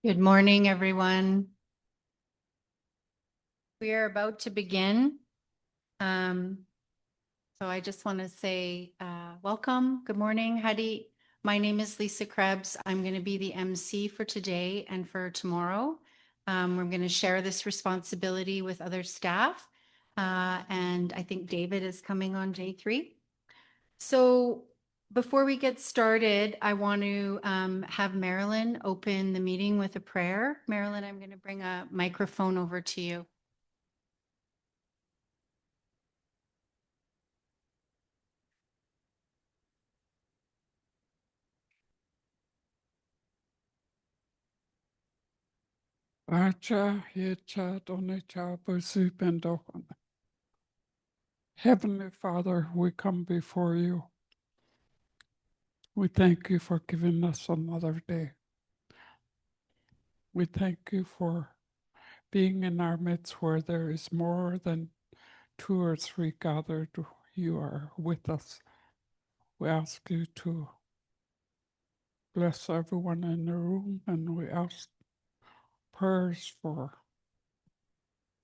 Good morning, everyone. We are about to begin. So I just want to say welcome. Good morning, Hadi. My name is Lisa Krebs. I'm going to be the MC for today and for tomorrow. We're going to share this responsibility with other staff. And I think David is coming on day 3. So before we get started, I want to have Marolyn open the meeting with a prayer. Marolyn, I'm going to bring a microphone over to you. Heavenly Father, we come before you. We thank you for giving us another day. We thank you for being in our midst where there is more than 2 or 3 gathered. You are with us. We ask you to bless everyone in the room, and we ask prayers for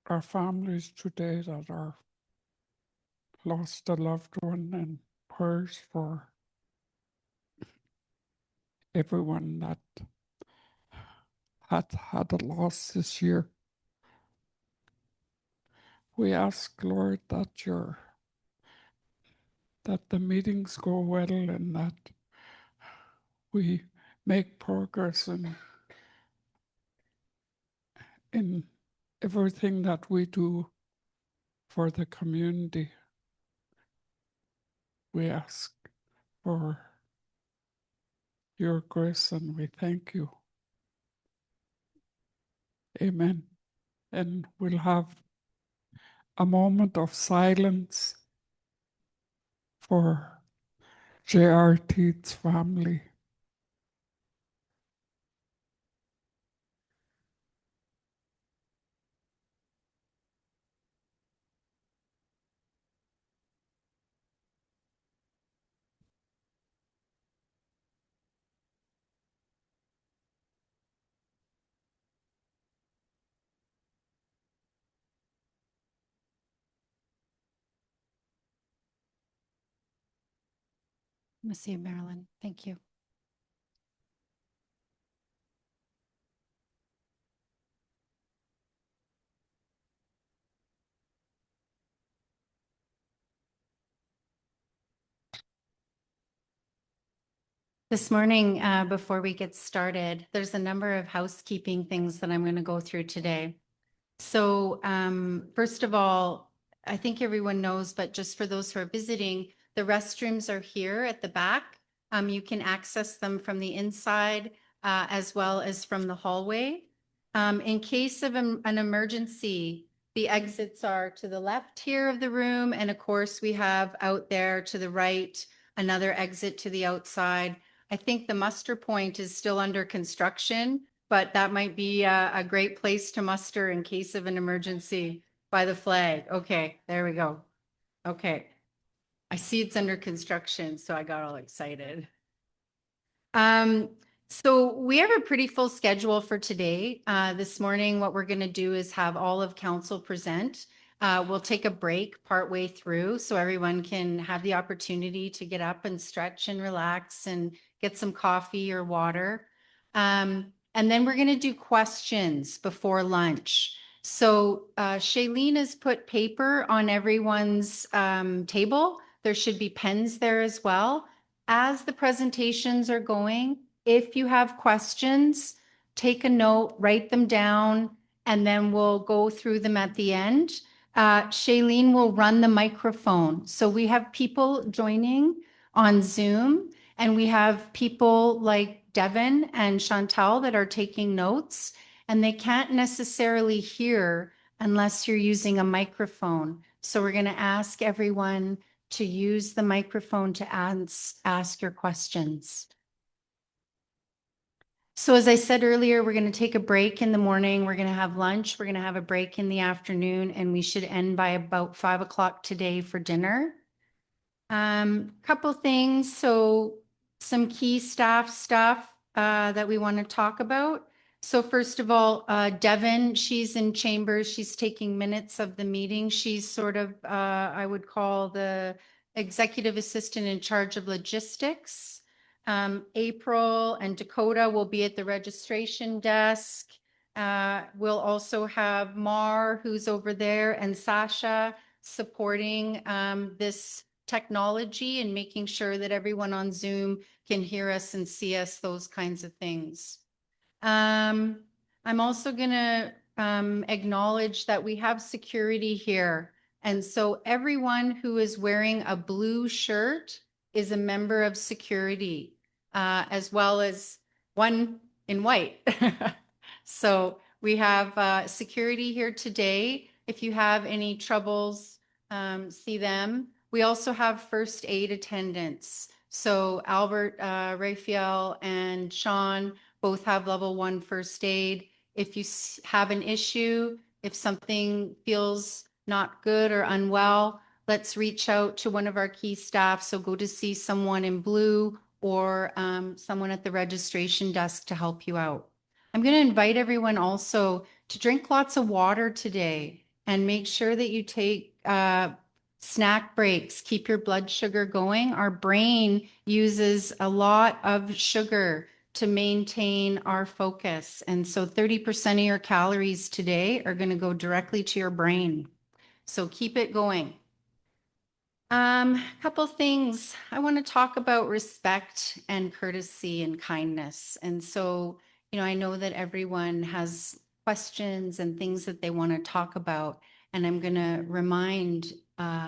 our families today that are lost a loved one, and prayers for everyone that had a loss this year. We ask, Lord, that the meetings go well and that we make progress in everything that we do for the community. We ask for your grace and we thank you. Amen. And we'll have a moment of silence for JRT's family. Let me see, Marolyn. Thank you. This morning, before we get started, there's a number of housekeeping things that I'm going to go through today. So first of all, I think everyone knows, but just for those who are visiting, the restrooms are here at the back. You can access them from the inside as well as from the hallway. In case of an emergency, the exits are to the left here of the room. And of course, we have out there to the right, another exit to the outside. I think the muster point is still under construction, but that might be a great place to muster in case of an emergency by the flag. Okay, there we go. Okay. I see it's under construction, so I got all excited. So we have a pretty full schedule for today. This morning, what we're going to do is have all of council present. We'll take a break partway through so everyone can have the opportunity to get up and stretch and relax and get some coffee or water. And then we're going to do questions before lunch. So Shailene has put paper on everyone's table. There should be pens there as well. As the presentations are going, if you have questions, take a note, write them down, and then we'll go through them at the end. Shailene will run the microphone. So we have people joining on Zoom, and we have people like Devin and Chantal that are taking notes, and they can't necessarily hear unless you're using a microphone. So we're going to ask everyone to use the microphone to ask your questions. So as I said earlier, we're going to take a break in the morning. We're going to have lunch. We're going to have a break in the afternoon, and we should end by about 5 o'clock today for dinner. Couple things. So some key staff stuff. that we want to talk about. So first of all, Devin, she's in chambers. She's taking minutes of the meeting. She's sort of, I would call the executive assistant in charge of logistics. April and Dakota will be at the registration desk. We'll also have Mar, who's over there, and Sasha supporting this technology and making sure that everyone on Zoom can hear us and see us, those kinds of things. I'm also going to acknowledge that we have security here. And so everyone who is wearing a blue shirt is a member of security, as well as one in white. So we have security here today. If you have any troubles, see them. We also have first aid attendants. So Albert, Raphael, and Sean both have level 1 first aid. If you have an issue, if something feels not good or unwell, let's reach out to one of our key staff. So go to see someone in blue or someone at the registration desk to help you out. I'm going to invite everyone also to drink lots of water today and make sure that you take snack breaks, keep your blood sugar going. Our brain uses a lot of sugar to maintain our focus. And so 30% of your calories today are going to go directly to your brain. So keep it going. A couple things. I want to talk about respect and courtesy and kindness. And so, I know that everyone has questions and things that they want to talk about. And I'm going to remind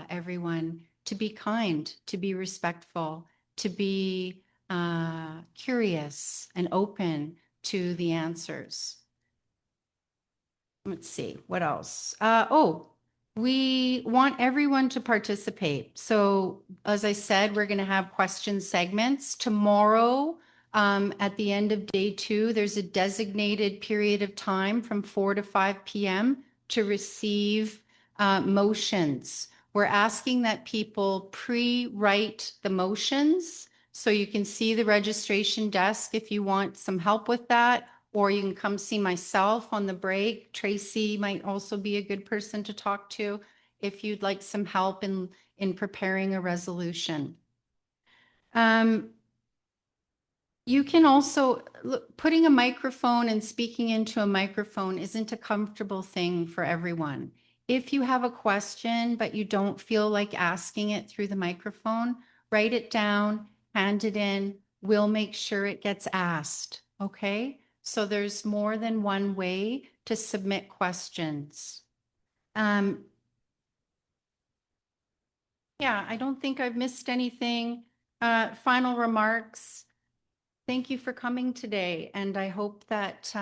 everyone to be kind, to be respectful, to be curious and open to the answers. Let's see, what else? We want everyone to participate. So as I said, we're going to have question segments. Tomorrow, at the end of day 2, there's a designated period of time from 4 to 5 p.m. to receive motions. We're asking that people pre-write the motions so you can see the registration desk if you want some help with that, or you can come see myself on the break. Tracy might also be a good person to talk to if you'd like some help in preparing a resolution. You can also, putting a microphone and speaking into a microphone isn't a comfortable thing for everyone. If you have a question, but you don't feel like asking it through the microphone, write it down, hand it in. We'll make sure it gets asked. Okay? So there's more than one way to submit questions. Yeah, I don't think I've missed anything. Final remarks. Thank you for coming today, and I hope that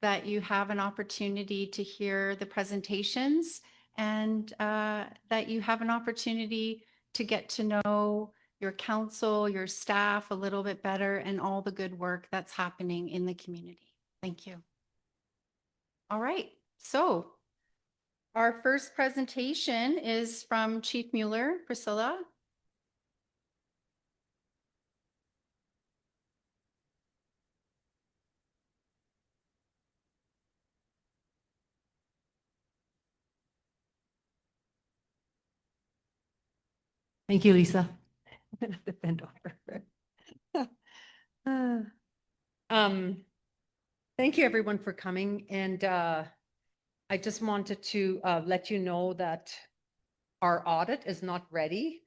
that you have an opportunity to hear the presentations and that you have an opportunity to get to know your council, your staff a little bit better, and all the good work that's happening in the community. Thank you. All right, so our first presentation is from Chief Mueller. Priscilla. Thank you, Lisa. The bend over. Thank you everyone for coming. And I just wanted to let you know that our audit is not ready.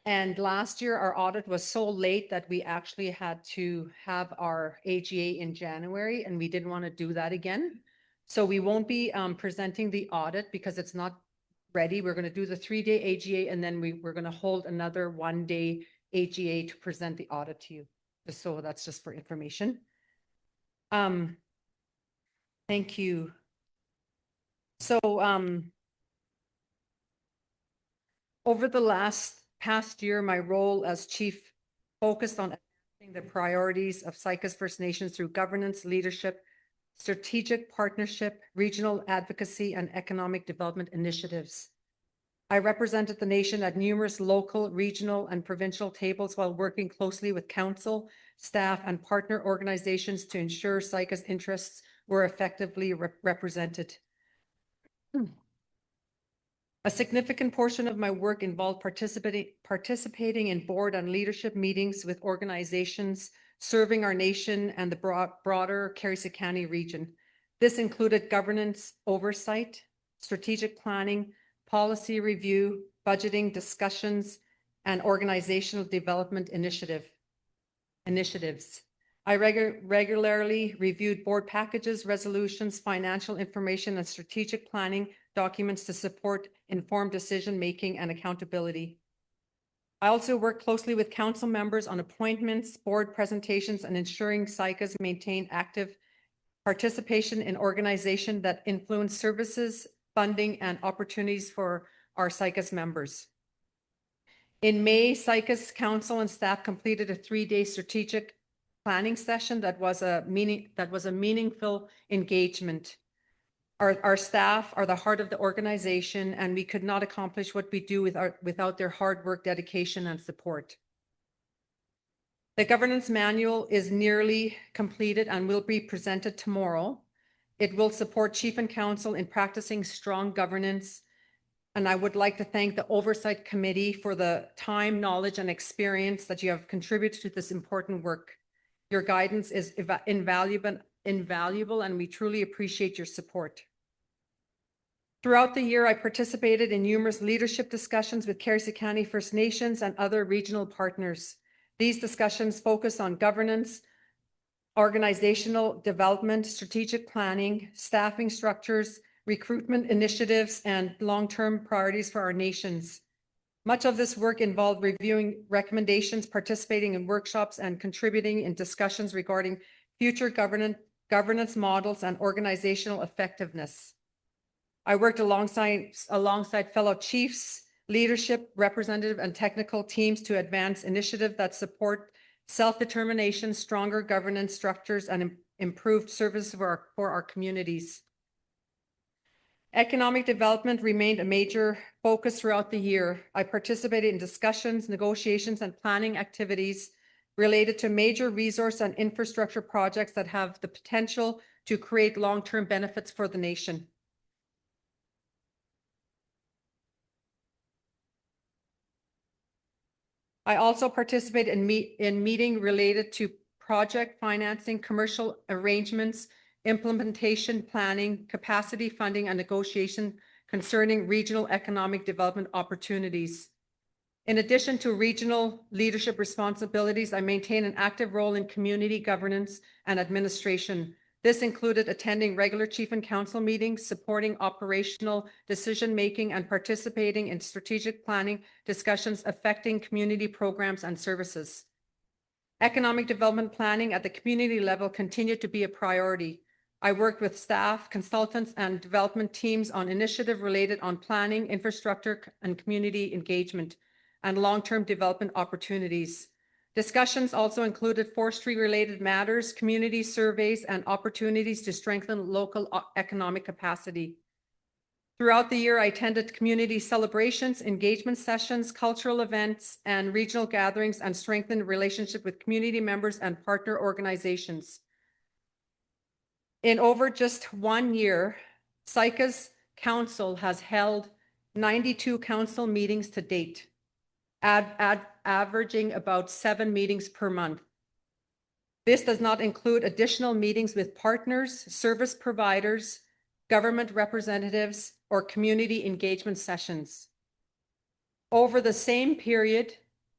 And last year, our audit was so late that we actually had to have our AGA in January, and we didn't want to do that again. So we won't be presenting the audit because it's not ready. We're going to do the 3-day AGA, and then we're going to hold another 1-day AGA to present the audit to you. So that's just for information. Thank you. So over the past year, my role as chief focused on advancing the priorities of Saik'uz First Nations through governance, leadership, strategic partnership, regional advocacy, and economic development initiatives. I represented the nation at numerous local, regional, and provincial tables while working closely with council, staff, and partner organizations to ensure Saik'uz interests were effectively represented. A significant portion of my work involved participating in board and leadership meetings with organizations serving our nation and the broader Carricks region. This included governance oversight, strategic planning, policy review, budgeting discussions, and organizational development initiatives. I regularly reviewed board packages, resolutions, financial information, and strategic planning documents to support informed decision-making and accountability. I also work closely with council members on appointments, board presentations, and ensuring Saik'uz maintain active participation in organizations that influence services, funding, and opportunities for our Saik'uz members. In May, Saik'uz council and staff completed a 3-day strategic planning session that was a meaningful engagement. Our staff are the heart of the organization, and we could not accomplish what we do without their hard work, dedication, and support. The governance manual is nearly completed and will be presented tomorrow. It will support Chief and Council in practicing strong governance, and I would like to thank the Oversight Committee for the time, knowledge, and experience that you have contributed to this important work. Your guidance is invaluable, and we truly appreciate your support. Throughout the year, I participated in numerous leadership discussions with Carricks First Nations and other regional partners. These discussions focus on governance, organizational development, strategic planning, staffing structures, recruitment initiatives, and long-term priorities for our nations. Much of this work involved reviewing recommendations, participating in workshops, and contributing in discussions regarding future governance models and organizational effectiveness. I worked alongside fellow chiefs, leadership, representative, and technical teams to advance initiatives that support self-determination, stronger governance structures, and improved service for our communities. Economic development remained a major focus throughout the year. I participated in discussions, negotiations, and planning activities related to major resource and infrastructure projects that have the potential to create long-term benefits for the nation. I also participated in meeting related to project financing, commercial arrangements, implementation planning, capacity funding, and negotiation concerning regional economic development opportunities. In addition to regional leadership responsibilities, I maintain an active role in community governance and administration. This included attending regular Chief and Council meetings, supporting operational decision-making, and participating in strategic planning discussions affecting community programs and services. Economic development planning at the community level continued to be a priority. I worked with staff, consultants, and development teams on initiatives related on planning, infrastructure, and community engagement, and long-term development opportunities. Discussions also included forestry-related matters, community surveys, and opportunities to strengthen local economic capacity. Throughout the year, I attended community celebrations, engagement sessions, cultural events, and regional gatherings, and strengthened relationship with community members and partner organizations. In over just 1 year, Saik'uz Council has held 92 council meetings to date, averaging about 7 meetings per month. This does not include additional meetings with partners, service providers, government representatives, or community engagement sessions. Over the same period,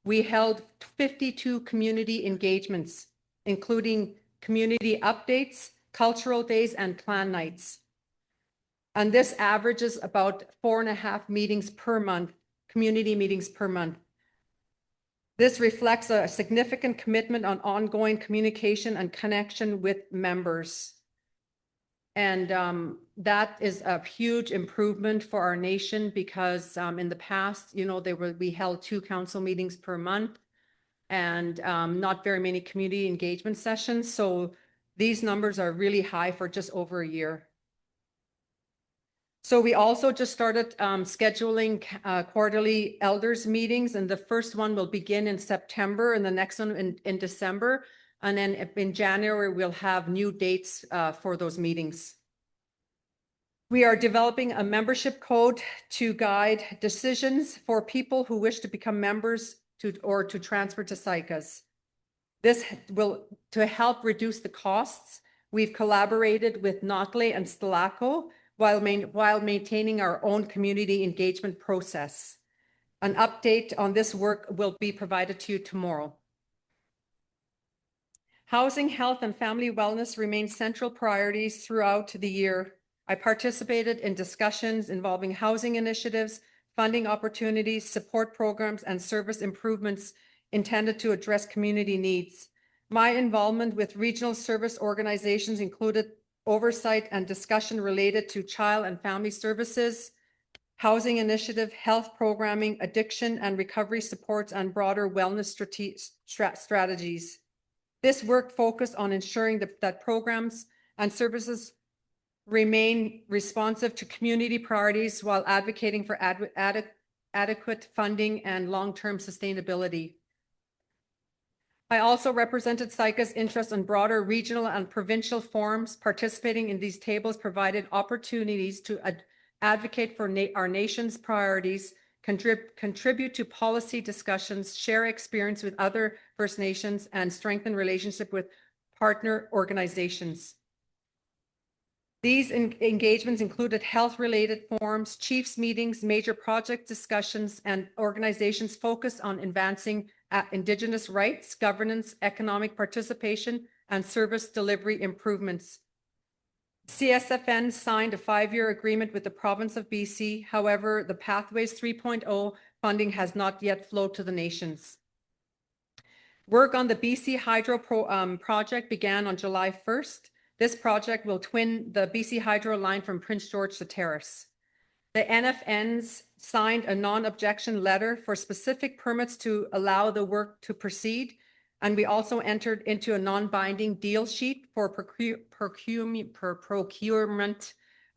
we held 52 community engagements, including community updates, cultural days, and plan nights. And this averages about 4.5 meetings per month, community meetings per month. This reflects a significant commitment on ongoing communication and connection with members. And that is a huge improvement for our nation because in the past, we held 2 council meetings per month and not very many community engagement sessions. So these numbers are really high for just over a year. So we also just started scheduling quarterly elders meetings, and the first one will begin in September and the next one in December. And then in January, we'll have new dates for those meetings. We are developing a membership code to guide decisions for people who wish to become members or to transfer to Saik'uz. This will, to help reduce the costs, we've collaborated with Notley and Stalaco while maintaining our own community engagement process. An update on this work will be provided to you tomorrow. Housing, health, and family wellness remain central priorities throughout the year. I participated in discussions involving housing initiatives, funding opportunities, support programs, and service improvements intended to address community needs. My involvement with regional service organizations included oversight and discussion related to child and family services, housing initiative, health programming, addiction and recovery supports, and broader wellness strategies. This work focused on ensuring that programs and services remain responsive to community priorities while advocating for adequate funding and long-term sustainability. I also represented Saik'uz interest in broader regional and provincial forums. Participating in these tables provided opportunities to advocate for our nation's priorities, contribute to policy discussions, share experience with other First Nations, and strengthen relationship with partner organizations. These engagements included health-related forums, chiefs meetings, major project discussions, and organizations focused on advancing Indigenous rights, governance, economic participation, and service delivery improvements. CSFN signed a 5-year agreement with the province of BC. However, the Pathways 3.0 funding has not yet flowed to the nations. Work on the BC Hydro project began on July 1st. This project will twin the BC Hydro line from Prince George to Terrace. The NFNs signed a non-objection letter for specific permits to allow the work to proceed, and we also entered into a non-binding deal sheet for procurement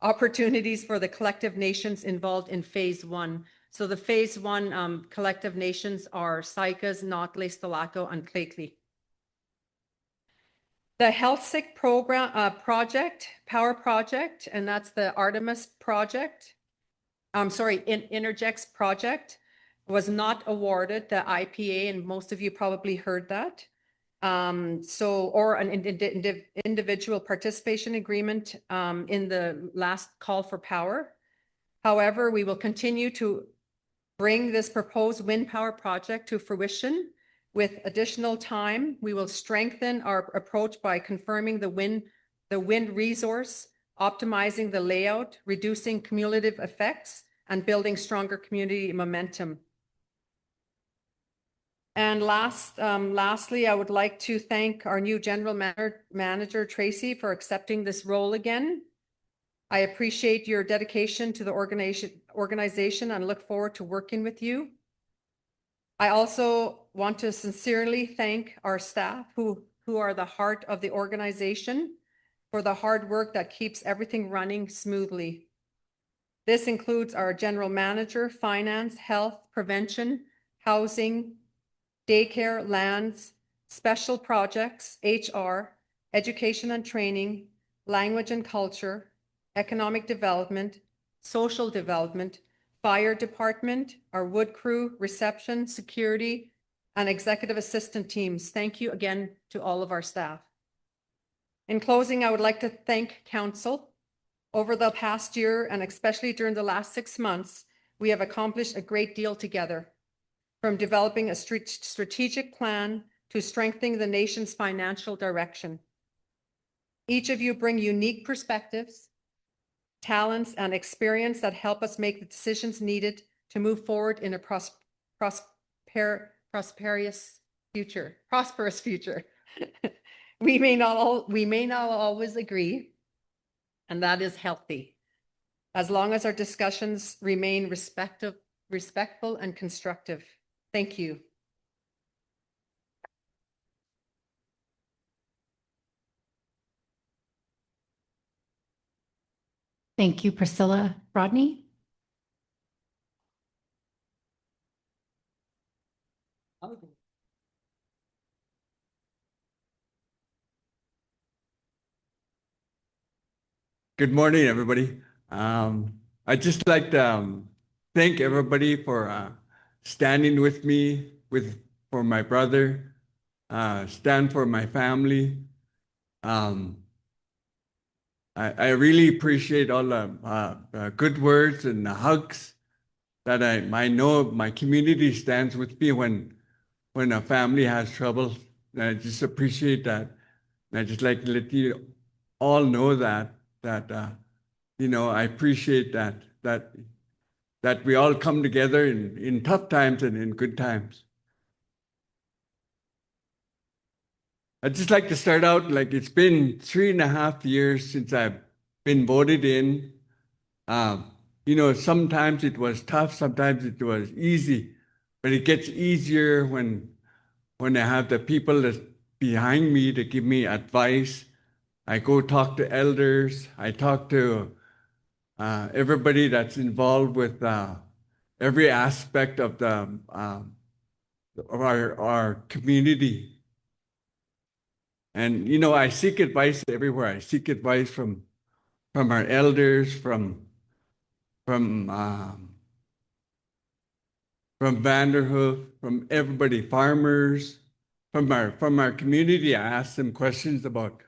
opportunities for the collective nations involved in phase 1. So the phase 1 collective nations are Saik'uz, Notley, Stalaco, and Clakeley. The Health Sick program power project, and that's the Artemis project. Interjex project was not awarded the IPA, and most of you probably heard that. Or an individual participation agreement in the last call for power. However, we will continue to bring this proposed wind power project to fruition. With additional time, we will strengthen our approach by confirming the wind resource, optimizing the layout, reducing cumulative effects, and building stronger community momentum. And lastly, I would like to thank our new General Manager, Tracy, for accepting this role again. I appreciate your dedication to the organization and look forward to working with you. I also want to sincerely thank our staff who are the heart of the organization for the hard work that keeps everything running smoothly. This includes our General Manager, Finance, Health, Prevention, Housing, Daycare, Lands, Special Projects, HR, Education and Training, Language and Culture, Economic Development, Social Development, Fire Department, our wood crew, reception, security, and executive assistant teams. Thank you again to all of our staff. In closing, I would like to thank Council. Over the past year, and especially during the last 6 months, we have accomplished a great deal together, from developing a strategic plan to strengthening the nation's financial direction. Each of you bring unique perspectives, talents, and experience that help us make the decisions needed to move forward in a prosperous future. We may not always agree, and that is healthy, as long as our discussions remain respectful and constructive. Thank you. Thank you, Priscilla. Rodney? Good morning, everybody. I'd just like to thank everybody for standing with me, for my brother, stand for my family. I really appreciate all the good words and the hugs that I know my community stands with me when a family has trouble. And I just appreciate that. And I just like to let you all know that I appreciate that we all come together in tough times and in good times. I'd just like to start out like it's been 3.5 years since I've been voted in. Sometimes it was tough, sometimes it was easy, but it gets easier when I have the people that's behind me to give me advice. I go talk to elders. I talk to everybody that's involved with every aspect of our community. And I seek advice everywhere. I seek advice from our elders, from Vanderhoof, from everybody, farmers, from our community. I ask them questions about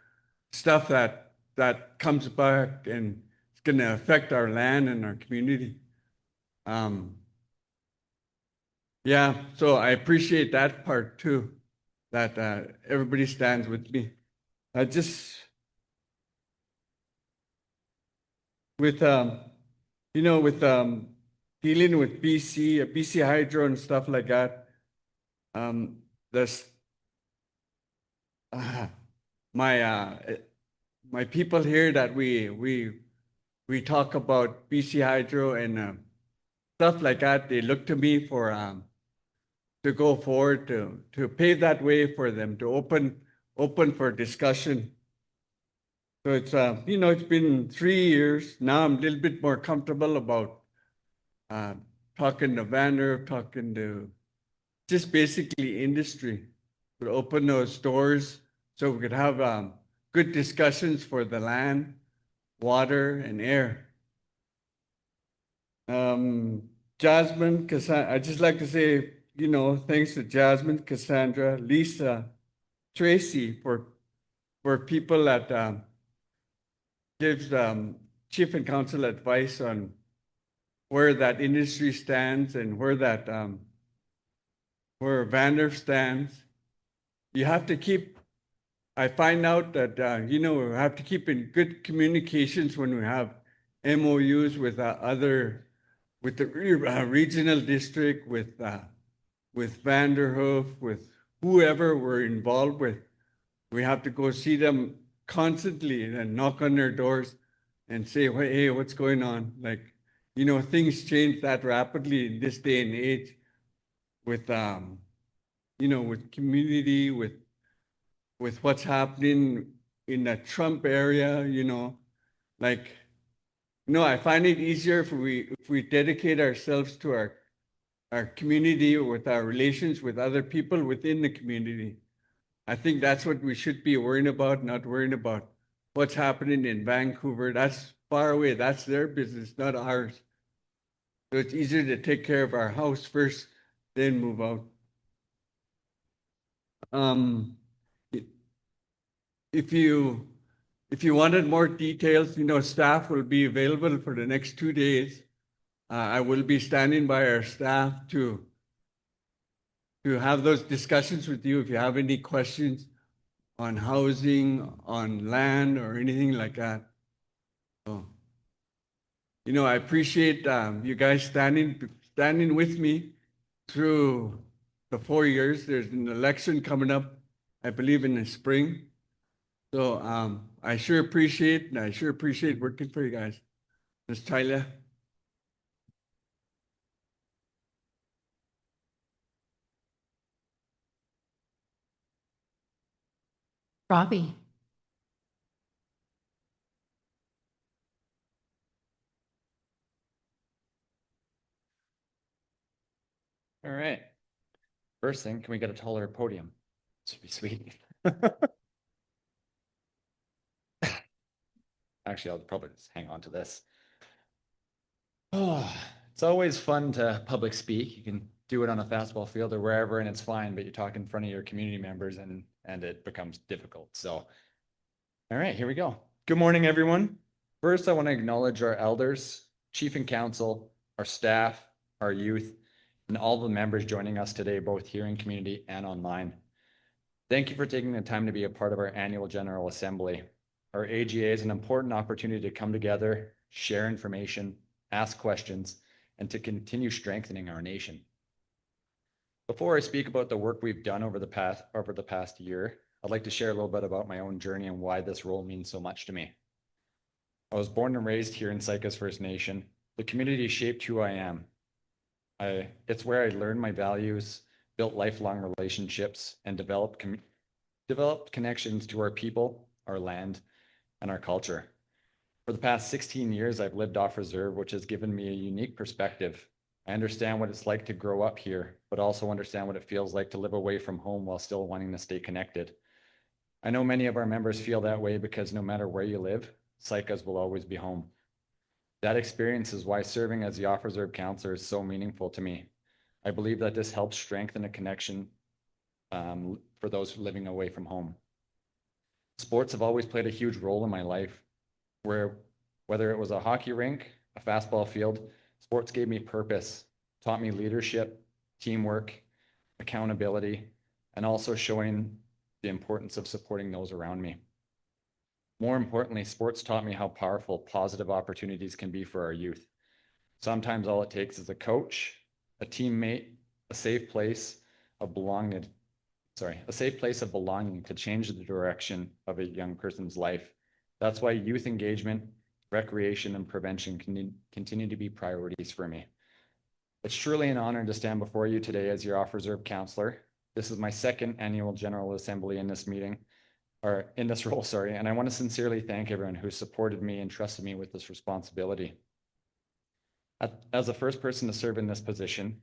stuff that comes back and it's going to affect our land and our community. Yeah, so I appreciate that part too, that everybody stands with me. I just with dealing with BC Hydro and stuff like that. There's my people here that we talk about BC Hydro and stuff like that. They look to me for to go forward to pave that way for them to open for discussion. So it's it's been 3 years now. I'm a little bit more comfortable about talking to Vander, talking to just basically industry. To open those doors so we could have good discussions for the land, water, and air. Jasmine, I'd just like to say, thanks to Jasmine, Cassandra, Lisa, Tracy for people that gives chief and council advice on where that industry stands and where Vander stands. You have to keep. I find out that we have to keep in good communications when we have MOUs with with the regional district, with Vanderhoof, with whoever we're involved with. We have to go see them constantly and knock on their doors and say, hey, what's going on? Like, things change that rapidly in this day and age with, with community, with what's happening in the Trump area, I find it easier if we dedicate ourselves to our community with our relations with other people within the community. I think that's what we should be worrying about, not worrying about what's happening in Vancouver. That's far away. That's their business, not ours. So it's easier to take care of our house first, then move out. If you wanted more details, staff will be available for the next 2 days. I will be standing by our staff to have those discussions with you if you have any questions on housing, on land, or anything like that. So, I appreciate you guys standing with me through the 4 years. There's an election coming up, I believe, in the spring. So I sure appreciate working for you guys. Ms. Tyler. Robbie. All right. First thing, can we get a taller podium? This would be sweet. Actually, I'll probably just hang on to this. Oh, it's always fun to public speak. You can do it on a fastball field or wherever, and it's fine, but you talk in front of your community members and it becomes difficult. So, all right, here we go. Good morning, everyone. First, I want to acknowledge our elders, chief and council, our staff, our youth, and all the members joining us today, both here in community and online. Thank you for taking the time to be a part of our annual General Assembly. Our AGA is an important opportunity to come together, share information, ask questions, and to continue strengthening our nation. Before I speak about the work we've done over the past year, I'd like to share a little bit about my own journey and why this role means so much to me. I was born and raised here in Saik'uz First Nation. The community shaped who I am. It's where I learned my values, built lifelong relationships, and developed connections to our people, our land, and our culture. For the past 16 years, I've lived off reserve, which has given me a unique perspective. I understand what it's like to grow up here, but also understand what it feels like to live away from home while still wanting to stay connected. I know many of our members feel that way because no matter where you live, Saik'uz will always be home. That experience is why serving as the off-reserve councillor is so meaningful to me. I believe that this helps strengthen a connection for those living away from home. Sports have always played a huge role in my life, whether it was a hockey rink, a fastball field, sports gave me purpose, taught me leadership, teamwork, accountability, and also showing the importance of supporting those around me. More importantly, sports taught me how powerful positive opportunities can be for our youth. Sometimes all it takes is a coach, a teammate, a safe place of belonging to change the direction of a young person's life. That's why youth engagement, recreation, and prevention continue to be priorities for me. It's truly an honor to stand before you today as your off-reserve councillor. This is my second annual General Assembly in this role, and I want to sincerely thank everyone who supported me and trusted me with this responsibility. As the first person to serve in this position,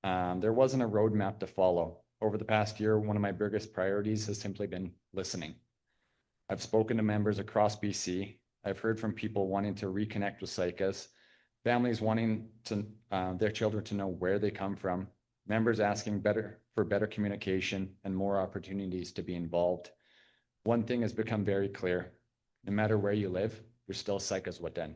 there wasn't a roadmap to follow. Over the past year, one of my biggest priorities has simply been listening. I've spoken to members across BC. I've heard from people wanting to reconnect with Saik'uz, families wanting their children to know where they come from, members asking for better communication and more opportunities to be involved. One thing has become very clear: no matter where you live, you're still Saik'uz Watan.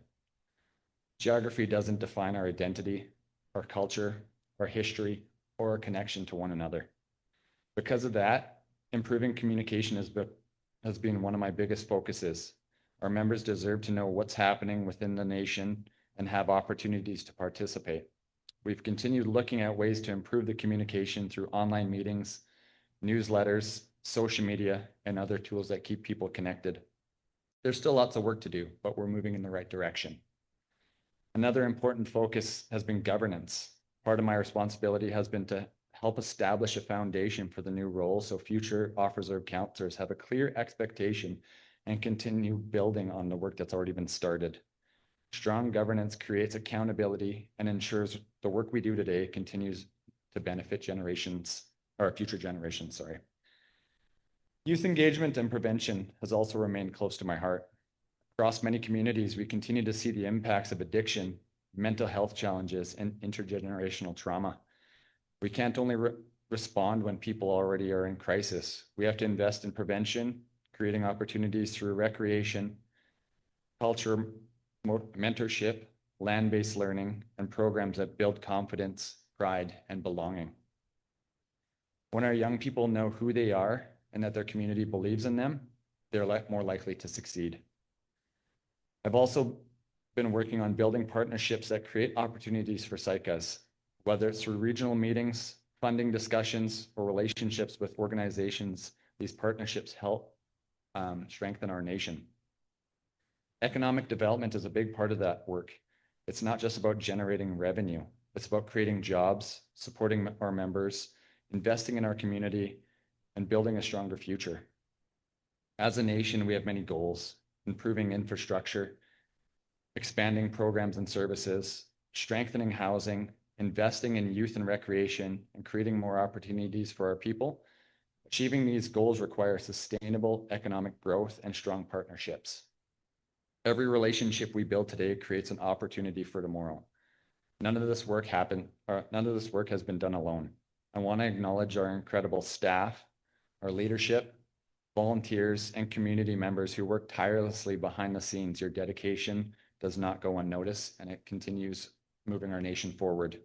Geography doesn't define our identity, our culture, our history, or our connection to one another. Because of that, improving communication has been one of my biggest focuses. Our members deserve to know what's happening within the nation and have opportunities to participate. We've continued looking at ways to improve the communication through online meetings, newsletters, social media, and other tools that keep people connected. There's still lots of work to do, but we're moving in the right direction. Another important focus has been governance. Part of my responsibility has been to help establish a foundation for the new role so future off-reserve councillors have a clear expectation and continue building on the work that's already been started. Strong governance creates accountability and ensures the work we do today continues to benefit future generations. Youth engagement and prevention has also remained close to my heart. Across many communities, we continue to see the impacts of addiction, mental health challenges, and intergenerational trauma. We can't only respond when people already are in crisis. We have to invest in prevention, creating opportunities through recreation, culture, mentorship, land-based learning, and programs that build confidence, pride, and belonging. When our young people know who they are and that their community believes in them, they're more likely to succeed. I've also been working on building partnerships that create opportunities for Saik'uz, whether it's through regional meetings, funding discussions, or relationships with organizations. These partnerships help strengthen our nation. Economic development is a big part of that work. It's not just about generating revenue. It's about creating jobs, supporting our members, investing in our community, and building a stronger future. As a nation, we have many goals: improving infrastructure, expanding programs and services, strengthening housing, investing in youth and recreation, and creating more opportunities for our people. Achieving these goals require sustainable economic growth and strong partnerships. Every relationship we build today creates an opportunity for tomorrow. None of this work has been done alone. I want to acknowledge our incredible staff, our leadership, volunteers, and community members who work tirelessly behind the scenes. Your dedication does not go unnoticed, and it continues moving our nation forward.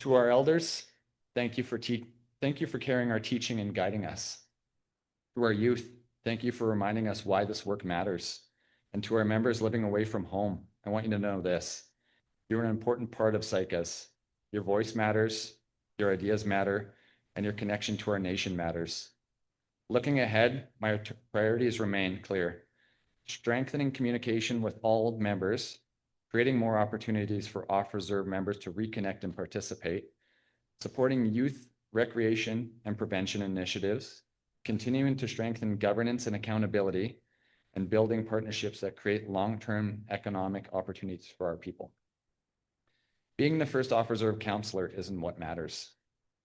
To our elders, thank you for carrying our teaching and guiding us. To our youth, thank you for reminding us why this work matters. And to our members living away from home, I want you to know this. You're an important part of Saik'uz. Your voice matters, your ideas matter, and your connection to our nation matters. Looking ahead, my priorities remain clear. Strengthening communication with all members, creating more opportunities for off-reserve members to reconnect and participate, supporting youth, recreation, and prevention initiatives, continuing to strengthen governance and accountability, and building partnerships that create long-term economic opportunities for our people. Being the first off-reserve councillor isn't what matters.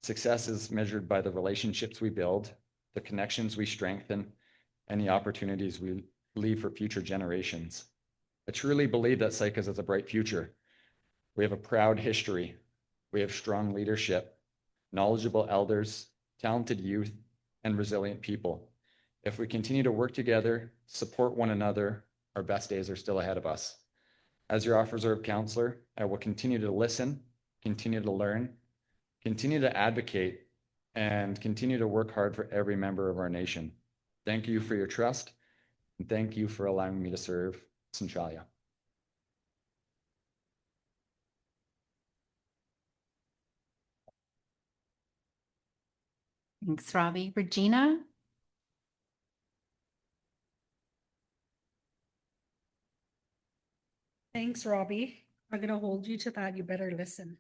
Success is measured by the relationships we build, the connections we strengthen, and the opportunities we leave for future generations. I truly believe that Saik'uz has a bright future. We have a proud history. We have strong leadership, knowledgeable elders, talented youth, and resilient people. If we continue to work together, support one another, our best days are still ahead of us. As your off-reserve councillor, I will continue to listen, continue to learn, continue to advocate, and continue to work hard for every member of our nation. Thank you for your trust, and thank you for allowing me to serve Centralia. Thanks, Robbie. Regina? Thanks, Robbie. I'm going to hold you to that. You better listen.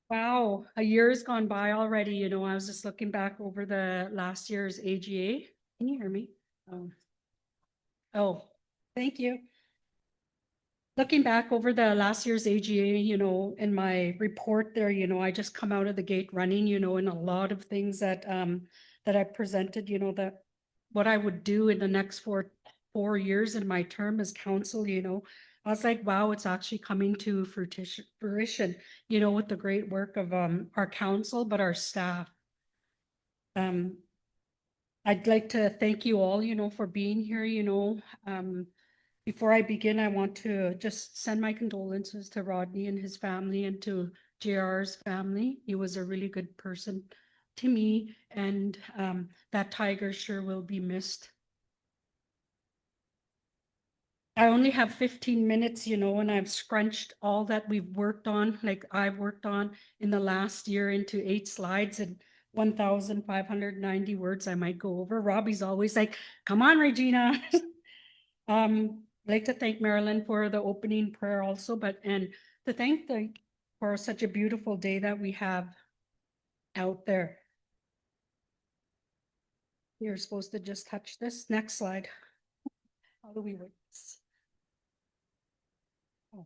Wow, a year's gone by already. You know, I was just looking back over the last year's AGA. Can you hear me? Oh, thank you. Looking back over the last year's AGA, you know, in my report there, you know, I just come out of the gate running, you know, in a lot of things that that I presented, you know, that what I would do in the next four years in my term as council, you know, I was like, wow, it's actually coming to fruition, you know, with the great work of our council, but our staff. I'd like to thank you all, you know, for being here, you know. Before I begin, I want to just send my condolences to Rodney and his family and to JR's family. He was a really good person to me, and that tiger sure will be missed. I only have 15 minutes, you know, and I've scrunched all that we've worked on, like I've worked on in the last year into 8 slides and 1,590 words I might go over. Robbie's always like, come on, Regina. I'd like to thank Marolyn for the opening prayer also, and to thank for such a beautiful day that we have out there. You're supposed to just touch this. Next slide. How do we work this? Oh.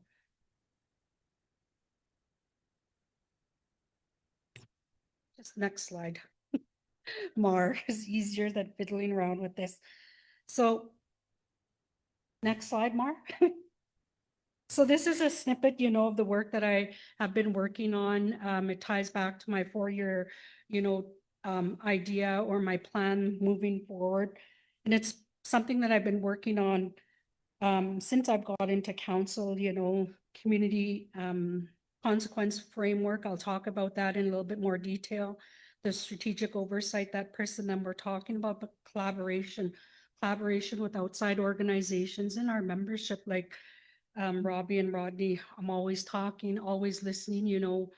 Just next slide. More is easier than fiddling around with this. So next slide, Mar. So this is a snippet, you know, of the work that I have been working on. It ties back to my 4-year, you know, idea or my plan moving forward. And it's something that I've been working on since I've got into council, you know, community consequence framework. I'll talk about that in a little bit more detail. The strategic oversight that Priscilla and them were talking about, but collaboration with outside organizations and our membership, like Robbie and Rodney. I'm always talking, always listening, you know,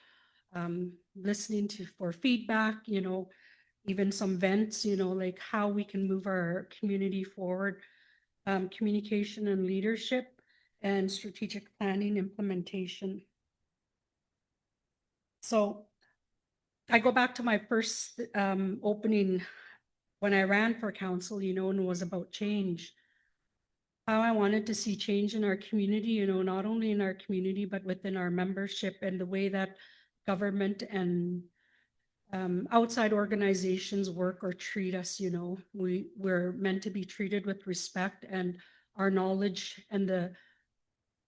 listening for feedback, you know, even some vents, you know, like how we can move our community forward, communication and leadership, and strategic planning implementation. So I go back to my first opening when I ran for council, you know, and it was about change. How I wanted to see change in our community, you know, not only in our community, but within our membership, and the way that government and outside organizations work or treat us, you know, we're meant to be treated with respect, and our knowledge and the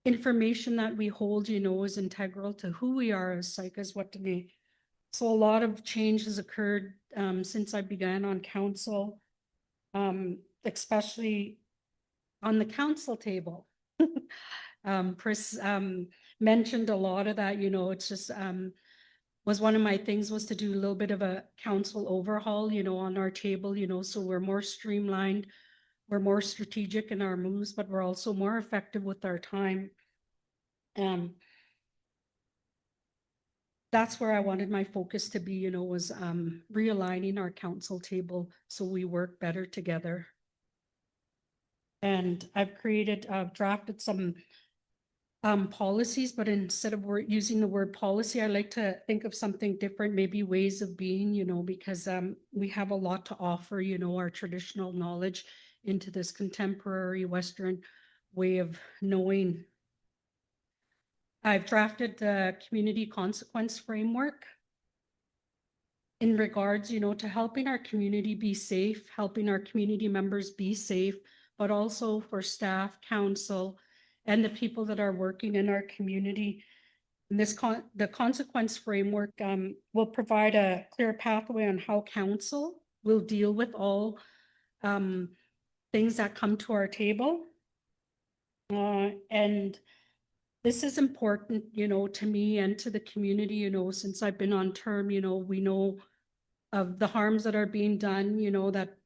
information that we hold, you know, is integral to who we are as Saik'uz Watani. So a lot of change has occurred since I began on council, especially on the council table. Chris mentioned a lot of that, you know, it's just was one of my things was to do a little bit of a council overhaul, you know, on our table, you know, so we're more streamlined, we're more strategic in our moves, but we're also more effective with our time. That's where I wanted my focus to be, you know, was realigning our council table so we work better together. And I've drafted some policies, but instead of using the word policy, I like to think of something different, maybe ways of being, you know, because we have a lot to offer, you know, our traditional knowledge into this contemporary Western way of knowing. I've drafted the community consequence framework in regards, you know, to helping our community be safe, helping our community members be safe, but also for staff, council, and the people that are working in our community. And the consequence framework will provide a clear pathway on how council will deal with all things that come to our table. And this is important, you know, to me and to the community, you know, since I've been on term, you know, we know of the harms that are being done, you know, that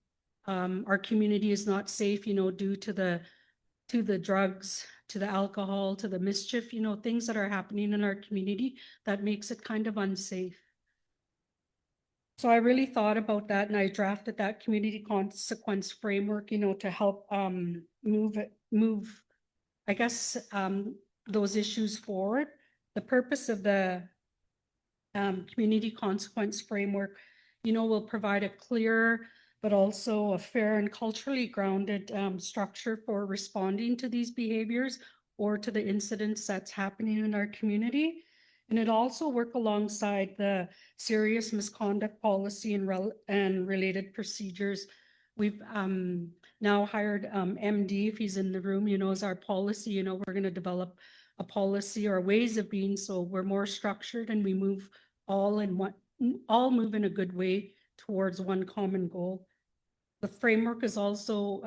our community is not safe, you know, due to the drugs, to the alcohol, to the mischief, you know, things that are happening in our community that makes it kind of unsafe. So I really thought about that, and I drafted that community consequence framework, you know, to help move, I guess, those issues forward. The purpose of the community consequence framework, you know, will provide a clear but also a fair and culturally grounded structure for responding to these behaviors or to the incidents that's happening in our community. And it also work alongside the serious misconduct policy and related procedures. We've now hired MD, if he's in the room, you know, as our policy, you know, we're going to develop a policy or ways of being so we're more structured and we move all move in a good way towards one common goal. The framework is also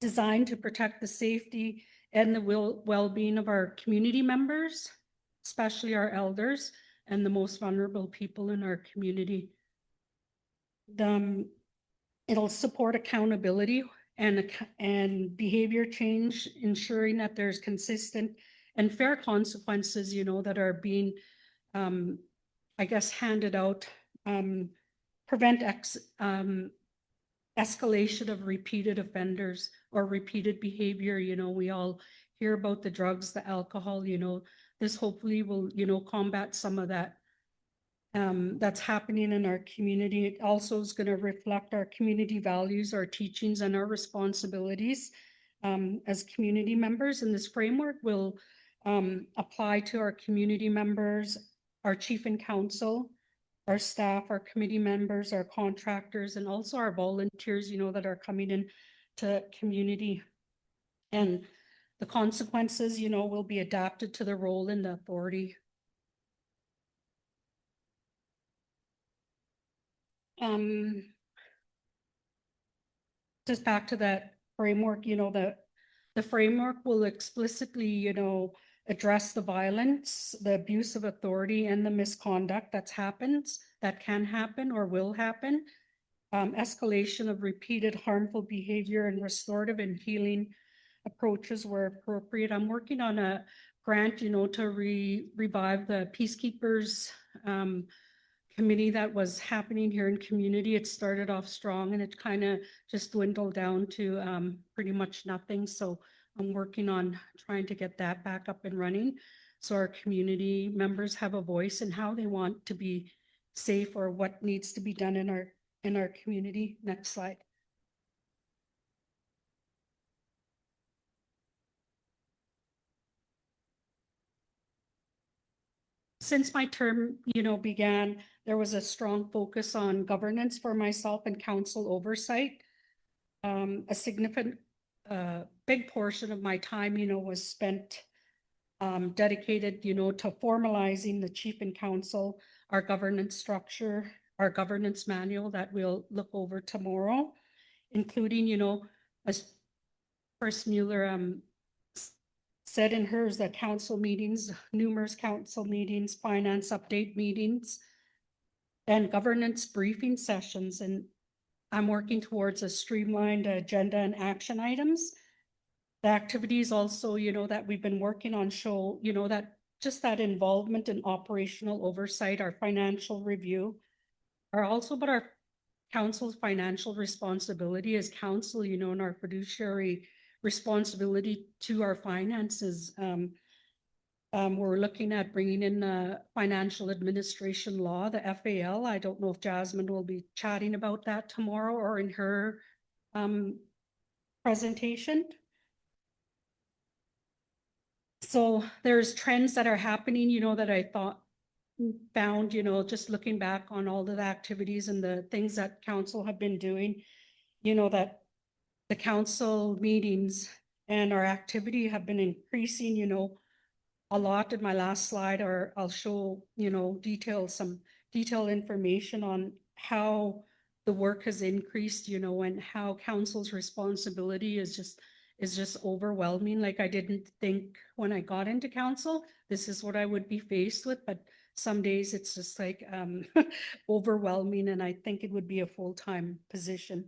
designed to protect the safety and the well-being of our community members, especially our elders and the most vulnerable people in our community. It'll support accountability and behavior change, ensuring that there's consistent and fair consequences, you know, that are being, I guess, handed out, prevent escalation of repeated offenders or repeated behavior. You know, we all hear about the drugs, the alcohol, you know, this hopefully will, you know, combat some of that that's happening in our community. It also is going to reflect our community values, our teachings, and our responsibilities as community members. And this framework will apply to our community members, our chief and council, our staff, our committee members, our contractors, and also our volunteers, you know, that are coming in to community. And the consequences, you know, will be adapted to the role and the authority. Just back to that framework, you know, the framework will explicitly, you know, address the violence, the abuse of authority, and the misconduct that can happen or will happen, escalation of repeated harmful behavior, and restorative and healing approaches where appropriate. I'm working on a grant, you know, to revive the Peacekeepers committee that was happening here in community. It started off strong and it kind of just dwindled down to pretty much nothing. So I'm working on trying to get that back up and running so our community members have a voice in how they want to be safe or what needs to be done in our community. Next slide. since my term, began, there was a strong focus on governance for myself and council oversight. A significant, big portion of my time, was spent dedicated, to formalizing the chief and council, our governance structure, our governance manual that we'll look over tomorrow, including, as First Mueller said in hers, that council meetings, numerous council meetings, finance update meetings, and governance briefing sessions. And I'm working towards a streamlined agenda and action items. The activities also, that we've been working on show, that just that involvement in operational oversight, our financial review, are also, but our council's financial responsibility as council, and our fiduciary responsibility to our finances. We're looking at bringing in the financial administration law, the FAL. I don't know if Jasmine will be chatting about that tomorrow or in her presentation. So there's trends that are happening, that I found, just looking back on all of the activities and the things that council have been doing, that the council meetings and our activity have been increasing, a lot. In my last slide, or I'll show, some detailed information on how the work has increased, and how council's responsibility is just overwhelming. Like, I didn't think when I got into council, this is what I would be faced with, but some days it's just like overwhelming, and I think it would be a full-time position.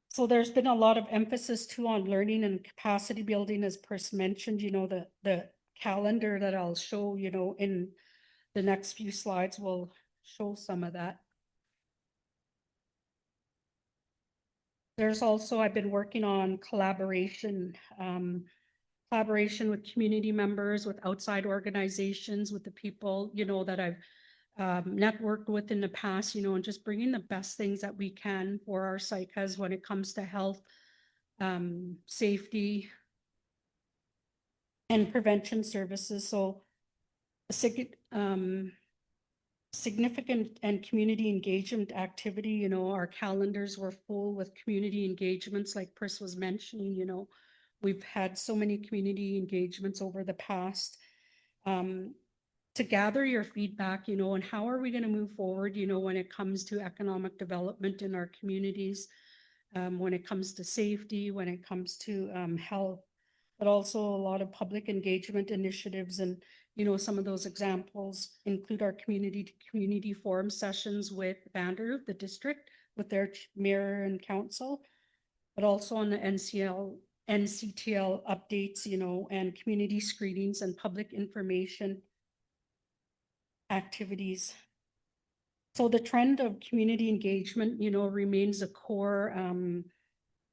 So there's been a lot of emphasis too on learning and capacity building, as Pris mentioned, the calendar that I'll show, in the next few slides will show some of that. There's also, I've been working on collaboration with community members, with outside organizations, with the people, that I've networked with in the past, and just bringing the best things that we can for our Saik'uz when it comes to health, safety, and prevention services. So significant and community engagement activity, our calendars were full with community engagements, like Pris was mentioning. We've had so many community engagements over the past. To gather your feedback, and how are we going to move forward, when it comes to economic development in our communities, when it comes to safety, when it comes to health, but also a lot of public engagement initiatives. And, some of those examples include our community forum sessions with Vanderhoof, the district, with their mayor and council, but also on the NCTL updates, and community screenings and public information activities. So the trend of community engagement, remains a core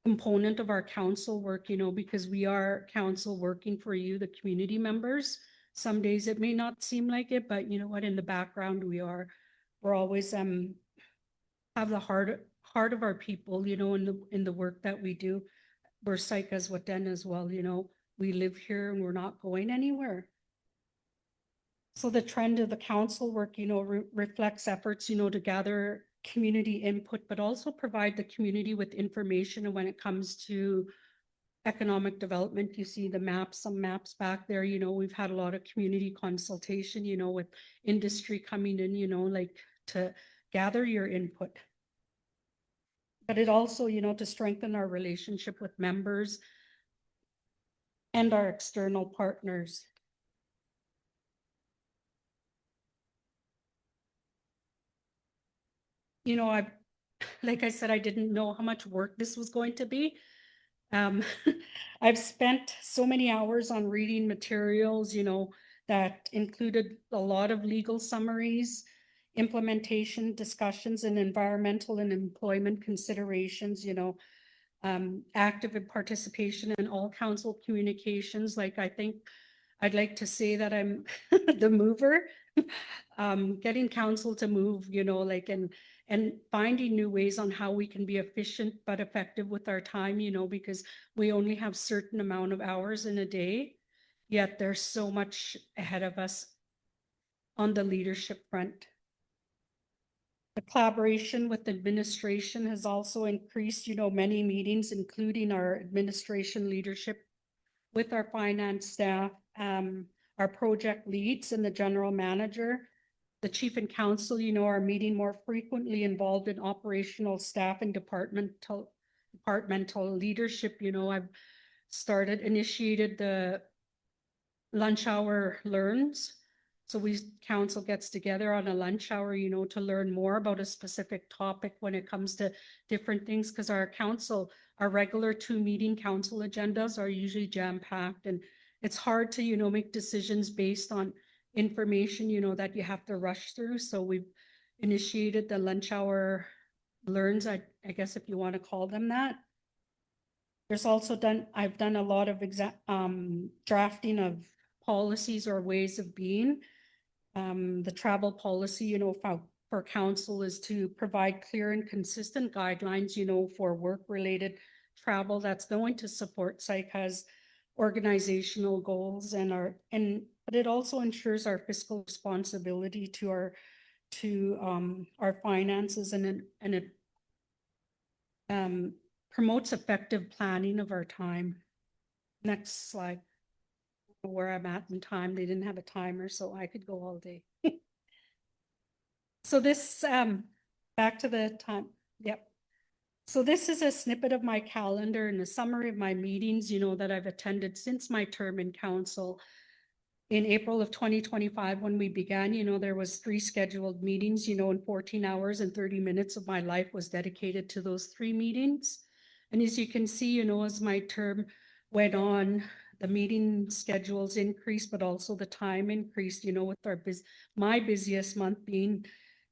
component of our council work, because we are council working for you, the community members. Some days it may not seem like it, but you know what, in the background we're always have the heart of our people, in the work that we do. We're Saik'uz Watan as well, we live here and we're not going anywhere. So the trend of the council work, reflects efforts, to gather community input, but also provide the community with information. And when it comes to economic development, you see some maps back there, we've had a lot of community consultation, with industry coming in, like to gather your input. But it also, to strengthen our relationship with members and our external partners. Like I said, I didn't know how much work this was going to be. I've spent so many hours on reading materials, that included a lot of legal summaries, implementation discussions, and environmental and employment considerations, active participation in all council communications. Like, I think I'd like to say that I'm the mover, getting council to move, and finding new ways on how we can be efficient but effective with our time, because we only have certain amount of hours in a day. yet there's so much ahead of us on the leadership front. The collaboration with administration has also increased, many meetings, including our administration leadership with our finance staff, our project leads and the general manager. The chief and council, are meeting more frequently, involved in operational staff and departmental leadership. I've initiated the lunch hour learns. So council gets together on a lunch hour, to learn more about a specific topic when it comes to different things, because our regular 2-meeting council agendas are usually jam-packed, and it's hard to, make decisions based on information, that you have to rush through. So we've initiated the lunch hour learns, I guess, if you want to call them that. There's also I've done a lot of drafting of policies or ways of being. The travel policy, for council is to provide clear and consistent guidelines, for work-related travel that's going to support Saik'uz organizational goals but it also ensures our fiscal responsibility to our finances, and it promotes effective planning of our time. Next slide. Where I'm at in time. They didn't have a timer, so I could go all day. So this, back to the time. Yep. So this is a snippet of my calendar and a summary of my meetings, that I've attended since my term in council. In April of 2025, when we began, there was 3 scheduled meetings, and 14 hours and 30 minutes of my life was dedicated to those 3 meetings. And as you can see, as my term went on, the meeting schedules increased, but also the time increased, with my busiest month being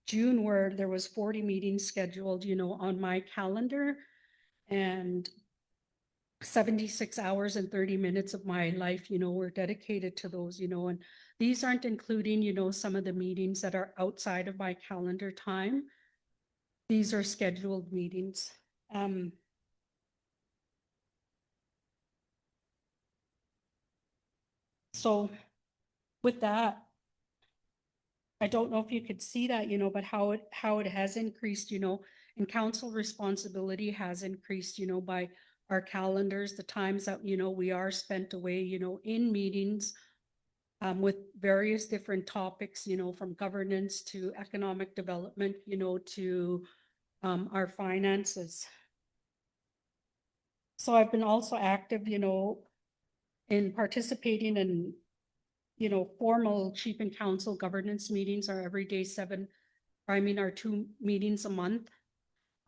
June, where there was 40 meetings scheduled, on my calendar, and 76 hours and 30 minutes of my life, were dedicated to those, and these aren't including, some of the meetings that are outside of my calendar time. These are scheduled meetings. So with that, I don't know if you could see that, but how it has increased, and council responsibility has increased, by our calendars, the times that, we are spent away, in meetings, with various different topics, from governance to economic development, to our finances. So I've been also active, in participating in, formal chief and council governance meetings are every day our 2 meetings a month.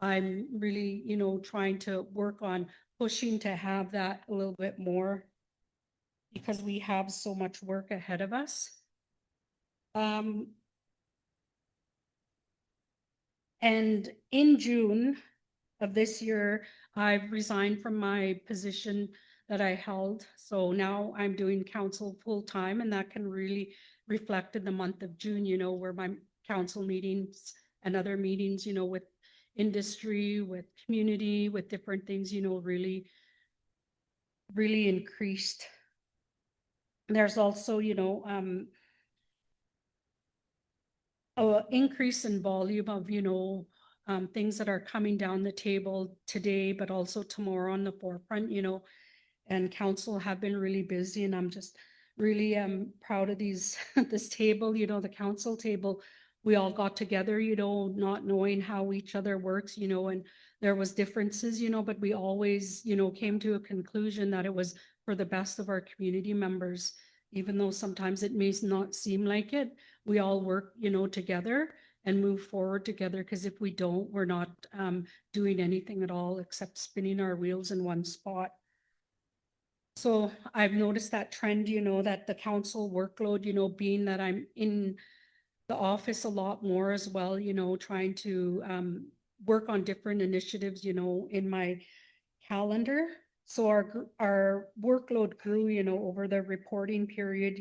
I'm really, trying to work on pushing to have that a little bit more, because we have so much work ahead of us. And in June of this year, I've resigned from my position that I held. So now I'm doing council full time, and that can really reflect in the month of June, where my council meetings and other meetings, with industry, with community, with different things, really increased. There's also, an increase in volume of, things that are coming down the table today, but also tomorrow on the forefront, and council have been really busy, and I'm just really proud of this table, the council table. We all got together, not knowing how each other works, and there was differences, but we always, came to a conclusion that it was for the best of our community members, even though sometimes it may not seem like it. We all work, together and move forward together, because if we don't, we're not doing anything at all except spinning our wheels in one spot. So I've noticed that trend, that the council workload, being that I'm in the office a lot more as well, trying to work on different initiatives, in my calendar. So our workload grew, over the reporting period,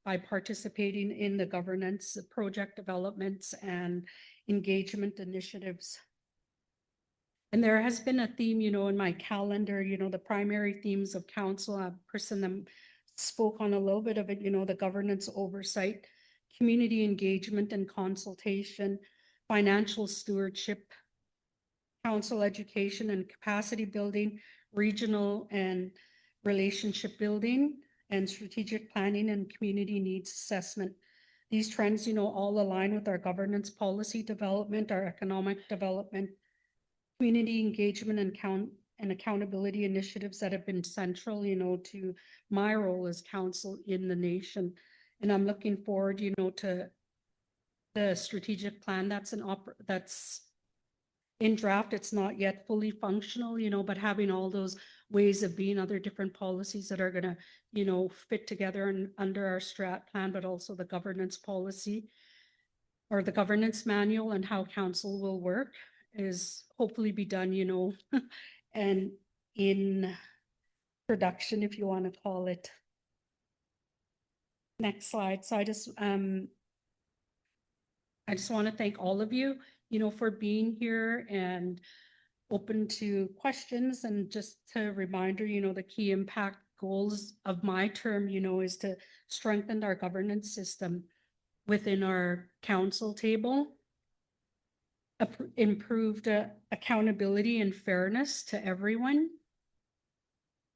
by participating in the governance, project developments, and engagement initiatives. And there has been a theme, in my calendar, the primary themes of council. I've christened them spoke on a little bit of it, the governance oversight, community engagement and consultation, financial stewardship, council education and capacity building, regional and relationship building, and strategic planning and community needs assessment. These trends, all align with our governance policy development, our economic development, community engagement and accountability initiatives that have been central, to my role as council in the nation. And I'm looking forward, to the strategic plan that's in draft. It's not yet fully functional, but having all those ways of being, other different policies that are going to, fit together and under our strat plan, but also the governance policy or the governance manual and how council will work is hopefully be done, and in production, if you want to call it. Next slide. So I just want to thank all of you, for being here and open to questions, and just a reminder, the key impact goals of my term, is to strengthen our governance system within our council table, improved accountability and fairness to everyone,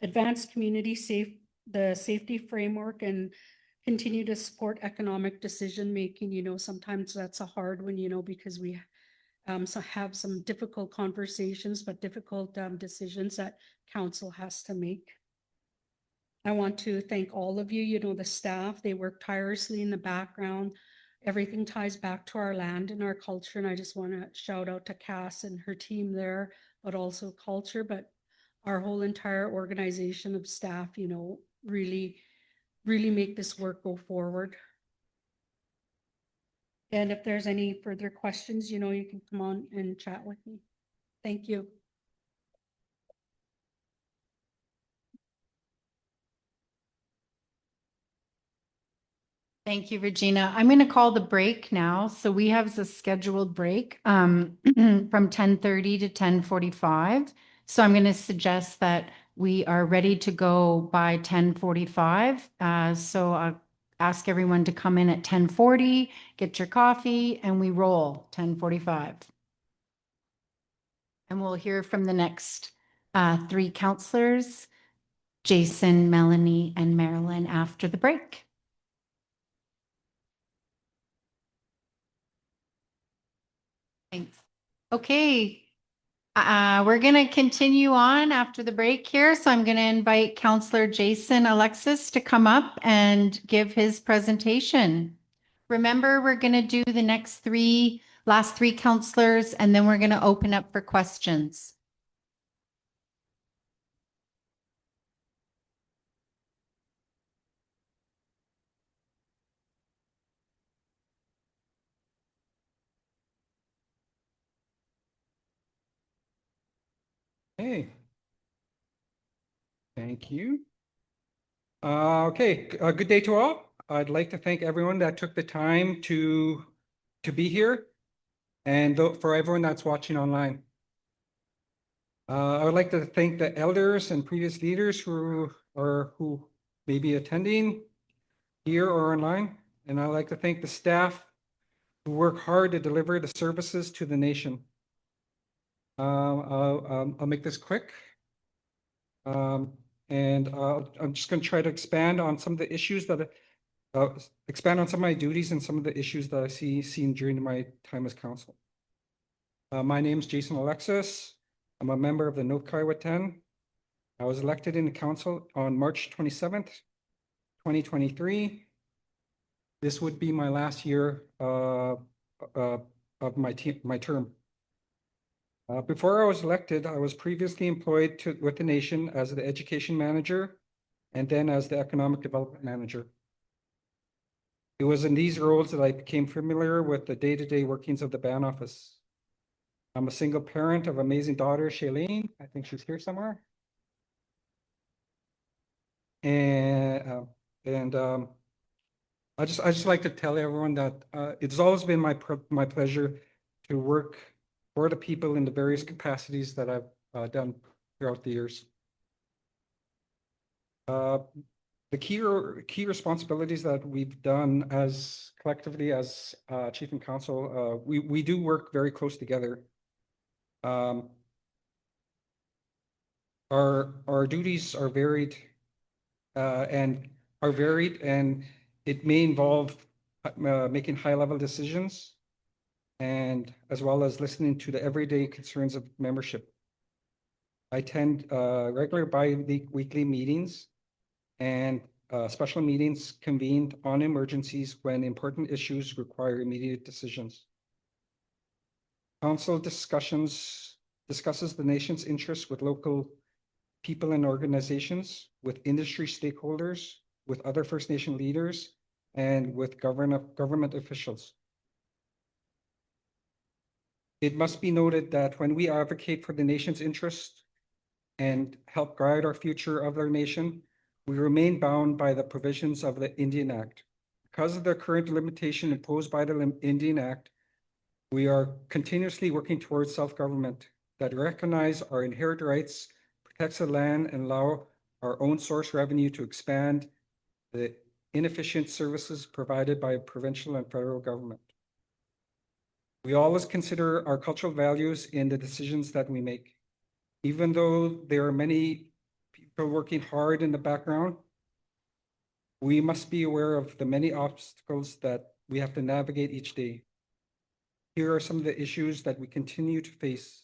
advance the safety framework, and continue to support economic decision making. Sometimes that's a hard one, because we have some difficult conversations, but difficult decisions that council has to make. I want to thank all of you, the staff. They work tirelessly in the background. Everything ties back to our land and our culture. And I just want to shout out to Cass and her team there, but also culture, but our whole entire organization of staff, really make this work go forward. And if there's any further questions, you can come on and chat with me. Thank you. Thank you, Regina. I'm going to call the break now. So we have a scheduled break from 10:30 to 10:45. So I'm going to suggest that we are ready to go by 10:45. So I'll ask everyone to come in at 10:40, get your coffee, and we roll 10:45. And we'll hear from the next three councillors, Jason, Melanie, and Marolyn, after the break. Thanks. Okay. We're going to continue on after the break here. So I'm going to invite Councillor Jason Alexis to come up and give his presentation. Remember, we're going to do the last three councillors, and then we're going to open up for questions. Hey. Thank you. Good day to all. I'd like to thank everyone that took the time to be here, and for everyone that's watching online. I would like to thank the elders and previous leaders who may be attending here or online, and I'd like to thank the staff who work hard to deliver the services to the nation. I'll make this quick. I'm just going to try to expand on some of the issues that expand on some of my duties and some of the issues that I seen during my time as council. My name is Jason Alexis. I'm a member of the North Kiowa 10. I was elected in the council on March 27th, 2023. This would be my last year of my term. Before I was elected, I was previously employed with the nation as the education manager and then as the economic development manager. It was in these roles that I became familiar with the day-to-day workings of the band office. I'm a single parent of amazing daughter, Shailene. I think she's here somewhere. And I just like to tell everyone that it's always been my pleasure to work for the people in the various capacities that I've done throughout the years. The key responsibilities that we've done as collectively as chief and council, we do work very close together. Our duties are varied and it may involve making high-level decisions and as well as listening to the everyday concerns of membership. I attend regular bi-weekly meetings and special meetings convened on emergencies when important issues require immediate decisions. Council discusses the nation's interests with local people and organizations, with industry stakeholders, with other First Nation leaders, and with government officials. It must be noted that when we advocate for the nation's interests and help guide our future of our nation, we remain bound by the provisions of the Indian Act. Because of the current limitation imposed by the Indian Act, we are continuously working towards self-government that recognize our inherent rights, protects the land, and allow our own source revenue to expand the inefficient services provided by provincial and federal government. We always consider our cultural values in the decisions that we make. Even though there are many people working hard in the background, we must be aware of the many obstacles that we have to navigate each day. Here are some of the issues that we continue to face.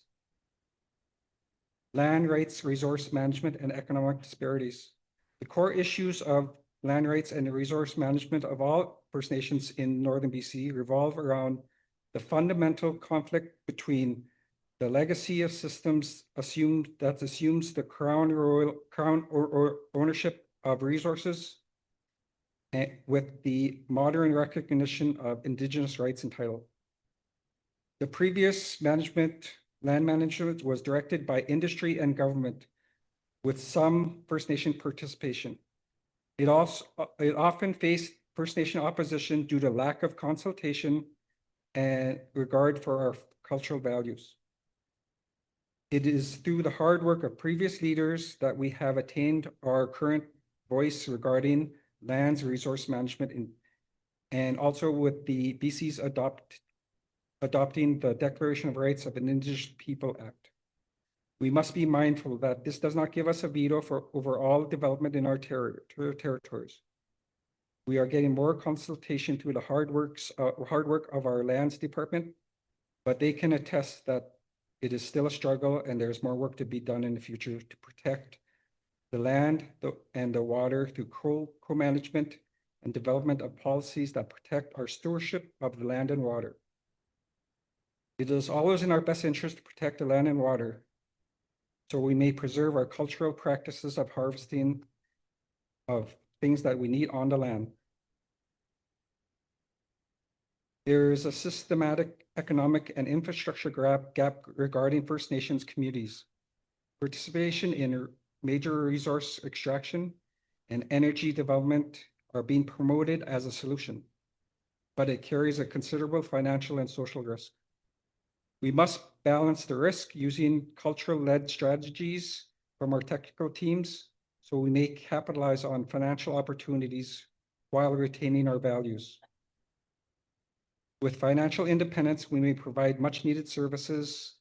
Land rights, resource management, and economic disparities. The core issues of land rights and resource management of all First Nations in Northern BC revolve around the fundamental conflict between the legacy of systems assumes the crown or ownership of resources with the modern recognition of Indigenous rights and title. The previous land management was directed by industry and government with some First Nation participation. It often faced First Nation opposition due to lack of consultation and regard for our cultural values. It is through the hard work of previous leaders that we have attained our current voice regarding lands resource management and also with the BC's adopting the Declaration of Rights of Indigenous People Act. We must be mindful that this does not give us a veto for overall development in our territories. We are getting more consultation through the hard work of our lands department, but they can attest that it is still a struggle and there's more work to be done in the future to protect the land and the water through co-management and development of policies that protect our stewardship of the land and water. It is always in our best interest to protect the land and water, so we may preserve our cultural practices of harvesting of things that we need on the land. There is a systematic economic and infrastructure gap regarding First Nations communities. Participation in major resource extraction and energy development are being promoted as a solution, but it carries a considerable financial and social risk. We must balance the risk using cultural-led strategies from our technical teams so we may capitalize on financial opportunities while retaining our values. With financial independence, we may provide much-needed services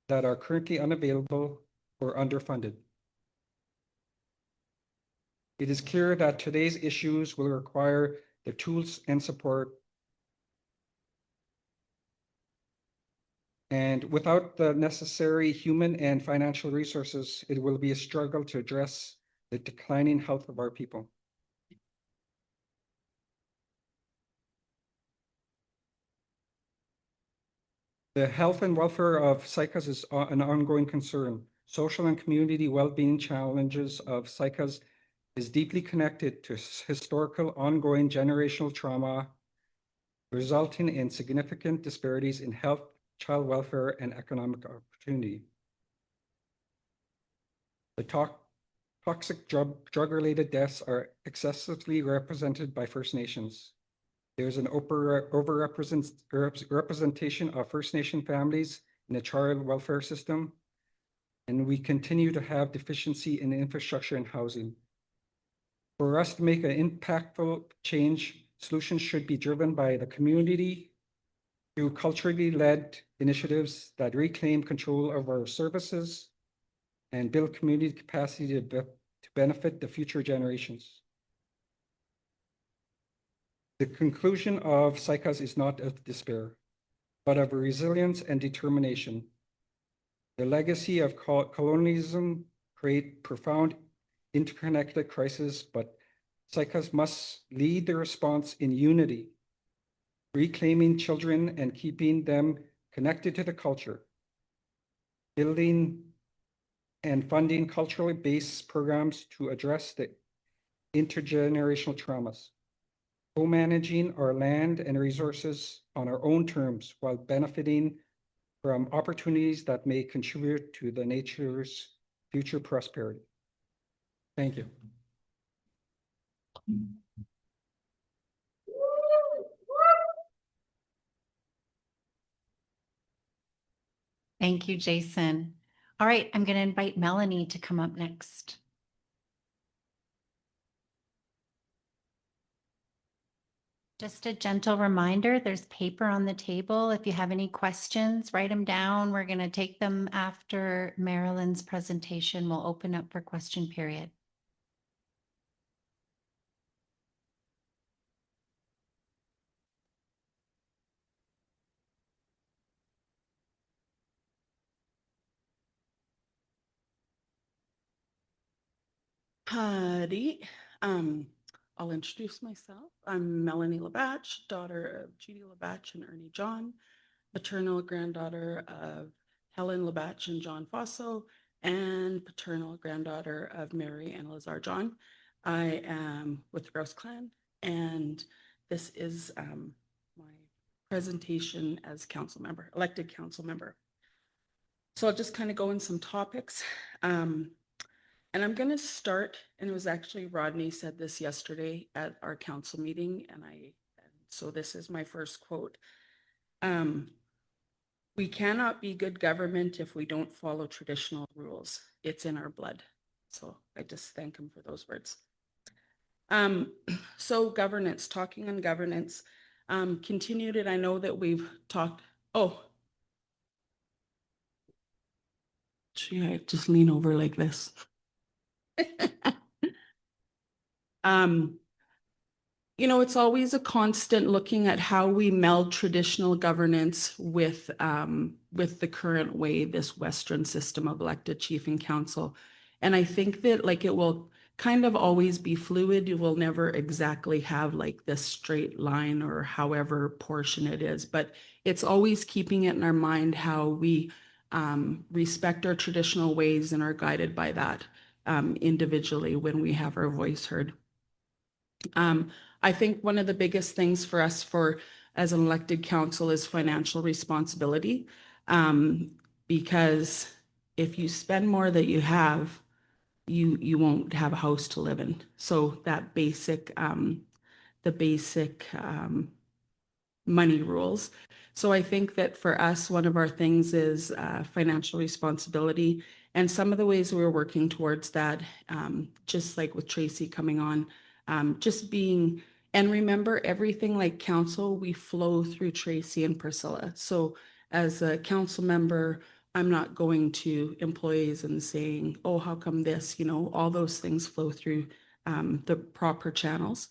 that are currently unavailable or underfunded. It is clear that today's issues will require the tools and support. And without the necessary human and financial resources, it will be a struggle to address the declining health of our people. The health and welfare of Saik'uz is an ongoing concern. Social and community well-being challenges of Saik'uz is deeply connected to historical ongoing generational trauma, resulting in significant disparities in health, child welfare, and economic opportunity. The toxic drug-related deaths are excessively represented by First Nations. There's an overrepresentation of First Nation families in the child welfare system, and we continue to have deficiency in infrastructure and housing. For us to make an impactful change, solutions should be driven by the community through culturally led initiatives that reclaim control of our services and build community capacity to benefit the future generations. The conclusion of Saik'uz is not of despair, but of resilience and determination. The legacy of colonialism create profound interconnected crises, but Saik'uz must lead the response in unity, reclaiming children and keeping them connected to the culture, building and funding culturally based programs to address the intergenerational traumas, co-managing our land and resources on our own terms while benefiting from opportunities that may contribute to the nature's future prosperity. Thank you. Thank you, Jason. All right, I'm going to invite Melanie to come up next. Just a gentle reminder, there's paper on the table. If you have any questions, write them down. We're going to take them after Marolyn's presentation. We'll open up for question period. Howdy. I'll introduce myself. I'm Melanie Labatch, daughter of Judy Labatch and Ernie John, maternal granddaughter of Helen Labatch and John Fosso, and paternal granddaughter of Mary and Lazar John. I am with the Grouse Clan, and this is my presentation as council member, elected council member. So I'll just kind of go in some topics. And I'm going to start, and it was actually Rodney said this yesterday at our council meeting, and so this is my first quote. We cannot be good government if we don't follow traditional rules. It's in our blood. So I just thank him for those words. So governance, talking on governance, continued it. I know that we've talked, gee, I just lean over like this. You know, it's always a constant looking at how we meld traditional governance with the current way, this Western system of elected chief and council. And I think that like it will kind of always be fluid. You will never exactly have like this straight line or however portion it is, but it's always keeping it in our mind how we respect our traditional ways and are guided by that individually when we have our voice heard. I think one of the biggest things for us as an elected council is financial responsibility, because if you spend more than you have, you won't have a house to live in. So that basic, the basic money rules. So I think that for us, one of our things is financial responsibility. And some of the ways we're working towards that, just like with Tracy coming on, just being, and remember everything like council, we flow through Tracy and Priscilla. So as a council member, I'm not going to employees and saying, oh, how come this, you know, all those things flow through the proper channels.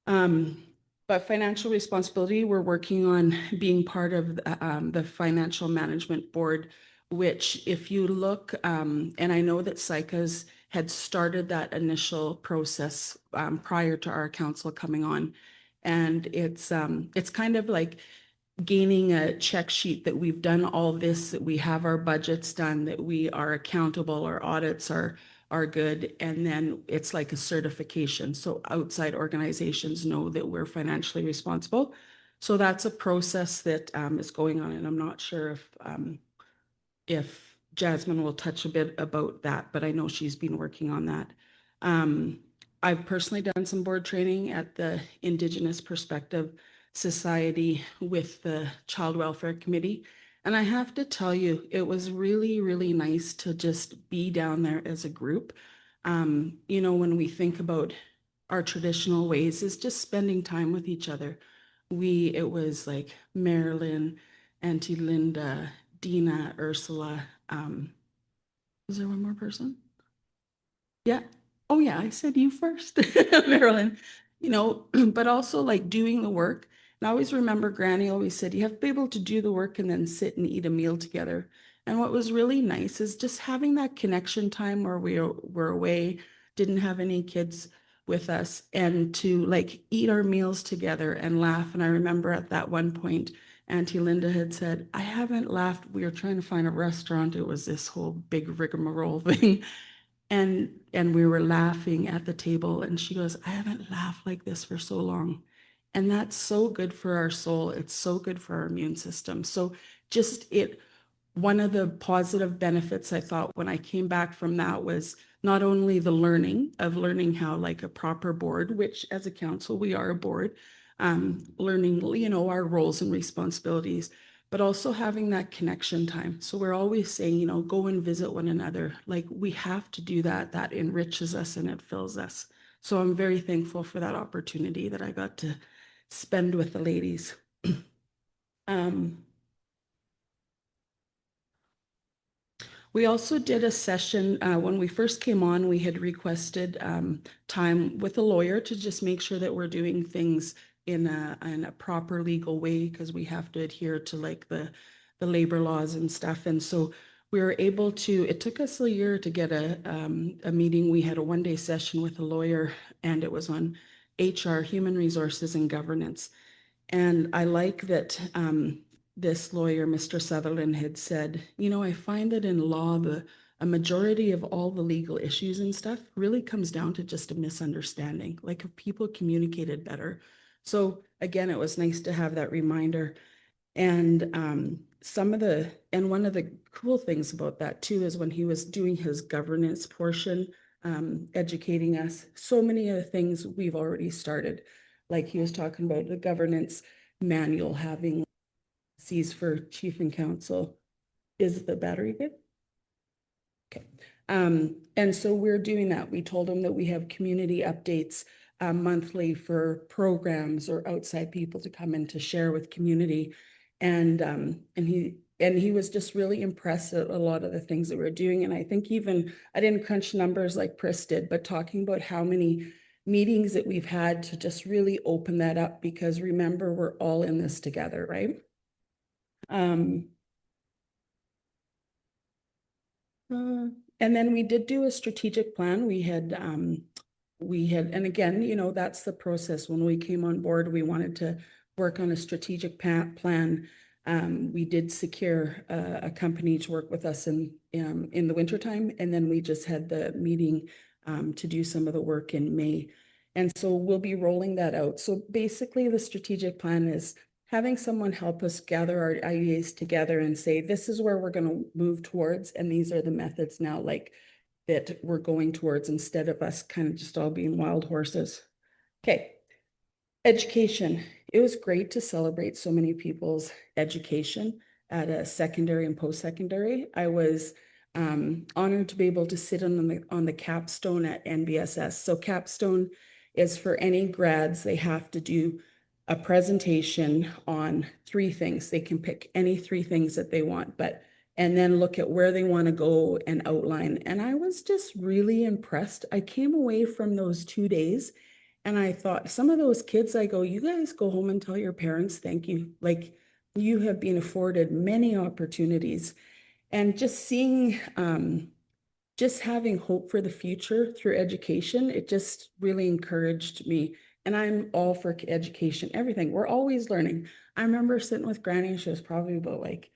But financial responsibility, we're working on being part of the financial management board, which if you look, and I know that Saik'uz had started that initial process prior to our council coming on. And it's kind of like gaining a check sheet that we've done all this, that we have our budgets done, that we are accountable, our audits are good, and then it's like a certification. So outside organizations know that we're financially responsible. So that's a process that is going on, and I'm not sure if Jasmine will touch a bit about that, but I know she's been working on that. I've personally done some board training at the Indigenous Perspective Society with the Child Welfare Committee. And I have to tell you, it was really, really nice to just be down there as a group. You know, when we think about our traditional ways is just spending time with each other. It was like Marilyn, Auntie Linda, Dina, Ursula. Was there one more person? Yeah. Oh, yeah, I said you first, Marilyn. But also like doing the work. And I always remember Granny always said, you have to be able to do the work and then sit and eat a meal together. And what was really nice is just having that connection time where we were away, didn't have any kids with us, and to like eat our meals together and laugh. And I remember at that one point, Auntie Linda had said, I haven't laughed. We were trying to find a restaurant. It was this whole big rigmarole thing. And we were laughing at the table, and she goes, I haven't laughed like this for so long. And that's so good for our soul. It's so good for our immune system. So one of the positive benefits I thought when I came back from that was not only the learning how like a proper board, which as a council, we are a board, learning, our roles and responsibilities, but also having that connection time. So we're always saying, go and visit one another. Like we have to do that. That enriches us and it fills us. So I'm very thankful for that opportunity that I got to spend with the ladies. We also did a session when we first came on. We had requested time with a lawyer to just make sure that we're doing things in a proper legal way, because we have to adhere to like the labor laws and stuff. And so we were able to. It took us a year to get a meeting. We had a one-day session with a lawyer, and it was on HR, human resources, and governance. And I like that. This lawyer, Mr. Sutherland, had said, I find that in law, a majority of all the legal issues and stuff really comes down to just a misunderstanding, like if people communicated better. So again, it was nice to have that reminder. And one of the cool things about that too is when he was doing his governance portion, educating us, so many of the things we've already started. Like he was talking about the governance manual, having C's for chief and council. Is the battery good? Okay. And so we're doing that. We told him that we have community updates monthly for programs or outside people to come in to share with community. And he was just really impressed at a lot of the things that we're doing. And I think even, I didn't crunch numbers like Pris did, but talking about how many meetings that we've had to just really open that up, because remember, we're all in this together, right? And then we did do a strategic plan. We had, and again, that's the process. When we came on board, we wanted to work on a strategic plan. We did secure a company to work with us in the wintertime, and then we just had the meeting to do some of the work in May. And so we'll be rolling that out. So basically the strategic plan is having someone help us gather our ideas together and say, this is where we're going to move towards, and these are the methods now like that we're going towards, instead of us kind of just all being wild horses. Okay. Education. It was great to celebrate so many people's education at a secondary and post-secondary. I was honored to be able to sit on the capstone at NBSS. So capstone is for any grads. They have to do a presentation on 3 things. They can pick any 3 things that they want, and then look at where they want to go and outline. And I was just really impressed. I came away from those 2 days and I thought, some of those kids, I go, you guys go home and tell your parents, thank you. Like, you have been afforded many opportunities. And just seeing, just having hope for the future through education, it just really encouraged me. And I'm all for education, everything. We're always learning. I remember sitting with Granny, she was probably about like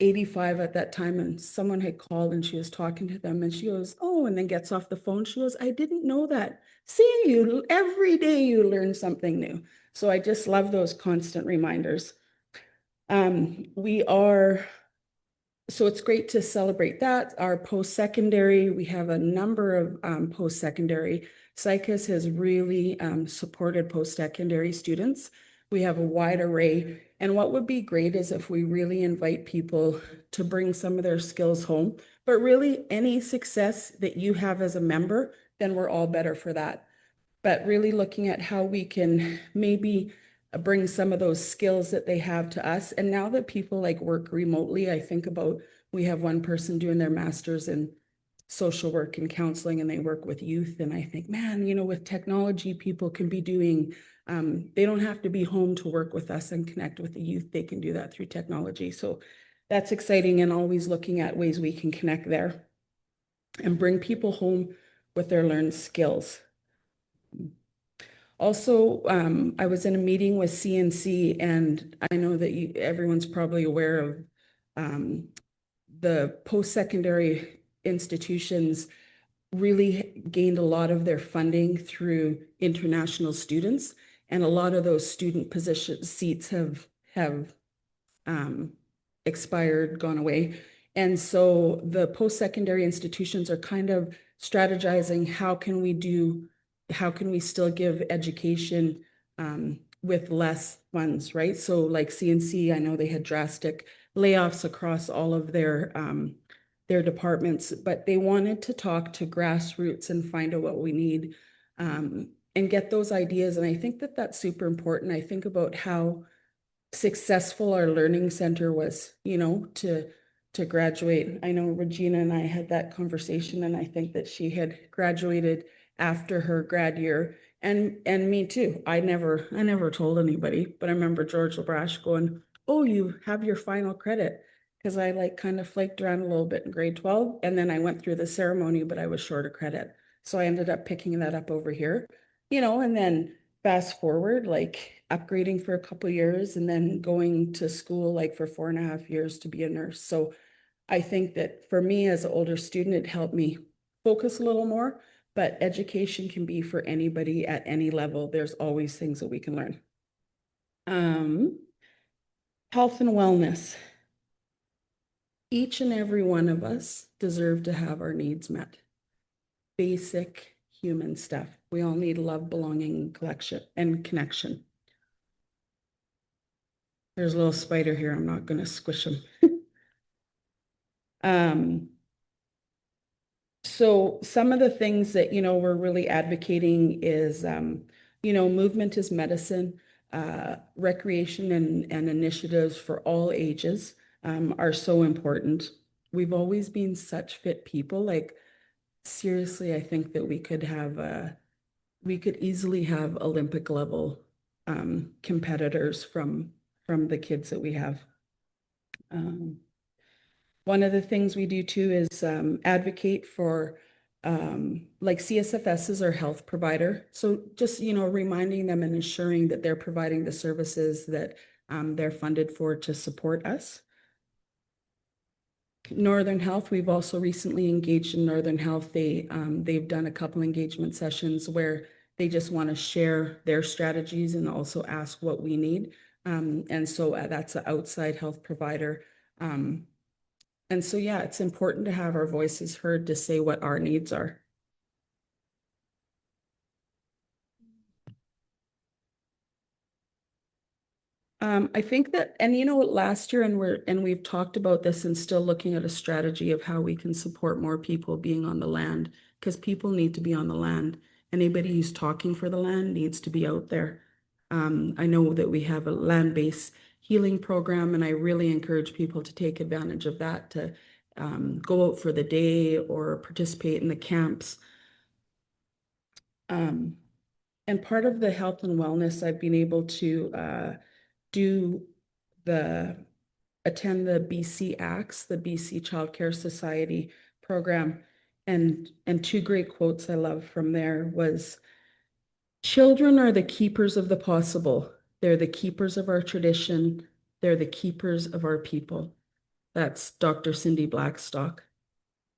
85 at that time, and someone had called and she was talking to them and she goes, oh, and then gets off the phone. She goes, I didn't know that. Seeing you every day, you learn something new. So I just love those constant reminders. So it's great to celebrate that. Our post-secondary, we have a number of post-secondary. Saik'uz has really supported post-secondary students. We have a wide array. And what would be great is if we really invite people to bring some of their skills home. But really, any success that you have as a member, then we're all better for that. but really looking at how we can maybe bring some of those skills that they have to us. And now that people like work remotely, I think about, we have one person doing their master's in social work and counseling, and they work with youth. And I think, man, you know, with technology, people can be doing, they don't have to be home to work with us and connect with the youth. They can do that through technology. So that's exciting, and always looking at ways we can connect there and bring people home with their learned skills. Also, I was in a meeting with CNC, and I know that everyone's probably aware of the post-secondary institutions really gained a lot of their funding through international students, and a lot of those student position seats have expired, gone away. And so the post-secondary institutions are kind of strategizing, how can we still give education with less funds, right? So like CNC, I know they had drastic layoffs across all of their departments, but they wanted to talk to grassroots and find out what we need and get those ideas. And I think that that's super important. I think about how successful our learning center was, you know, to graduate. I know Regina and I had that conversation, and I think that she had graduated after her grad year, and me too. I never told anybody, but I remember George Labatch going, "Oh, you have your final credit," because I like kind of flaked around a little bit in grade 12, and then I went through the ceremony, but I was short a credit. So I ended up picking that up over here, you know, and then fast forward, like upgrading for a couple of years and then going to school like for 4.5 years to be a nurse. So I think that for me as an older student, it helped me focus a little more, but education can be for anybody at any level. There's always things that we can learn. Health and wellness. Each and every one of us deserve to have our needs met. Basic human stuff. We all need love, belonging, collection, and connection. There's a little spider here. I'm not going to squish him. So some of the things that, you know, we're really advocating is, you know, movement is medicine, recreation and initiatives for all ages are so important. We've always been such fit people. Like, seriously, I think that we could easily have Olympic level competitors from the kids that we have. One of the things we do too is advocate for like CSFS is our health provider. So just, you know, reminding them and ensuring that they're providing the services that they're funded for to support us. Northern Health, we've also recently engaged in Northern Health. They've done a couple engagement sessions where they just want to share their strategies and also ask what we need. And so that's an outside health provider. And so, yeah, it's important to have our voices heard to say what our needs are. I think that, and you know, last year, and we've talked about this and still looking at a strategy of how we can support more people being on the land, because people need to be on the land. Anybody who's talking for the land needs to be out there. I know that we have a land-based healing program, and I really encourage people to take advantage of that, to go out for the day or participate in the camps. And part of the health and wellness, I've been able to attend the BC ACTS, the BC Childcare Society program. And two great quotes I love from there was, "Children are the keepers of the possible. They're the keepers of our tradition. They're the keepers of our people." That's Dr. Cindy Blackstock.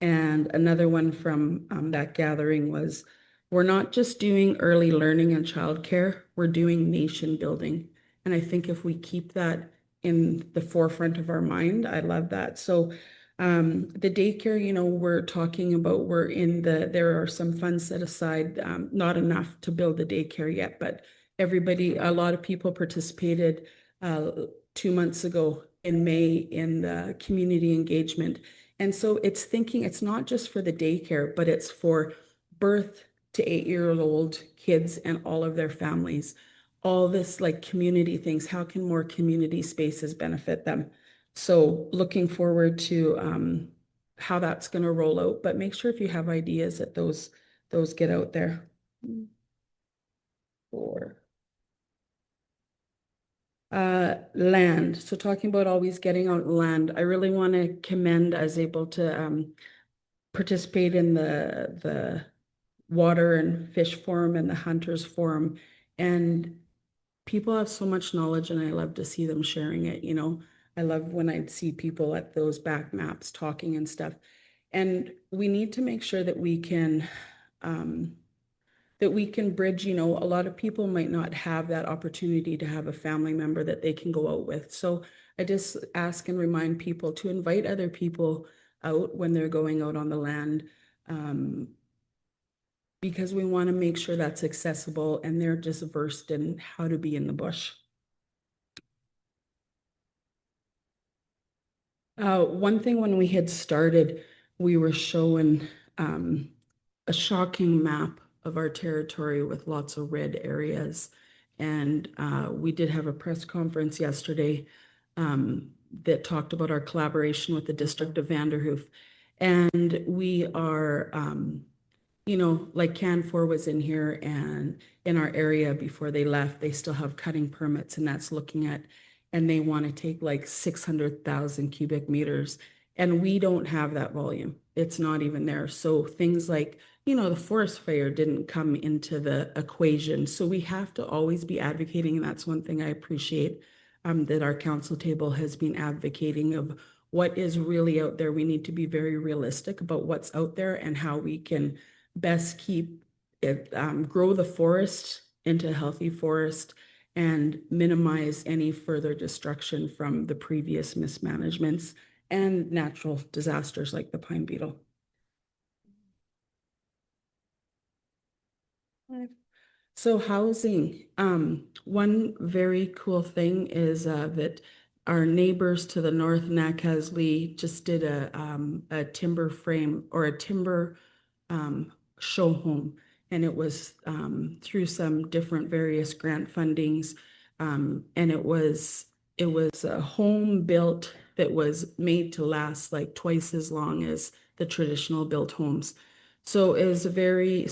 And another one from that gathering was, "We're not just doing early learning and childcare, we're doing nation building." And I think if we keep that in the forefront of our mind, I love that. So the daycare, you know, we're talking about, there are some funds set aside, not enough to build the daycare yet, but a lot of people participated 2 months ago in May in the community engagement. And so it's not just for the daycare, but it's for birth to 8-year-old kids and all of their families. All this like community things, how can more community spaces benefit them? So looking forward to how that's going to roll out, but make sure if you have ideas that those get out there. 4. Land. So talking about always getting out land, I really want to commend I was able to participate in the water and fish forum and the hunters forum, and people have so much knowledge and I love to see them sharing it. You know, I love when I'd see people at those back maps talking and stuff. And we need to make sure that we can bridge, you know, a lot of people might not have that opportunity to have a family member that they can go out with. So I just ask and remind people to invite other people out when they're going out on the land, because we want to make sure that's accessible and they're just versed in how to be in the bush. One thing when we had started, we were showing a shocking map of our territory with lots of red areas. And we did have a press conference yesterday that talked about our collaboration with the District of Vanderhoof. And we are, you know, like Canfor was in here and in our area before they left, they still have cutting permits, and that's looking at, and they want to take like 600,000 cubic meters. And we don't have that volume. It's not even there. So things like, you know, the forest fire didn't come into the equation. So we have to always be advocating. And that's one thing I appreciate that our council table has been advocating of what is really out there. We need to be very realistic about what's out there and how we can best keep it, grow the forest into a healthy forest and minimize any further destruction from the previous mismanagements and natural disasters like the pine beetle. So housing, one very cool thing is that our neighbors to the north, Nakasley, just did a timber frame or a timber show home, and it was through some different various grant fundings, and it was a home built that was made to last like twice as long as the traditional built homes. So it was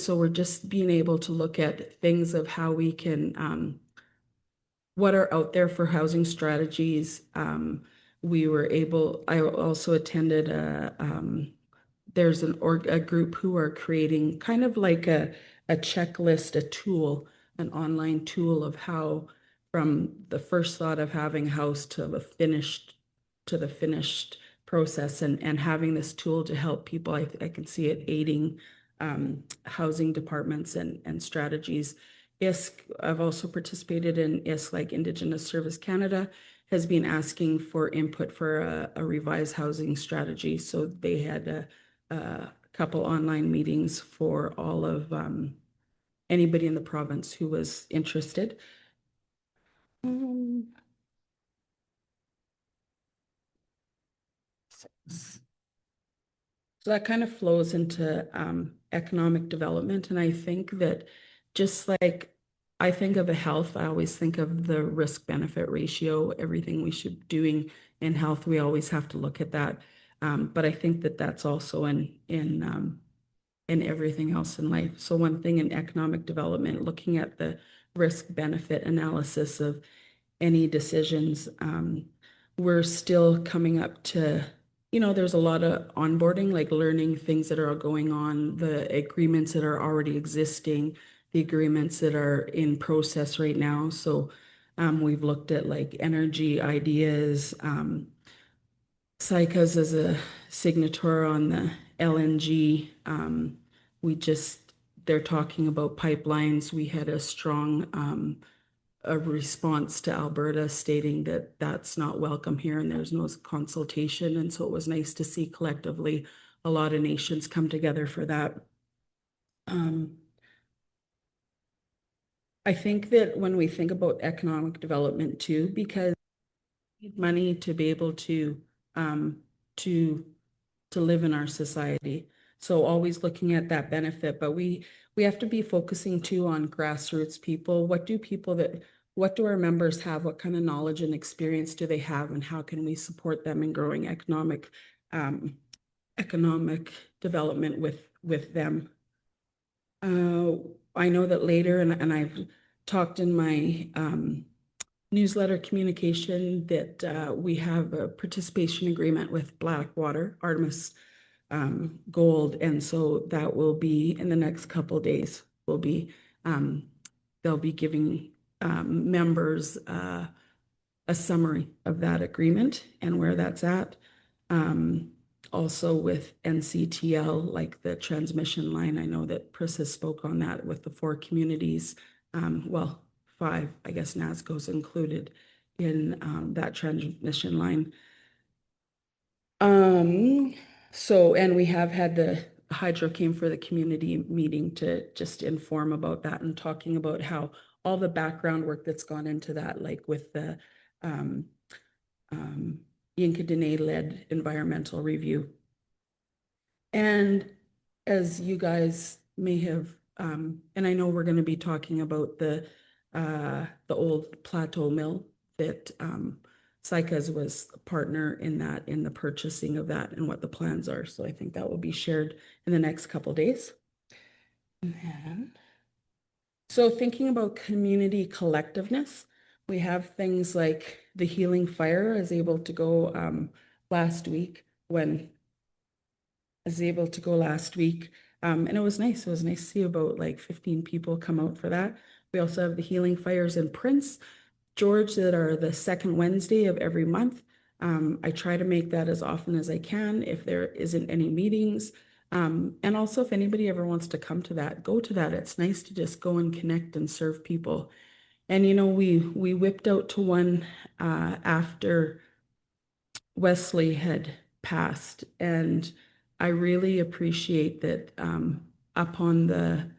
so we're just being able to look at things of how we can, what are out there for housing strategies. I also attended there's a group who are creating kind of like a checklist, a tool, an online tool of how from the first thought of having a house to the finished process, and having this tool to help people. I can see it aiding housing departments and strategies. ISC, I've also participated in ISC, like Indigenous Service Canada, has been asking for input for a revised housing strategy. So they had a couple online meetings for all of anybody in the province who was interested. So that kind of flows into economic development. And I think that just like I think of a health, I always think of the risk benefit ratio, everything we should be doing in health. We always have to look at that. But I think that that's also in everything else in life. So one thing in economic development, looking at the risk benefit analysis of any decisions, we're still coming up to, you know, there's a lot of onboarding, like learning things that are going on, the agreements that are already existing, the agreements that are in process right now. So we've looked at like energy ideas. Saik'uz is a signature on the LNG. They're talking about pipelines. We had a strong a response to Alberta stating that that's not welcome here and there's no consultation. And so it was nice to see collectively a lot of nations come together for that. I think that when we think about economic development too, because we need money to be able to live in our society. So always looking at that benefit, but we we have to be focusing too on grassroots people. What do our members have? What kind of knowledge and experience do they have? And how can we support them in growing economic development with them? I know that later, and I've talked in my newsletter communication that we have a participation agreement with Blackwater, Artemis Gold, and so that will be in the next couple of days. Will be they'll be giving members a summary of that agreement and where that's at. Also with NCTL, like the transmission line, I know that Priscilla spoke on that with the 4 communities. Well, 5, I guess NASCO's included in that transmission line. So, and we have had the Hydro came for the community meeting to just inform about that and talking about how all the background work that's gone into that, like with the Yinka Dene-led environmental review. And as you guys may have, and I know we're going to be talking about the old plateau mill that Saik'uz was a partner in that, in the purchasing of that and what the plans are. So I think that will be shared in the next couple of days. And then, so thinking about community collectiveness, we have things like the Healing Fire. I was able to go last week and it was nice. It was nice to see about like 15 people come out for that. We also have the Healing Fires in Prince George that are the second Wednesday of every month. I try to make that as often as I can if there isn't any meetings. And also if anybody ever wants to come to that, go to that. It's nice to just go and connect and serve people. And, you know, we whipped out to one after Wesley had passed. And I really appreciate that up on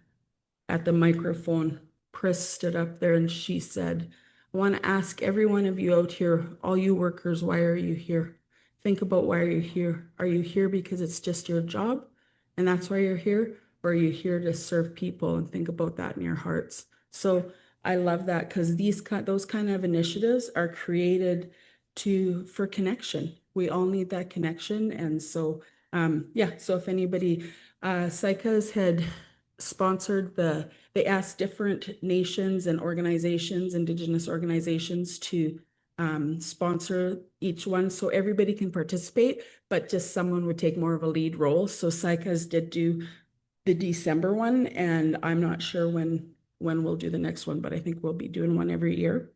at the microphone, Pris stood up there and she said, I want to ask every one of you out here, all you workers, why are you here? Think about why are you here? Are you here because it's just your job and that's why you're here? Or are you here to serve people? And think about that in your hearts. So I love that because those kind of initiatives are created for connection. We all need that connection. And so, yeah, so if anybody, Saik'uz had sponsored they asked different nations and organizations, Indigenous organizations to sponsor each one so everybody can participate, but just someone would take more of a lead role. So Saik'uz did do the December one, and I'm not sure when we'll do the next one, but I think we'll be doing one every year.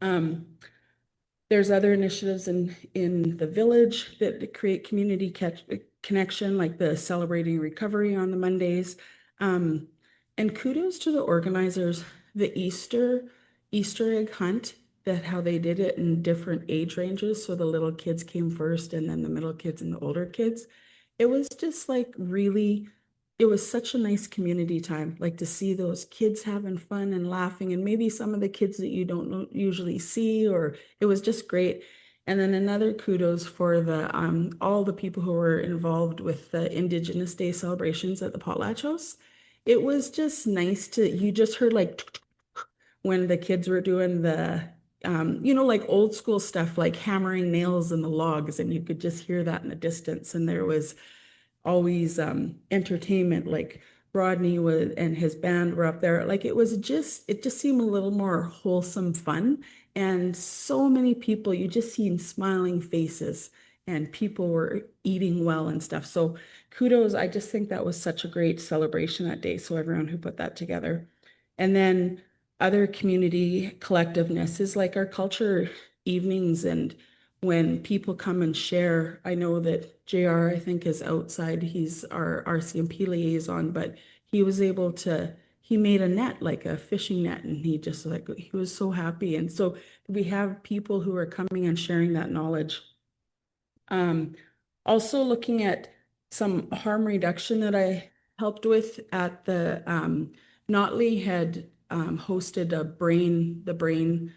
There's other initiatives in the village that create community connection, like the Celebrating Recovery on the Mondays. And kudos to the organizers, the Easter egg hunt, that how they did it in different age ranges. So the little kids came first and then the middle kids and the older kids. It was just like really, it was such a nice community time, like to see those kids having fun and laughing, and maybe some of the kids that you don't usually see, or it was just great. And then another kudos for the all the people who were involved with the Indigenous Day celebrations at the Potlatch House. It was just nice you just heard like when the kids were doing the, you know, like old school stuff, like hammering nails in the logs, and you could just hear that in the distance. And there was always entertainment, like Rodney and his band were up there. Like it just seemed a little more wholesome fun. And so many people, you just seen smiling faces and people were eating well and stuff. So kudos, I just think that was such a great celebration that day. So everyone who put that together. And then other community collectiveness is like our culture evenings, and when people come and share. I know that JR, I think, is outside. He's our RCMP liaison, but he was able to, he made a net, like a fishing net, and he just he was so happy. And so we have people who are coming and sharing that knowledge. Also looking at some harm reduction that I helped with at the Notley had hosted the brain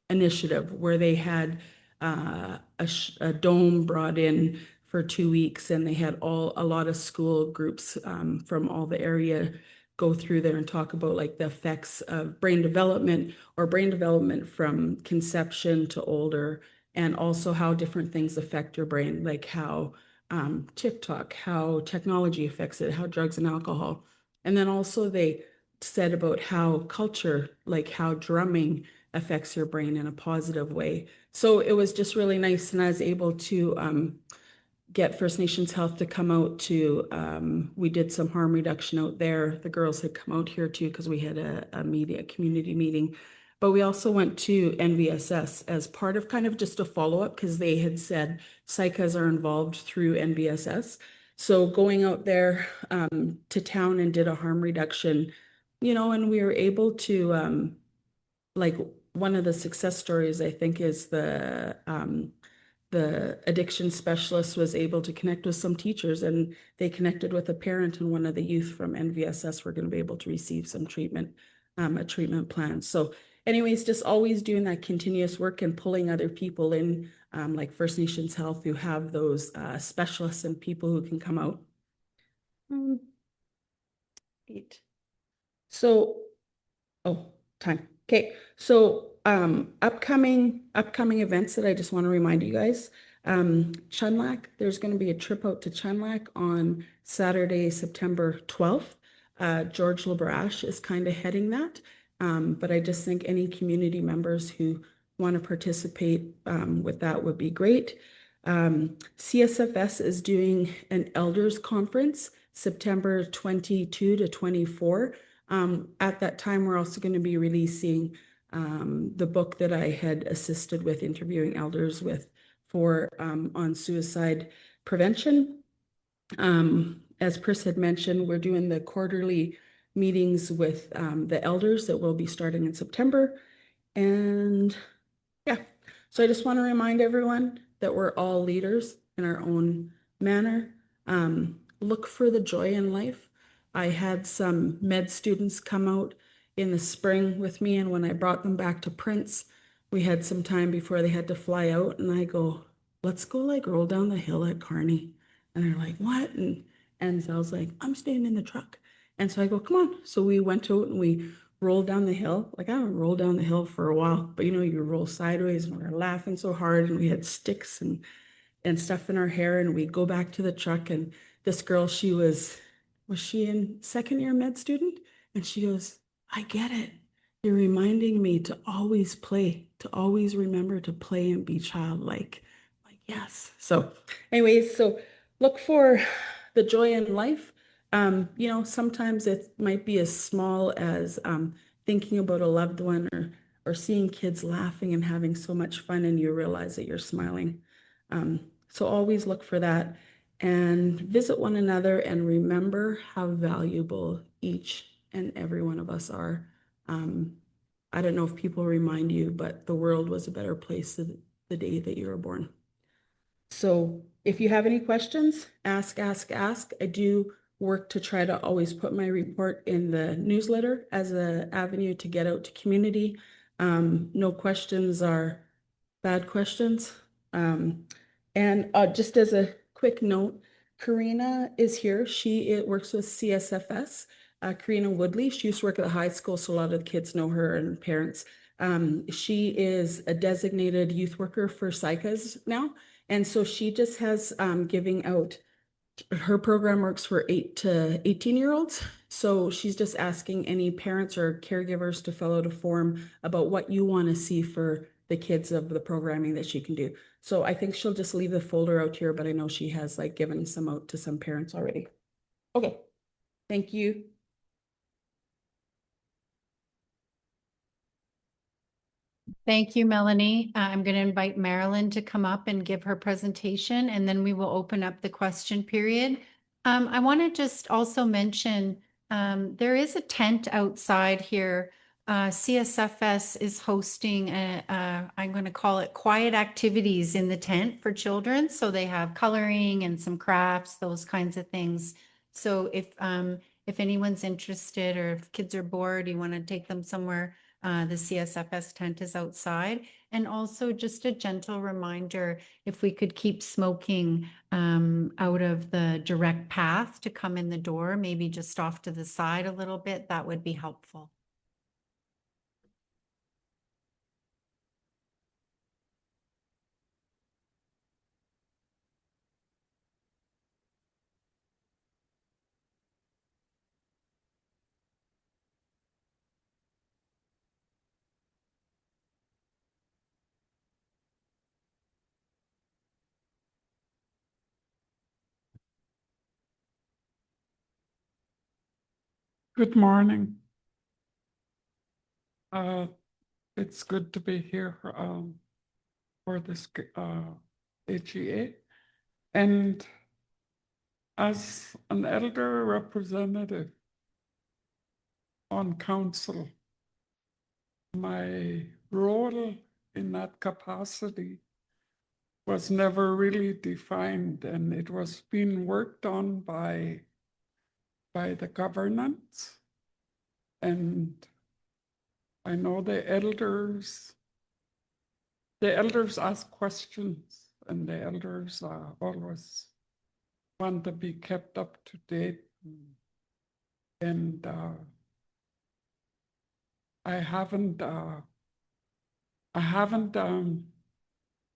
initiative where they had a dome brought in for 2 weeks, and they had a lot of school groups from all the area go through there and talk about like the effects of brain development from conception to older, and also how different things affect your brain, like how TikTok, how technology affects it, how drugs and alcohol. And then also they said about how culture, like how drumming affects your brain in a positive way. So it was just really nice. And I was able to get First Nations Health to come out to, we did some harm reduction out there. The girls had come out here too, because we had a community meeting. But we also went to NVSS as part of kind of just a follow-up, because they had said Saik'uz are involved through NVSS. So going out there to town and did a harm reduction, and we were able to, like one of the success stories, I think, is the addiction specialist was able to connect with some teachers, and they connected with a parent, and one of the youth from NVSS were going to be able to receive some treatment, a treatment plan. So anyways, just always doing that continuous work and pulling other people in, like First Nations Health, who have those specialists and people who can come out. So, time. Okay, so upcoming events that I just want to remind you guys. Chunlac, there's going to be a trip out to Chunlac on Saturday, September 12th. George Labatch is kind of heading that. But I just think any community members who want to participate with that would be great. CSFS is doing an elders conference, September 22 to 24. At that time, we're also going to be releasing the book that I had assisted with interviewing elders with on suicide prevention. As Pris had mentioned, we're doing the quarterly meetings with the elders that will be starting in September. And yeah, so I just want to remind everyone that we're all leaders in our own manner. Look for the joy in life. I had some med students come out in the spring with me, and when I brought them back to Prince, we had some time before they had to fly out, and I go, let's go like roll down the hill at Kearney. And they're like, what? And so I was like, I'm staying in the truck. And so I go, come on. So we went out and we rolled down the hill. Like I haven't rolled down the hill for a while, but you roll sideways, and we were laughing so hard, and we had sticks and stuff in our hair, and we go back to the truck, and this girl, was she in second year med student? And she goes, I get it. You're reminding me to always play, to always remember to play and be childlike. Like, yes. So anyways, so look for the joy in life. Sometimes it might be as small as thinking about a loved one, or seeing kids laughing and having so much fun, and you realize that you're smiling. So always look for that, and visit one another, and remember how valuable each and every one of us are. I don't know if people remind you, but the world was a better place the day that you were born. So if you have any questions, ask. I do work to try to always put my report in the newsletter as an avenue to get out to community. No questions are bad questions. And just as a quick note, Karina is here. She works with CSFS. Karina Woodley, she used to work at the high school, so a lot of the kids know her and parents. She is a designated youth worker for Saik'uz now. And so she just has giving out, her program works for 8 to 18-year-olds. So she's just asking any parents or caregivers to fill out a form about what you want to see for the kids of the programming that she can do. So I think she'll just leave the folder out here, but I know she has like given some out to some parents already. Okay, thank you. Thank you, Melanie. I'm going to invite Marolyn to come up and give her presentation, and then we will open up the question period. I want to just also mention there is a tent outside here. CSFS is hosting I'm going to call it quiet activities in the tent for children. So they have coloring and some crafts, those kinds of things. So if anyone's interested, or if kids are bored, you want to take them somewhere The CSFS tent is outside. And also just a gentle reminder, if we could keep smoking out of the direct path to come in the door, maybe just off to the side a little bit, that would be helpful. Good morning. It's good to be here for this AGA. And as an elder representative on council, my role in that capacity was never really defined, and it was being worked on by the governance. And I know the elders ask questions, and the elders always want to be kept up to date. And I haven't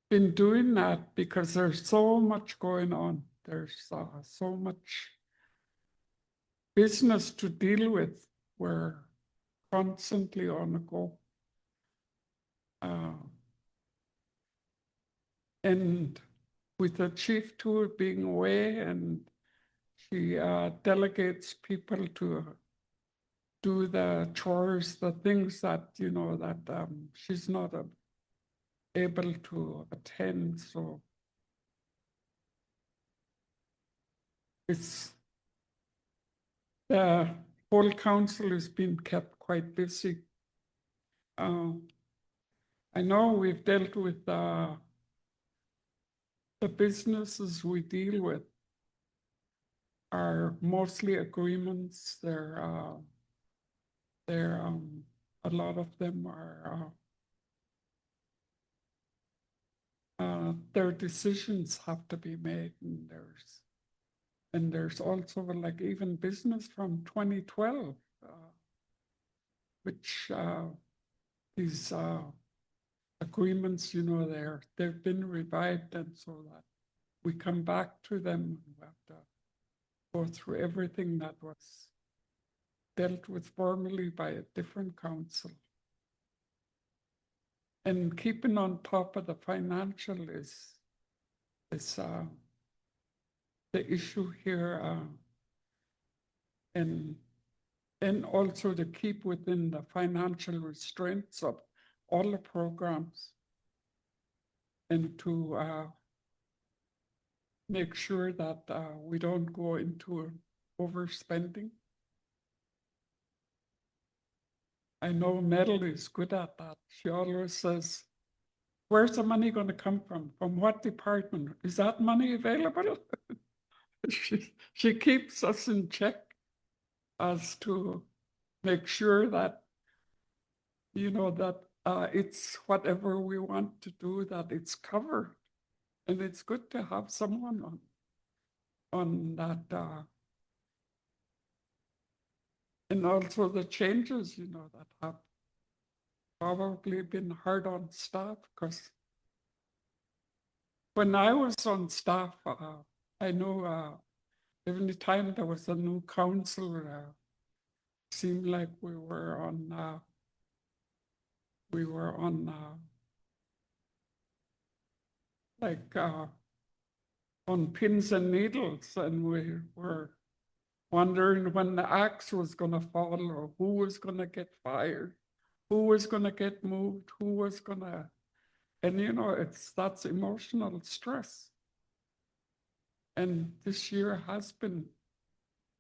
been doing that because there's so much going on. There's so much business to deal with. We're constantly on the go. And with the chief tour being away, and she delegates people to do the chores, the things that, you know, that she's not able to attend. So it's the whole council has been kept quite busy. I know we've dealt with the businesses we deal with are mostly agreements. They're a lot of them are their decisions have to be made, and there's also like even business from 2012, which these agreements, you know, they've been revived, and so that we come back to them and we have to go through everything that was dealt with formally by a different council. And keeping on top of the financial is the issue here, and also to keep within the financial restraints of all the programs, and to make sure that we don't go into overspending. I know Melanie is good at that. She always says, where's the money going to come from? From what department? Is that money available? she keeps us in check as to make sure that, you know, that it's whatever we want to do, that it's covered. And it's good to have someone on that. And also the changes, you know, that have probably been hard on staff, because when I was on staff, I know every time there was a new councillor, seemed like we were on like on pins and needles, and we were wondering when the axe was going to fall, or who was going to get fired, who was going to get moved, who was going to, and you know, that's emotional stress. And this year has been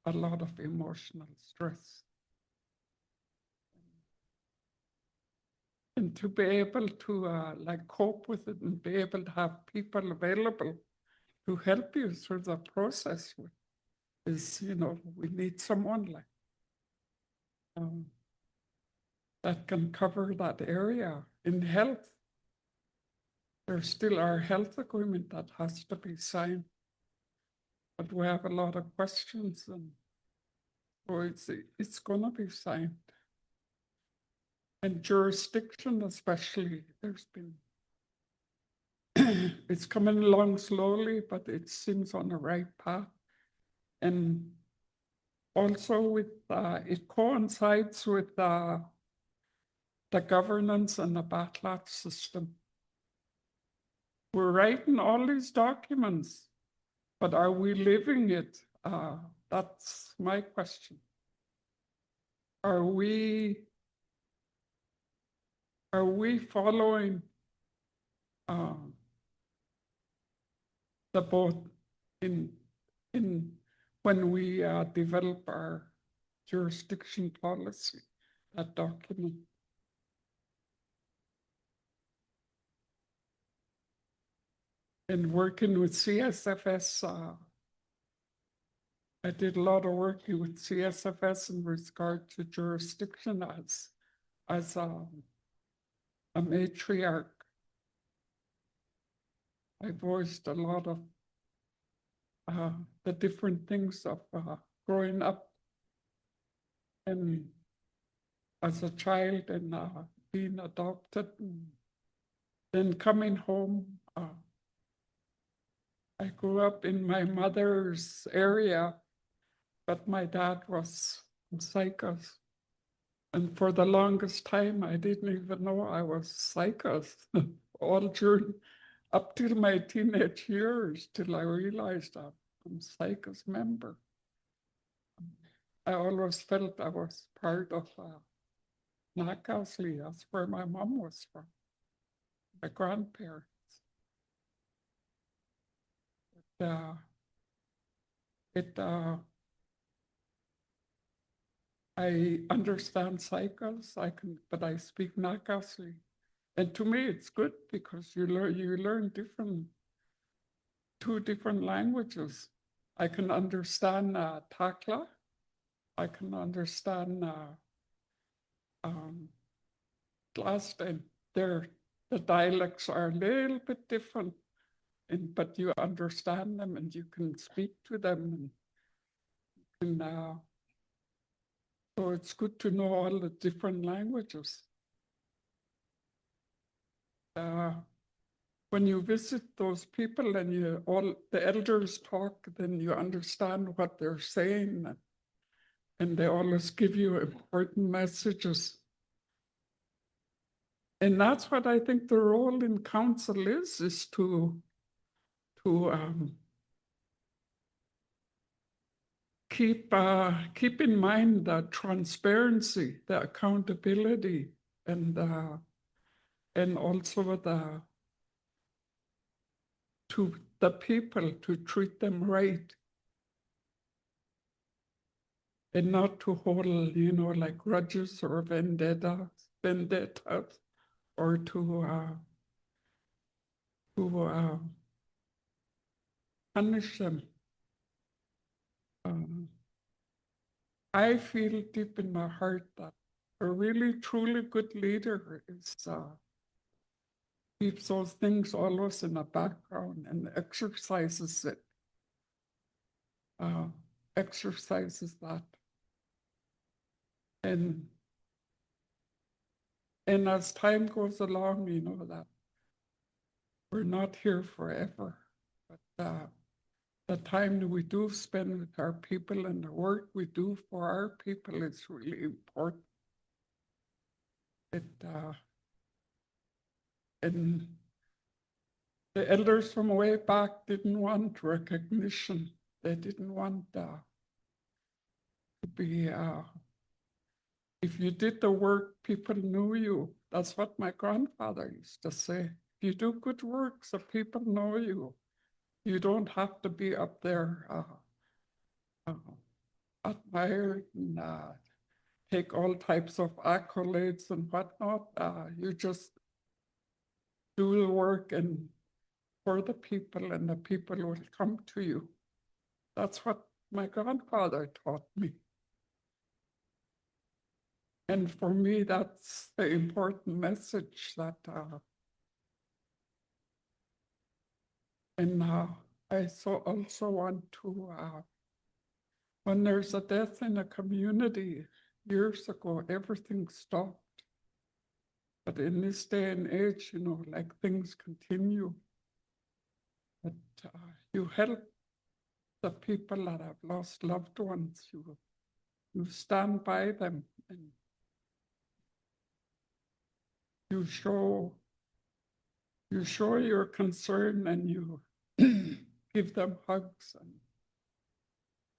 a lot of emotional stress. And to be able to like cope with it and be able to have people available to help you through the process is, you know, we need someone like. that can cover that area. In health, there's still our health agreement that has to be signed. But we have a lot of questions, and so it's gonna be signed. And jurisdiction especially, there's been, it's coming along slowly, but it seems on the right path. And also with, it coincides with the governance and the Labatch system. We're writing all these documents, but are we living it? That's my question. Are we following the both in when we develop our jurisdiction policy, that document? And working with CSFS, I did a lot of working with CSFS in regard to jurisdiction as a matriarch. I voiced a lot of the different things of growing up and as a child and being adopted, and then coming home. I grew up in my mother's area, but my dad was from Saik'uz. And for the longest time, I didn't even know I was Saik'uz, all during, up till my teenage years, till I realized I'm Saik'uz member. I always felt I was part of Nakasli. That's where my mom was from, my grandparents. I understand Saik'uz, but I speak Nakasli. And to me, it's good because you learn two different languages. I can understand Takla. I can understand Last, and the dialects are a little bit different, but you understand them and you can speak to them. And so it's good to know all the different languages. When you visit those people and all the elders talk, then you understand what they're saying, and they always give you important messages. And that's what I think the role in council is to keep in mind the transparency, the accountability, and also to the people, to treat them right, and not to hold, like grudges or vendettas, or to punish them. I feel deep in my heart that a really, truly good leader keeps those things always in the background and exercises it. Exercises that. And as time goes along, you know that we're not here forever. But the time that we do spend with our people and the work we do for our people is really important. And the elders from way back didn't want recognition. They didn't want to be, if you did the work, people knew you. That's what my grandfather used to say. If you do good work, so people know you. You don't have to be up there admired and take all types of accolades and whatnot. You just do the work and for the people, and the people will come to you. That's what my grandfather taught me. And for me, that's the important message that, I also want to, when there's a death in a community, years ago, everything stopped. But in this day and age, you know, like things continue. But you help the people that have lost loved ones. You stand by them and you show your concern and you give them hugs. And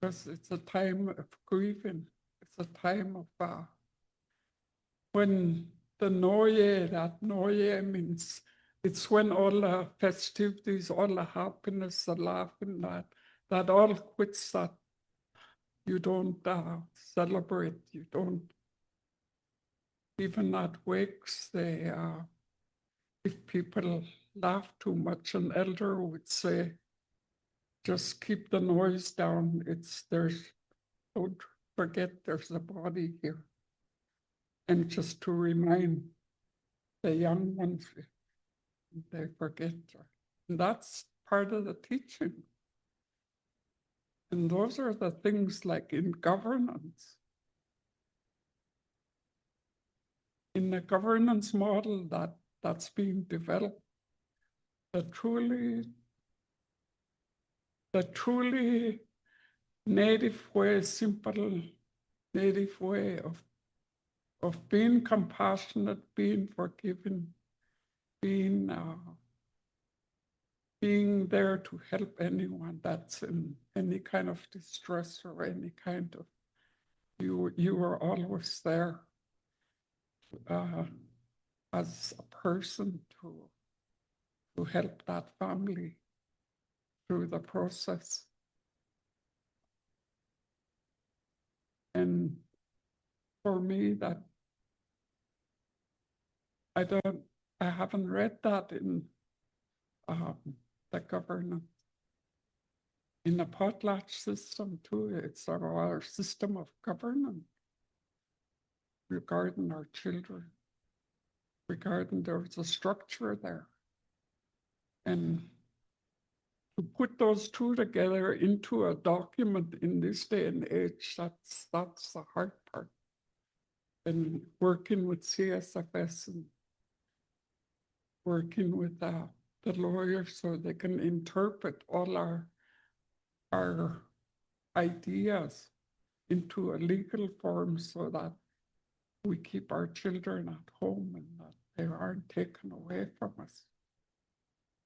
because it's a time of grieving. It's a time of when the Noye, that Noye means it's when all the festivities, all the happiness, the laughing, that all quits, that you don't celebrate, you don't, even at wakes, they, if people laugh too much, an elder would say, just keep the noise down. Don't forget there's a body here. And just to remind the young ones, they forget. And that's part of the teaching. And those are the things like in governance. In the governance model that's being developed, the truly native way, simple native way of being compassionate, being forgiving, being there to help anyone that's in any kind of distress or any kind of, you are always there as a person to help that family through the process. And for me, that I haven't read that in the governance. In the potlatch system too, it's our system of governance regarding our children, regarding there's a structure there. And to put those two together into a document in this day and age, that's the hard part. And working with CSFS and working with the lawyers so they can interpret all our ideas into a legal form so that we keep our children at home and that they aren't taken away from us.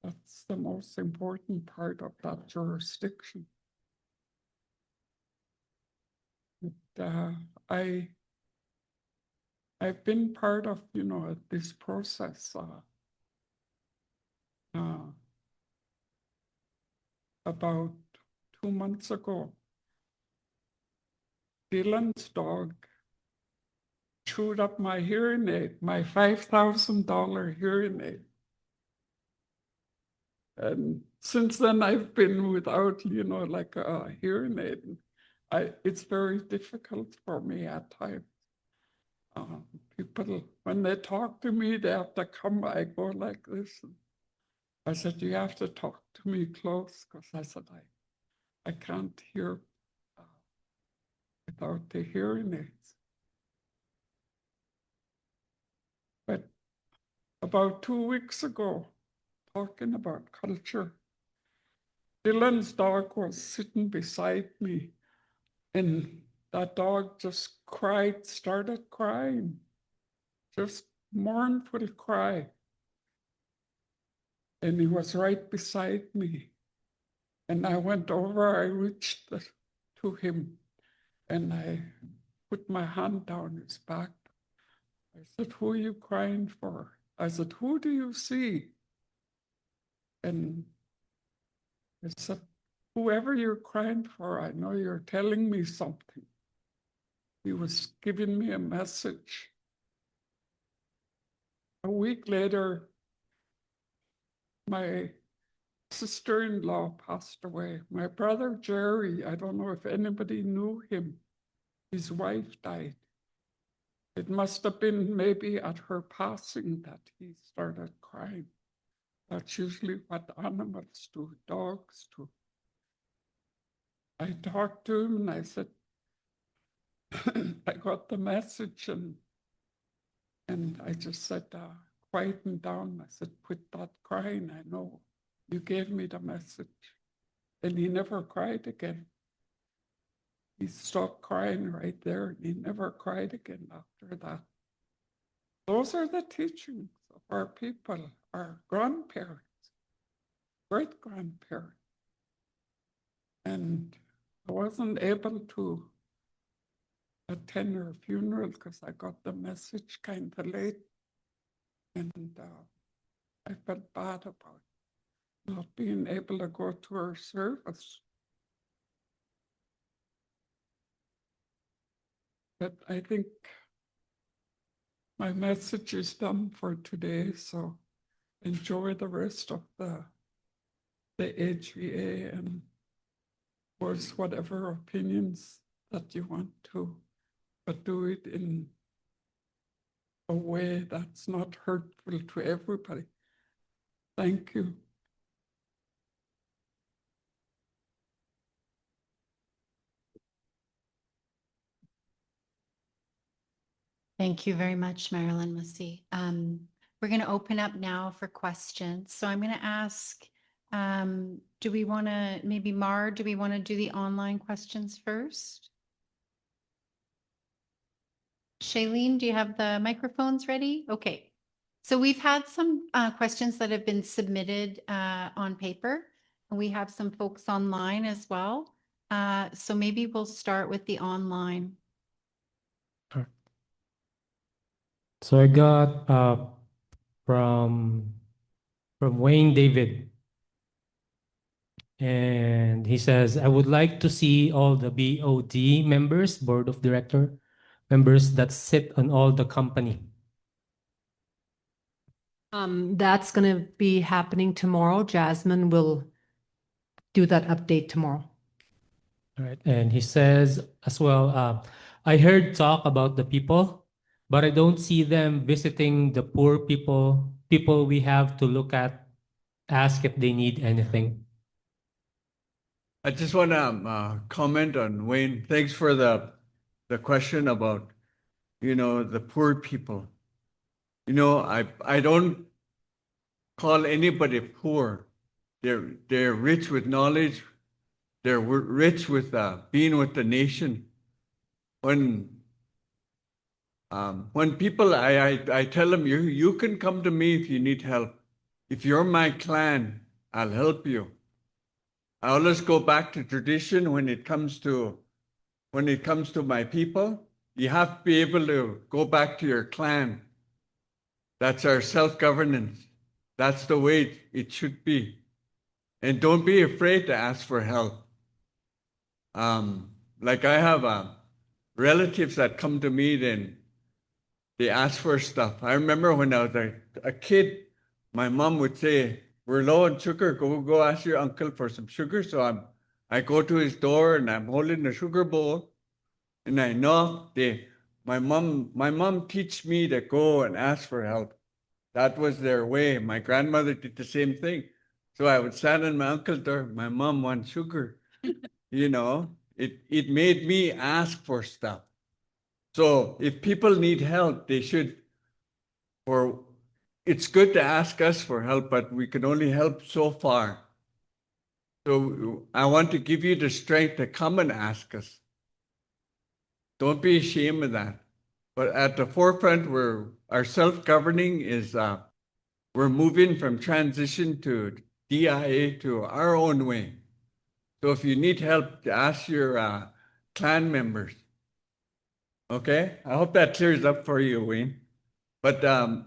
That's the most important part of that jurisdiction. But, I've been part of, you know, this process about 2 months ago. Dylan's dog chewed up my hearing aid, my $5,000 hearing aid. And since then, I've been without, you know, like a hearing aid. It's very difficult for me at times. People, when they talk to me, they have to come, I go like this. And I said, you have to talk to me close, because I said, I can't hear without the hearing aids. But about 2 weeks ago, talking about culture, Dylan's dog was sitting beside me, and that dog just started crying, just mournful cry. And he was right beside me. And I went over, I reached to him, and I put my hand down his back. I said, who are you crying for? I said, who do you see? And I said, whoever you're crying for, I know you're telling me something. He was giving me a message. A week later, my sister-in-law passed away. My brother, Jerry, I don't know if anybody knew him. His wife died. It must have been maybe at her passing that he started crying. That's usually what animals do, dogs do. I talked to him and I said, I got the message and I just said, quieten down. I said, quit that crying. I know you gave me the message. And he never cried again. He stopped crying right there and he never cried again after that. Those are the teachings of our people, our grandparents, great-grandparents. And I wasn't able to attend her funeral because I got the message kind of late. And I felt bad about not being able to go to her service. But I think my message is done for today, so enjoy the rest of the AGA and voice whatever opinions that you want to, but do it in a way that's not hurtful to everybody. Thank you. Thank you very much, Marolyn Mussey. We're going to open up now for questions. So I'm going to ask, do we want to, maybe Mar, do we want to do the online questions first? Shailene, do you have the microphones ready? Okay. So we've had some questions that have been submitted on paper, and we have some folks online as well. So maybe we'll start with the online. So I got from Wayne David, and he says, I would like to see all the BOD members, board of director members that sit on all the company. That's going to be happening tomorrow. Jasmine will do that update tomorrow. All right, and he says as well, I heard talk about the people, but I don't see them visiting the poor people we have to look at, ask if they need anything. I just want to comment on Wayne. Thanks for the question about, the poor people. I don't call anybody poor. They're rich with knowledge. They're rich with being with the nation. When people, I tell them, you can come to me if you need help. If you're my clan, I'll help you. I always go back to tradition when it comes to my people. You have to be able to go back to your clan. That's our self-governance. That's the way it should be. And don't be afraid to ask for help. Like I have relatives that come to me, then they ask for stuff. I remember when I was a kid, my mom would say, we're low on sugar, go ask your uncle for some sugar. So I go to his door and I'm holding a sugar bowl and I knock. My mom teach me to go and ask for help. That was their way. My grandmother did the same thing. So I would stand on my uncle's door, my mom wants sugar. It made me ask for stuff. So if people need help, they should, it's good to ask us for help, but we can only help so far. So I want to give you the strength to come and ask us. Don't be ashamed of that. But at the forefront, our self-governing is, we're moving from transition to DIA to our own way. So if you need help, ask your clan members. Okay? I hope that clears up for you, Wayne. But I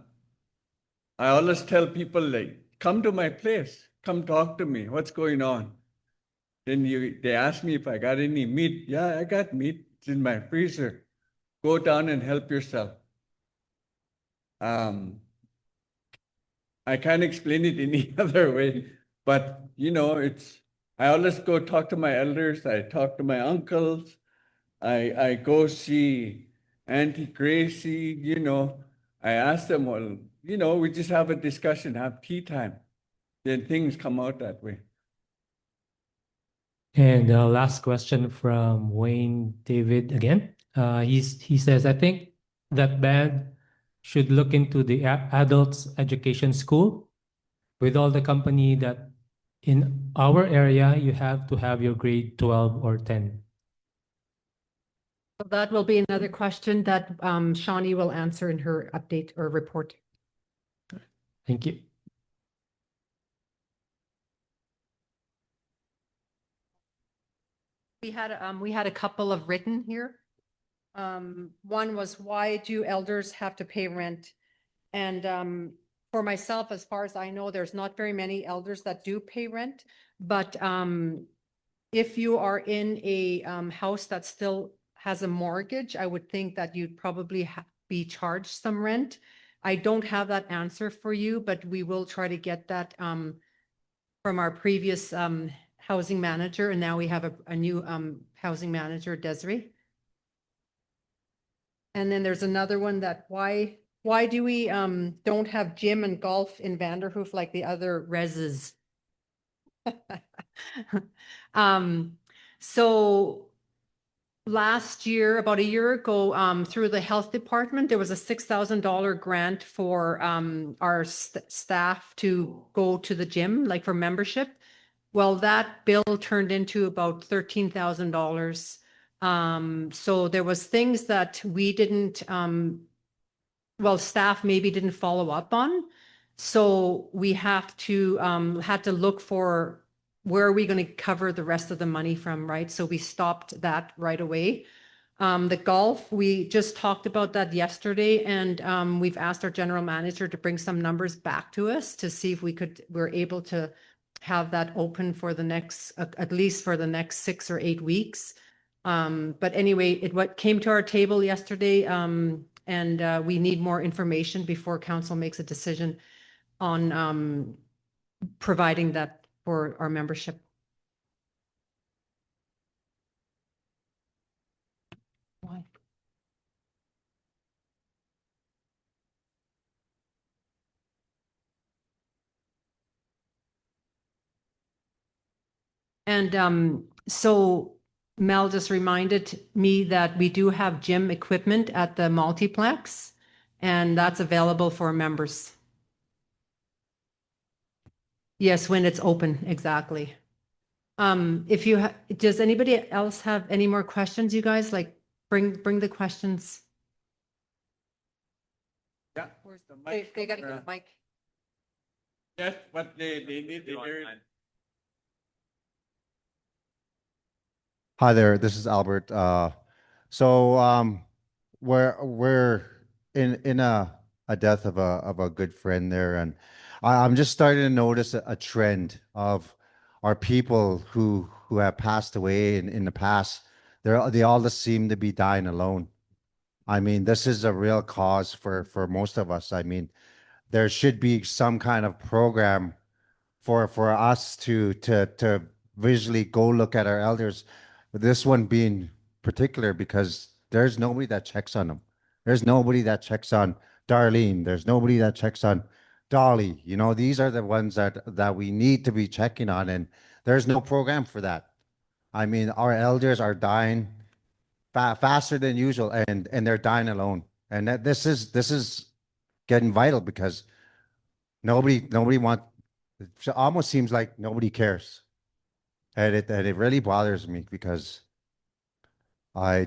always tell people, like, come to my place. Come talk to me. What's going on? Then they ask me if I got any meat. Yeah, I got meat. It's in my freezer. Go down and help yourself. I can't explain it any other way, but I always go talk to my elders. I talk to my uncles. I go see anti-crazy, I asked them, well, we just have a discussion, have tea time. Then things come out that way. And last question from Wayne David again. He says, I think that band should look into the adults education school with all the company that in our area, you have to have your grade 12 or 10. So that will be another question that Shawnee will answer in her update or report. Thank you. We had a couple of written here. One was, why do elders have to pay rent? And for myself, as far as I know, there's not very many elders that do pay rent. But if you are in a house that still has a mortgage, I would think that you'd probably be charged some rent. I don't have that answer for you, but we will try to get that from our previous housing manager. And now we have a new housing manager, Desiree. And then there's another one that why do we don't have gym and golf in Vanderhoof like the other reses? So last year, about a year ago, through the health department, there was a $6,000 grant for our staff to go to the gym, like for membership. Well, that bill turned into about $13,000. So there was things that we didn't, staff maybe didn't follow up on. So we had to look for where are we going to cover the rest of the money from, right? So we stopped that right away. The golf, we just talked about that yesterday, and we've asked our general manager to bring some numbers back to us to see if we're able to have that open for the next, at least for the next 6 or 8 weeks. But anyway, what came to our table yesterday, and we need more information before council makes a decision on providing that for our membership. Why? And so Mel just reminded me that we do have gym equipment at the multiplex, and that's available for members. Yes, when it's open, exactly. If you does anybody else have any more questions, you guys? Like, bring the questions. Yeah, where's the mic? They got to get a mic. Yes, but they need to hear it. Hi there, this is Albert. We're in a death of a good friend there, and I'm just starting to notice a trend of our people who have passed away in the past. They all just seem to be dying alone. I mean, this is a real cause for most of us. I mean, there should be some kind of program for us to visually go look at our elders. This one being particular because there's nobody that checks on them. There's nobody that checks on Darlene. There's nobody that checks on Dolly. You know, these are the ones that we need to be checking on, and there's no program for that. I mean, our elders are dying faster than usual, and they're dying alone. And this is getting vital because nobody wants. It almost seems like nobody cares, and it really bothers me because I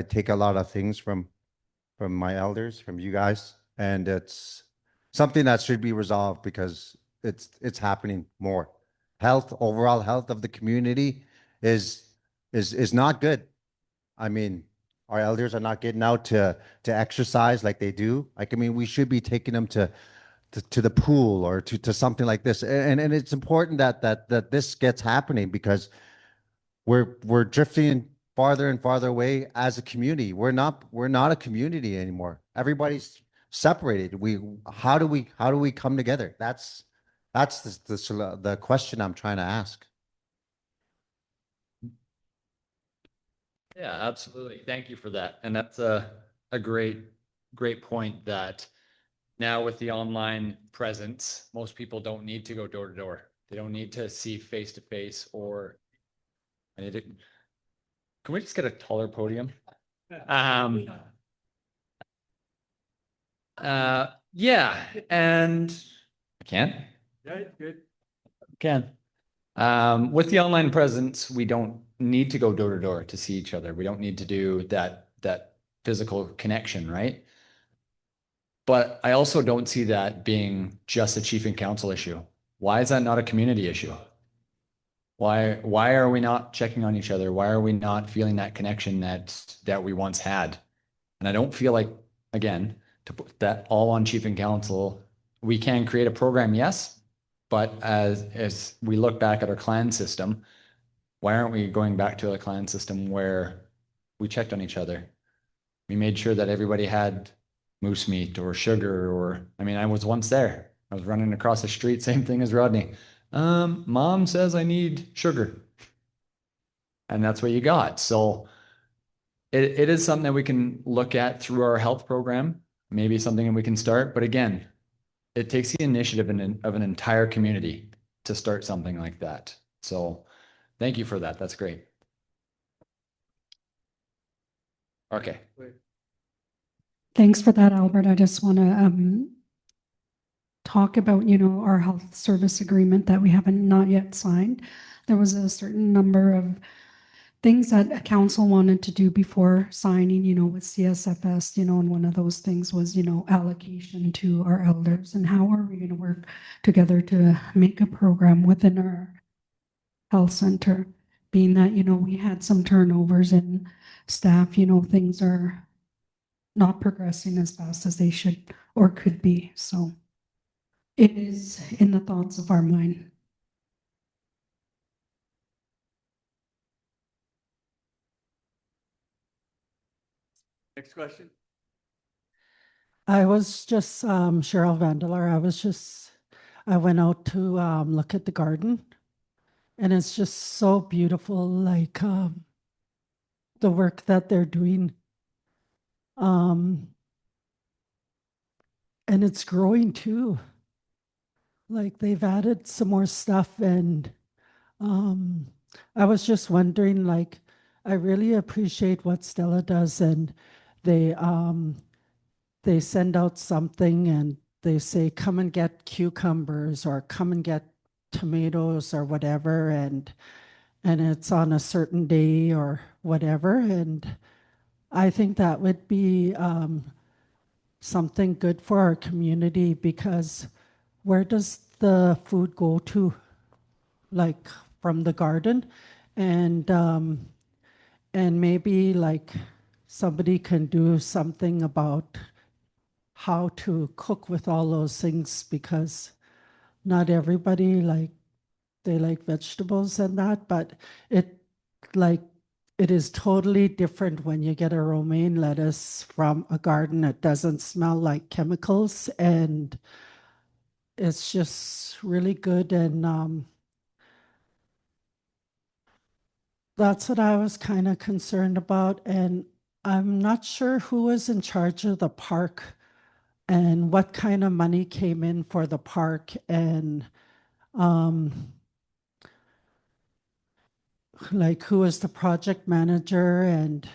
take a lot of things from my elders, from you guys, and it's something that should be resolved because it's happening more. Overall health of the community is not good. I mean, our elders are not getting out to exercise like they do. Like, I mean, we should be taking them to the pool or to something like this. And it's important that this gets happening because we're drifting farther and farther away as a community. We're not a community anymore. Everybody's separated. How do we come together? That's the question I'm trying to ask. Yeah, absolutely. Thank you for that. And that's a a great point that now with the online presence, most people don't need to go door to door. They don't need to see face to face or I need to, can we just get a taller podium? Yeah, and I can't. Yeah, it's good. Can. With the online presence, we don't need to go door to door to see each other. We don't need to do that physical connection, right? But I also don't see that being just a chief and council issue. Why is that not a community issue? Why are we not checking on each other? Why are we not feeling that connection that we once had? And I don't feel like, again, to put that all on chief and council, we can create a program, yes, but as we look back at our clan system, why aren't we going back to a clan system where we checked on each other? We made sure that everybody had moose meat or sugar, or, I mean, I was once there. I was running across the street, same thing as Rodney. Mom says I need sugar. And that's what you got. So it is something that we can look at through our health program, maybe something that we can start. But again, it takes the initiative of an entire community to start something like that. So thank you for that. That's great. Okay. Thanks for that, Albert. I just want to talk about, our health service agreement that we haven't not yet signed. There was a certain number of things that a council wanted to do before signing, with CSFS, and one of those things was, allocation to our elders and how are we going to work together to make a program within our health center, being that, we had some turnovers in staff, things are not progressing as fast as they should or could be. So it is in the thoughts of our mind. Next question. I was just Cheryl Vandelar. I went out to look at the garden, and it's just so beautiful, like the work that they're doing. And it's growing too. Like they've added some more stuff, and I was just wondering, like, I really appreciate what Stella does, and they send out something and they say, come and get cucumbers or come and get tomatoes or whatever, and it's on a certain day or whatever. And I think that would be something good for our community, because where does the food go to? Like from the garden, and maybe like somebody can do something about how to cook with all those things, because not everybody they like vegetables and that, but like it is totally different when you get a romaine lettuce from a garden. It doesn't smell like chemicals, and it's just really good. And that's what I was kind of concerned about. And I'm not sure who was in charge of the park and what kind of money came in for the park, and like who is the project manager, and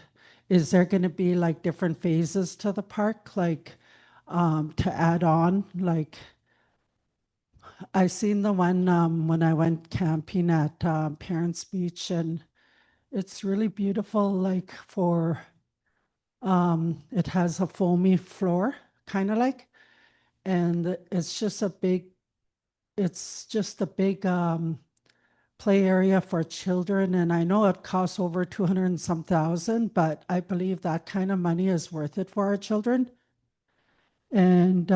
is there going to be like different phases to the park, like to add on? Like I seen the one when I went camping at Parents Beach, and it's really beautiful, like for it has a foamy floor, kind of like, and it's just a big play area for children. And I know it costs over 200 and some thousand, but I believe that kind of money is worth it for our children. And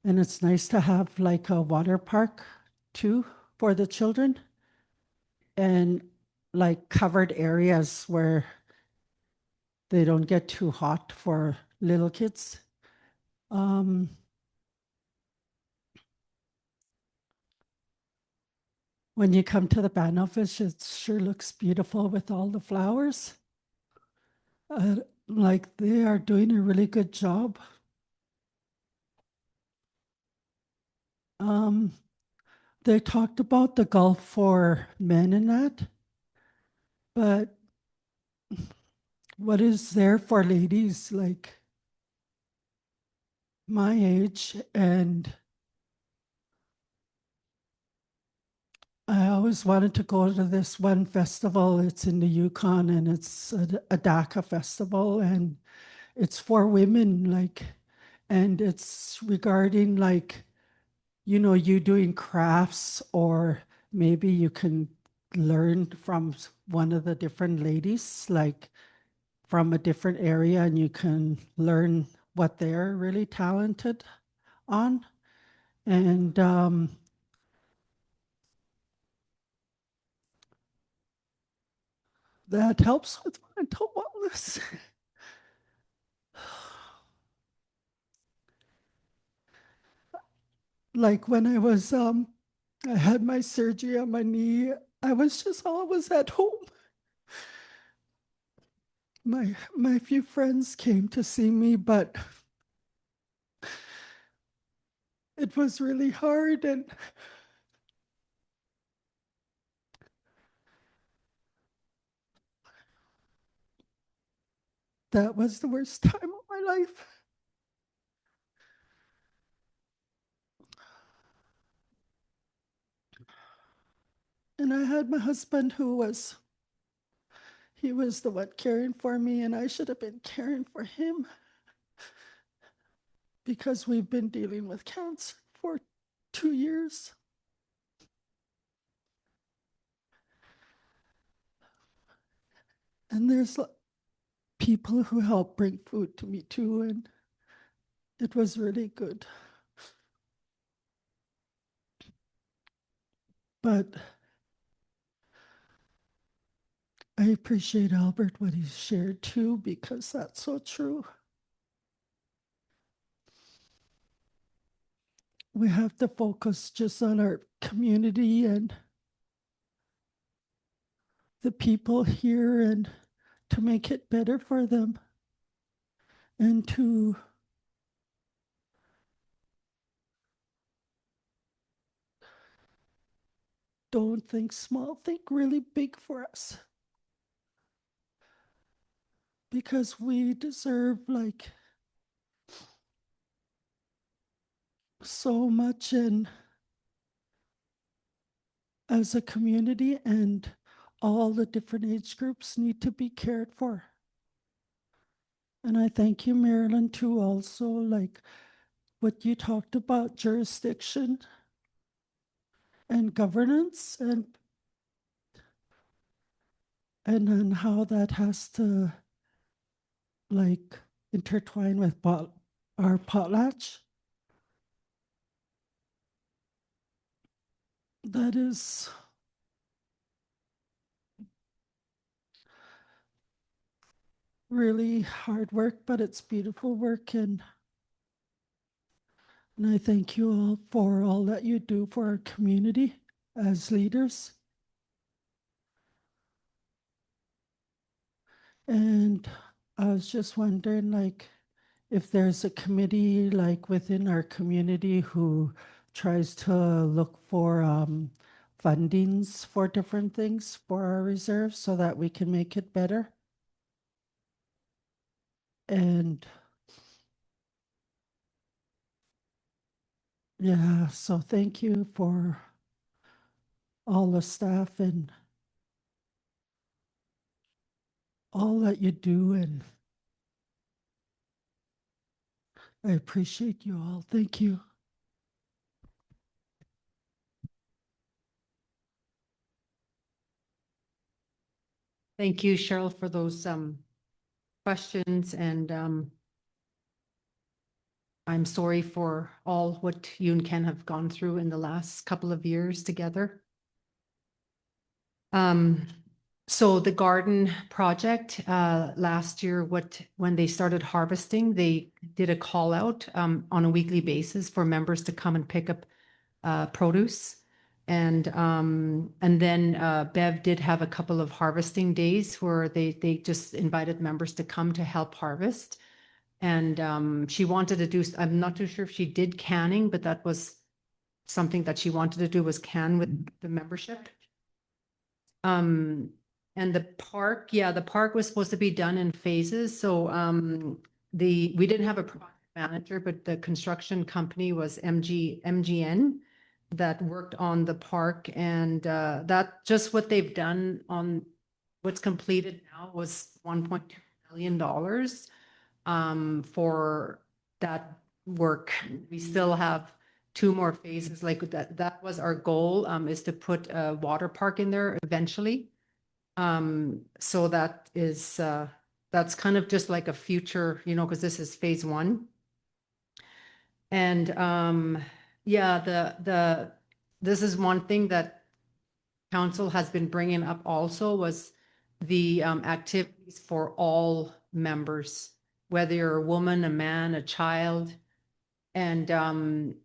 it's nice to have like a water park too for the children, and like covered areas where they don't get too hot for little kids. When you come to the band office, it sure looks beautiful with all the flowers. like they are doing a really good job. They talked about the golf for men and that, but what is there for ladies like my age? And I always wanted to go to this one festival. It's in the Yukon and it's a DACA festival, and it's for women, like, and it's regarding like, you know, you doing crafts, or maybe you can learn from one of the different ladies, like from a different area, and you can learn what they're really talented on. And that helps with mental wellness. Like when I had my surgery on my knee, I was just always at home. My few friends came to see me, but it was really hard, and that was the worst time of my life. And I had my husband he was the one caring for me, and I should have been caring for him because we've been dealing with cancer for 2 years. And there's people who help bring food to me too, and it was really good. But I appreciate Albert, what he shared too, because that's so true. We have to focus just on our community and the people here, and to make it better for them, and to don't think small, think really big for us, because we deserve like so much, and as a community, and all the different age groups need to be cared for. And I thank you, Marolyn, too, also, like what you talked about, jurisdiction and governance, and then how that has to like intertwine with our potlatch. That is really hard work, but it's beautiful work, and I thank you all for all that you do for our community as leaders. And I was just wondering, like, if there's a committee like within our community who tries to look for fundings for different things for our reserves so that we can make it better. And yeah, so thank you for all the staff and all that you do, and I appreciate you all. Thank you. Thank you, Cheryl, for those questions, and I'm sorry for all what you and Ken have gone through in the last couple of years together. So the garden project last year, when they started harvesting, they did a call out on a weekly basis for members to come and pick up produce. And then Bev did have a couple of harvesting days where they just invited members to come to help harvest. And she wanted to do, I'm not too sure if she did canning, but that was something that she wanted to do, was can with the membership. And the park, yeah, the park was supposed to be done in phases. So we didn't have a project manager, but the construction company was MGN that worked on the park, and that just what they've done on what's completed now was $1.2 million for that work. We still have 2 more phases like that. That was our goal, is to put a water park in there eventually. So that is, that's kind of just like a future, you know, because this is phase 1. And yeah, this is one thing that council has been bringing up also, was the activities for all members, whether you're a woman, a man, a child. And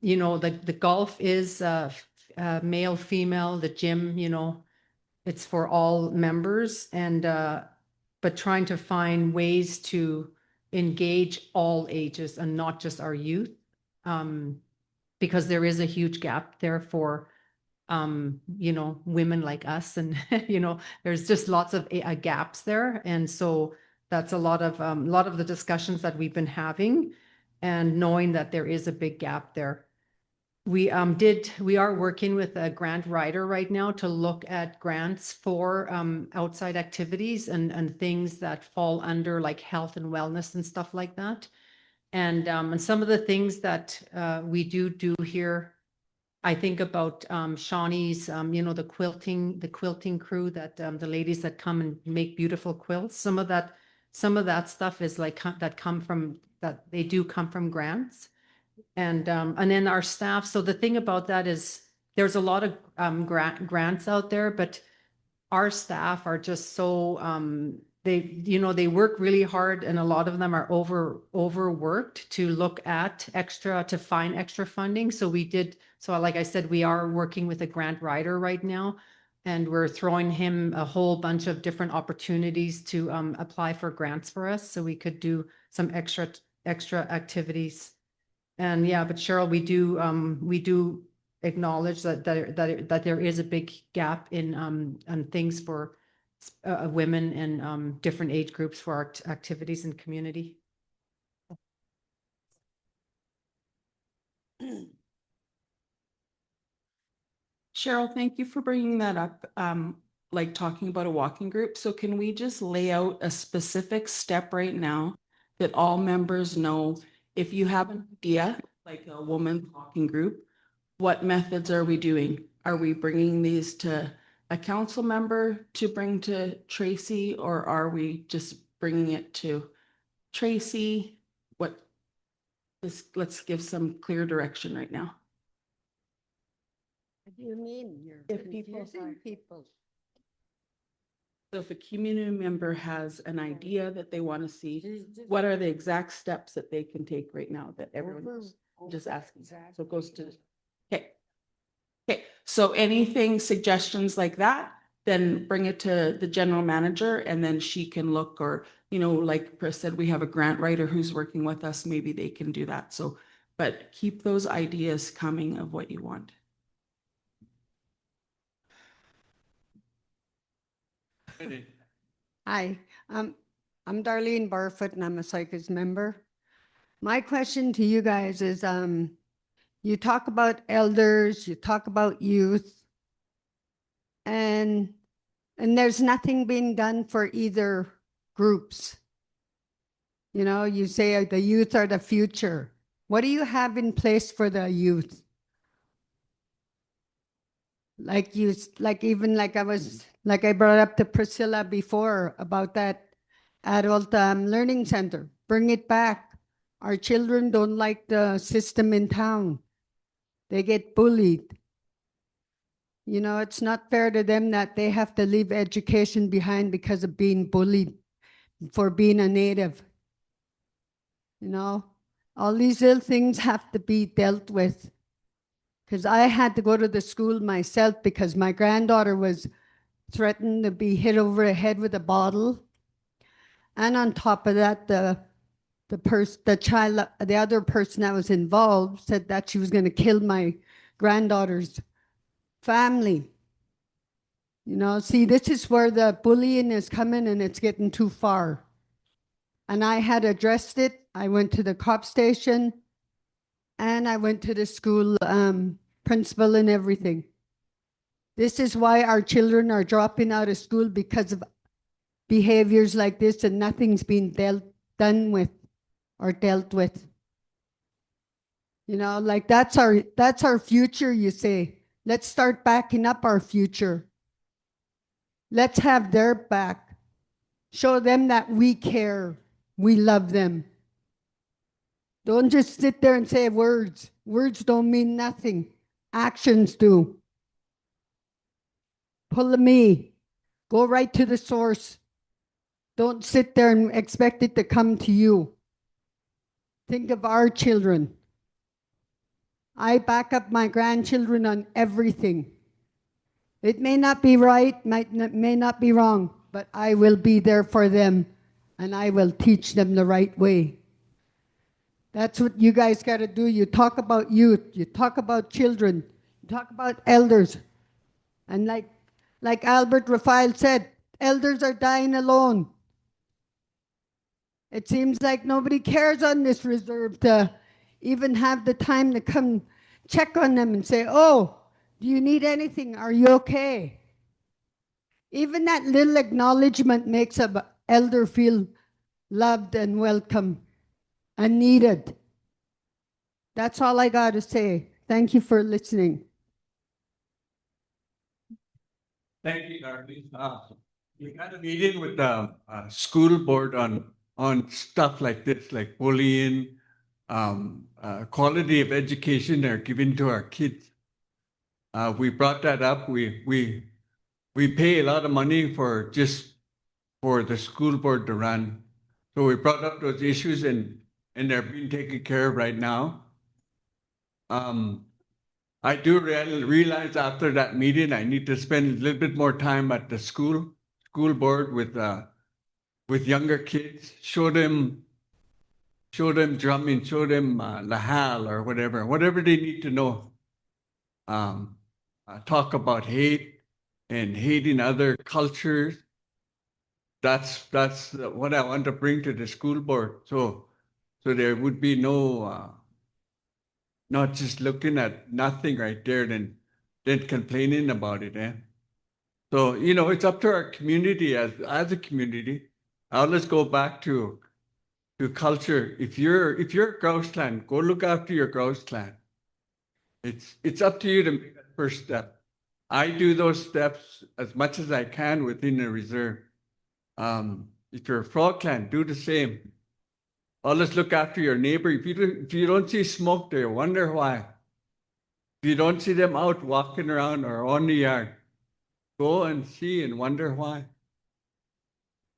you know, the golf is male, female, the gym, you know, it's for all members. And but trying to find ways to engage all ages and not just our youth, because there is a huge gap there for you know, women like us, and you know, there's just lots of gaps there. And so that's a lot of the discussions that we've been having, and knowing that there is a big gap there. We are working with a grant writer right now to look at grants for outside activities and things that fall under like health and wellness and stuff like that. And some of the things that we do here, I think about Shawnee's, you know, the quilting crew, that the ladies that come and make beautiful quilts. Some of that stuff is like that they do come from grants. And then our staff. So the thing about that is there's a lot of grants out there, but our staff are just so they, you know, they work really hard, and a lot of them are overworked to look at to find extra funding. So like I said, we are working with a grant writer right now, and we're throwing him a whole bunch of different opportunities to apply for grants for us, so we could do some extra activities. And yeah, but Cheryl, we do acknowledge that there is a big gap in things for women and different age groups for our activities and community. Cheryl, thank you for bringing that up, like talking about a walking group. So can we just lay out a specific step right now that all members know? If you have an idea, like a woman walking group, what methods are we doing? Are we bringing these to a council member to bring to Tracy, or are we just bringing it to Tracy? Let's give some clear direction right now. What do you mean? You're If people confusing are- people. So if a community member has an idea that they want to see, what are the exact steps that they can take right now that everyone knows? I'm just asking. So it goes to, okay. Okay, so anything, suggestions like that, then bring it to the general manager, and then she can look, or, you know, like Chris said, we have a grant writer who's working with us. Maybe they can do that. So, but keep those ideas coming of what you want. Hi, I'm Darlene Barfoot, and I'm a Saik'uz member. My question to you guys is, you talk about elders, you talk about youth, and there's nothing being done for either groups. You know, you say the youth are the future. What do you have in place for the youth? Like I brought up to Priscilla before about that adult learning center. Bring it back. Our children don't like the system in town. They get bullied. You know, it's not fair to them that they have to leave education behind because of being bullied for being a native. You know, all these little things have to be dealt with. Because I had to go to the school myself because my granddaughter was threatened to be hit over the head with a bottle. And on top of that, the other person that was involved said that she was going to kill my granddaughter's family. You know, see, this is where the bullying is coming and it's getting too far. And I had addressed it. I went to the cop station and I went to the school principal and everything. This is why our children are dropping out of school, because of behaviors like this, and nothing's been done with or dealt with. You know, like that's our future, you say. Let's start backing up our future. Let's have their back. Show them that we care. We love them. Don't just sit there and say words. Words don't mean nothing. Actions do. Pull a me. Go right to the source. Don't sit there and expect it to come to you. Think of our children. I back up my grandchildren on everything. It may not be right, may not be wrong, but I will be there for them and I will teach them the right way. That's what you guys got to do. You talk about youth, you talk about children, you talk about elders. And like Albert Raphael said, elders are dying alone. It seems like nobody cares on this reserve to even have the time to come check on them and say, oh, do you need anything? Are you okay? Even that little acknowledgement makes an elder feel loved and welcome and needed. That's all I got to say. Thank you for listening. Thank you, Darlene. We had a meeting with the school board on stuff like this, like bullying, quality of education they're giving to our kids. We brought that up. We pay a lot of money for the school board to run. So we brought up those issues and they're being taken care of right now. I do realize after that meeting, I need to spend a little bit more time at the school board with younger kids, show them drumming, show them lahal or whatever they need to know. Talk about hate and hating other cultures. That's what I want to bring to the school board. So there would be no, not just looking at nothing right there, then complaining about it. So, you know, it's up to our community as a community. Let's go back to culture. If you're a Grouse clan, go look after your Grouse clan. It's up to you to make that first step. I do those steps as much as I can within the reserve. If you're a Frog clan, do the same. Always look after your neighbor. If you don't see smoke there, wonder why. If you don't see them out walking around or on the yard, go and see and wonder why.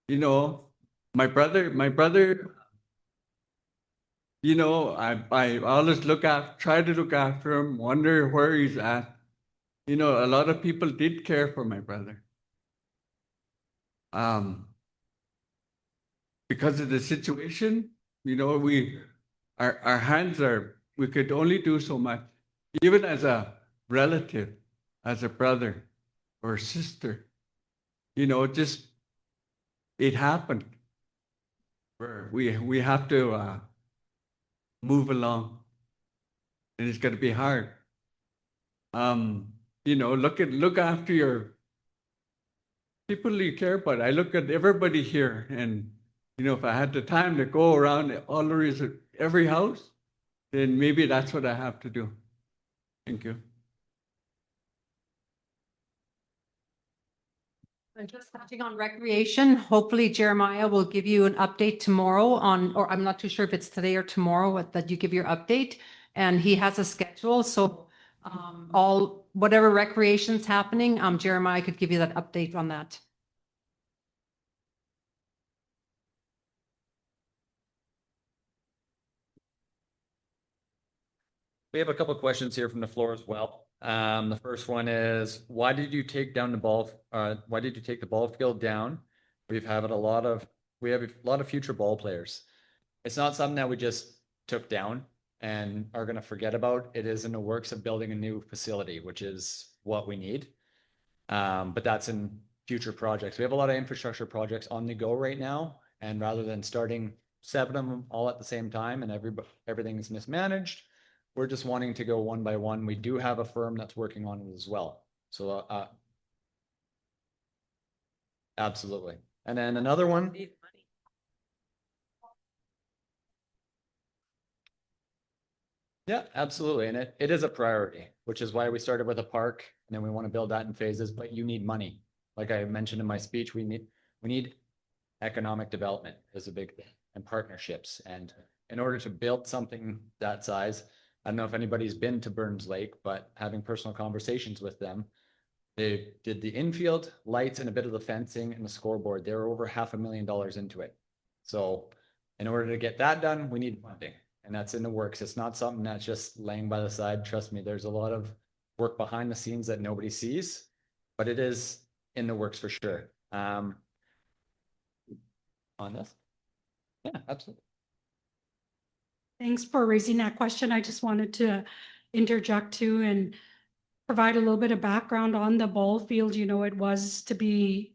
You know, my brother, you know, I always try to look after him, wonder where he's at. You know, a lot of people did care for my brother. Because of the situation, you know, our hands we could only do so much. Even as a relative, as a brother or sister, you know, it happened. We have to move along, and it's going to be hard. You know, look after your people you care about. I look at everybody here, and you know, if I had the time to go around every house, then maybe that's what I have to do. Thank you. And just touching on recreation, hopefully Jeremiah will give you an update tomorrow or I'm not too sure if it's today or tomorrow that you give your update. And he has a schedule, so whatever recreation's happening, Jeremiah could give you that update on that. We have a couple of questions here from the floor as well. The first one is, why did you take down the ball? Why did you take the ball field down? We have a lot of future ball players. It's not something that we just took down and are going to forget about. It is in the works of building a new facility, which is what we need. But that's in future projects. We have a lot of infrastructure projects on the go right now. And rather than starting 7 of them all at the same time and everything is mismanaged, we're just wanting to go one by one. We do have a firm that's working on it as well. So absolutely. And then another one. Yeah, absolutely. And it is a priority, which is why we started with a park and then we want to build that in phases, but you need money. Like I mentioned in my speech, we need economic development is a big thing and partnerships. And in order to build something that size, I don't know if anybody's been to Burns Lake, but having personal conversations with them, they did the infield, lights, and a bit of the fencing and the scoreboard. They were over $500,000 into it. So in order to get that done, we need funding. And that's in the works. It's not something that's just laying by the side. Trust me, there's a lot of work behind the scenes that nobody sees, but it is in the works for sure. On this? Yeah, absolutely. Thanks for raising that question. I just wanted to interject too and provide a little bit of background on the ball field. You know, it was to be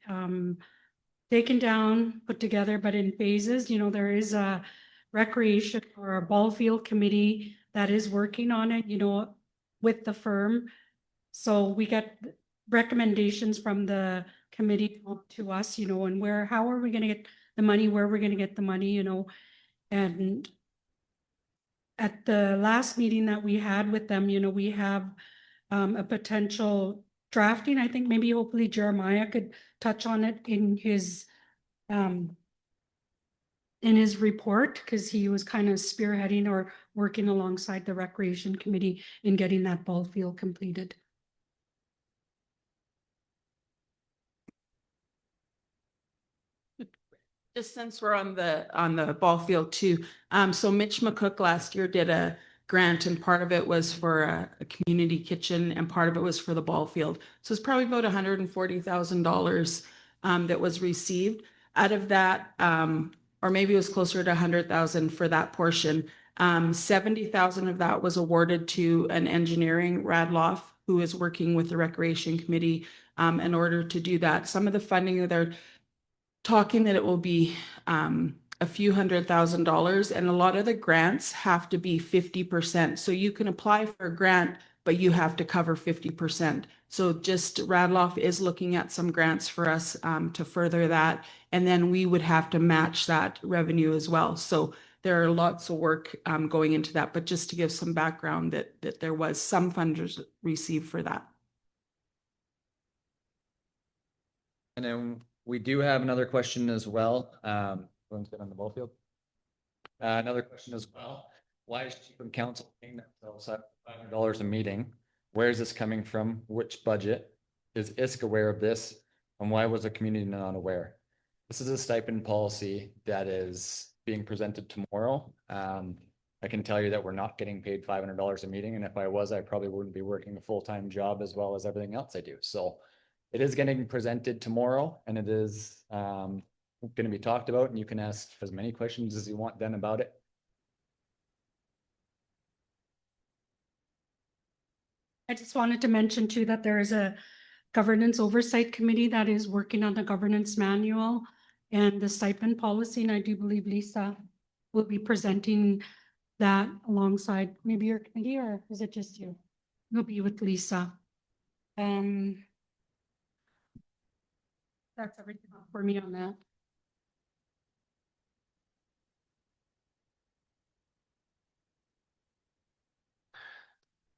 taken down, put together, but in phases. You know, there is a recreation or a ball field committee that is working on it, you know, with the firm. So we get recommendations from the committee to us, you know, and how are we going to get the money, where we're going to get the money, you know. And at the last meeting that we had with them, you know, we have a potential drafting. I think maybe hopefully Jeremiah could touch on it in his report, because he was kind of spearheading or working alongside the recreation committee in getting that ball field completed. Just since we're on the ball field too, so Mitch McCook last year did a grant, and part of it was for a community kitchen, and part of it was for the ball field. So it's probably about $140,000 that was received. Out of that, or maybe it was closer to 100,000 for that portion. 70,000 of that was awarded to an engineering Radloff, who is working with the recreation committee in order to do that. Some of the funding that they're talking that it will be a few $100,000, and a lot of the grants have to be 50%. So you can apply for a grant, but you have to cover 50%. So just Radloff is looking at some grants for us to further that, and then we would have to match that revenue as well. So there are lots of work going into that, but just to give some background that there was some funders received for that. And then we do have another question as well. Everyone's good on the ball field. Another question as well. Why is Chief and Council paying themselves $500 a meeting? Where is this coming from? Which budget? Is ISK aware of this? And why was the community not aware? This is a stipend policy that is being presented tomorrow. I can tell you that we're not getting paid $500 a meeting. And if I was, I probably wouldn't be working a full-time job as well as everything else I do. So it is getting presented tomorrow, and it is going to be talked about, and you can ask as many questions as you want then about it. I just wanted to mention too that there is a governance oversight committee that is working on the governance manual and the stipend policy, and I do believe Lisa will be presenting that alongside maybe your committee, or is it just you? We'll be with Lisa. That's everything for me on that.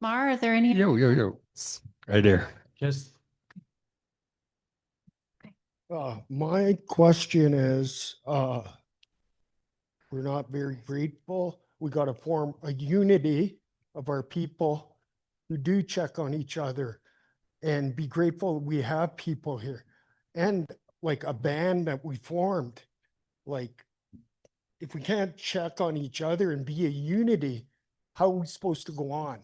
Mar, are there any? Yo. Right there. Just My question is, we're not very grateful. We got to form a unity of our people who do check on each other and be grateful we have people here. And like a band that we formed, like if we can't check on each other and be a unity, how are we supposed to go on?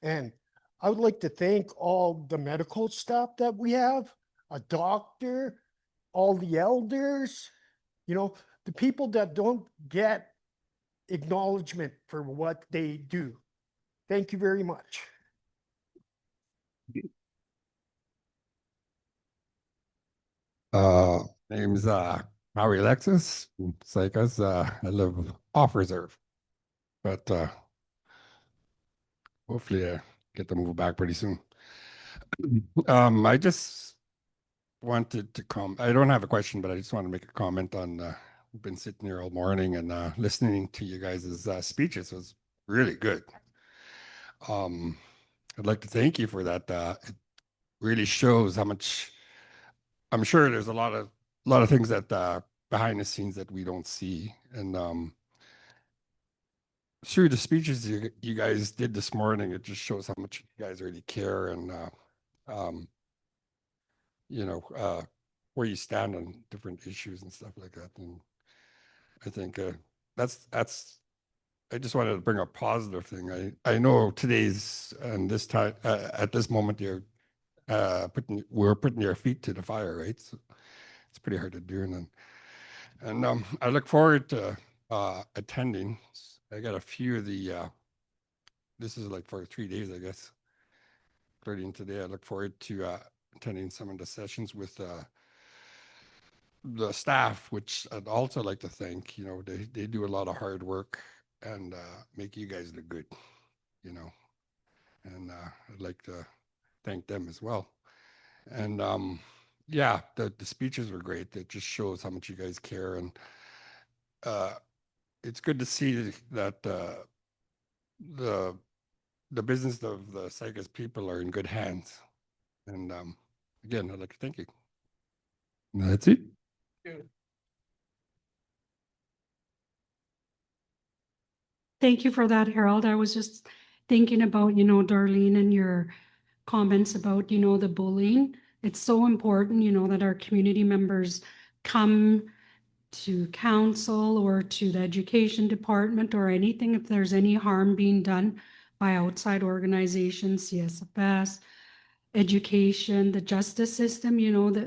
And I would like to thank all the medical staff that we have, a doctor, all the elders, you know, the people that don't get acknowledgement for what they do. Thank you very much. Name's Alexis, Saik'uz. I live off reserve, but hopefully I get to move back pretty soon. I just wanted to comment. I don't have a question, but I just want to make a comment on. I've been sitting here all morning and listening to you guys' speeches. It was really good. I'd like to thank you for that. It really shows how much. I'm sure there's a lot of things that behind the scenes that we don't see, and through the speeches you guys did this morning, it just shows how much you guys really care and you know, where you stand on different issues and stuff like that. And I think that's I just wanted to bring a positive thing. I know today's and this time at this moment you're we're putting your feet to the fire, right? So it's pretty hard to do, and I look forward to attending. I got a few of the this is like for 3 days, I guess, including today. I look forward to attending some of the sessions with the staff, which I'd also like to thank. You know, they do a lot of hard work and make you guys look good, you know, and I'd like to thank them as well. And yeah, the speeches were great. It just shows how much you guys care, and it's good to see that the business of the Saik'uz people are in good hands. And again, I'd like to thank you. That's it. Thank you for that, Harold. I was just thinking about, Darlene, and your comments about, the bullying. It's so important, that our community members come to council or to the education department or anything if there's any harm being done by outside organizations, CSFS, education, the justice system,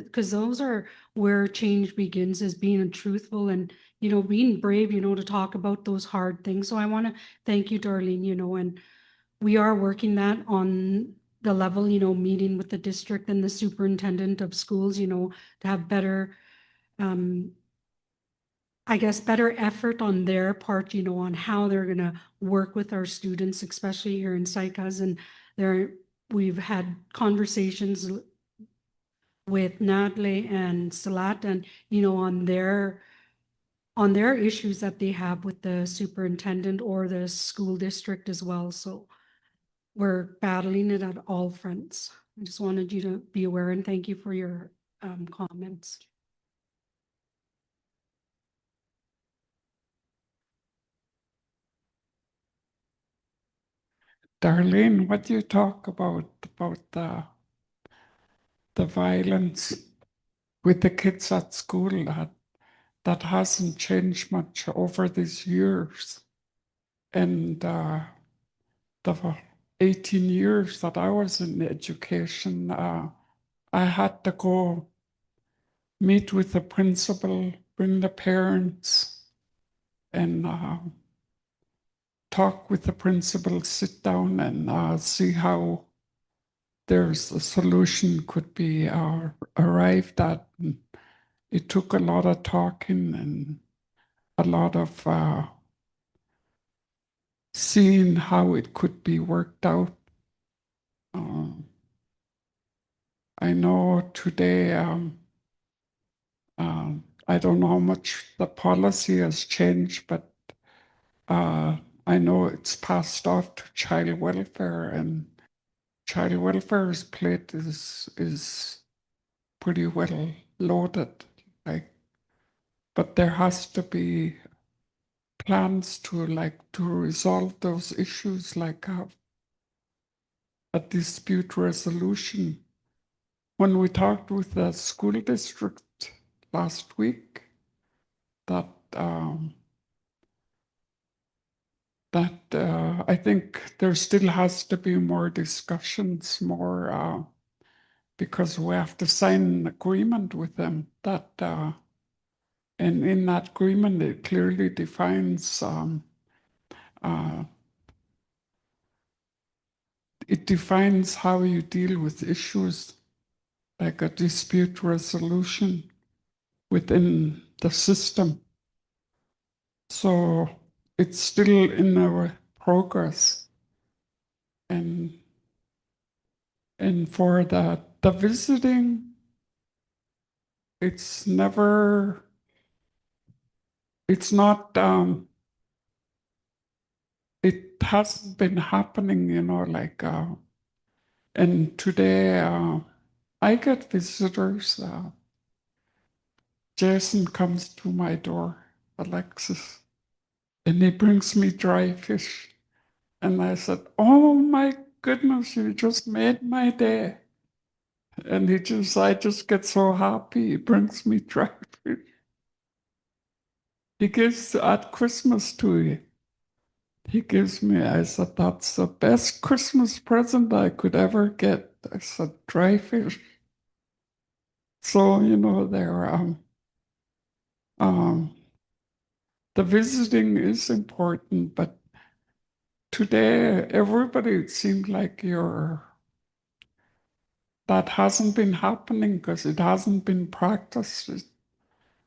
because those are where change begins, is being truthful and, being brave, to talk about those hard things. So I want to thank you, Darlene, and we are working that on the level, meeting with the district and the superintendent of schools, to have better, I guess, better effort on their part, on how they're going to work with our students, especially here in Saik'uz. And we've had conversations with Nadle and Salat, and, on their issues that they have with the superintendent or the school district as well. So we're battling it at all fronts. I just wanted you to be aware, and thank you for your comments. Darlene, what do you talk about the violence with the kids at school that hasn't changed much over these years? And the 18 years that I was in education, I had to go meet with the principal, bring the parents, and talk with the principal, sit down and see how there's a solution could be arrived at. And it took a lot of talking and a lot of seeing how it could be worked out. I know today, I don't know how much the policy has changed, but I know it's passed off to child welfare, and child welfare's plate is pretty well loaded. But there has to be plans to resolve those issues, like a dispute resolution. When we talked with the school district last week, that that I think there still has to be more discussions, more because we have to sign an agreement with them that, and in that agreement, it clearly defines it defines how you deal with issues like a dispute resolution within the system. So it's still in our progress. And for the visiting, it's never, it's not, it hasn't been happening, you know, like, and today I get visitors. Jason comes to my door, Alexis, and he brings me dry fish. And I said, "Oh my goodness, you just made my day." And I just get so happy. He brings me dry fish. He gives at Christmas to you. He gives me, I said, "That's the best Christmas present I could ever get." I said, "Dry fish." So, you know, the visiting is important, but today, everybody, it seemed like that hasn't been happening because it hasn't been practiced.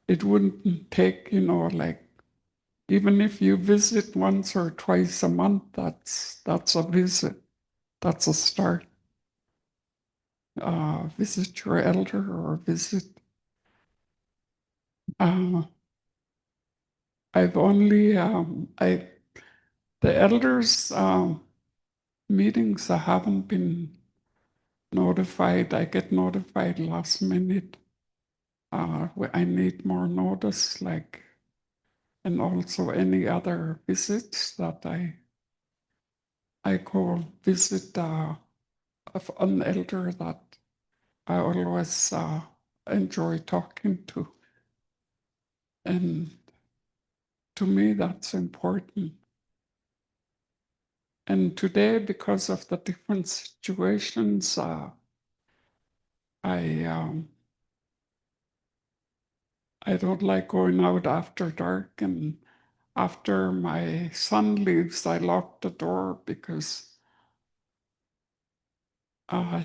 It wouldn't take, you know, like, even if you visit once or twice a month, that's a visit. That's a start. Visit your elder or visit. I've only, the elders' meetings, I haven't been notified. I get notified last minute. I need more notice, like, and also any other visits that I go visit of an elder that I always enjoy talking to. And to me, that's important. And today, because of the different situations, I don't like going out after dark, and after my son leaves, I lock the door because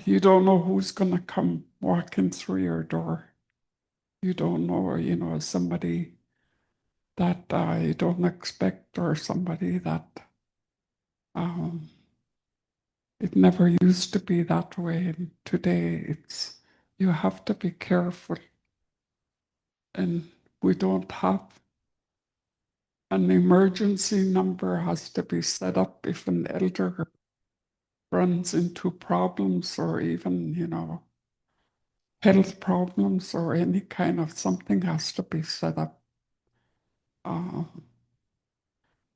you don't know who's going to come walking through your door. You don't know, you know, somebody that you don't expect, or somebody that it never used to be that way. And today you have to be careful. And we don't have an emergency number has to be set up if an elder runs into problems, or even, you know, health problems, or any kind of something has to be set up.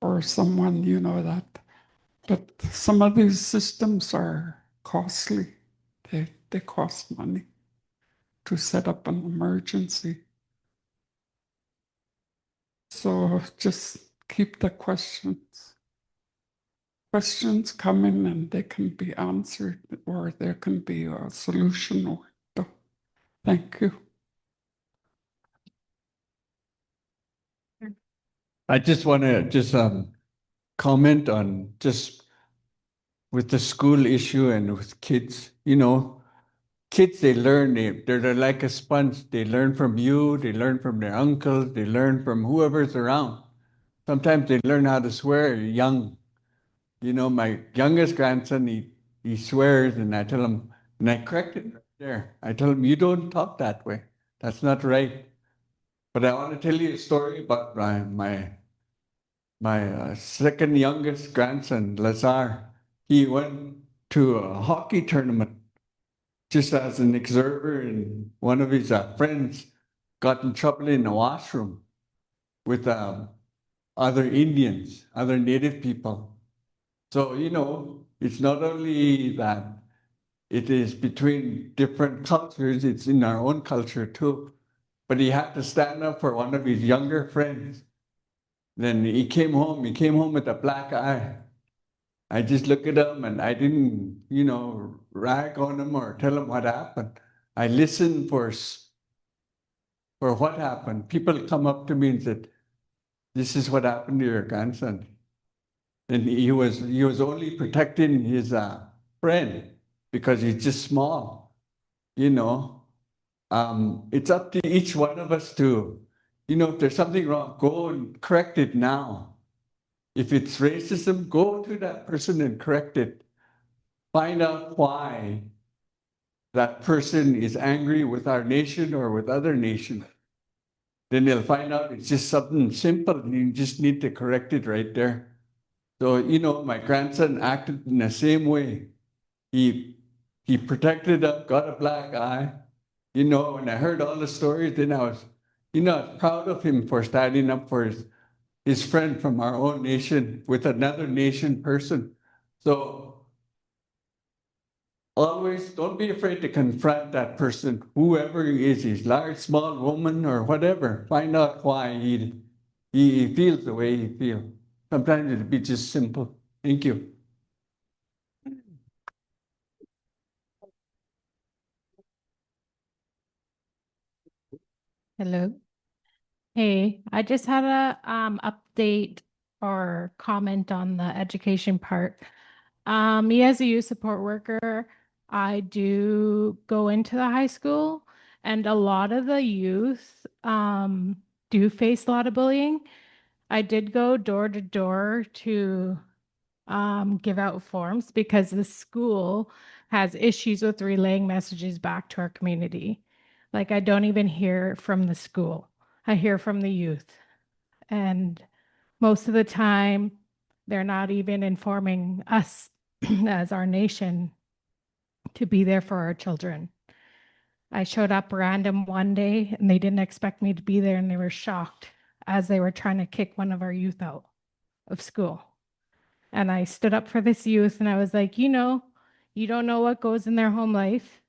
Or someone, you know, but some of these systems are costly. They cost money to set up an emergency. So just keep the questions coming, and they can be answered, or there can be a solution. Thank you. I just want to comment on just with the school issue and with kids. You know, kids, they learn. They're like a sponge. They learn from you. They learn from their uncles. They learn from whoever's around. Sometimes they learn how to swear young. You know, my youngest grandson, he swears, and I tell him, and I correct it right there. I tell him, "You don't talk that way. That's not right." But I want to tell you a story about my second youngest grandson, Lazar. He went to a hockey tournament just as an observer, and one of his friends got in trouble in the washroom with other Indians, other Native people. So, you know, it's not only that it is between different cultures, it's in our own culture too. But he had to stand up for one of his younger friends Then he came home with a black eye. I just looked at him and I didn't, rag on him or tell him what happened. I listened for what happened. People come up to me and said, "This is what happened to your grandson." And he was only protecting his friend because he's just small, It's up to each one of us to, if there's something wrong, go and correct it now. If it's racism, go to that person and correct it. Find out why that person is angry with our nation or with other nations. Then they'll find out it's just something simple. You just need to correct it right there. So, my grandson acted in the same way. He protected him, got a black eye. When I heard all the stories, then I was, proud of him for standing up for his friend from our own nation with another nation person. So always don't be afraid to confront that person, whoever he is, he's large, small, woman, or whatever. Find out why he feels the way he feels. Sometimes it'll be just simple. Thank you. Hello. Hey, I just had a update or comment on the education part. Me as a youth support worker, I do go into the high school, and a lot of the youth do face a lot of bullying. I did go door to door to give out forms because the school has issues with relaying messages back to our community. Like, I don't even hear from the school, I hear from the youth. And most of the time, they're not even informing us as our nation to be there for our children. I showed up random one day and they didn't expect me to be there, and they were shocked as they were trying to kick one of our youth out of school. And I stood up for this youth and I was like, you don't know what goes in their home life.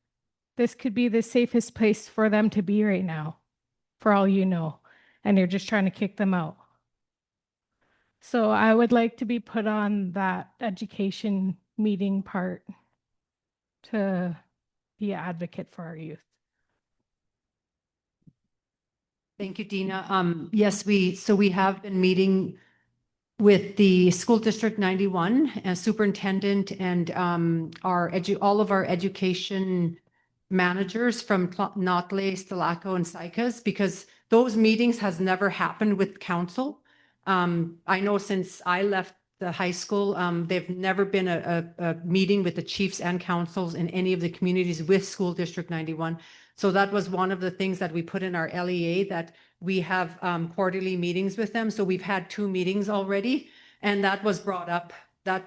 This could be the safest place for them to be right now, for all you know. And you're just trying to kick them out. So I would like to be put on that education meeting part to be an advocate for our youth. Thank you, Dina. Yes, we have been meeting with the School District 91 as superintendent and all of our education managers from Notley, Stalaco, and Saik'uz, because those meetings has never happened with council. I know since I left the high school, they've never been a meeting with the chiefs and councils in any of the communities with School District 91. So that was one of the things that we put in our LEA, that we have quarterly meetings with them. So we've had 2 meetings already, and that was brought up. That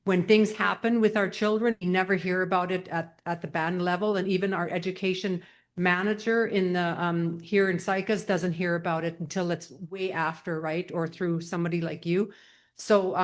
when things happen with our children, we never hear about it at the band level, and even our education manager in the here in Saik'uz doesn't hear about it until it's way after, right? Or through somebody like you. So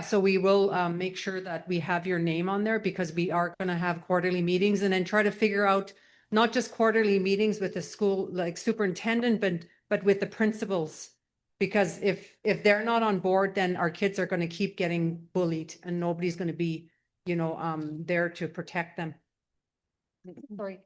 so we will make sure that we have your name on there, because we are going to have quarterly meetings, and then try to figure out not just quarterly meetings with the school like superintendent, but with the principals, because if they're not on board, then our kids are going to keep getting bullied and nobody's going to be there to protect them. Sorry.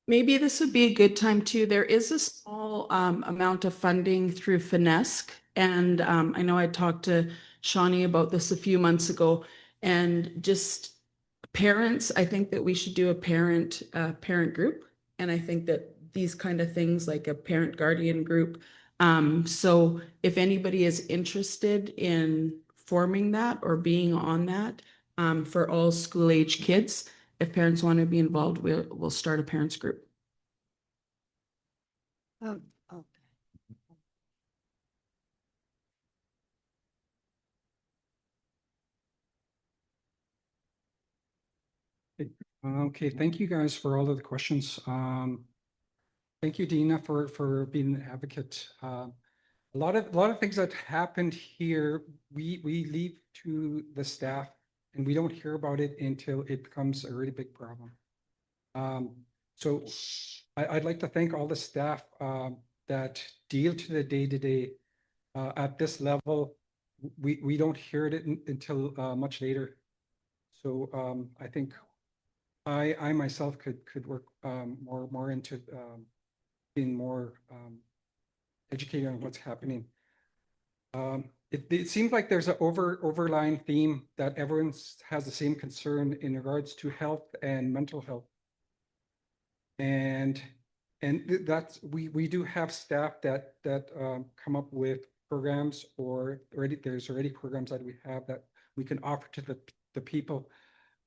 Maybe this would be a good time too. There is a small amount of funding through FINESC. And I know I talked to Shawnee about this a few months ago, and just parents, I think that we should do a parent group. And I think that these kind of things like a parent guardian group. So if anybody is interested in forming that or being on that for all school age kids, if parents want to be involved, we'll start a parents group. Oh, Okay, thank you guys for all of the questions. Thank you, Dina, for being an advocate. A lot of things that happened here, we leave to the staff, and we don't hear about it until it becomes a really big problem. So I'd like to thank all the staff that deal to the day-to-day at this level. We don't hear it until much later. So I think I myself could work more into being more educated on what's happening. It seems like there's an overlying theme that everyone has the same concern in regards to health and mental health. And that's we do have staff that come up with programs, or there's already programs that we have that we can offer to the people.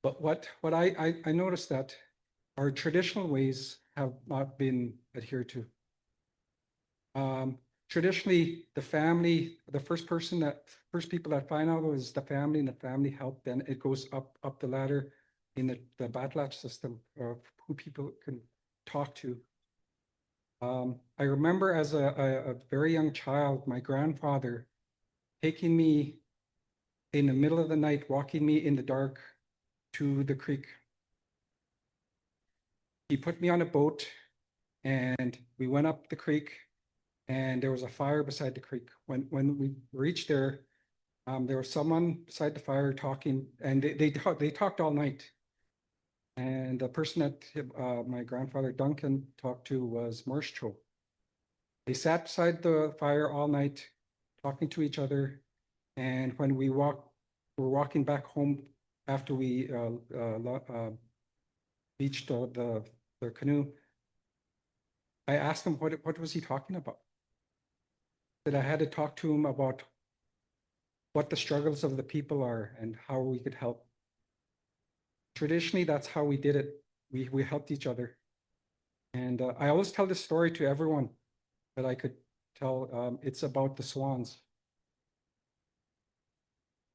But what I noticed that our traditional ways have not been adhered to. Traditionally, the family, the first people that find out is the family, and the family help. Then it goes up the ladder in the Batlatch system of who people can talk to. I remember as a very young child, my grandfather taking me in the middle of the night, walking me in the dark to the creek. He put me on a boat and we went up the creek, and there was a fire beside the creek. When we reached there, there was someone beside the fire talking, and they talked all night. And the person that my grandfather Duncan talked to was Marshall. They sat beside the fire all night, talking to each other. And when we're walking back home after we beached the canoe, I asked him what was he talking about. That I had to talk to him about what the struggles of the people are and how we could help. Traditionally, that's how we did it. We helped each other. And I always tell this story to everyone that I could tell. It's about the swans.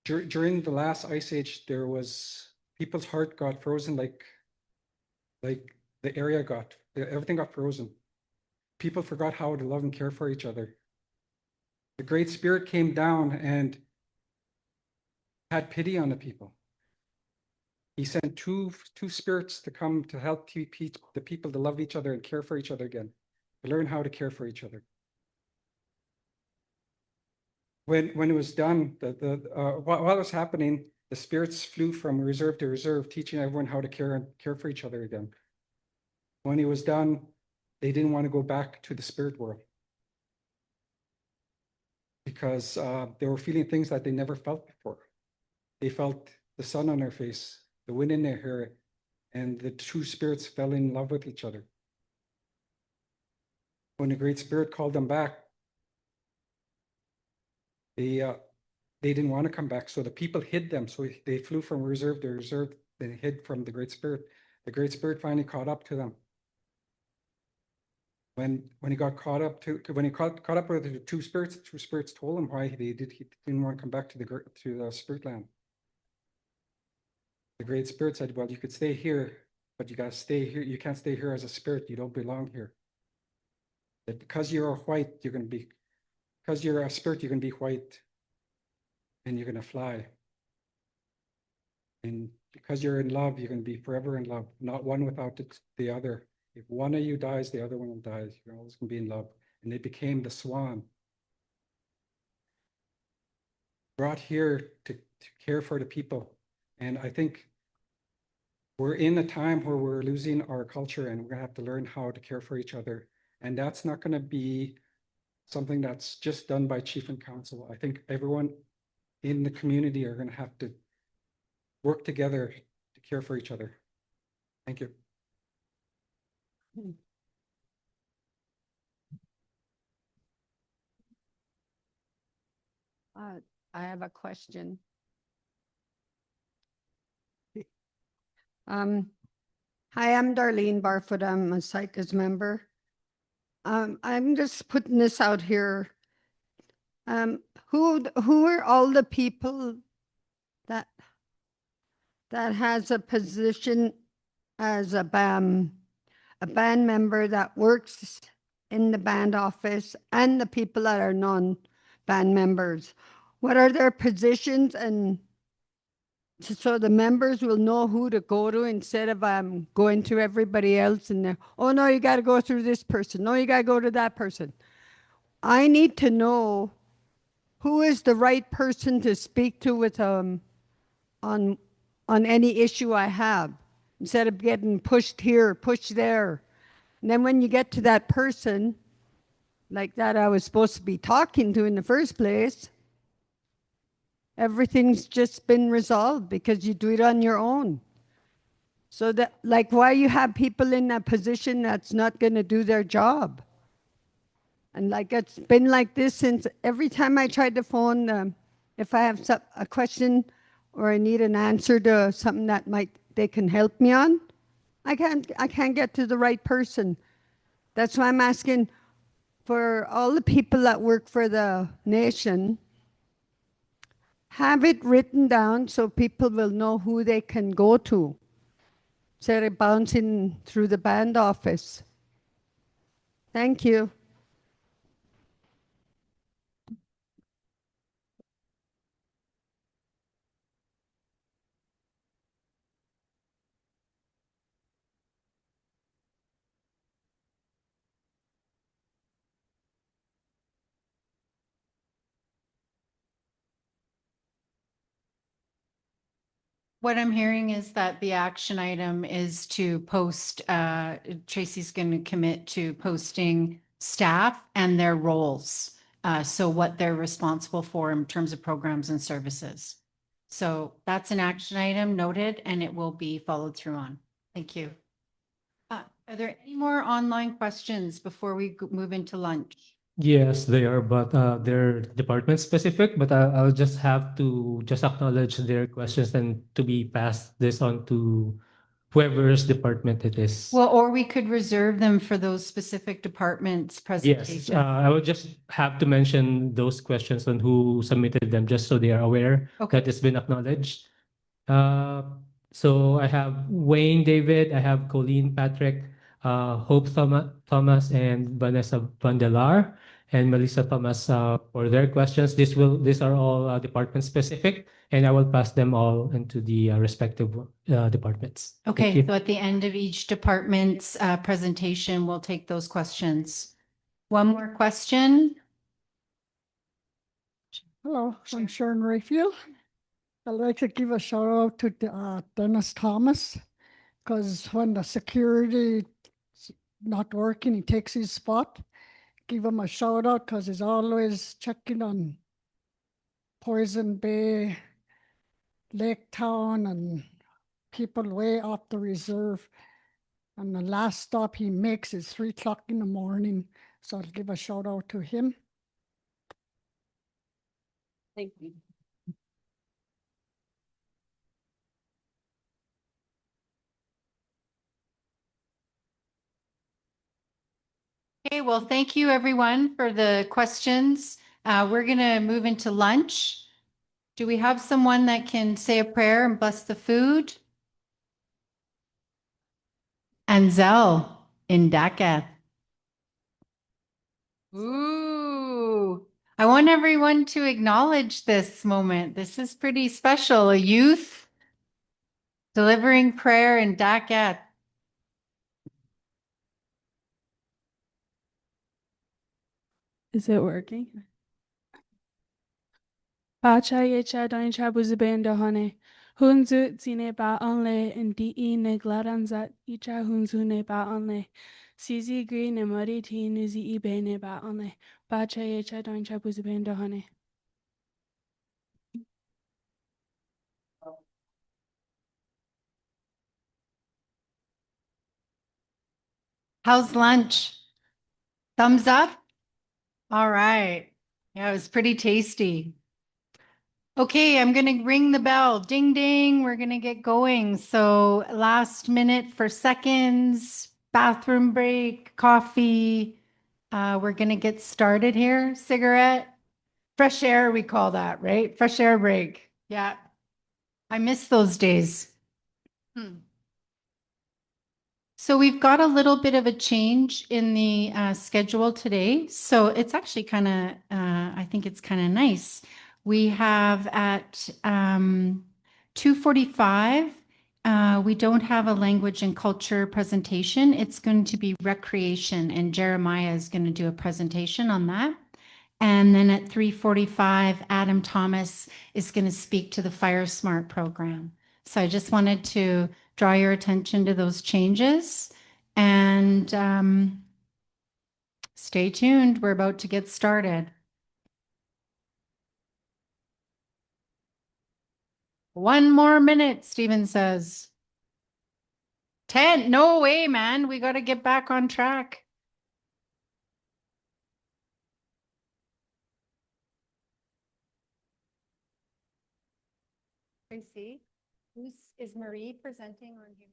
During the last ice age, there was people's heart got frozen like the area everything got frozen. People forgot how to love and care for each other. The Great Spirit came down and had pity on the people. He sent two spirits to come to help the people to love each other and care for each other again, to learn how to care for each other. When it was done, while it was happening, the spirits flew from reserve to reserve, teaching everyone how to care for each other again. When it was done, they didn't want to go back to the spirit world because they were feeling things that they never felt before. They felt the sun on their face, the wind in their hair, and the two spirits fell in love with each other. When the Great Spirit called them back, they didn't want to come back, so the people hid them. So they flew from reserve to reserve, they hid from the Great Spirit. The Great Spirit finally caught up to them. When he got caught up with the two spirits told him why he didn't want to come back to the spirit land. The Great Spirit said, well, you could stay here, but you got to stay here. You can't stay here as a spirit. You don't belong here. That because you're a white, because you're a spirit, you're going to be white and you're going to fly. And because you're in love, you're going to be forever in love, not one without the other. If one of you dies, the other one will die. You're always going to be in love. And they became the swan. Brought here to care for the people. And I think we're in a time where we're losing our culture, and we're going to have to learn how to care for each other. And that's not going to be something that's just done by chief and council. I think everyone in the community are going to have to work together to care for each other. Thank you. I have a question. Hi, I'm Darlene Barfoot. I'm a Saik'uz member. I'm just putting this out here. Who are all the people that has a position as a band member that works in the band office, and the people that are non-band members? What are their positions, and So the members will know who to go to instead of going to everybody else and oh no, you got to go through this person. No, you got to go to that person. I need to know who is the right person to speak to with on any issue I have, instead of getting pushed here, pushed there. And then when you get to that person, like that I was supposed to be talking to in the first place, everything's just been resolved because you do it on your own. So that, like, why you have people in a position that's not going to do their job? And like, it's been like this since every time I tried to phone them, if I have a question or I need an answer to something that they can help me on, I can't get to the right person. That's why I'm asking for all the people that work for the nation, have it written down so people will know who they can go to, instead of bouncing through the band office. Thank you. What I'm hearing is that the action item is to post, Tracy's going to commit to posting staff and their roles. So what they're responsible for in terms of programs and services. So that's an action item noted and it will be followed through on. Thank you. Are there any more online questions before we move into lunch? Yes, they are, but they're department specific, but I'll just have to just acknowledge their questions and to be passed this on to whoever's department it is. Well, or we could reserve them for those specific departments Yes, presentation. I would just have to mention those questions and who submitted them, just so they are aware Okay. that it's been acknowledged. So I have Wayne David, I have Colleen Patrick, Hope Thomas, and Vanessa Vandelar, and Melissa Thomas for their questions. These are all department specific, and I will pass them all into the respective departments. Thank Okay, you. so at the end of each department's presentation, we'll take those questions. One more question. Hello, I'm Sharon Rayfield. I'd like to give a shout out to Dennis Thomas, because when the security is not working, he takes his spot. Give him a shout out because he's always checking on Poison Bay, Lake Town, and people way off the reserve. And the last stop he makes is 3 o'clock in the morning. So I'll give a shout out to him. Thank you. Okay, well, thank you everyone for the questions. We're going to move into lunch. Do we have someone that can say a prayer and bless the food? Anzel in Dakar. Ooh, I want everyone to acknowledge this moment. This is pretty special. A youth delivering prayer in Dakar. Is it working? Bacha yecha dain chabuzabanda hone. Hunzu tine ba onle and di neglaranzat icha hunzune ba onle. Sizi green and muddy tea nuzi ibene ba onle. Bacha yecha dain chabuzabanda hone. How's lunch? Thumbs up? All right. Yeah, it was pretty tasty. Okay, I'm going to ring the bell. Ding, ding. We're going to get going. So last minute for seconds, bathroom break, coffee. We're going to get started here. Cigarette, fresh air, we call that, right? Fresh air break. Yeah. I miss those days. So we've got a little bit of a change in the schedule today. So it's actually kind of, I think it's kind of nice. We have at 2:45, we don't have a language and culture presentation. It's going to be recreation, and Jeremiah is going to do a presentation on that. And then at 3:45, Adam Thomas is going to speak to the FireSmart program. So I just wanted to draw your attention to those changes, and stay tuned. We're about to get started. 1 more minute, Steven says. 10, no way, man. We got to get back on track. Tracy, is Marie presenting on here?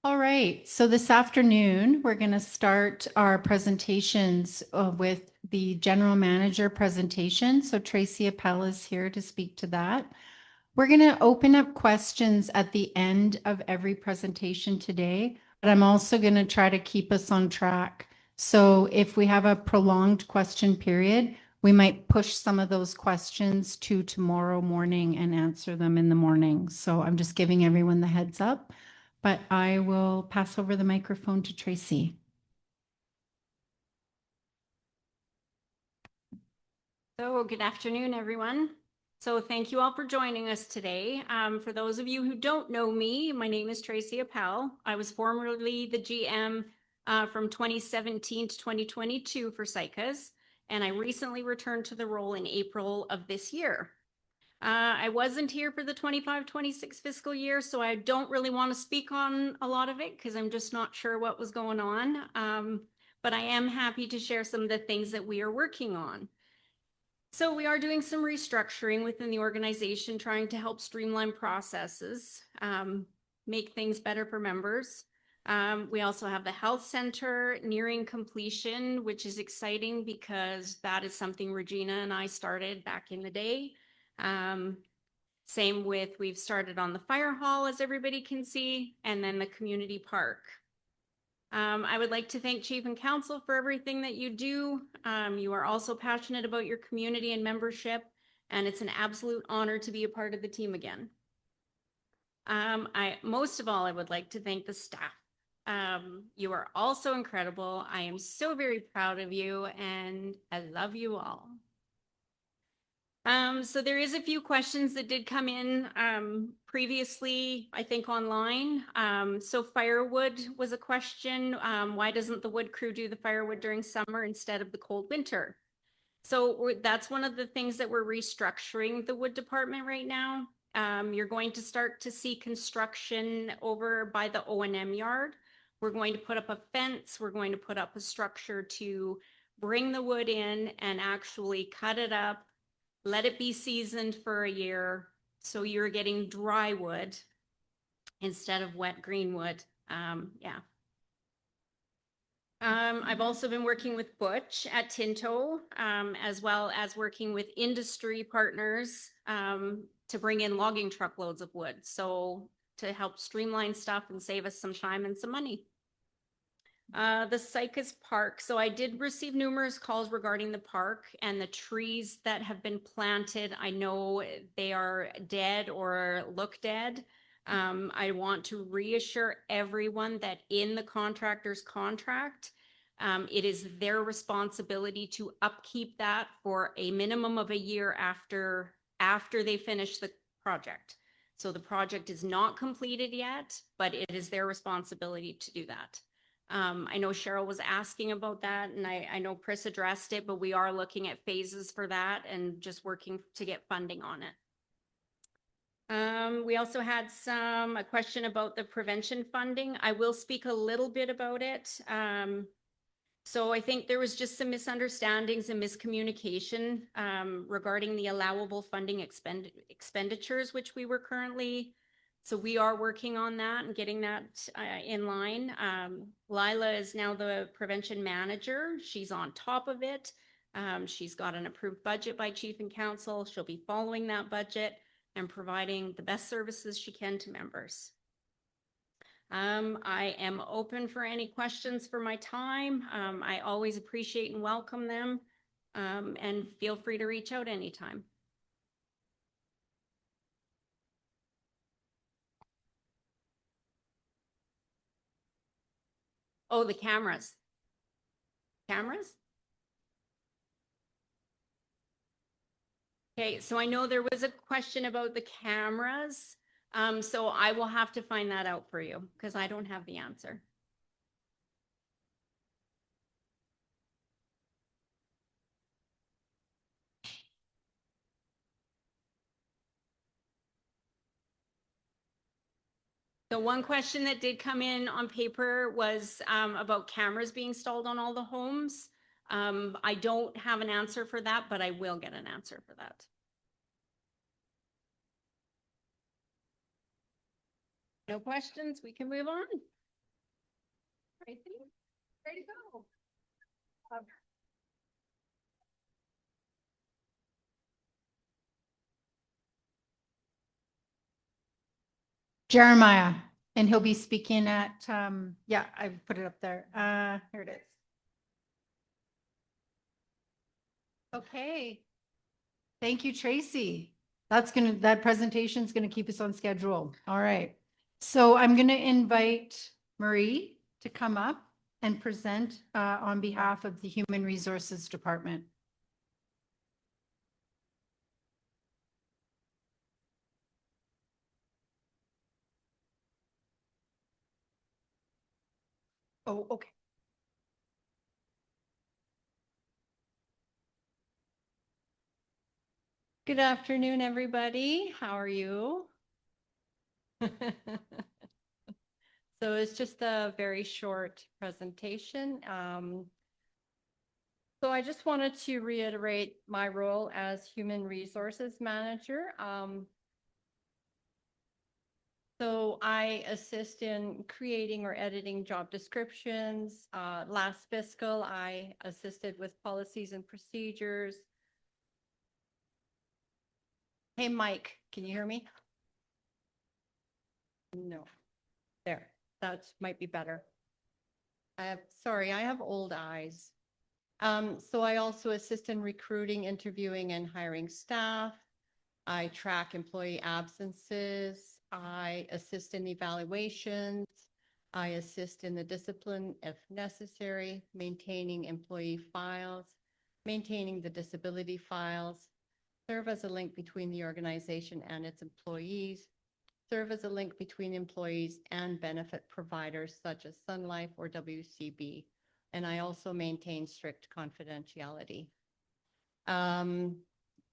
All right, so this afternoon, we're going to start our presentations with the general manager presentation. So Tracy Appel is here to speak to that. We're going to open up questions at the end of every presentation today, but I'm also going to try to keep us on track. So if we have a prolonged question period, we might push some of those questions to tomorrow morning and answer them in the morning. So I'm just giving everyone the heads up. But I will pass over the microphone to Tracy. So good afternoon, everyone. So thank you all for joining us today. For those of you who don't know me, my name is Tracy Appel. I was formerly the GM from 2017 to 2022 for Saik'uz, and I recently returned to the role in April of this year. I wasn't here for the 25-26 fiscal year, so I don't really want to speak on a lot of it because I'm just not sure what was going on. But I am happy to share some of the things that we are working on. So we are doing some restructuring within the organization, trying to help streamline processes, make things better for members. We also have the health center nearing completion, which is exciting because that is something Regina and I started back in the day. Same with, we've started on the fire hall, as everybody can see, and then the community park. I would like to thank Chief and Council for everything that you do. You are also passionate about your community and membership, and it's an absolute honor to be a part of the team again. Most of all, I would like to thank the staff. You are also incredible. I am so very proud of you, and I love you all. So there is a few questions that did come in previously, I think online. So firewood was a question. Why doesn't the wood crew do the firewood during summer instead of the cold winter? So that's one of the things that we're restructuring the wood department right now. You're going to start to see construction over by the O&M yard. We're going to put up a fence. We're going to put up a structure to bring the wood in and actually cut it up, let it be seasoned for a year, so you're getting dry wood instead of wet green wood. I've also been working with Butch at Tinto, as well as working with industry partners to bring in logging truckloads of wood. So to help streamline stuff and save us some time and some money. The Saik'uz Park. So I did receive numerous calls regarding the park and the trees that have been planted. I know they are dead or look dead. I want to reassure everyone that in the contractor's contract, it is their responsibility to upkeep that for a minimum of a year after they finish the project. So the project is not completed yet, but it is their responsibility to do that. I know Cheryl was asking about that, and I know Chris addressed it, but we are looking at phases for that and just working to get funding on it. We also had a question about the prevention funding. I will speak a little bit about it. So I think there was just some misunderstandings and miscommunication regarding the allowable funding expenditures, which we were currently. So we are working on that and getting that in line. Lila is now the prevention manager. She's on top of it. She's got an approved budget by Chief and Council. She'll be following that budget and providing the best services she can to members. I am open for any questions for my time. I always appreciate and welcome them, and feel free to reach out anytime. Oh, the cameras. Cameras? Okay, so I know there was a question about the cameras. So I will have to find that out for you because I don't have the answer. The one question that did come in on paper was about cameras being installed on all the homes. I don't have an answer for that, but I will get an answer for that. No questions, we can move on. Ready to go. Jeremiah, and he'll be speaking at, yeah, I put it up there. Here it is. Okay. Thank you, Tracy. That presentation is gonna keep us on schedule. All right. So I'm gonna invite Marie to come up and present on behalf of the Human Resources Department. Oh, okay. Good afternoon, everybody. How are you? So it's just a very short presentation. So I just wanted to reiterate my role as Human Resources Manager. So I assist in creating or editing job descriptions. Last fiscal, I assisted with policies and procedures. Hey, Mike, can you hear me? No. There, that might be better. Sorry, I have old eyes. So I also assist in recruiting, interviewing, and hiring staff. I track employee absences. I assist in evaluations. I assist in the discipline if necessary, maintaining employee files, maintaining the disability files, serve as a link between the organization and its employees, serve as a link between employees and benefit providers such as Sun Life or WCB. And I also maintain strict confidentiality.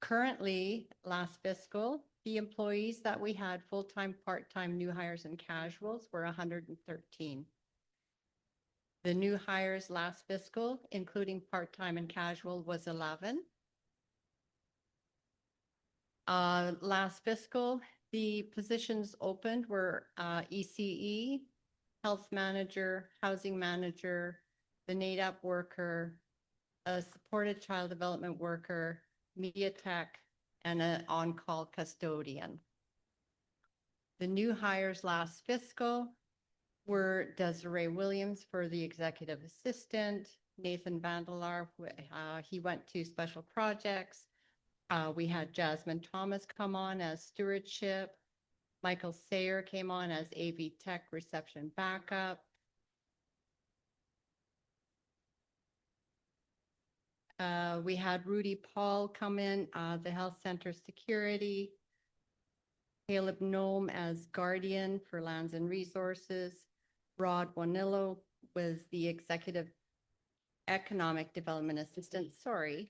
Currently, last fiscal, the employees that we had full-time, part-time, new hires, and casuals were 113. The new hires last fiscal, including part-time and casual, was 11. Last fiscal, the positions opened were ECE, health manager, housing manager, the NADAP worker, a supported child development worker, media tech, and an on-call custodian. The new hires last fiscal were Desiree Williams for the executive assistant, Nathan Vandelar, he went to special projects. We had Jasmine Thomas come on as stewardship. Michael Sayer came on as AV tech reception backup. We had Rudy Paul come in, the health center security. Caleb Nome as guardian for lands and resources. Rod Wanillo was the executive economic development assistant, sorry.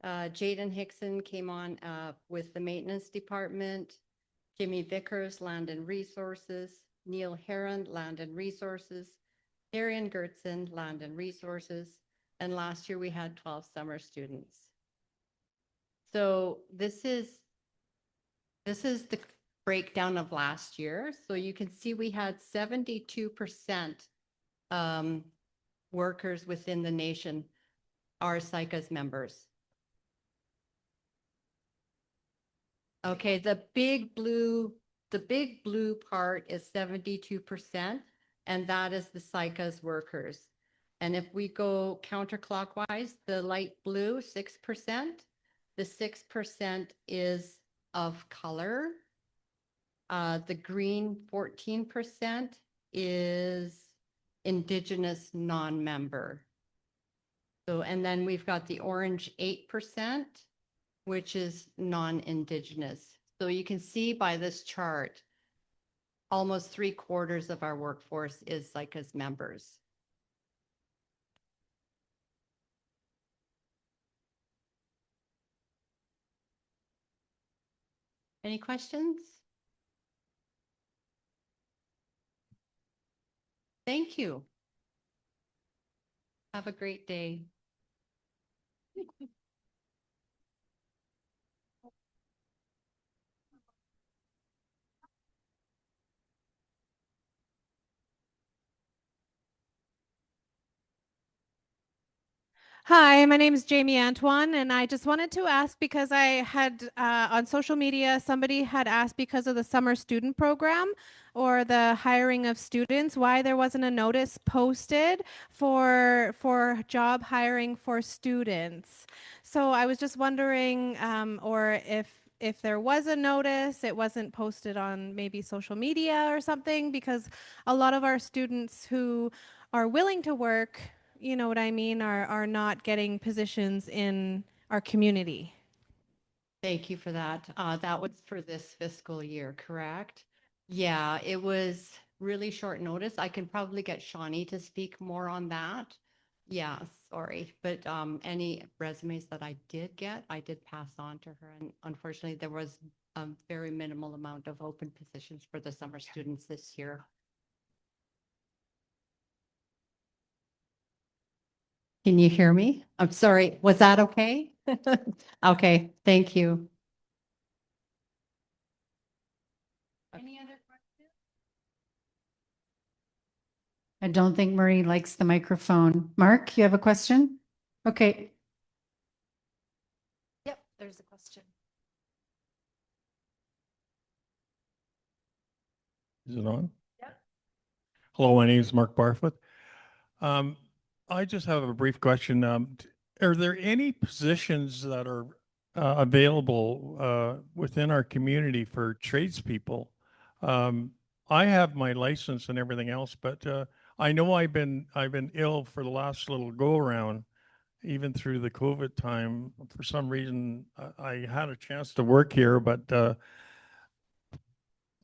Jaden Hickson came on with the maintenance department. Jimmy Vickers, Land and Resources, Neil Heron, Land and Resources, Darian Gertson, Land and Resources, and last year we had 12 summer students. So this is the breakdown of last year. So you can see we had 72% workers within the nation are Saik'uz members. Okay, the big blue part is 72%, and that is the Saik'uz workers. And if we go counterclockwise, the light blue, 6%, the 6% is of color. The green 14% is Indigenous non-member. So, and then we've got the orange 8%, which is non-Indigenous. So you can see by this chart, almost 3/4 of our workforce is Saik'uz members. Any questions? Thank you. Have a great day. Hi, my name is Jamie Antoine, and I just wanted to ask because I had on social media, somebody had asked because of the summer student program or the hiring of students, why there wasn't a notice posted for job hiring for students. So I was just wondering, or if there was a notice, it wasn't posted on maybe social media or something, because a lot of our students who are willing to work, you know what I mean, are not getting positions in our community. Thank you for that. That was for this fiscal year, correct? Yeah, it was really short notice. I can probably get Shawnee to speak more on that. Yeah, sorry, but any resumes that I did get, I did pass on to her. And unfortunately, there was a very minimal amount of open positions for the summer students this year. Can you hear me? I'm sorry. Was that okay? Okay, thank you. Any other questions? I don't think Marie likes the microphone. Mark, you have a question? Okay. Yep, there's a question. Is it on? Yep. Hello, my name is Mark Barfoot. I just have a brief question. Are there any positions that are available within our community for tradespeople? I have my license and everything else, but I know I've been ill for the last little go around, even through the COVID time. For some reason, I had a chance to work here, but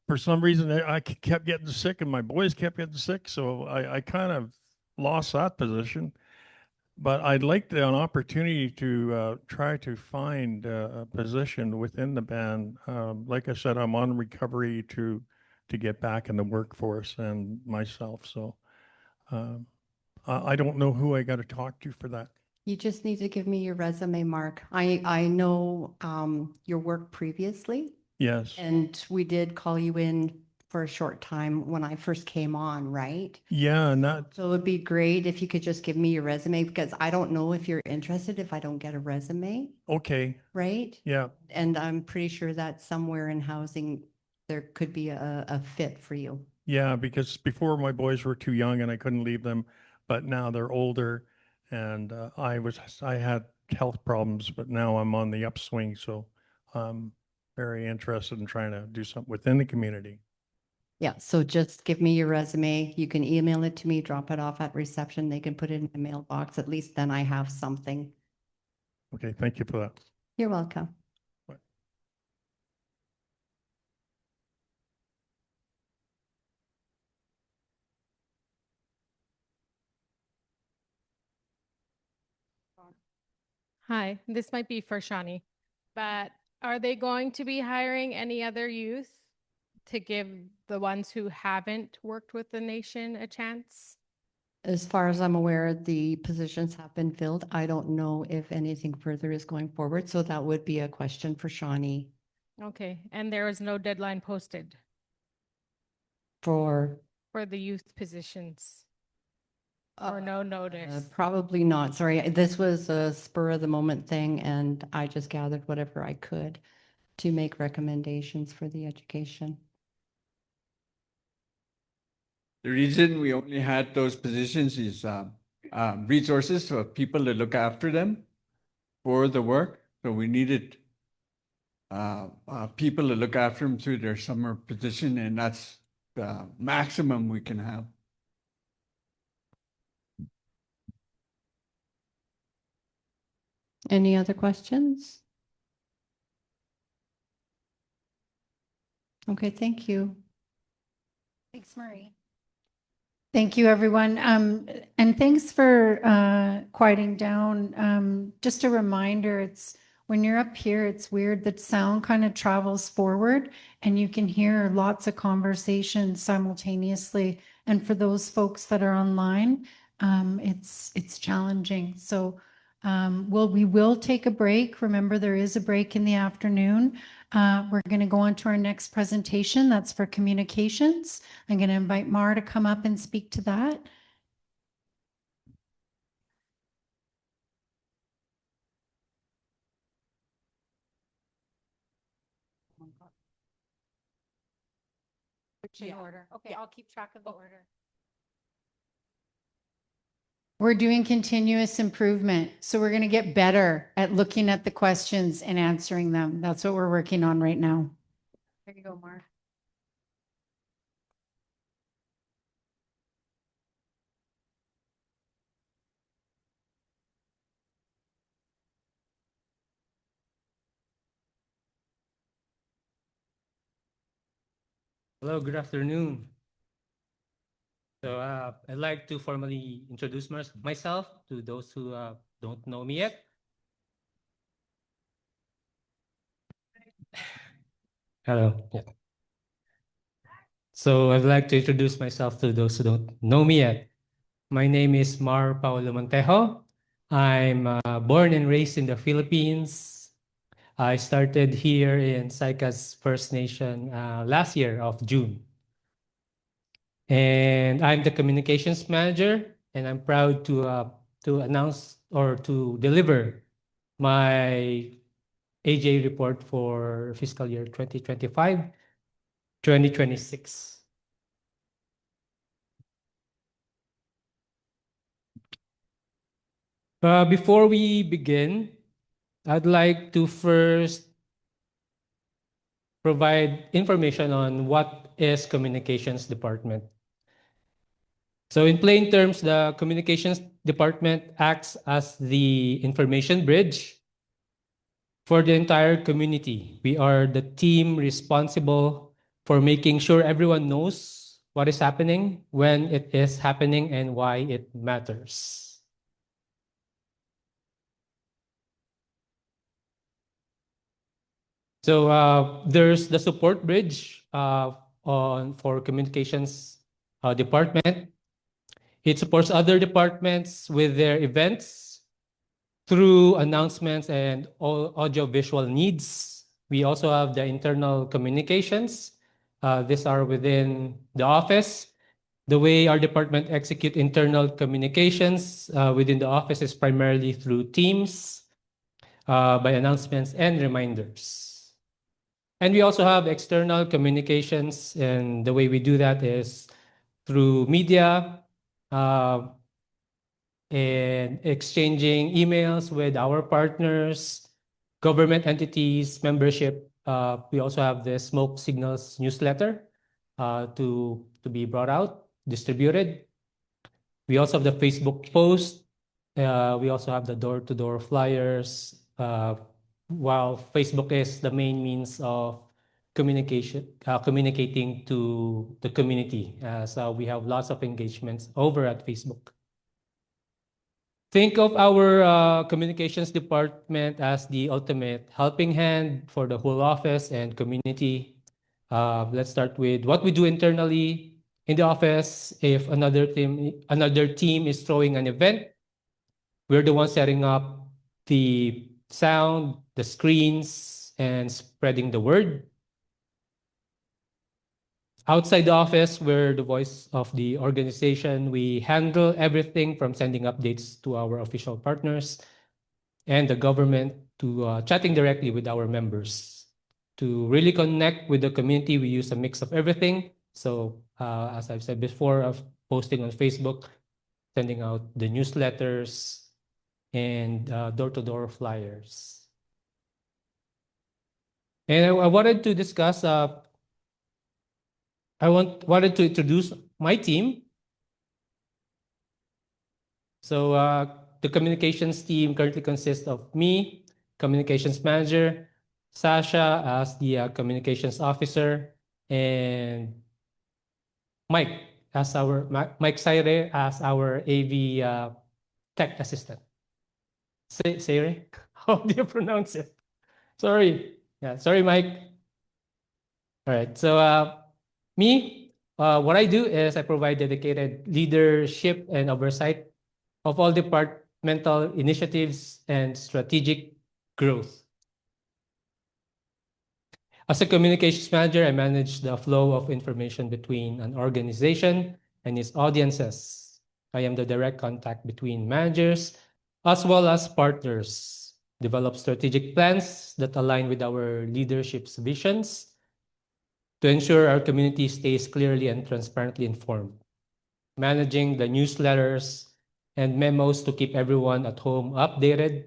for some reason I kept getting sick and my boys kept getting sick. So I kind of lost that position, but I'd like an opportunity to try to find a position within the band. Like I said, I'm on recovery to get back in the workforce and myself. So I don't know who I got to talk to for that. You just need to give me your resume, Mark. I know your work previously. Yes. And we did call you in for a short time when I first came on, right? Yeah, not. So it would be great if you could just give me your resume, because I don't know if you're interested if I don't get a resume, Okay. right? Yeah. And I'm pretty sure that somewhere in housing, there could be a fit for you. Yeah, because before my boys were too young and I couldn't leave them, but now they're older, and I had health problems, but now I'm on the upswing, so I'm very interested in trying to do something within the community. Yeah, so just give me your resume. You can email it to me, drop it off at reception. They can put it in the mailbox. At least then I have something. Okay, thank you for that. You're welcome. Hi, this might be for Shawnee, but are they going to be hiring any other youth to give the ones who haven't worked with the nation a chance? As far as I'm aware, the positions have been filled. I don't know if anything further is going forward, so that would be a question for Shawnee Okay, and there is no deadline posted for, for the youth positions? Or no notice? probably not. Sorry, this was a spur of the moment thing, and I just gathered whatever I could to make recommendations for the education. The reason we only had those positions is resources for people to look after them for the work. So we needed people to look after them through their summer position, and that's the maximum we can have. Any other questions? Okay, thank you. Thanks, Marie. Thank you, everyone. And thanks for quieting down. Just a reminder, it's when you're up here, it's weird that sound kind of travels forward and you can hear lots of conversations simultaneously. And for those folks that are online, it's challenging. So we will take a break. Remember, there is a break in the afternoon. We're going to go on to our next presentation. That's for communications. I'm going to invite Mar to come up and speak to that. Which in order? Okay, I'll keep track of the order. We're doing continuous improvement. So we're going to get better at looking at the questions and answering them. That's what we're working on right now. There you go, Mar. Hello, good afternoon. So I'd like to formally introduce myself to those who don't know me yet. Hello. Yeah. So I'd like to introduce myself to those who don't know me yet. My name is Mar Paulo Montejo. I'm born and raised in the Philippines. I started here in Saik'uz First Nation last year of June. And I'm the communications manager, and I'm proud to announce or to deliver my AGA report for fiscal year 2025-2026. Before we begin, I'd like to first provide information on what is communications department. So in plain terms, the communications department acts as the information bridge for the entire community. We are the team responsible for making sure everyone knows what is happening, when it is happening, and why it matters. So there's the support bridge for communications department. It supports other departments with their events through announcements and all audio-visual needs. We also have the internal communications. These are within the office. The way our department execute internal communications within the office is primarily through Teams, by announcements and reminders. And we also have external communications, and the way we do that is through media and exchanging emails with our partners, government entities, membership. We also have the Smoke Signals newsletter to be brought out, distributed. We also have the Facebook post. We also have the door-to-door flyers. While Facebook is the main means of communicating to the community, so we have lots of engagements over at Facebook. Think of our communications department as the ultimate helping hand for the whole office and community. Let's start with what we do internally in the office. If another team is throwing an event, we're the ones setting up the sound, the screens, and spreading the word. Outside the office, we're the voice of the organization. We handle everything from sending updates to our official partners and the government to chatting directly with our members. To really connect with the community, we use a mix of everything. So as I've said before, of posting on Facebook, sending out the newsletters, and door-to-door flyers. And I wanted to discuss, wanted to introduce my team. So the communications team currently consists of me, communications manager, Sasha as the communications officer, and Mike Saire as our AV tech assistant. Saire? How do you pronounce it? Sorry. Yeah, sorry, Mike. All right. So me, what I do is I provide dedicated leadership and oversight of all departmental initiatives and strategic growth. As a communications manager, I manage the flow of information between an organization and its audiences. I am the direct contact between managers as well as partners, develop strategic plans that align with our leadership's visions to ensure our community stays clearly and transparently informed, managing the newsletters and memos to keep everyone at home updated.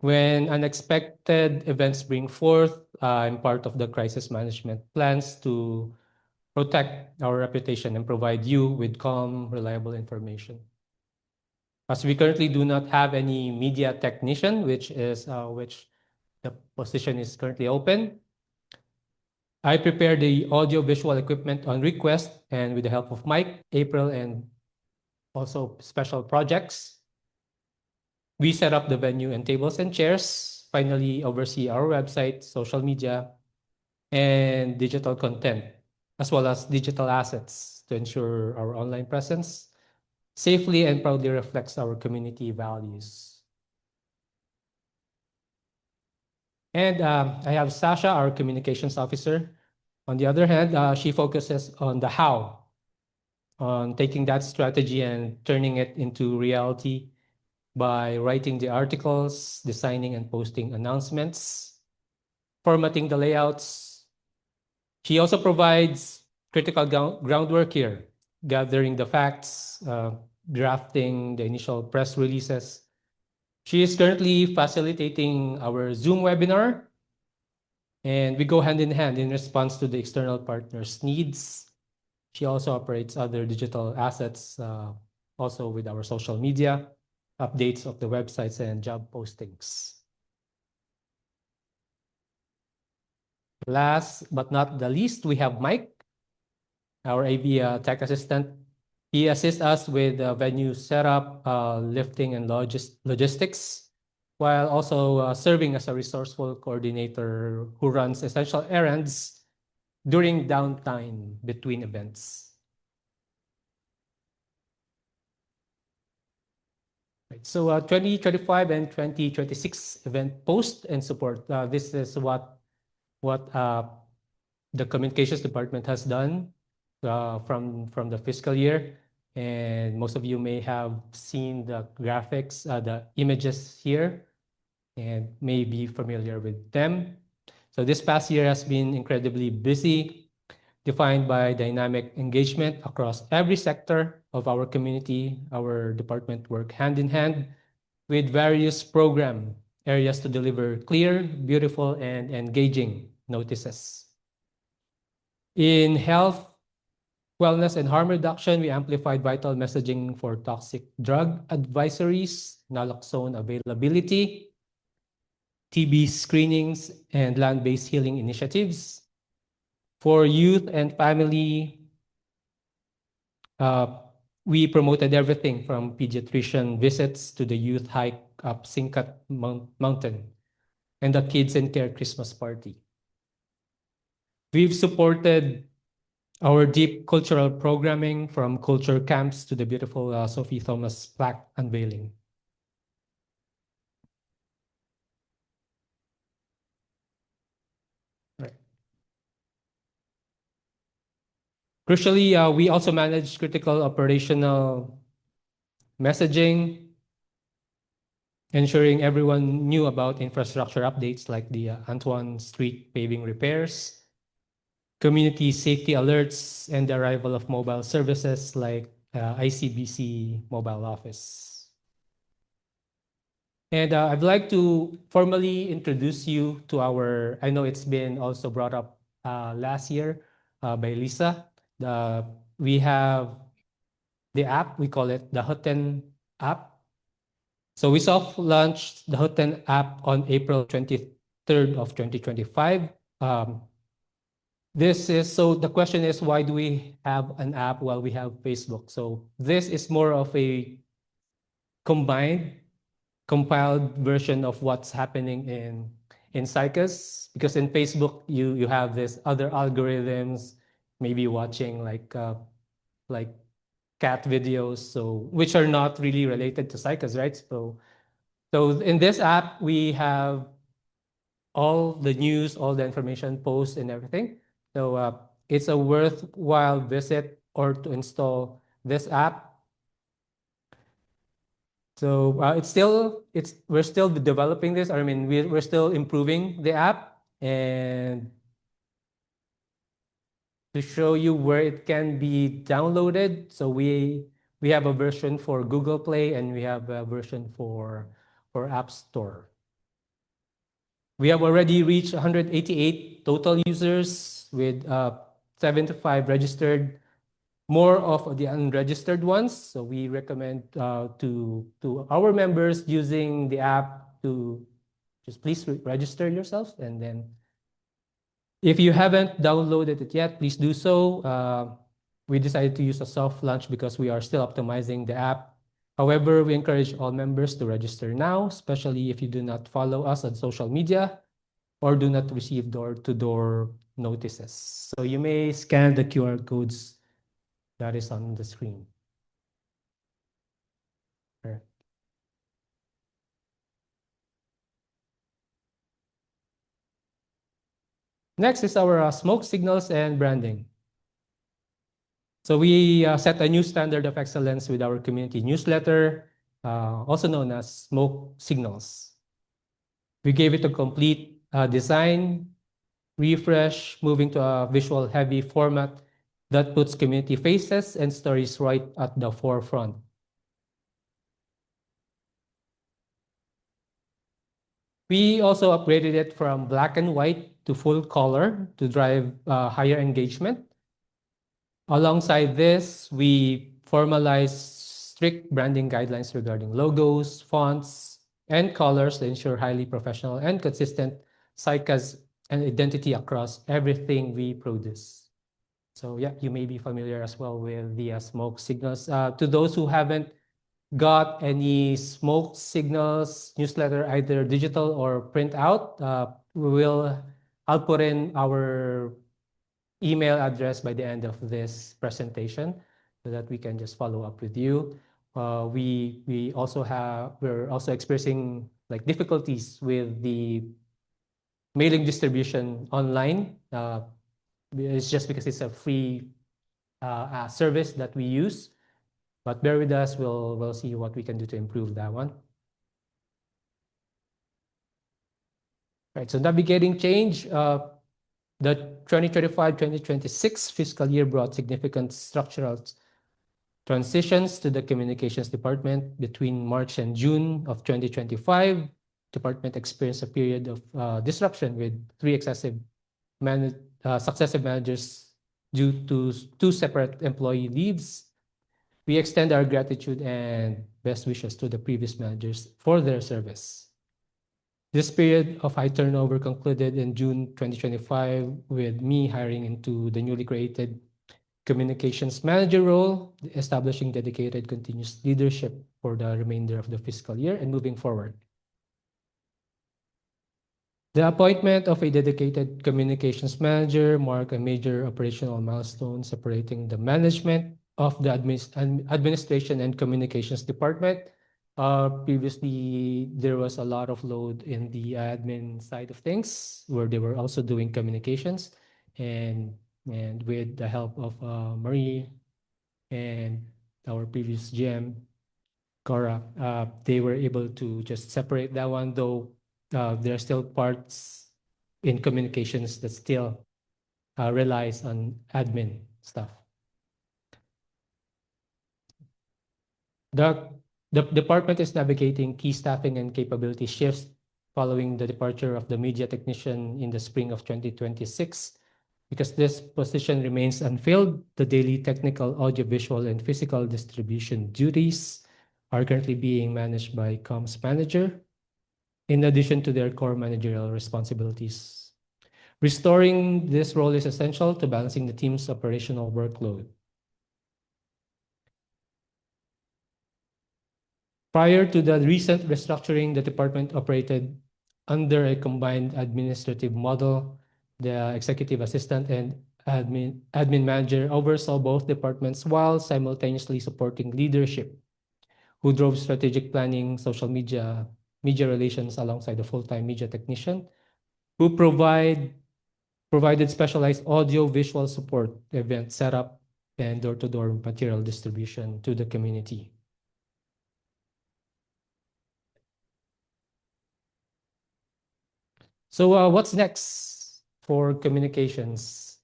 When unexpected events bring forth, I'm part of the crisis management plans to protect our reputation and provide you with calm, reliable information. As we currently do not have any media technician, which the position is currently open, I prepare the audio-visual equipment on request and with the help of Mike, April, and also special projects. We set up the venue and tables and chairs, finally oversee our website, social media, and digital content, as well as digital assets to ensure our online presence safely and proudly reflects our community values. And I have Sasha, our communications officer. On the other hand, she focuses on the how, on taking that strategy and turning it into reality by writing the articles, designing and posting announcements, formatting the layouts. She also provides critical groundwork here, gathering the facts, drafting the initial press releases. She is currently facilitating our Zoom webinar, and we go hand in hand in response to the external partners' needs. She also operates other digital assets, also with our social media, updates of the websites and job postings. Last but not the least, we have Mike, our AV tech assistant. He assists us with venue setup, lifting and logistics, while also serving as a resourceful coordinator who runs essential errands during downtime between events. Right, so 2025 and 2026 event post and support. This is what the communications department has done from the fiscal year. And most of you may have seen the graphics, the images here, and may be familiar with them. So this past year has been incredibly busy, defined by dynamic engagement across every sector of our community. Our department work hand in hand with various program areas to deliver clear, beautiful, and engaging notices. In health, wellness, and harm reduction, we amplified vital messaging for toxic drug advisories, naloxone availability, TB screenings, and land-based healing initiatives. For youth and family, we promoted everything from pediatrician visits to the youth hike up Singkat Mountain and the Kids in Care Christmas party. We've supported our deep cultural programming from culture camps to the beautiful Sophie Thomas plaque unveiling. Right. Crucially, we also manage critical operational messaging, ensuring everyone knew about infrastructure updates like the Antoine Street paving repairs, community safety alerts, and the arrival of mobile services like ICBC mobile office. And I'd like to formally introduce you to our, I know it's been also brought up last year by Lisa. We have the app, we call it the Huten app. So we soft launched the Huten app on April 23rd of 2025. So the question is, why do we have an app while we have Facebook? So this is more of a compiled version of what's happening in Saik'uz, because in Facebook you have this other algorithms, maybe watching like cat videos, so which are not really related to Saik'uz, right? So in this app we have all the news, all the information, posts, and everything. So it's a worthwhile visit or to install this app. So we're still developing this. I mean, we're still improving the app, and to show you where it can be downloaded. So we have a version for Google Play and we have a version for App Store. We have already reached 188 total users with 75 registered, more of the unregistered ones. So we recommend to our members using the app to just please register yourselves. And then if you haven't downloaded it yet, please do so. We decided to use a soft launch because we are still optimizing the app. However, we encourage all members to register now, especially if you do not follow us on social media or do not receive door-to-door notices. So you may scan the QR codes that is on the screen. Right. Next is our smoke signals and branding. So we set a new standard of excellence with our community newsletter, also known as smoke signals. We gave it a complete design, refresh, moving to a visual heavy format that puts community faces and stories right at the forefront. We also upgraded it from black and white to full color to drive higher engagement. Alongside this, we formalized strict branding guidelines regarding logos, fonts, and colors to ensure highly professional and consistent Saik'uz and identity across everything we produce. So yeah, you may be familiar as well with the smoke signals. To those who haven't got any smoke signals newsletter, either digital or print out, I'll put in our email address by the end of this presentation so that we can just follow up with you. We're also experiencing like difficulties with the mailing distribution online. It's just because it's a free service that we use, but bear with us. We'll see what we can do to improve that one. Right, so navigating change. The 2025-2026 fiscal year brought significant structural transitions to the communications department. Between March and June of 2025, department experienced a period of disruption with three successive managers due to two separate employee leaves. We extend our gratitude and best wishes to the previous managers for their service. This period of high turnover concluded in June 2025 with me hiring into the newly created communications manager role, establishing dedicated continuous leadership for the remainder of the fiscal year and moving forward. The appointment of a dedicated communications manager marked a major operational milestone separating the management of the administration and communications department. Previously, there was a lot of load in the admin side of things where they were also doing communications, and with the help of Marie and our previous GM, Cora, they were able to just separate that one, though there are still parts in communications that still relies on admin stuff. The department is navigating key staffing and capability shifts following the departure of the media technician in the spring of 2026. Because this position remains unfilled, the daily technical, audiovisual, and physical distribution duties are currently being managed by comms manager, in addition to their core managerial responsibilities. Restoring this role is essential to balancing the team's operational workload. Prior to the recent restructuring, the department operated under a combined administrative model. The executive assistant and admin manager oversaw both departments while simultaneously supporting leadership, who drove strategic planning, social media relations alongside a full-time media technician, who provided specialized audio visual support, event setup, and door-to-door material distribution to the community. So what's next for communications?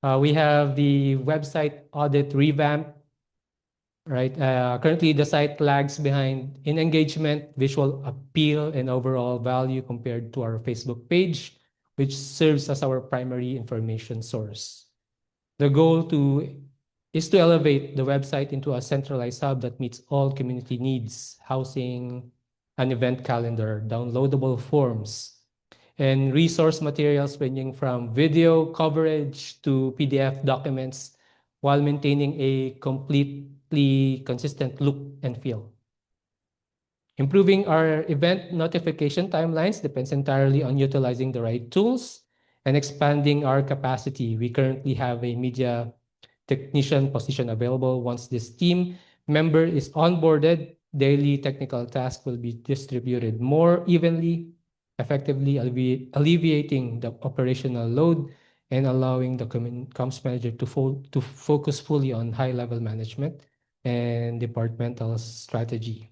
We have the website audit revamp, right? Currently, the site lags behind in engagement, visual appeal, and overall value compared to our Facebook page, which serves as our primary information source. The goal is to elevate the website into a centralized hub that meets all community needs: housing, an event calendar, downloadable forms, and resource materials ranging from video coverage to PDF documents, while maintaining a completely consistent look and feel. Improving our event notification timelines depends entirely on utilizing the right tools and expanding our capacity. We currently have a media technician position available. Once this team member is onboarded, daily technical tasks will be distributed more evenly, effectively alleviating the operational load and allowing the comms manager to focus fully on high-level management and departmental strategy.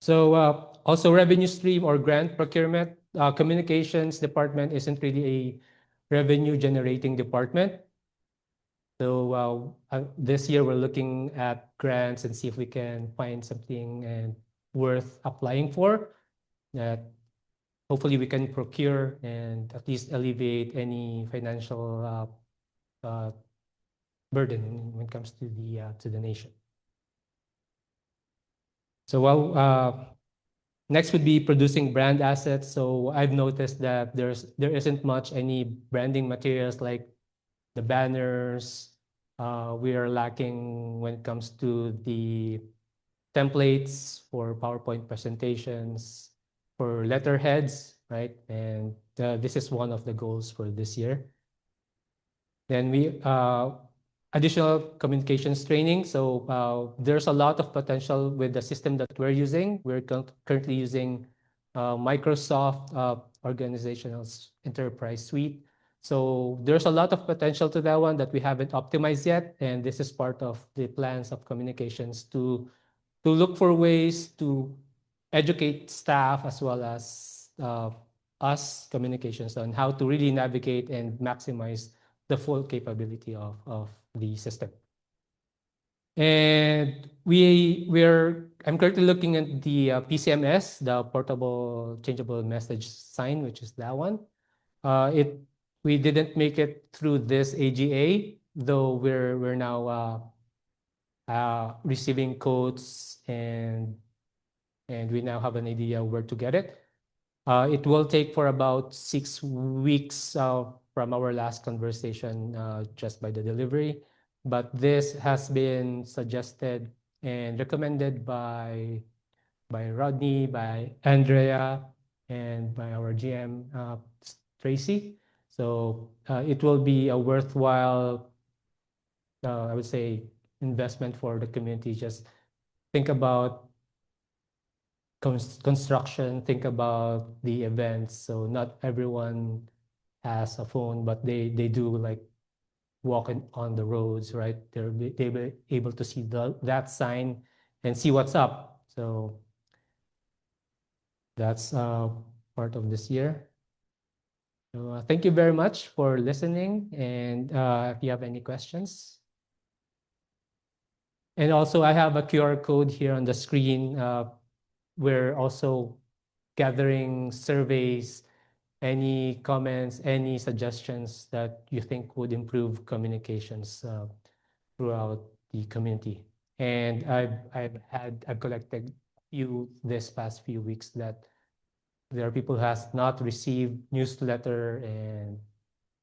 So also revenue stream or grant procurement. Communications department isn't really a revenue generating department. So this year we're looking at grants and see if we can find something worth applying for that hopefully we can procure and at least alleviate any financial burden when it comes to the nation. So next would be producing brand assets. So I've noticed that there isn't much any branding materials like the banners. We are lacking when it comes to the templates for PowerPoint presentations, for letterheads, right? And this is one of the goals for this year. Then we additional communications training. So there's a lot of potential with the system that we're using. We're currently using Microsoft Organizational Enterprise Suite. So there's a lot of potential to that one that we haven't optimized yet. And this is part of the plans of communications to look for ways to educate staff as well as us communications on how to really navigate and maximize the full capability of the system. And I'm currently looking at the PCMS, the portable changeable message sign, which is that one. We didn't make it through this AGA, though we're now receiving quotes and we now have an idea where to get it. It will take for about 6 weeks from our last conversation just by the delivery. but this has been suggested and recommended by Rodney, by Andrea, and by our GM, Tracy. So it will be a worthwhile, I would say, investment for the community. Just think about construction, think about the events. So not everyone has a phone, but they do like walking on the roads, right? They be able to see that sign and see what's up. So that's part of this year. So thank you very much for listening. And if you have any questions. And also I have a QR code here on the screen. We're also gathering surveys, any comments, any suggestions that you think would improve communications throughout the community. And I've collected few this past few weeks that there are people who has not received newsletter and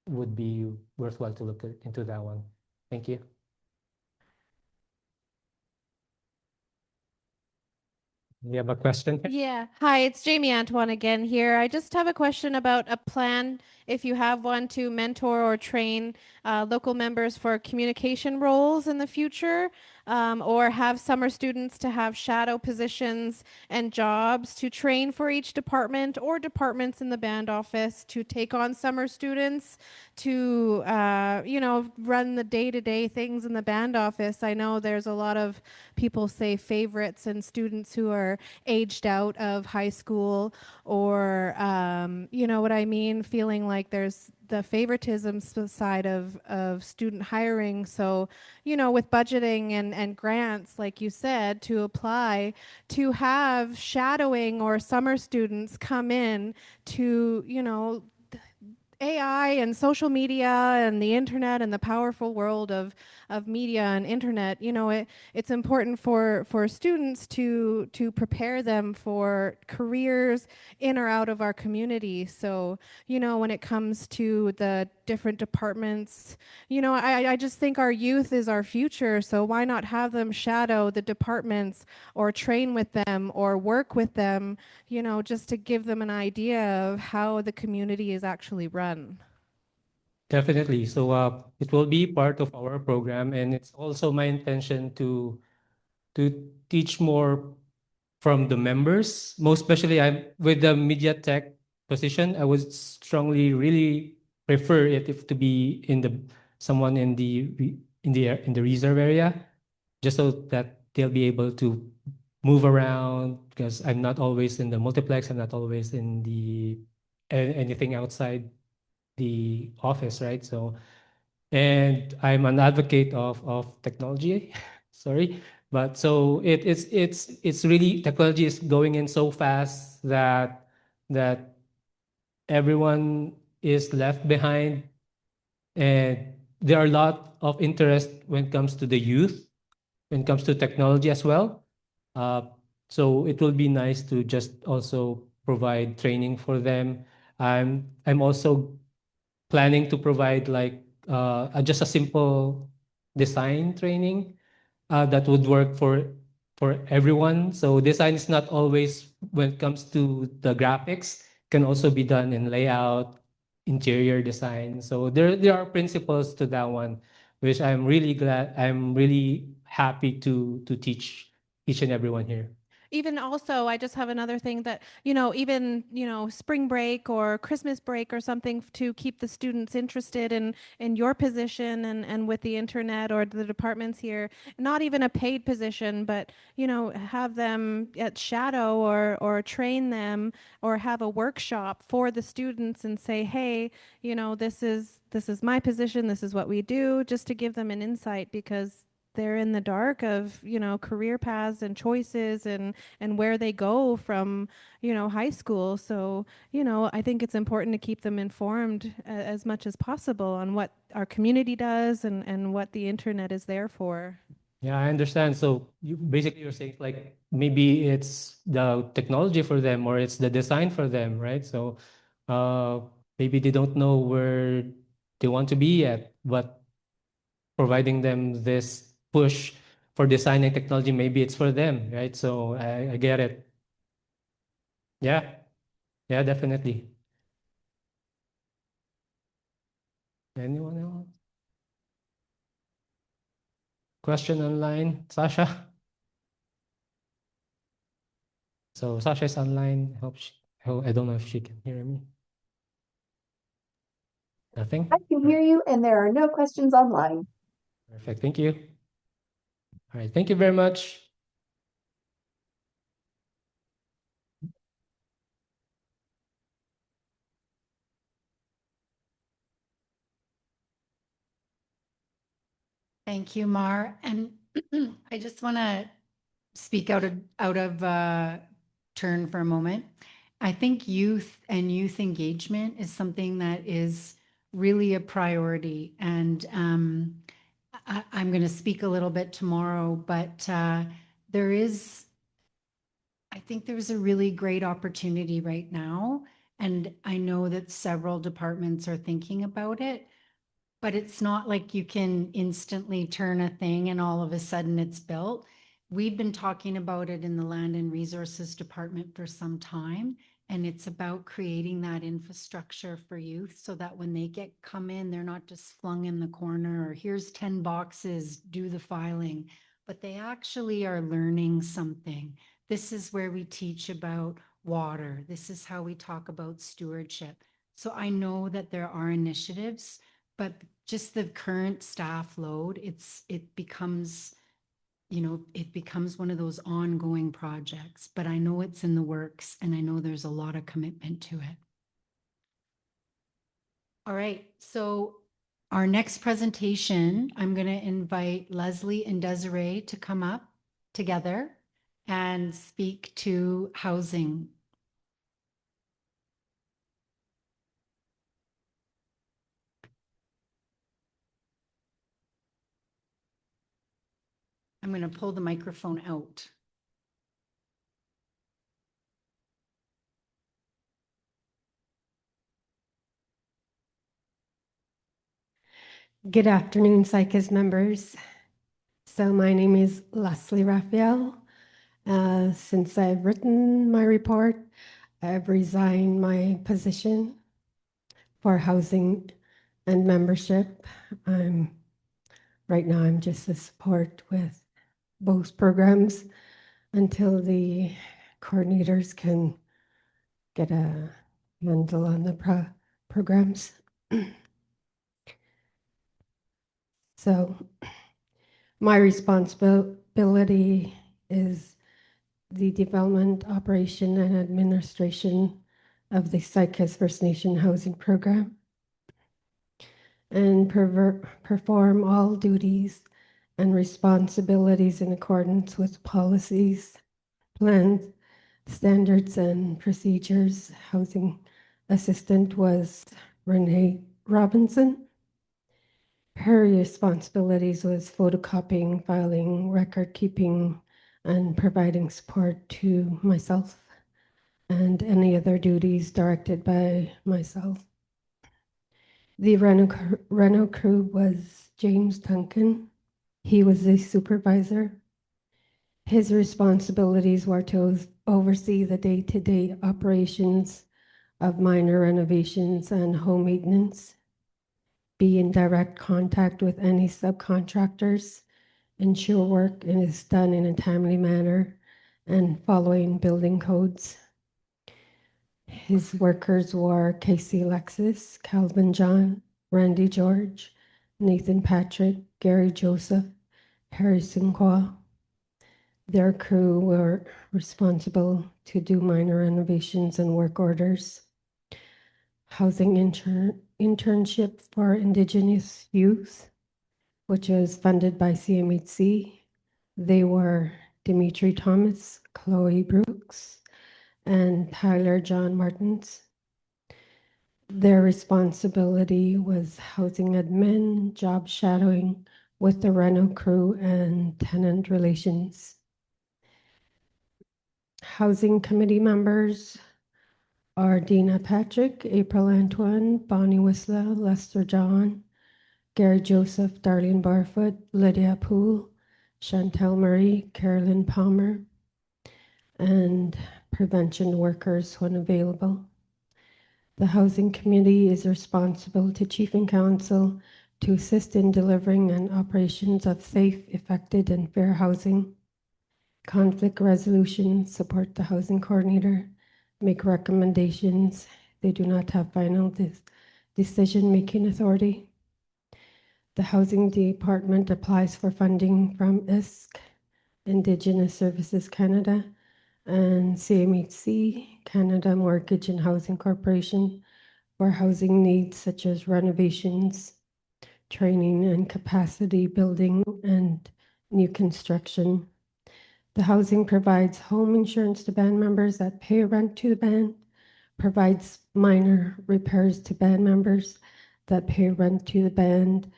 would be worthwhile to look into that one. Thank you. You have a question? Yeah. Hi, it's Jamie Antoine again here. I just have a question about a plan, if you have one, to mentor or train local members for communication roles in the future, or have summer students to have shadow positions and jobs to train for each department or departments in the band office to take on summer students to, run the day-to-day things in the band office. I know there's a lot of people say favorites and students who are aged out of high school, or you know what I mean, feeling like there's the favoritism side of student hiring. So, with budgeting and grants, like you said, to apply, to have shadowing or summer students come in to, AI and social media and the internet and the powerful world of media and internet, it's important for students to prepare them for careers in or out of our community. So, when it comes to the different departments, I just think our youth is our future. So why not have them shadow the departments or train with them or work with them, just to give them an idea of how the community is actually run. Definitely. So it will be part of our program, and it's also my intention to teach more from the members. Most especially, I'm with the media tech position. I would strongly really prefer it if to be someone in the reserve area, just so that they'll be able to move around, because I'm not always in the multiplex. I'm not always in anything outside the office, right? So, and I'm an advocate of technology. Sorry, but so it's really, technology is going in so fast that everyone is left behind, and there are a lot of interest when it comes to the youth, when it comes to technology as well. So it will be nice to just also provide training for them. I'm also planning to provide like just a simple design training that would work for everyone. So design is not always, when it comes to the graphics, can also be done in layout, interior design. So there are principles to that one, which I'm really happy to teach each and everyone here. Even also, I just have another thing that, even, spring break or Christmas break or something to keep the students interested in your position and with the internet or the departments here, not even a paid position, but, have them at shadow or train them or have a workshop for the students and say, hey, this is my position, this is what we do, just to give them an insight, because they're in the dark of, career paths and choices and where they go from, high school. So, I think it's important to keep them informed as much as possible on what our community does and what the internet is there for. Yeah, I understand. So you're saying like maybe it's the technology for them or it's the design for them, right? So maybe they don't know where they want to be at, but providing them this push for designing technology, maybe it's for them, right? So I get it. Yeah, yeah, definitely. Anyone else? Question online, Sasha? So Sasha is online. I don't know if she can hear me. Nothing? I can hear you, and there are no questions online. Perfect. Thank you. All right. Thank you very much. Thank you, Mar. And I just want to speak out of turn for a moment. I think youth and youth engagement is something that is really a priority. And I'm going to speak a little bit tomorrow, but I think there's a really great opportunity right now. And I know that several departments are thinking about it. But it's not like you can instantly turn a thing and all of a sudden it's built. We've been talking about it in the Land and Resources Department for some time, and it's about creating that infrastructure for youth so that when they come in, they're not just flung in the corner or here's 10 boxes, do the filing, but they actually are learning something. This is where we teach about water. This is how we talk about stewardship. So I know that there are initiatives, but just the current staff load, it becomes one of those ongoing projects, but I know it's in the works and I know there's a lot of commitment to it. All right, so our next presentation, I'm going to invite Leslie and Desiree to come up together and speak to housing. I'm going to pull the microphone out. Good afternoon, Saik'uz members. So my name is Leslie Raphael. Since I've written my report, I've resigned my position for housing and membership. Right now I'm just a support with both programs until the coordinators can get a handle on the programs. So my responsibility is the development, operation, and administration of the Saik'uz First Nation Housing Program and perform all duties and responsibilities in accordance with policies, plans, standards, and procedures. Housing assistant was Renee Robinson. Her responsibilities was photocopying, filing, record keeping, and providing support to myself and any other duties directed by myself. The Reno crew was James Duncan. He was the supervisor. His responsibilities were to oversee the day-to-day operations of minor renovations and home maintenance, be in direct contact with any subcontractors, ensure work is done in a timely manner, and following building codes. His workers were Casey Alexis, Calvin John, Randy George, Nathan Patrick, Gary Joseph, Harrison Kwa. Their crew were responsible to do minor renovations and work orders. Housing internship for Indigenous youth, which was funded by CMHC. They were Dimitri Thomas, Chloe Brooks, and Tyler John Martins. Their responsibility was housing admin, job shadowing with the Reno crew, and tenant relations. Housing committee members are Dina Patrick, April Antoine, Bonnie Whistler, Lester John, Gary Joseph, Darlene Barfoot, Lydia Poole, Chantel Marie, Carolyn Palmer, and prevention workers when available. The Housing Committee is responsible to Chief and Council to assist in delivering and operations of safe, effective, and fair housing, conflict resolution, support the housing coordinator, make recommendations. They do not have final decision-making authority. The Housing Department applies for funding from ISK, Indigenous Services Canada, and CMHC, Canada Mortgage and Housing Corporation, for housing needs such as renovations, training and capacity building, and new construction. The housing provides home insurance to band members that pay rent to the band, provides minor repairs to band members that pay rent to the band,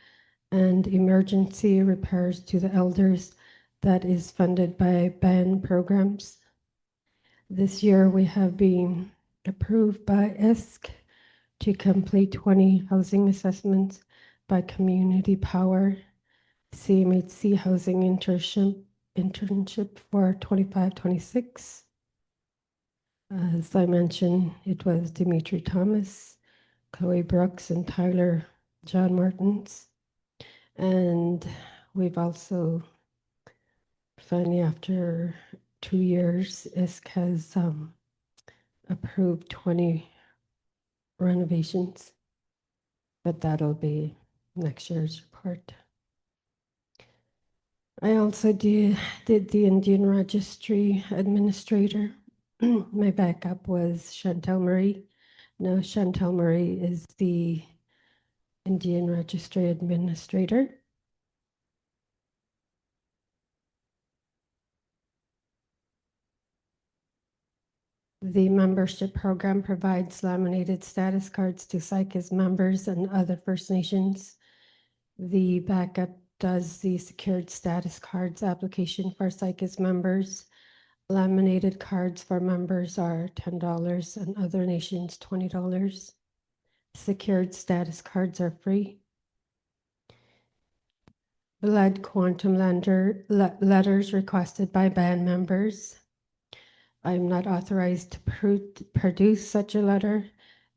and emergency repairs to the elders that is funded by band programs. This year we have been approved by ISK to complete 20 housing assessments by Community Power, CMHC Housing internship for 25-26. As I mentioned, it was Dimitri Thomas, Chloe Brooks, and Tyler John Martins. And we've also, finally, after 2 years, ISK has approved 20 renovations, but that'll be next year's report. I also did the Indian Registry Administrator. My backup was Chantel Marie. Now Chantel Marie is the Indian Registry Administrator. The membership program provides laminated status cards to Saik'uz members and other First Nations. The backup does the secured status cards application for Saik'uz members. Laminated cards for members are $10 and other nations $20. Secured status cards are free. Blood quantum letters requested by band members. I'm not authorized to produce such a letter.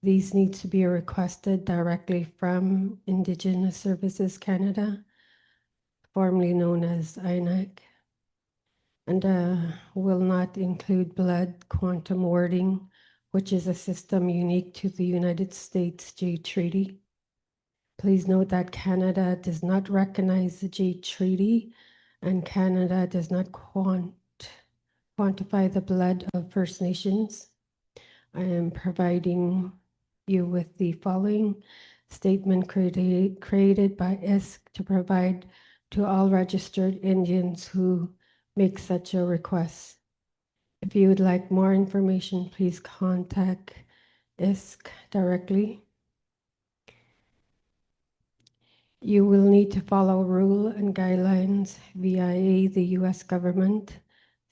These need to be requested directly from Indigenous Services Canada, formerly known as INAC, and will not include blood quantum wording, which is a system unique to the United States Jade Treaty. Please note that Canada does not recognize the Jade Treaty, and Canada does not quantify the blood of First Nations. I am providing you with the following statement created by ISK to provide to all registered Indians who make such a request. If you would like more information, please contact ISK directly. You will need to follow rule and guidelines via the U.S. government.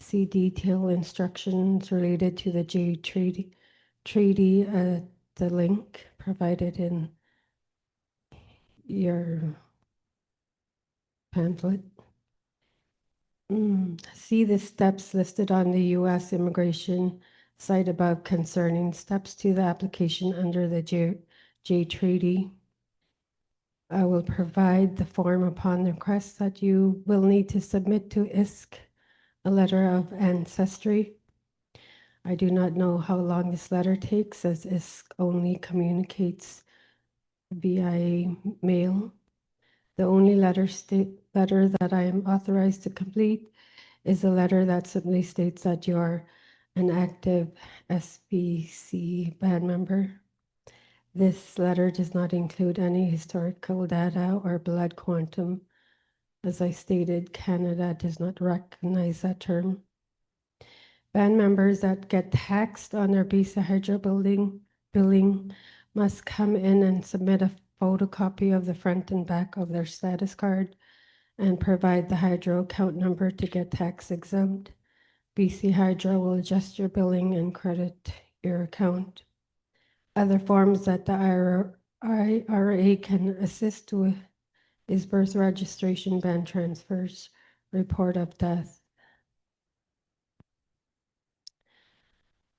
See detailed instructions related to the Jade Treaty at the link provided in your pamphlet. See the steps listed on the U.S. immigration site above concerning steps to the application under the Jade Treaty. I will provide the form upon request that you will need to submit to ISK a letter of ancestry. I do not know how long this letter takes, as ISK only communicates via mail. The only letter that I am authorized to complete is a letter that simply states that you're an active SBC band member. This letter does not include any historical data or blood quantum. As I stated, Canada does not recognize that term. Band members that get taxed on their BC Hydro billing must come in and submit a photocopy of the front and back of their status card and provide the hydro account number to get tax exempt. BC Hydro will adjust your billing and credit your account. Other forms that the IRA can assist with is birth registration, bank transfers, report of death.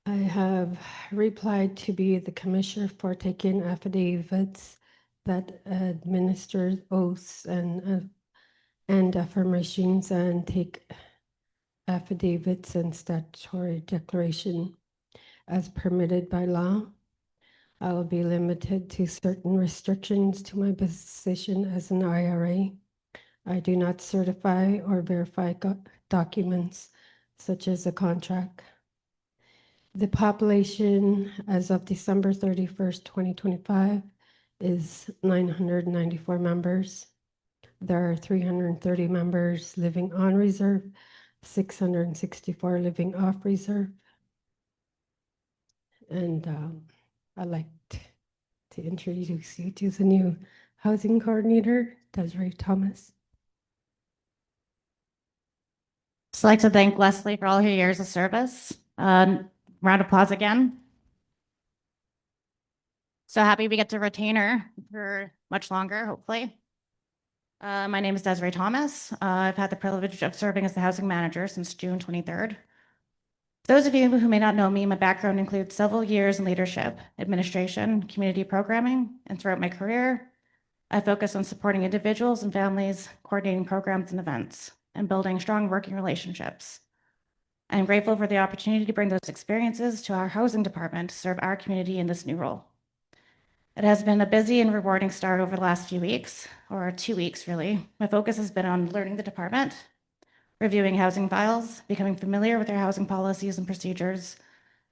I have replied to be the commissioner for taking affidavits that administer oaths and affirmations and take affidavits and statutory declaration as permitted by law. I will be limited to certain restrictions to my position as an IRA. I do not certify or verify documents such as a contract. The population as of December 31st, 2025 is 994 members. There are 330 members living on reserve, 664 living off reserve. And I'd like to introduce you to the new housing coordinator, Desiree Thomas. Just like to thank Leslie for all her years of service. Round of applause again. So happy we get to retain her for much longer, hopefully. My name is Desiree Thomas. I've had the privilege of serving as the housing manager since June 23rd. Those of you who may not know me, my background includes several years in leadership, administration, community programming, and throughout my career, I focus on supporting individuals and families, coordinating programs and events, and building strong working relationships. I'm grateful for the opportunity to bring those experiences to our housing department to serve our community in this new role. It has been a busy and rewarding start over the last few weeks, or 2 weeks really. My focus has been on learning the department, reviewing housing files, becoming familiar with our housing policies and procedures,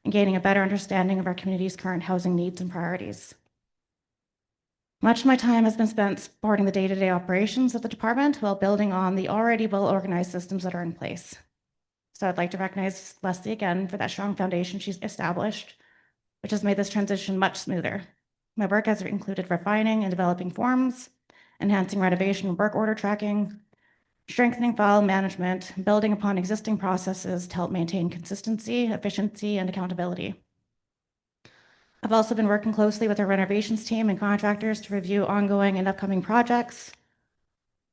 and gaining a better understanding of our community's current housing needs and priorities. Much of my time has been spent supporting the day-to-day operations of the department while building on the already well-organized systems that are in place. So I'd like to recognize Leslie again for that strong foundation she's established, which has made this transition much smoother. My work has included refining and developing forms, enhancing renovation and work order tracking, strengthening file management, building upon existing processes to help maintain consistency, efficiency, and accountability. I've also been working closely with our renovations team and contractors to review ongoing and upcoming projects,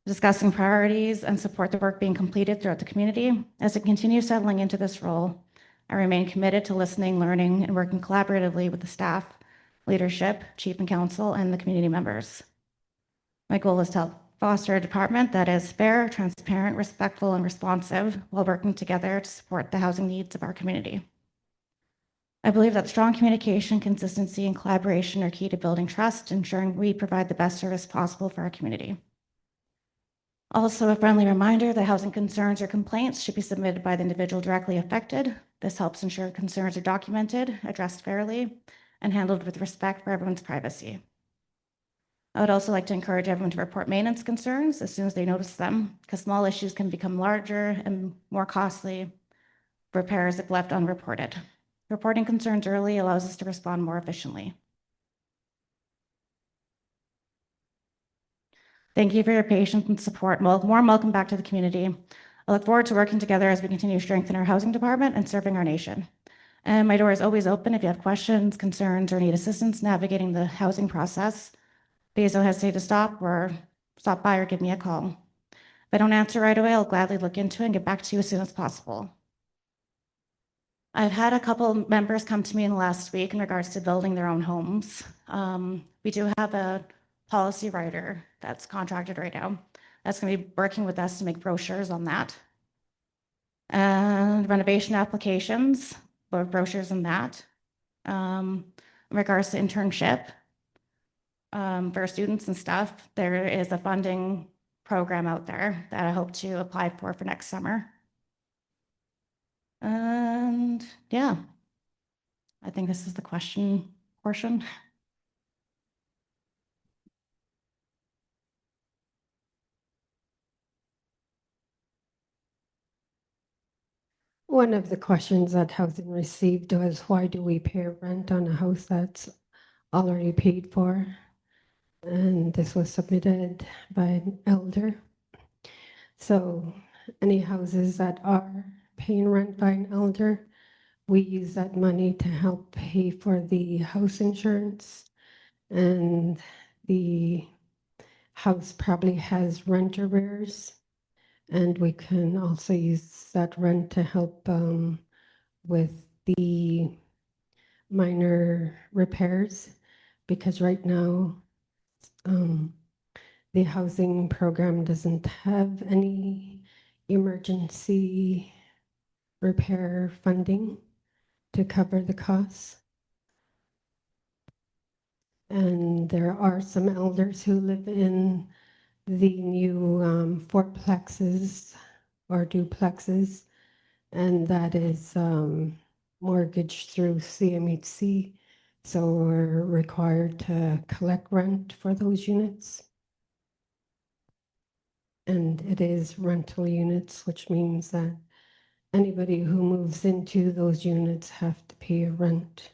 discussing priorities, and support the work being completed throughout the community. As I continue settling into this role, I remain committed to listening, learning, and working collaboratively with the staff, leadership, chief and council, and the community members. My goal is to help foster a department that is fair, transparent, respectful, and responsive while working together to support the housing needs of our community. I believe that strong communication, consistency, and collaboration are key to building trust, ensuring we provide the best service possible for our community. Also, a friendly reminder that housing concerns or complaints should be submitted by the individual directly affected. This helps ensure concerns are documented, addressed fairly, and handled with respect for everyone's privacy. I would also like to encourage everyone to report maintenance concerns as soon as they notice them, because small issues can become larger and more costly repairs if left unreported. Reporting concerns early allows us to respond more efficiently. Thank you for your patience and support. Warm welcome back to the community. I look forward to working together as we continue to strengthen our housing department and serving our nation. And my door is always open if you have questions, concerns, or need assistance navigating the housing process. Please don't hesitate to stop by or give me a call. If I don't answer right away, I'll gladly look into it and get back to you as soon as possible. I've had a couple members come to me in the last week in regards to building their own homes. We do have a policy writer that's contracted right now. That's going to be working with us to make brochures on that. And renovation applications, brochures on that. In regards to internship, for students and stuff, there is a funding program out there that I hope to apply for next summer. And yeah, I think this is the question portion. One of the questions that housing received was, why do we pay rent on a house that's already paid for? And this was submitted by an elder. So any houses that are paying rent by an elder, we use that money to help pay for the house insurance and the house probably has rent arrears. And we can also use that rent to help with the minor repairs, because right now the housing program doesn't have any emergency repair funding to cover the costs. And there are some elders who live in the new fourplexes or duplexes, and that is mortgaged through CMHC. So we're required to collect rent for those units. And it is rental units, which means that anybody who moves into those units have to pay a rent.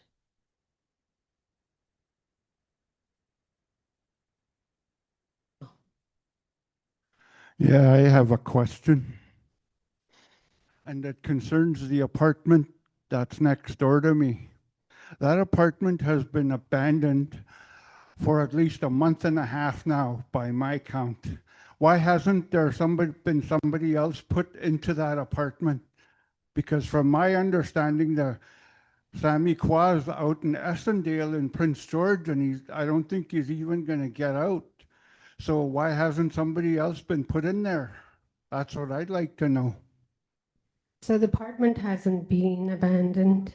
Yeah, I have a question. And it concerns the apartment that's next door to me. That apartment has been abandoned for at least a month and a half now, by my count. Why hasn't there been somebody else put into that apartment? Because from my understanding, the Saik'uz out in Essendale in Prince George, and I don't think he's even going to get out. So why hasn't somebody else been put in there? That's what I'd like to know. So the apartment hasn't been abandoned.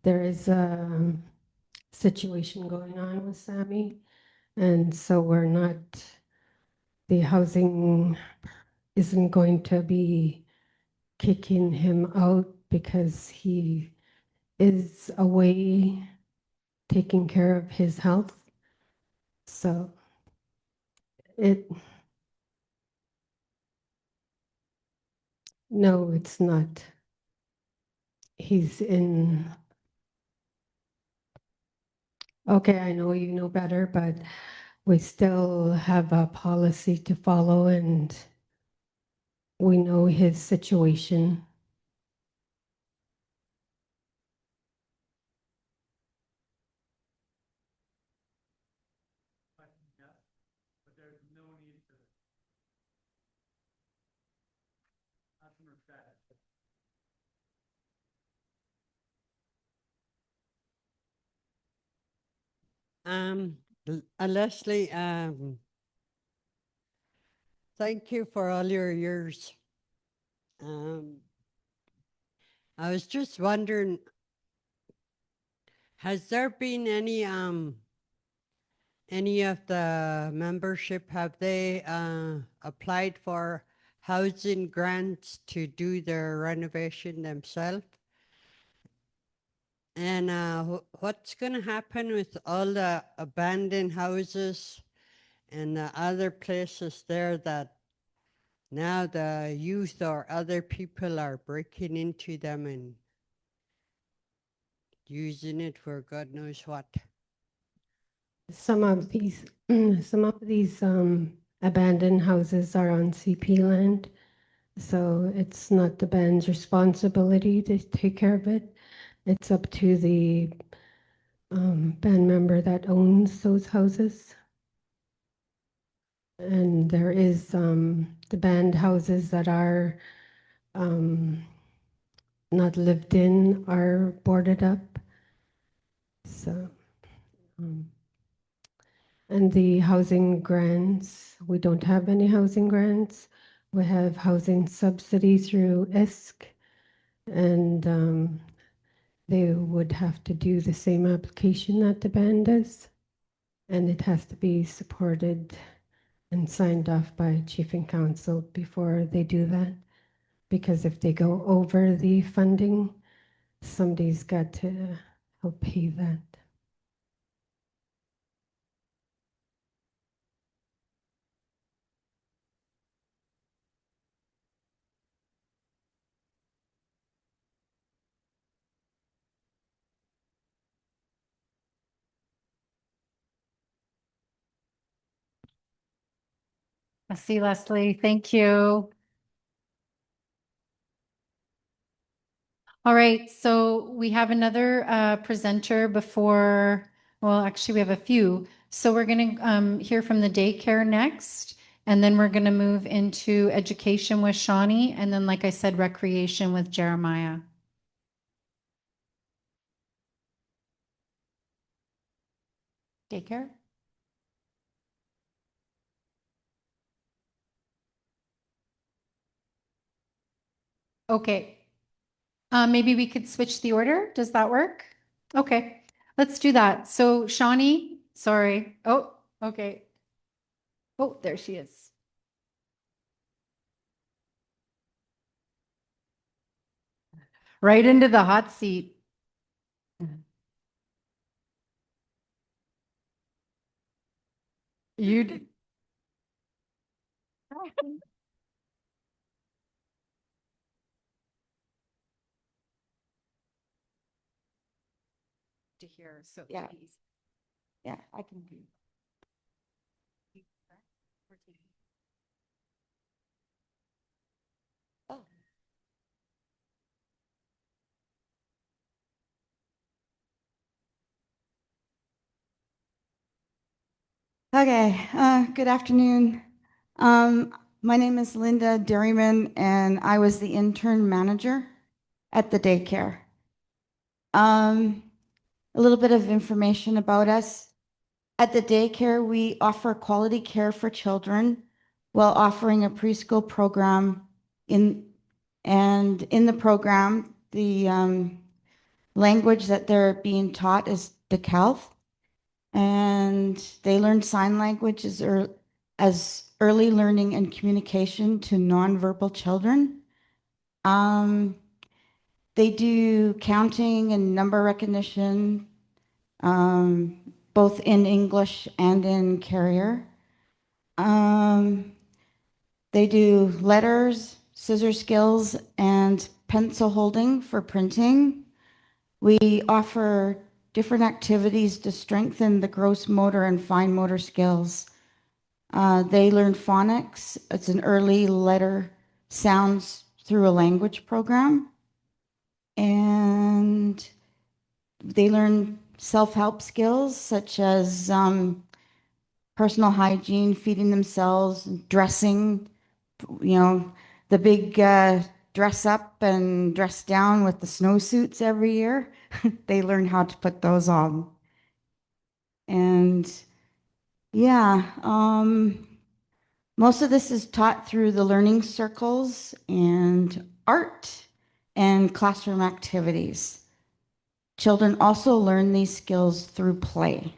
There is a situation going on with Sammy, and so the housing isn't going to be kicking him out because he is away taking care of his health. So no, it's not. He's in, okay, I know you know better, but we still have a policy to follow, and we know his situation. Leslie, thank you for all your years. I was just wondering, has there been any of the membership, have they applied for housing grants to do their renovation themselves? And what's going to happen with all the abandoned houses and the other places there that now the youth or other people are breaking into them and using it for God knows what? Some of these abandoned houses are on CP land, so it's not the band's responsibility to take care of it. It's up to the band member that owns those houses. And there is the band houses that are not lived in are boarded up. So, and the housing grants, we don't have any housing grants. We have housing subsidy through ISK, and they would have to do the same application that the band does, and it has to be supported and signed off by chief and council before they do that. Because if they go over the funding, somebody's got to help pay that. I see, Leslie. Thank you. All right, so we have another presenter before, well, actually we have a few. So we're going to hear from the daycare next, and then we're going to move into education with Shawnee, and then, like I said, recreation with Jeremiah. Daycare? Okay. Maybe we could switch the order. Does that work? Okay, let's do that. So Shawnee, sorry. Oh, okay. Oh, there she is. Right into the hot seat. You to hear, so Yeah. please. Yeah, I can do. Oh. Okay, good afternoon. My name is Linda Derryman, and I was the intern manager at the daycare. A little bit of information about us. At the daycare, we offer quality care for children while offering a preschool program in the program, the language that they're being taught is DeKalb, and they learn sign language as early learning and communication to nonverbal children. They do counting and number recognition, both in English and in Carrier. They do letters, scissor skills, and pencil holding for printing. We offer different activities to strengthen the gross motor and fine motor skills. They learn phonics. It's an early letter sounds through a language program. And they learn self-help skills such as personal hygiene, feeding themselves, dressing, the big dress up and dress down with the snowsuits every year. They learn how to put those on. And yeah, most of this is taught through the learning circles and art and classroom activities. Children also learn these skills through play.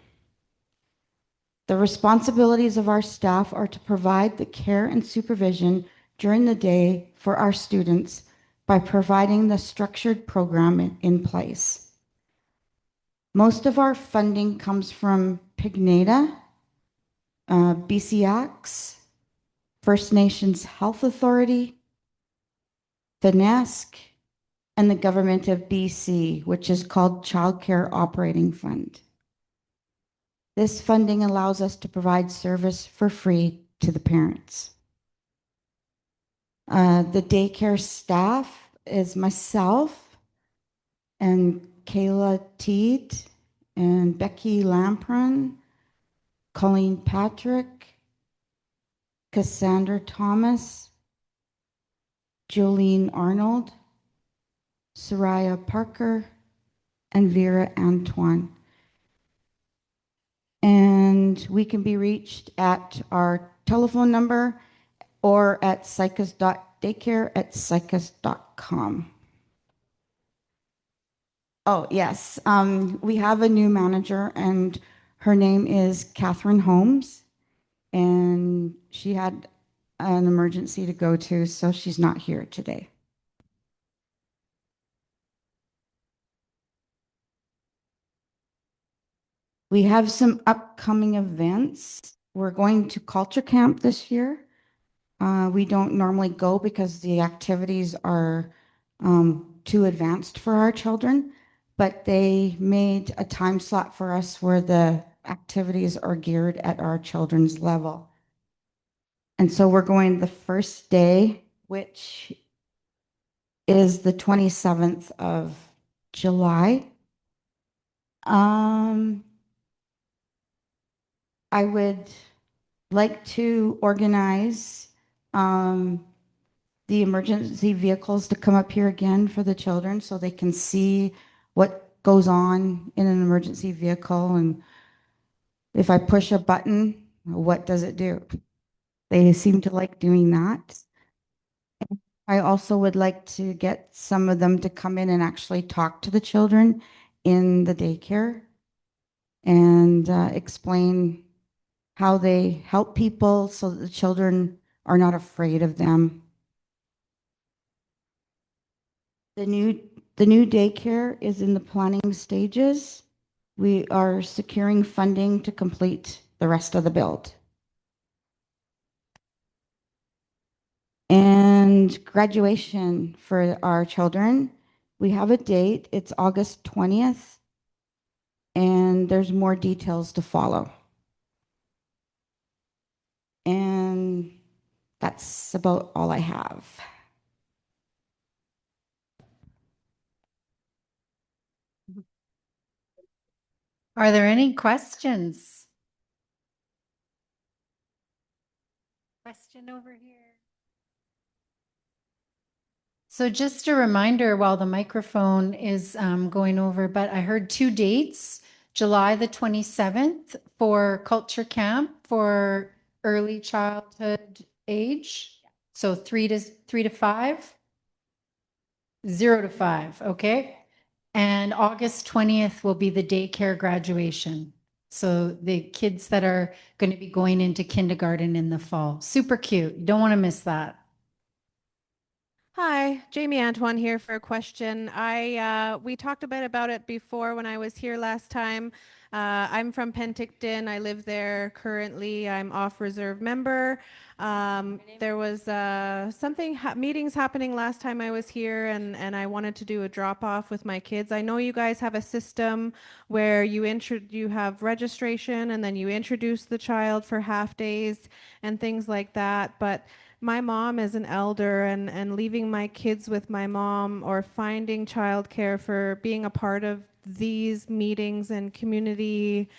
The responsibilities of our staff are to provide the care and supervision during the day for our students by providing the structured program in place. Most of our funding comes from PGNADA, BCX, First Nations Health Authority, FNESC, and the Government of BC, which is called Child Care Operating Fund. This funding allows us to provide service for free to the parents. The daycare staff is myself and Kayla Teed and Becky Lampron, Colleen Patrick, Cassandra Thomas, Jolene Arnold, Soraya Parker, and Vera Antoine. And we can be reached at our telephone number or at saik'uz.daycare@saik'uz.com. Oh, yes. We have a new manager, and her name is Catherine Holmes, and she had an emergency to go to, so she's not here today. We have some upcoming events. We're going to Culture Camp this year. We don't normally go because the activities are too advanced for our children, but they made a time slot for us where the activities are geared at our children's level. And so we're going the first day, which is the 27th of July. I would like to organize the emergency vehicles to come up here again for the children so they can see what goes on in an emergency vehicle, and if I push a button, what does it do? They seem to like doing that. I also would like to get some of them to come in and actually talk to the children in the daycare and explain how they help people so that the children are not afraid of them. The new daycare is in the planning stages. We are securing funding to complete the rest of the build. And graduation for our children, we have a date. It's August 20th, and there's more details to follow. And that's about all I have. Are there any questions? Question over here. So just a reminder while the microphone is going over, but I heard 2 dates, July the 27th for culture camp for early childhood age. So 3 to 5, 0 to 5. Okay. And August 20th will be the daycare graduation. So the kids that are going to be going into kindergarten in the fall. Super cute. You don't want to miss that. Hi, Jamie Antoine here for a question. We talked a bit about it before when I was here last time. I'm from Penticton. I live there currently. I'm off reserve member. There was meetings happening last time I was here, and I wanted to do a drop off with my kids. I know you guys have a system where you have registration and then you introduce the child for half days and things like that, but my mom is an elder, and leaving my kids with my mom or finding childcare for being a part of these meetings and community,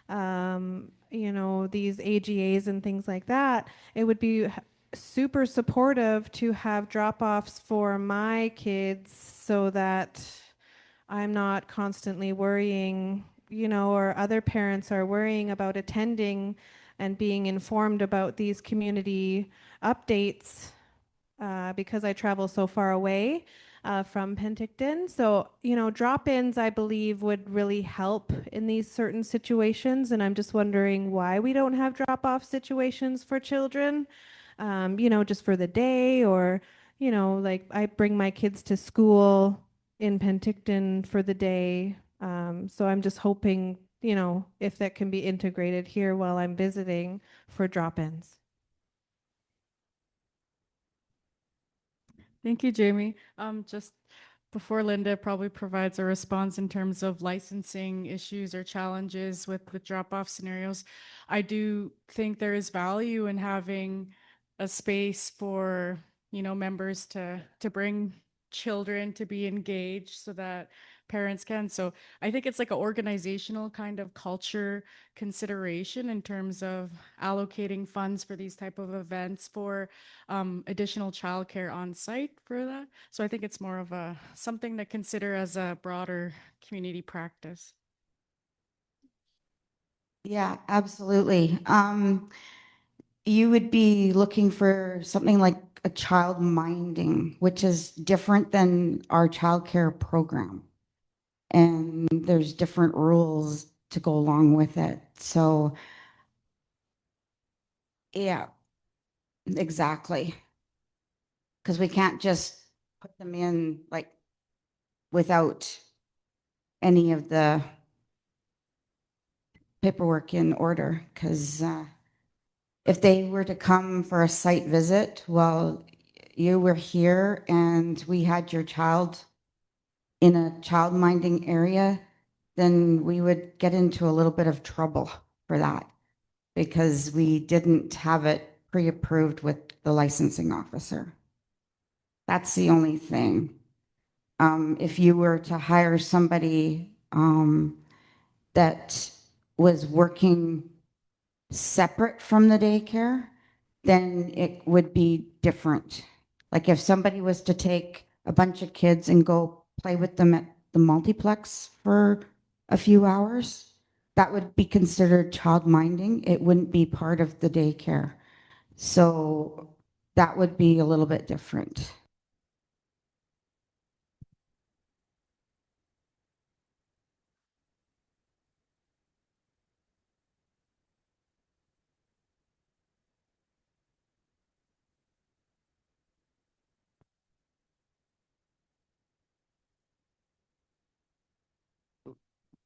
these AGAs and things like that, it would be super supportive to have drop-offs for my kids so that I'm not constantly worrying, or other parents are worrying about attending and being informed about these community updates because I travel so far away from Penticton. So, drop-ins, I believe, would really help in these certain situations. And I'm just wondering why we don't have drop-off situations for children, just for the day, or, like I bring my kids to school in Penticton for the day. So I'm just hoping, if that can be integrated here while I'm visiting for drop-ins. Thank you, Jamie. Just before Linda probably provides a response in terms of licensing issues or challenges with drop-off scenarios, I do think there is value in having a space for, members to bring children to be engaged so that parents can. So I think it's like an organizational kind of culture consideration in terms of allocating funds for these type of events for additional childcare on site for that. So I think it's more of something to consider as a broader community practice. Yeah, absolutely. You would be looking for something like a child minding, which is different than our childcare program. And there's different rules to go along with it. So, yeah, exactly. Because we can't just put them in like without any of the paperwork in order. Because if they were to come for a site visit, well, you were here and we had your child in a child minding area, then we would get into a little bit of trouble for that because we didn't have it pre-approved with the licensing officer. That's the only thing. If you were to hire somebody that was working separate from the daycare, then it would be different. Like if somebody was to take a bunch of kids and go play with them at the multiplex for a few hours, that would be considered child minding. It wouldn't be part of the daycare. So that would be a little bit different.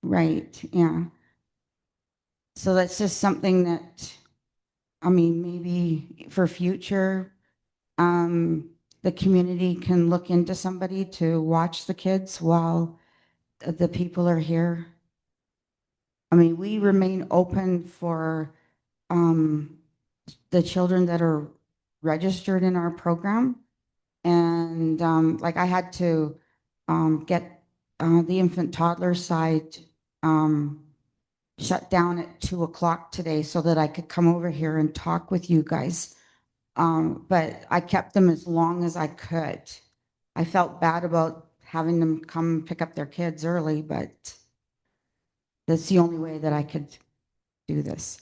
Right, yeah. So that's just something that, I mean, maybe for future, the community can look into somebody to watch the kids while the people are here. I mean, we remain open for the children that are registered in our program. And like I had to get the infant toddler side shut down at 2 o'clock today so that I could come over here and talk with you guys. But I kept them as long as I could. I felt bad about having them come pick up their kids early, but that's the only way that I could do this.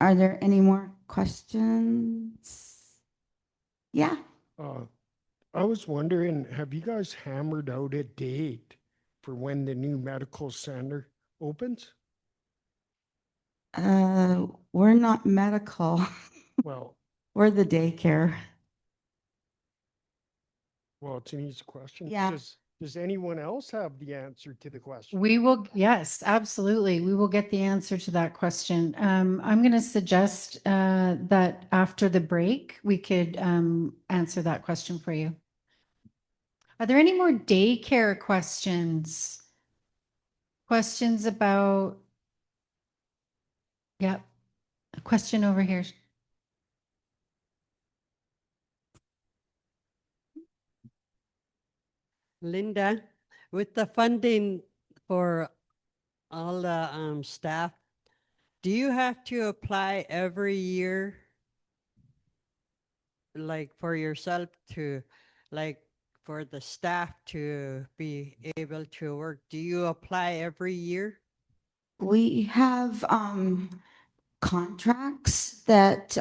Are there any more questions? Yeah. I was wondering, have you guys hammered out a date for when the new medical center opens? We're not medical. Well, We're the daycare. well, it's an easy question. Yeah. Does anyone else have the answer to the question? We will, yes, absolutely. We will get the answer to that question. I'm going to suggest that after the break, we could answer that question for you. Are there any more daycare questions? Questions about, yep, a question over here. Linda, with the funding for all the staff, do you have to apply every year, like for yourself to, like for the staff to be able to work? Do you apply every year? We have contracts that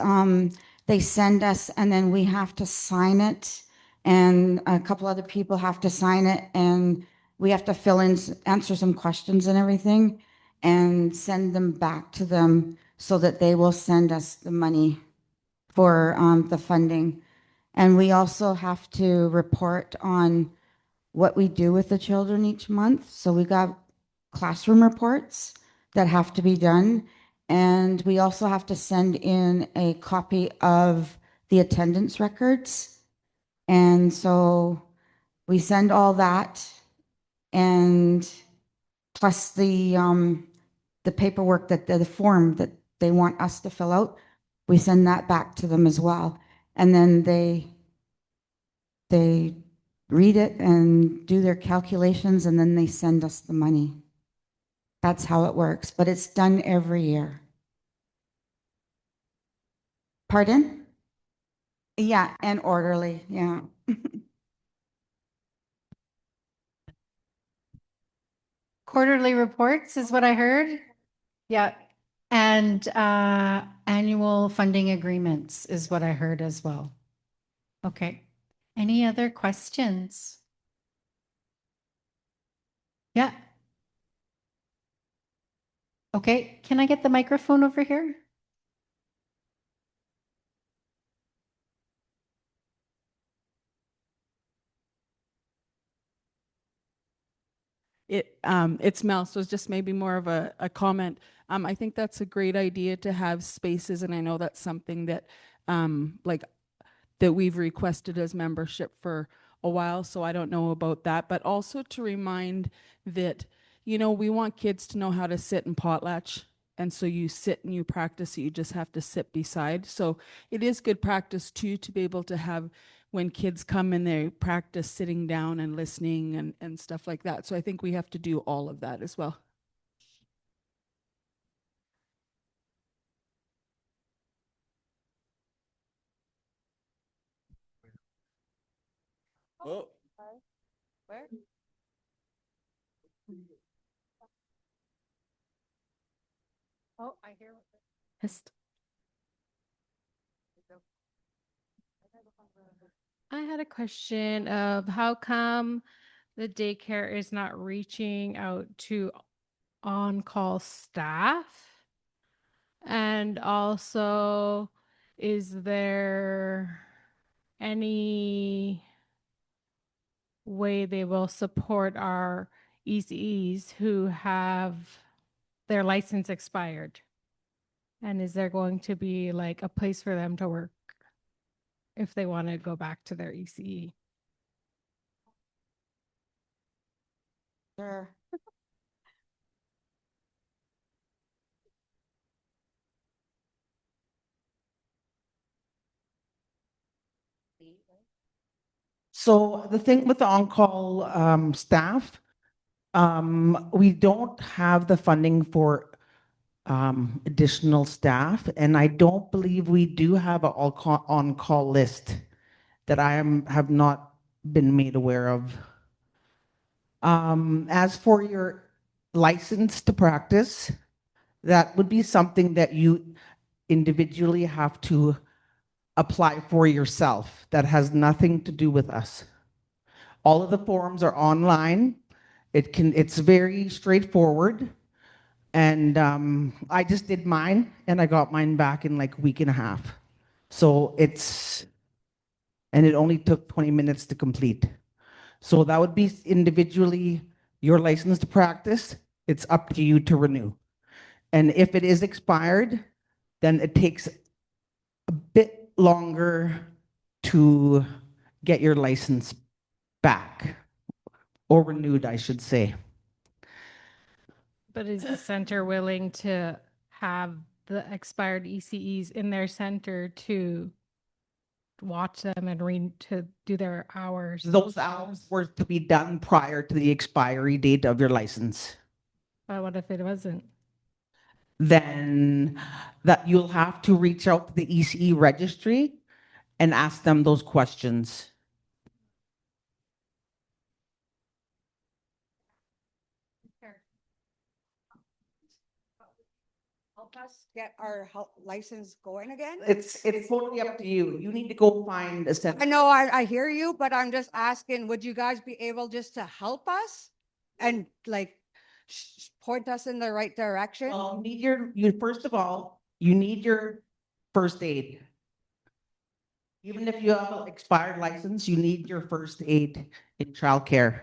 they send us and then we have to sign it. And a couple other people have to sign it and we have to fill in, answer some questions and everything and send them back to them so that they will send us the money for the funding. And we also have to report on what we do with the children each month. So we got classroom reports that have to be done. And we also have to send in a copy of the attendance records. And so we send all that and plus the paperwork that the form that they want us to fill out, we send that back to them as well. And then they read it and do their calculations and then they send us the money. That's how it works, but it's done every year. Pardon? Yeah, and orderly, yeah. Quarterly reports is what I heard. Yeah. And annual funding agreements is what I heard as well. Okay. Any other questions? Yeah. Okay. Can I get the microphone over here? It's Mel, so it's just maybe more of a comment. I think that's a great idea to have spaces, and I know that's something that like that we've requested as membership for a while, so I don't know about that, but also to remind that, you know, we want kids to know how to sit and potlatch, and so you sit and you practice, you just have to sit beside. So it is good practice too to be able to have when kids come and they practice sitting down and listening and stuff like that. So I think we have to do all of that as well. Oh. Where? Oh, I hear. I had a question of how come the daycare is not reaching out to on-call staff? And also, is there any way they will support our ECEs who have their license expired? And is there going to be like a place for them to work if they want to go back to their ECE? Sure. So the thing with the on-call staff, we don't have the funding for additional staff, and I don't believe we do have an on-call list that have not been made aware of. As for your license to practice, that would be something that you individually have to apply for yourself. That has nothing to do with us. All of the forms are online. It's very straightforward. And I just did mine and I got mine back in like a week and a half. So and it only took 20 minutes to complete. So that would be individually your license to practice. It's up to you to renew. And if it is expired, then it takes a bit longer to get your license back or renewed, I should say. But is the center willing to have the expired ECEs in their center to watch them and to do their hours? Those hours were to be done prior to the expiry date of your license. But what if it wasn't? Then that you'll have to reach out to the ECE registry and ask them those questions. Help us get our license going again? It's totally up to you. You need to go find a center. I know, I hear you, but I'm just asking, would you guys be able just to help us? And like, point us in the right direction? Well, first of all, you need your first aid. Even if you have an expired license, you need your first aid in childcare,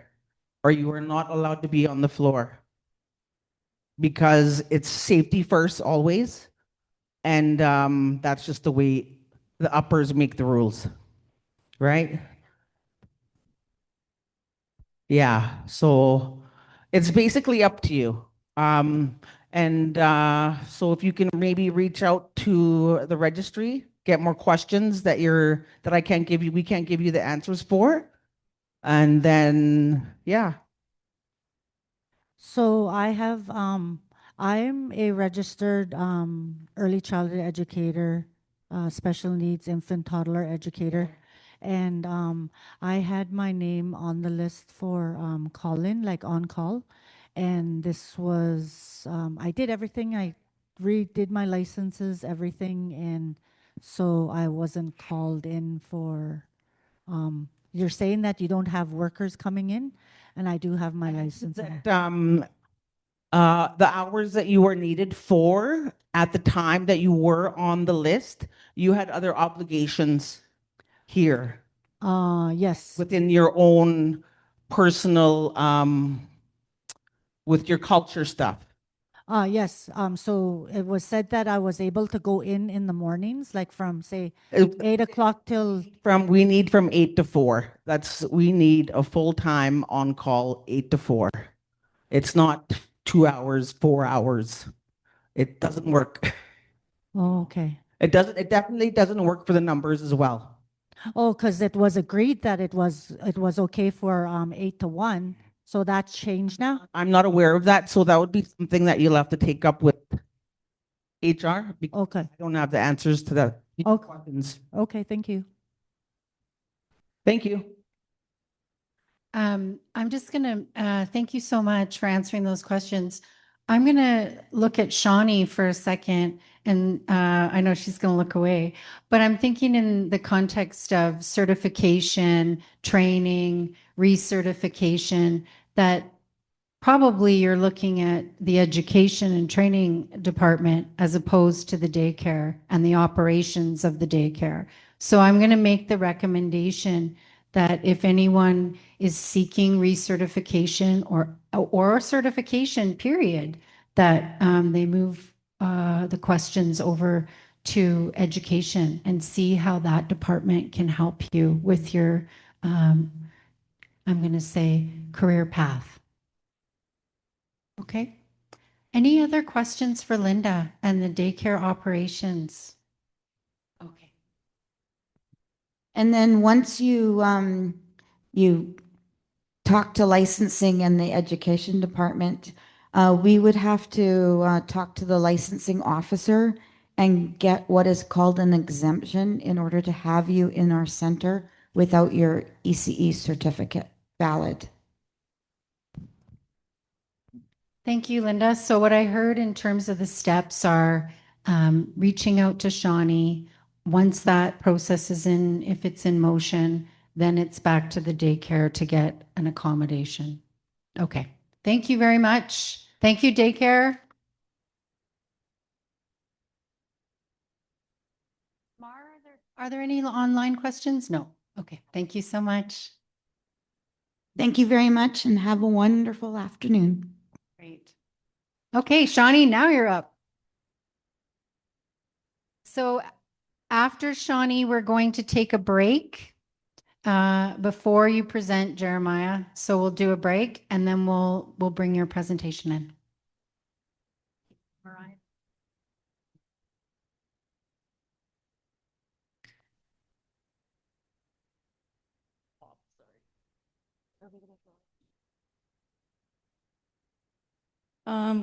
or you are not allowed to be on the floor. Because it's safety first always. And that's just the way the uppers make the rules, right? Yeah, so it's basically up to you. So if you can maybe reach out to the registry, get more questions that we can't give you the answers for. And then, yeah. So I'm a registered early childhood educator, special needs infant toddler educator. And I had my name on the list for call-in, like on call. And this was, I did everything. I redid my licenses, everything. And so I wasn't called in for, you're saying that you don't have workers coming in? And I do have my license. The hours that you were needed for at the time that you were on the list, you had other obligations here. Yes. Within your own personal, with your culture stuff. Yes. So it was said that I was able to go in the mornings, like from say 8 o'clock till. We need from 8 to 4. We need a full-time on-call 8 to 4. It's not 2 hours, 4 hours. It doesn't work. Oh, okay. It definitely doesn't work for the numbers as well. Oh, because it was agreed that it was okay for 8 to 1. So that's changed now? I'm not aware of that, so that would be something that you'll have to take up with HR. Okay. I don't have the answers to that. Okay. Okay, thank you. Thank you. I'm just gonna, thank you so much for answering those questions. I'm gonna look at Shawnee for a second, and I know she's gonna look away, but I'm thinking in the context of certification, training, recertification, that probably you're looking at the education and training department as opposed to the daycare and the operations of the daycare. So I'm going to make the recommendation that if anyone is seeking recertification or certification, period, that they move the questions over to education and see how that department can help you with your, I'm going to say, career path. Okay. Any other questions for Linda and the daycare operations? Okay. And then once you talk to licensing and the education department, we would have to talk to the licensing officer and get what is called an exemption in order to have you in our center without your ECE certificate valid. Thank you, Linda. So what I heard in terms of the steps are reaching out to Shawnee. Once that process is in, if it's in motion, then it's back to the daycare to get an accommodation. Okay. Thank you very much. Thank you, daycare. Mar, are there any online questions? No. Okay. Thank you so much. Thank you very much and have a wonderful afternoon. Great. Okay, Shawnee, now you're up. So after Shawnee, we're going to take a break before you present, Jeremiah. So we'll do a break and then we'll bring your presentation in. All right.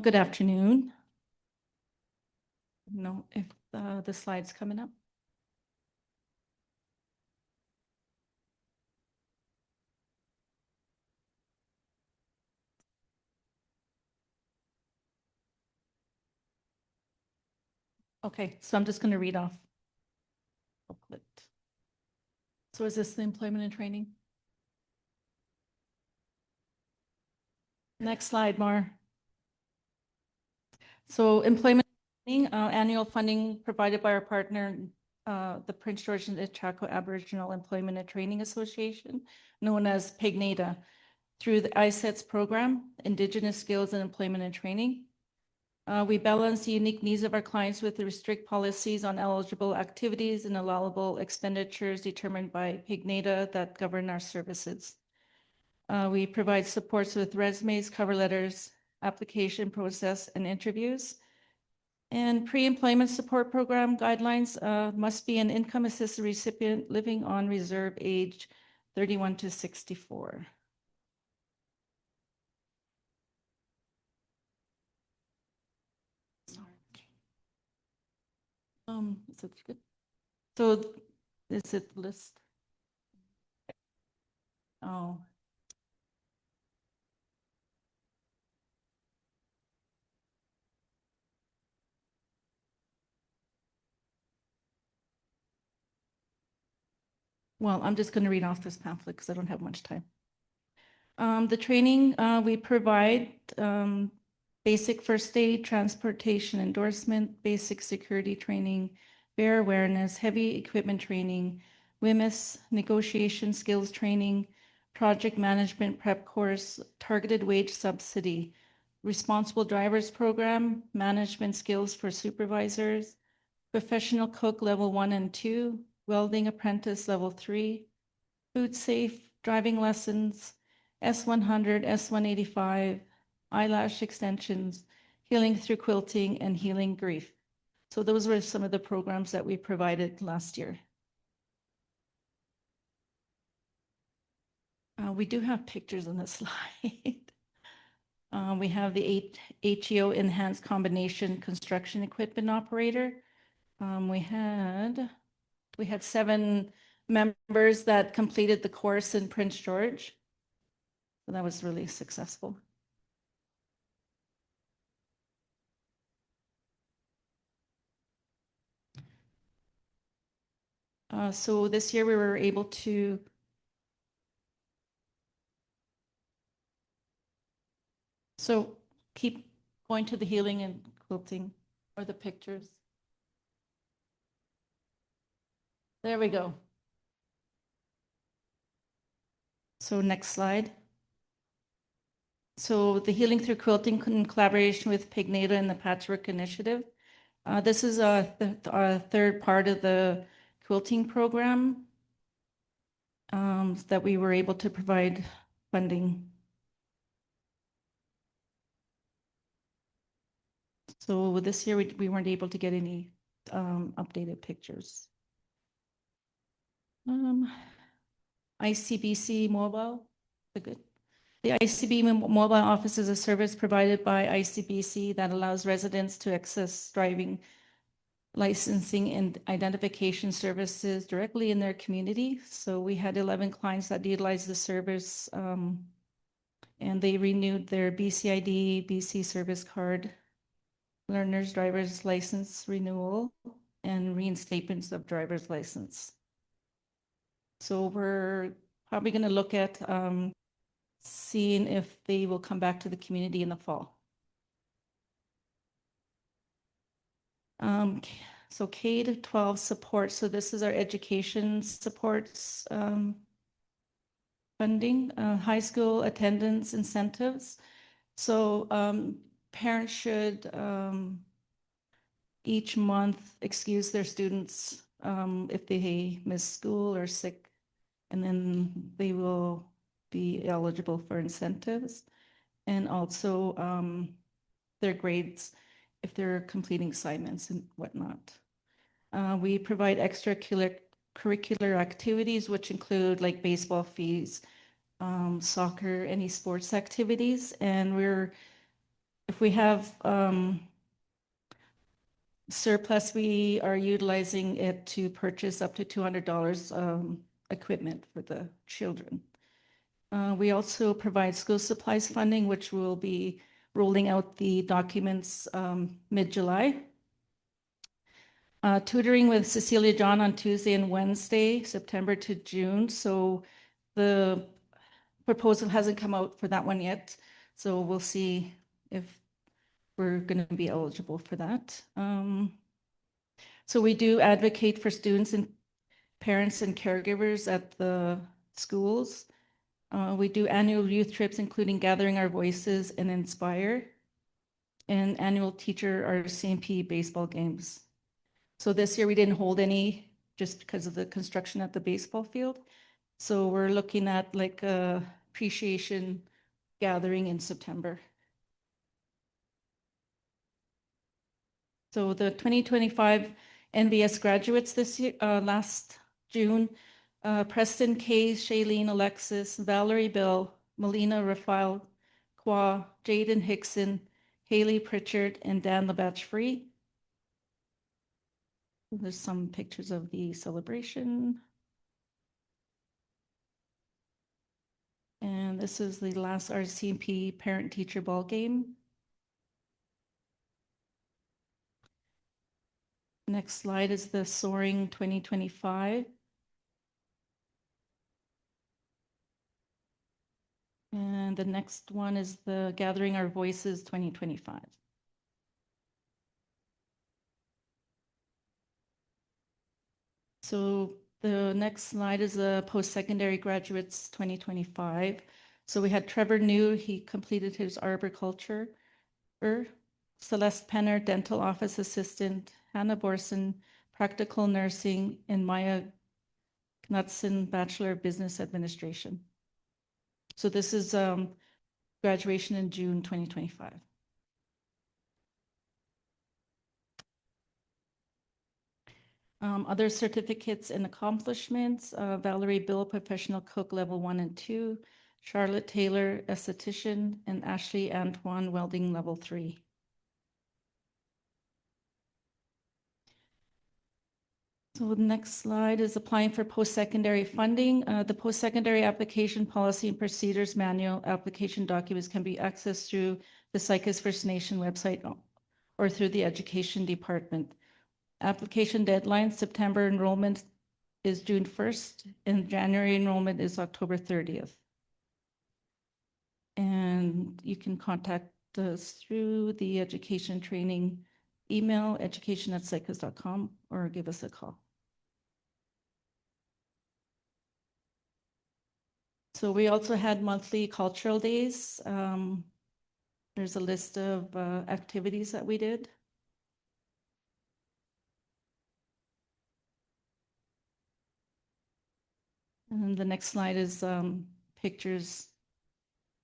Good afternoon. No, if the slide's coming up. Okay, so I'm just going to read off. Booklet. So is this the employment and training? Next slide, Mar. So employment training, annual funding provided by our partner, the Prince George and Chaco Aboriginal Employment and Training Association, known as PIGNATA, through the ISETS program, Indigenous Skills and Employment and Training. We balance the unique needs of our clients with the strict policies on eligible activities and allowable expenditures determined by PIGNATA that govern our services. We provide supports with resumes, cover letters, application process, and interviews. And pre-employment support program guidelines must be an income-assisted recipient living on reserve age 31 to 64. Is it good? So is it list? Oh. Well, I'm just going to read off this pamphlet because I don't have much time. The training we provide, basic first aid, transportation endorsement, basic security training, bear awareness, heavy equipment training, WMIS, negotiation skills training, project management prep course, targeted wage subsidy, responsible drivers program, management skills for supervisors, professional cook level 1 and 2, welding apprentice level 3, food safe, driving lessons, S100, S185, eyelash extensions, healing through quilting, and healing grief. So those were some of the programs that we provided last year. We do have pictures on the slide. We have the HEO Enhanced Combination Construction Equipment Operator. We had 7 members that completed the course in Prince George. So that was really successful. So this year we were able to keep going to the healing and quilting or the pictures. There we go. So next slide. So the Healing Through Quilting in collaboration with Pignata and the Patchwork Initiative. This is our third part of the quilting program that we were able to provide funding. So this year we weren't able to get any updated pictures. ICBC mobile, good. The ICB mobile office is a service provided by ICBC that allows residents to access driving licensing and identification services directly in their community. So we had 11 clients that utilized the service and they renewed their BCID, BC service card, learner's driver's license renewal, and reinstatements of driver's license. So we're probably going to look at seeing if they will come back to the community in the fall. So K-12 support. So this is our education supports funding, high school attendance incentives. So parents should each month excuse their students if they miss school or sick, and then they will be eligible for incentives, and also their grades if they're completing assignments and whatnot. We provide extracurricular activities, which include like baseball fees, soccer, any sports activities. And if we have surplus, we are utilizing it to purchase up to $200 equipment for the children. We also provide school supplies funding, which will be rolling out the documents mid-July. Tutoring with Cecilia John on Tuesday and Wednesday, September to June. So the proposal hasn't come out for that one yet. So we'll see if we're going to be eligible for that. So we do advocate for students and parents and caregivers at the schools. We do annual youth trips, including Gathering Our Voices and Inspire, and annual teacher RCMP baseball games. So this year we didn't hold any just because of the construction at the baseball field. So we're looking at like a appreciation gathering in September. So the 2025 NBS graduates this year, last June, Preston K, Shailene Alexis, Valerie Bill, Melina Rafael, Kwa, Jaden Hickson, Haley Pritchard, and Dan Labatch Free. There's some pictures of the celebration. And this is the last RCMP parent-teacher ball game. Next slide is the Soaring 2025. And the next one is the Gathering Our Voices 2025. So the next slide is the post-secondary graduates 2025. So we had Trevor New, he completed his arboriculture. Celeste Penner, dental office assistant. Hannah Borson, practical nursing. And Maya Knudsen, Bachelor of Business Administration. So this is graduation in June 2025. Other certificates and accomplishments, Valerie Bill, Professional Cook Level 1 and 2, Charlotte Taylor, Esthetician, and Ashley Antoine, Welding Level 3. So the next slide is applying for post-secondary funding. The post-secondary application policy and procedures manual application documents can be accessed through the Saik'uz First Nation website or through the education department. Application deadline, September enrollment is June 1st and January enrollment is October 30th. And you can contact us through the education training email, education@saik'uz.com, or give us a call. So we also had monthly cultural days. There's a list of activities that we did. And the next slide is pictures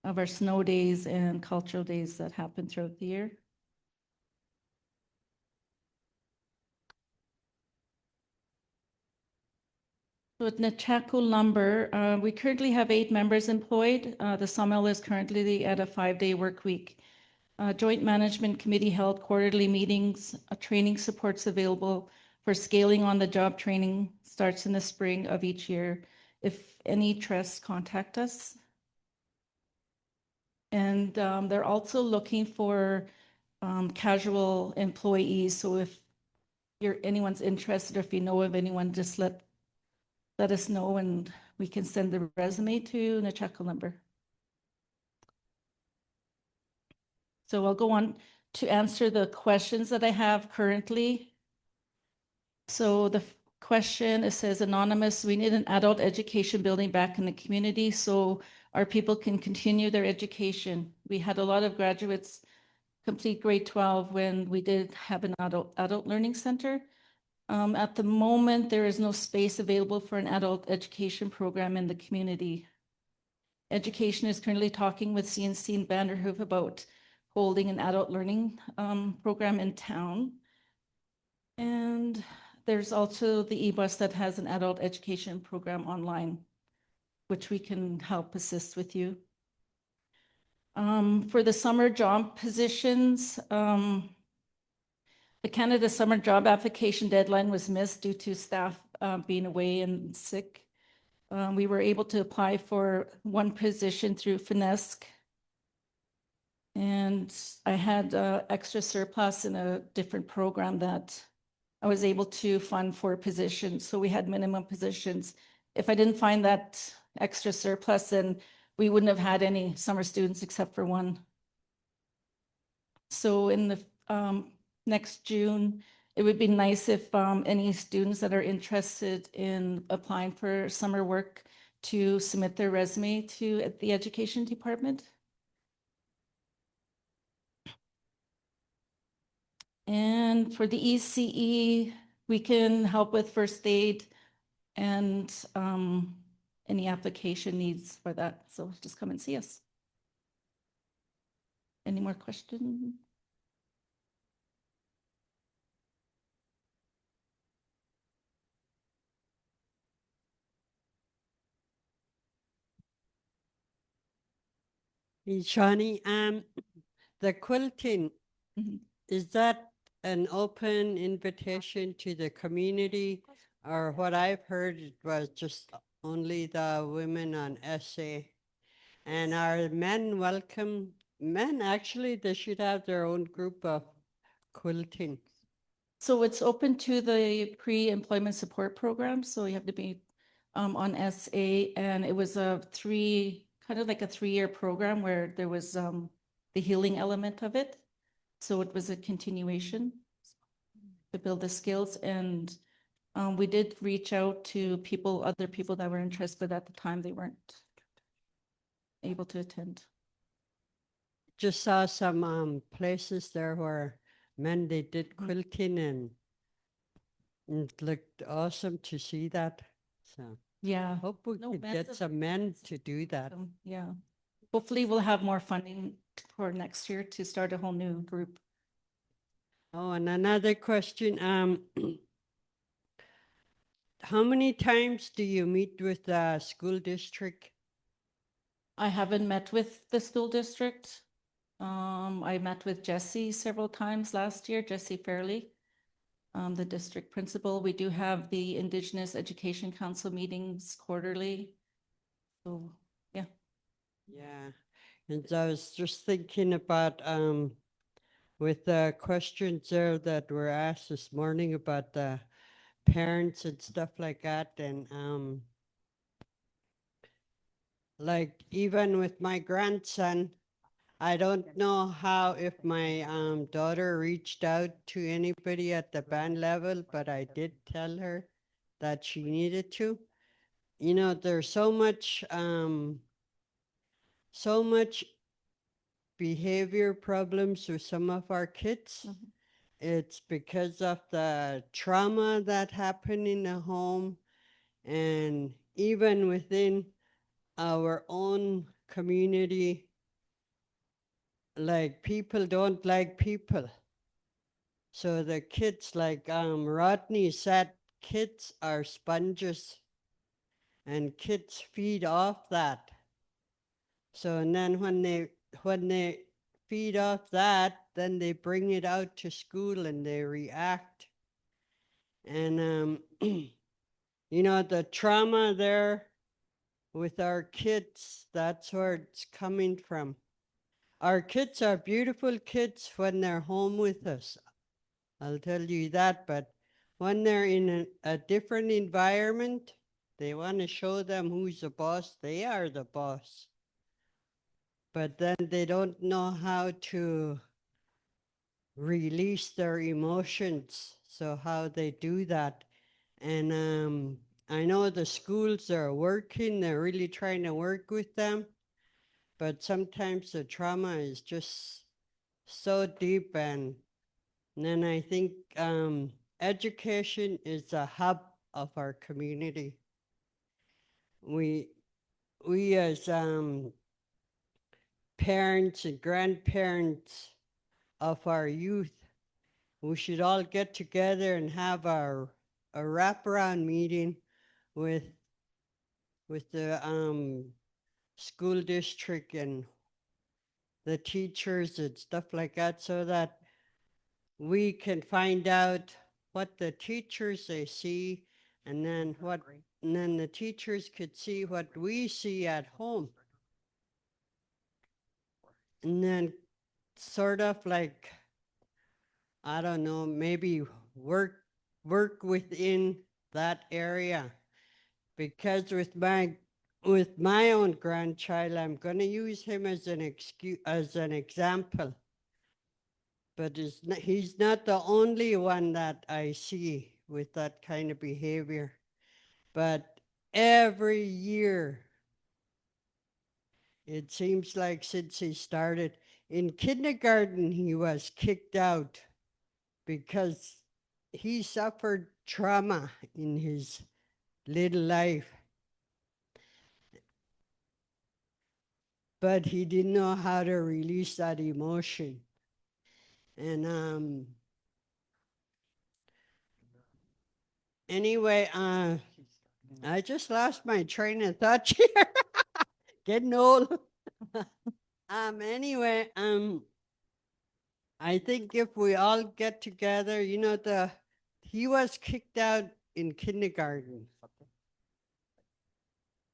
of our snow days and cultural days that happen throughout the year. So at Nechako Lumber, we currently have 8 members employed. The sawmill is currently at a 5-day work week. Joint Management Committee held quarterly meetings. Training supports available for scaling on the job training starts in the spring of each year. If any trusts, contact us. And they're also looking for casual employees. So if anyone's interested, or if you know of anyone, just let us know and we can send the resume to Nechako Lumber. So I'll go on to answer the questions that I have currently. So the question, it says, anonymous, we need an adult education building back in the community so our people can continue their education. We had a lot of graduates complete grade 12 when we did have an adult learning center. At the moment, there is no space available for an adult education program in the community. Education is currently talking with CNC and Vanderhoof about holding an adult learning program in town. And there's also the e-bus that has an adult education program online, which we can help assist with you. For the summer job positions, the Canada Summer Job Application deadline was missed due to staff being away and sick. We were able to apply for 1 position through FINESC. And I had extra surplus in a different program that I was able to fund for positions. So we had minimum positions. If I didn't find that extra surplus, then we wouldn't have had any summer students except for 1. So in the next June, it would be nice if any students that are interested in applying for summer work to submit their resume to the education department. And for the ECE, we can help with first aid and any application needs for that. So just come and see us. Any more questions? Hey, Shawnee, the quilting, is that an open invitation to the community? Or what I've heard, it was just only the women on SA. And are men welcome? Men, actually, they should have their own group of quilting. So it's open to the pre-employment support program. So you have to be on SA, and it was kind of like a 3-year program where there was the healing element of it. So it was a continuation to build the skills. And we did reach out to other people that were interested, but at the time they weren't able to attend. Just saw some places there where men, they did quilting, and it looked awesome to see that. So yeah, hope we could get some men to do that. Yeah, hopefully we'll have more funding for next year to start a whole new group. Oh, and another question, how many times do you meet with the school district? I haven't met with the school district. I met with Jesse several times last year, Jesse Fairley. the district principal. We do have the Indigenous Education Council meetings quarterly. So, yeah. Yeah, and I was just thinking about with the questions there that were asked this morning about the parents and stuff like that, and like even with my grandson, I don't know how if my daughter reached out to anybody at the band level, but I did tell her that she needed to. You know, there's so much behavior problems with some of our kids. It's because of the trauma that happened in the home, and even within our own community, like people don't like people. So the kids, like Rodney said, kids are sponges and kids feed off that. So and then when they feed off that, then they bring it out to school and they react. And you know, the trauma there with our kids, that's where it's coming from. Our kids are beautiful kids when they're home with us. I'll tell you that, but when they're in a different environment, they want to show them who's the boss. They are the boss. But then they don't know how to release their emotions. So how they do that. And I know the schools are working, they're really trying to work with them, but sometimes the trauma is just so deep. And then I think education is the hub of our community. We as parents and grandparents of our youth, we should all get together and have a wraparound meeting with the school district and the teachers and stuff like that, so that we can find out what the teachers they see, and then the teachers could see what we see at home. And then sort of like, I don't know, maybe work within that area. Because with my own grandchild, I'm going to use him as an example. But he's not the only one that I see with that kind of behavior. But every year, it seems like since he started, in kindergarten, he was kicked out because he suffered trauma in his little life. But he didn't know how to release that emotion. And anyway, I just lost my train of thought here. Getting old. Anyway, I think if we all get together, you know, he was kicked out in kindergarten.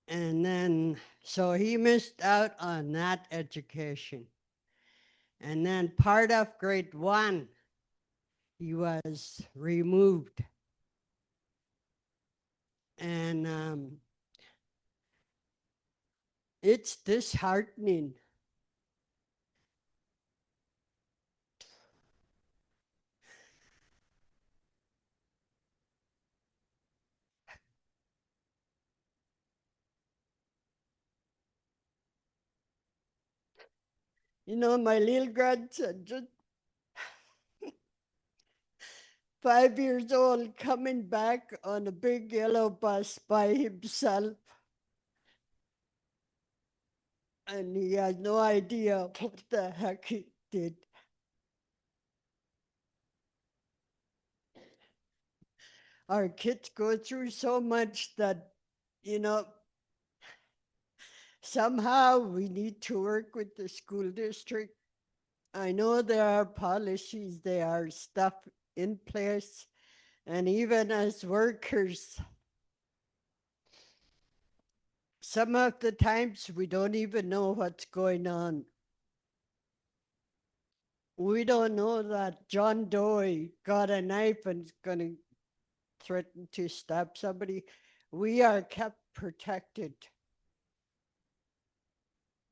And then, so he missed out on that education. And then part of grade 1, he was removed. And it's disheartening. You know, my little grandson, just 5 years old, coming back on a big yellow bus by himself. And he has no idea what the heck he did. Our kids go through so much that, you know, somehow we need to work with the school district. I know there are policies, there are stuff in place, And even as workers, some of the times we don't even know what's going on. We don't know that John Doe got a knife and is going to threaten to stab somebody. We are kept protected.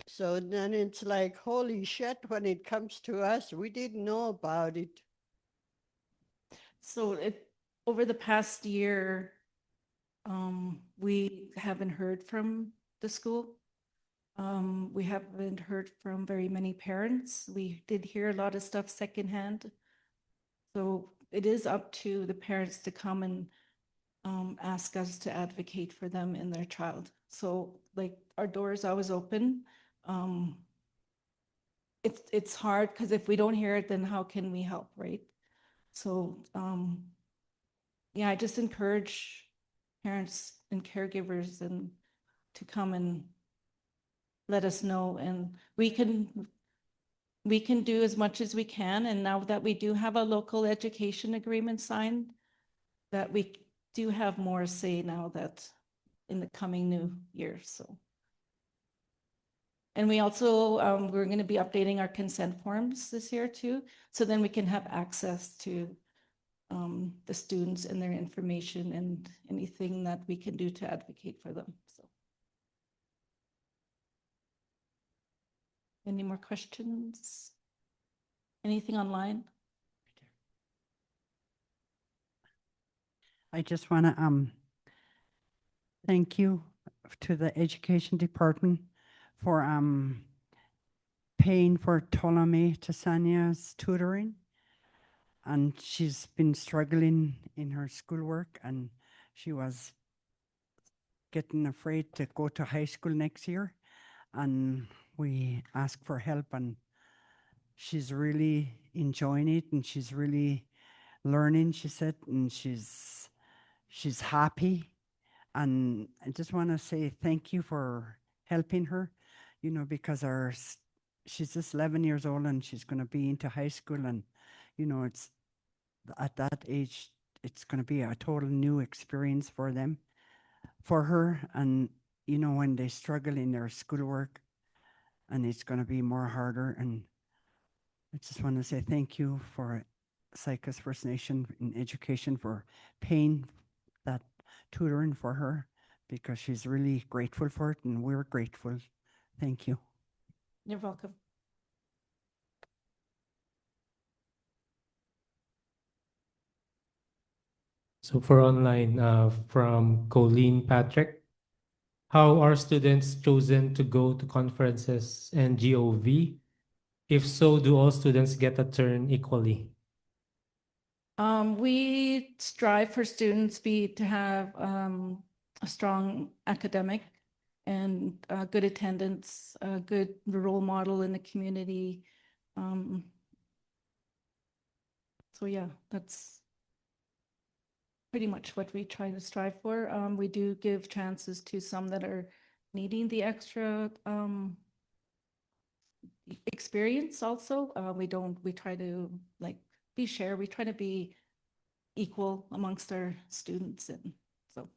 So then it's like, holy shit, when it comes to us, we didn't know about it. So over the past year, we haven't heard from the school. We haven't heard from very many parents. We did hear a lot of stuff secondhand. So it is up to the parents to come and ask us to advocate for them and their child. So like our door is always open. It's hard because if we don't hear it, then how can we help, right? So yeah, I just encourage parents and caregivers and to come and let us know, and we can do as much as we can. And now that we do have a local education agreement signed, that we do have more say now that in the coming new year. So, and we also we're going to be updating our consent forms this year too, so then we can have access to the students and their information and anything that we can do to advocate for them. So, any more questions? Anything online? I just want to thank you to the education department for paying for Ptolemy Tasania's tutoring. And she's been struggling in her schoolwork, and she was getting afraid to go to high school next year. And we asked for help, and she's really enjoying it, and she's really learning, she said, and she's happy. And I just want to say thank you for helping her, you know, because she's just 11 years old and she's going to be into high school, and you know, it's at that age, it's going to be a total new experience for her. And, you know, when they struggle in their schoolwork, and it's going to be more harder. And I just want to say thank you for Saik'uz First Nation in education for paying that tutoring for her, because she's really grateful for it, and we're grateful. Thank you. You're welcome. So for online, from Colleen Patrick, how are students chosen to go to conferences and GOV? If so, do all students get a turn equally? We strive for students to have a strong academic and good attendance, a good role model in the community. So yeah, that's pretty much what we try to strive for. We do give chances to some that are needing the extra experience also. We try to like we try to be equal amongst our students, and so.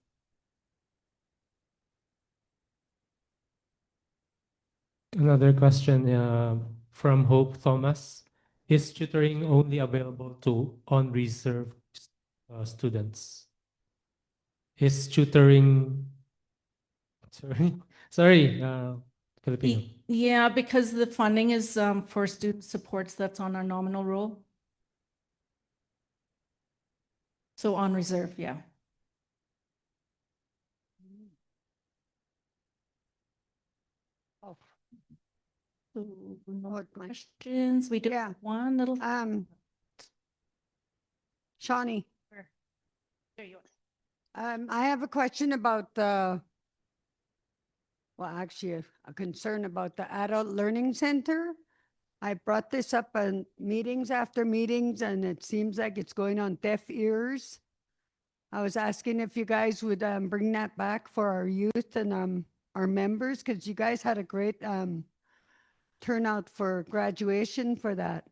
Another question from Hope Thomas. Is tutoring only available to unreserved students? Is tutoring, sorry, Filipino. Yeah, because the funding is for student supports, that's on our nominal roll. So on reserve, yeah. Oh. So no more questions. We do have one little. Shawnee. There you are. I have a question about well, actually a concern about the Adult Learning Center. I brought this up in meetings after meetings, and it seems like it's going on deaf ears. I was asking if you guys would bring that back for our youth and our members, because you guys had a great turnout for graduation for that.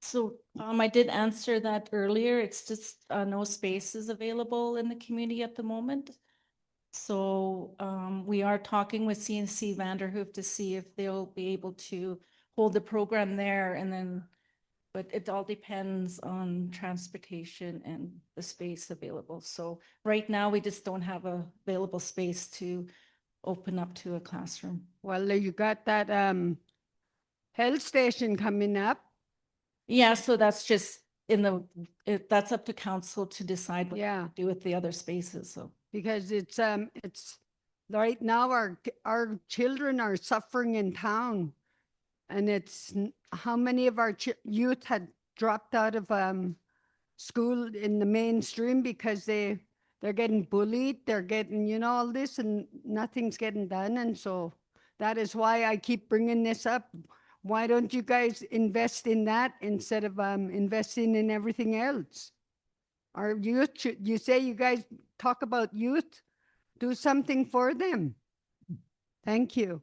So I did answer that earlier. It's just no spaces available in the community at the moment. So we are talking with CNC Vanderhoof to see if they'll be able to hold the program there, and then, but it all depends on transportation and the space available. So right now, we just don't have a available space to open up to a classroom. Well, you got that health station coming up. Yeah, so that's just that's up to council to decide what Yeah. to do with the other spaces, so. Because it's right now our children are suffering in town. And it's how many of our youth had dropped out of school in the mainstream because they're getting bullied, they're getting, you know, all this, and nothing's getting done. And so that is why I keep bringing this up. Why don't you guys invest in that instead of investing in everything else? Our youth, you say you guys talk about youth, do something for them. Thank you.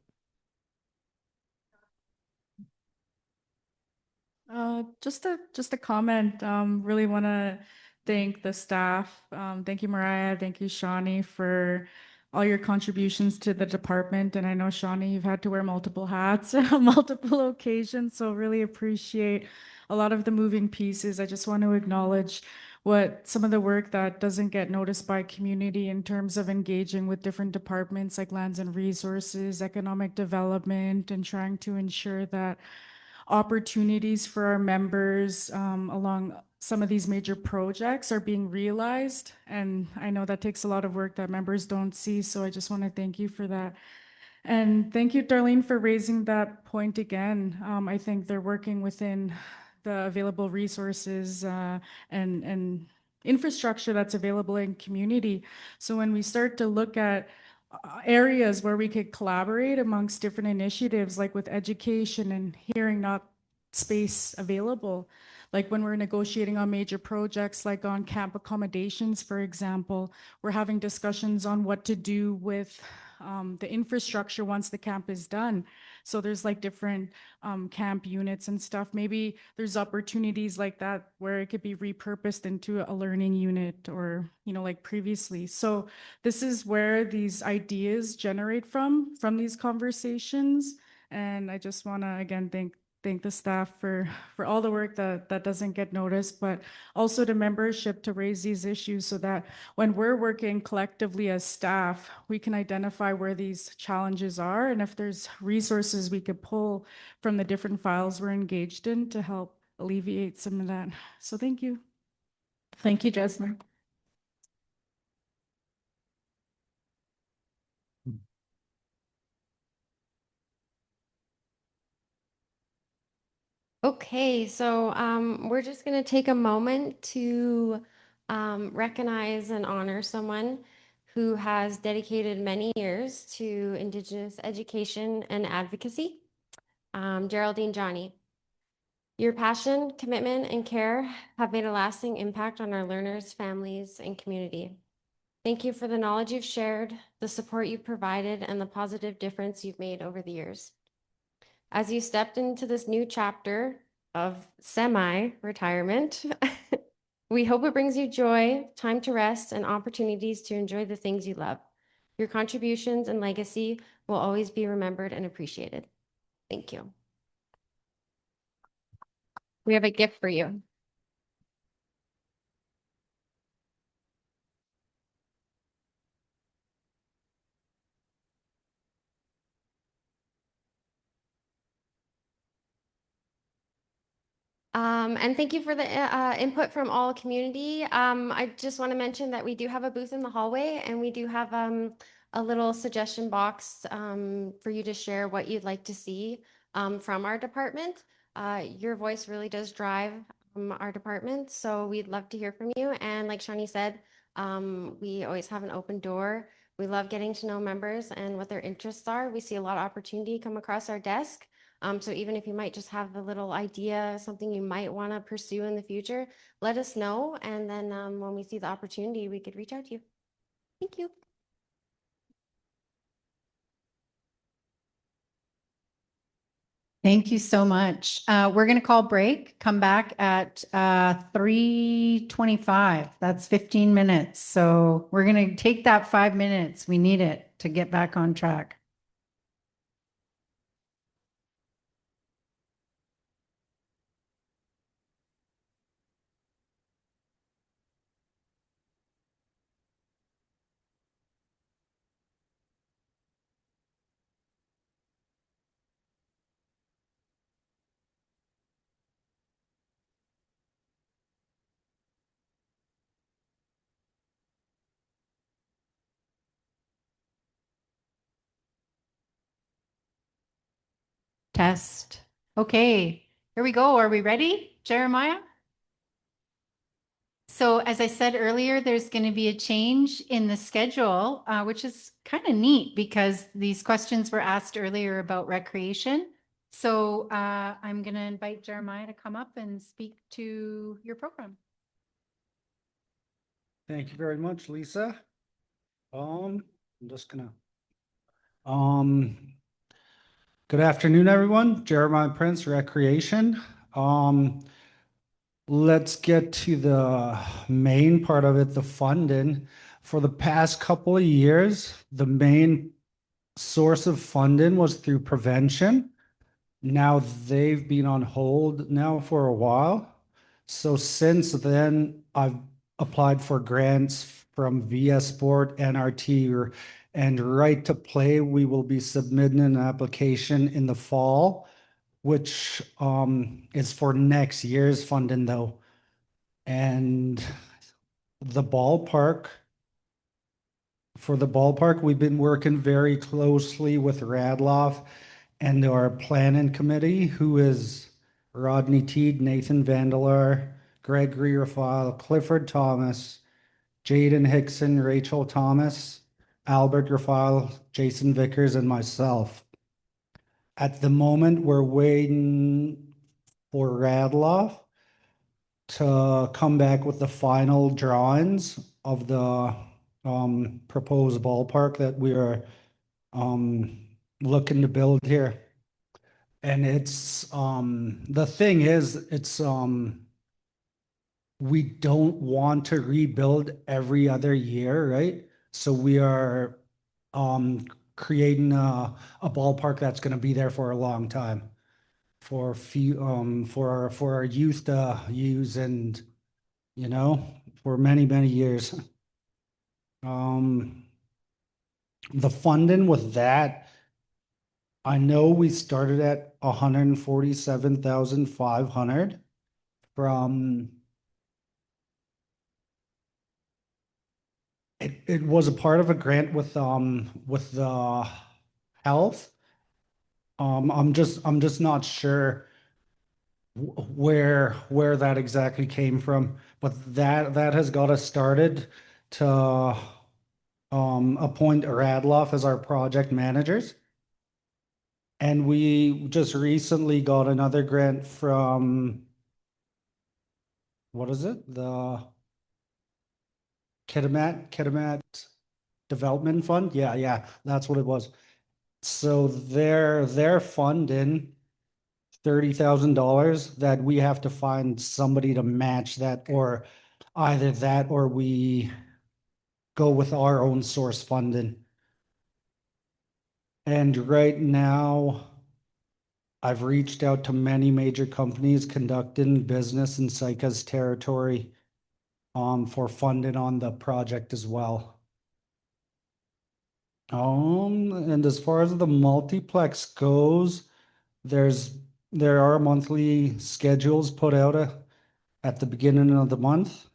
Just a comment. Really want to thank the staff. Thank you, Mariah. Thank you, Shawnee, for all your contributions to the department. And I know, Shawnee, you've had to wear multiple hats on multiple occasions. So really appreciate a lot of the moving pieces. I just want to acknowledge what some of the work that doesn't get noticed by community in terms of engaging with different departments like lands and resources, economic development, and trying to ensure that opportunities for our members along some of these major projects are being realized. And I know that takes a lot of work that members don't see. So I just want to thank you for that. And thank you, Darlene, for raising that point again. I think they're working within the available resources and infrastructure that's available in community. So when we start to look at areas where we could collaborate amongst different initiatives, like with education and hearing not space available, like when we're negotiating on major projects, like on camp accommodations, for example, we're having discussions on what to do with the infrastructure once the camp is done. So there's like different camp units and stuff. Maybe there's opportunities like that where it could be repurposed into a learning unit or, you know, like previously. So this is where these ideas generate from these conversations. And I just want to, again, thank the staff for all the work that doesn't get noticed, but also to membership to raise these issues so that when we're working collectively as staff, we can identify where these challenges are and if there's resources we could pull from the different files we're engaged in to help alleviate some of that. So thank you. Thank you, Jasmine. Okay, so we're just going to take a moment to recognize and honor someone who has dedicated many years to Indigenous education and advocacy. Geraldine Johnny, your passion, commitment, and care have made a lasting impact on our learners, families, and community. Thank you for the knowledge you've shared, the support you've provided, and the positive difference you've made over the years. As you stepped into this new chapter of semi-retirement, we hope it brings you joy, time to rest, and opportunities to enjoy the things you love. Your contributions and legacy will always be remembered and appreciated. Thank you. We have a gift for you. And thank you for the input from all community. I just want to mention that we do have a booth in the hallway and we do have a little suggestion box for you to share what you'd like to see from our department. Your voice really does drive our department, so we'd love to hear from you. And like Shawnee said, we always have an open door. We love getting to know members and what their interests are. We see a lot of opportunity come across our desk. So even if you might just have a little idea, something you might want to pursue in the future, let us know. And then when we see the opportunity, we could reach out to you. Thank you. Thank you so much. We're going to call break, come back at 3:25. That's 15 minutes. So we're going to take that 5 minutes. We need it to get back on track. Test. Okay, here we go. Are we ready, Jeremiah? So as I said earlier, there's going to be a change in the schedule, which is kind of neat because these questions were asked earlier about recreation. So I'm going to invite Jeremiah to come up and speak to your program. Thank you very much, Lisa. I'm just gonna, good afternoon, everyone. Jeremiah Prince, Recreation. Let's get to the main part of it, the funding. For the past couple of years, the main source of funding was through prevention. Now they've been on hold now for a while. So since then, I've applied for grants from VS Sport, NRT, and Right to Play. We will be submitting an application in the fall, which is for next year's funding though. And the ballpark, for the ballpark, we've been working very closely with Radloff and our planning committee, who is Rodney Teague, Nathan Vandelar, Gregory Rafale, Clifford Thomas, Jaden Hickson, Rachel Thomas, Albert Rafale, Jason Vickers, and myself. At the moment, we're waiting for Radloff to come back with the final drawings of the proposed ballpark that we are looking to build here. And it's the thing is, it's we don't want to rebuild every other year, right? So we are creating a ballpark that's going to be there for a long time, for for our youth to use, and you know, for many years. The funding with that, I know we started at 147,500 from it was a part of a grant with the health. I'm just not sure where that exactly came from, but that has got us started to appoint Radloff as our project managers. And we just recently got another grant from, what is it? The Kitimat Development Fund. Yeah, that's what it was. So they're funding $30,000 that we have to find somebody to match that, or either that or we go with our own source funding. And right now, I've reached out to many major companies conducting business in Saik'uz territory for funding on the project as well. And as far as the multiplex goes, there are monthly schedules put out at the beginning of the month.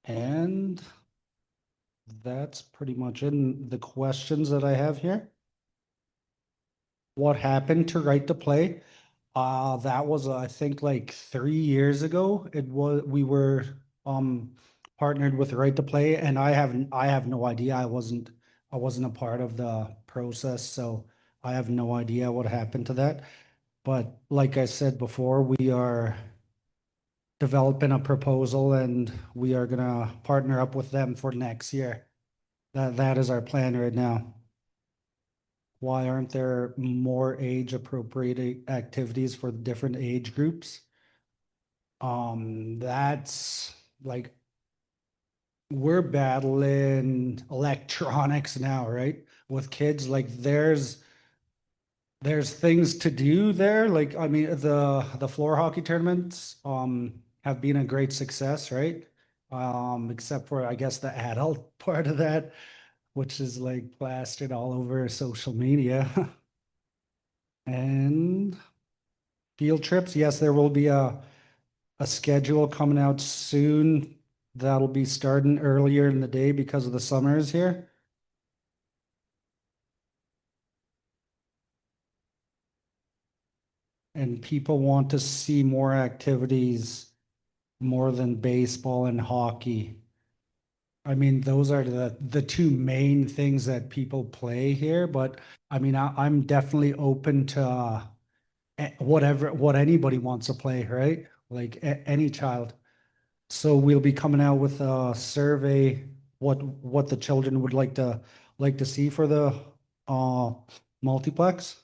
And that's pretty much in the questions that I have here. What happened to Right to Play? That was, I think, like 3 years ago. We were partnered with Right to Play, and I have no idea. I wasn't a part of the process, so I have no idea what happened to that. But like I said before, we are developing a proposal and we are gonna partner up with them for next year. That is our plan right now. why aren't there more age appropriate activities for different age groups? That's like, we're battling electronics now, right? With kids, like there's things to do there. Like, I mean, the floor hockey tournaments have been a great success, right? Except for, I guess, the adult part of that, which is like plastered all over social media. And field trips, yes, there will be a schedule coming out soon. That'll be starting earlier in the day because of the summers here. And people want to see more activities more than baseball and hockey. I mean, those are the two main things that people play here, but I mean, I'm definitely open to what anybody wants to play, right? Like any child. So we'll be coming out with a survey, what the children would like to see for the multiplex.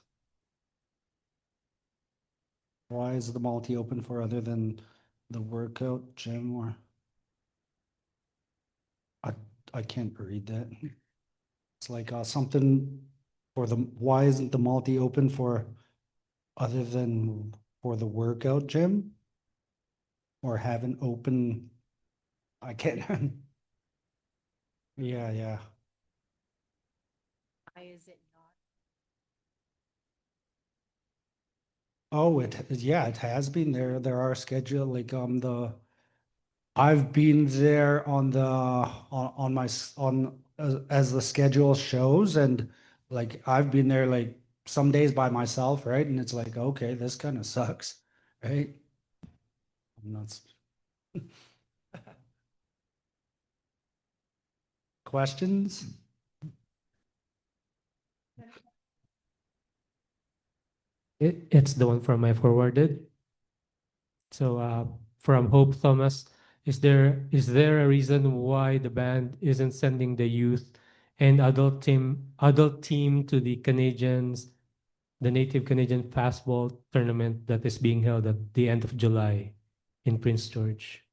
Why is the multi open for other than the workout gym? Or I can't read that. It's like something for the, why isn't the multi open for other than for the workout gym? Or have an open, I can't. Yeah. Why is it not? Oh, yeah, it has been there. There are scheduled, like I've been there on the on my on as the schedule shows, and like I've been there like some days by myself, right? And it's like, okay, this kind of sucks, right? I'm not. Questions? It's the one from I forwarded. So from Hope Thomas, is there a reason why the band isn't sending the youth and adult team to the Native Canadian Fastball tournament that is being held at the end of July in Prince George?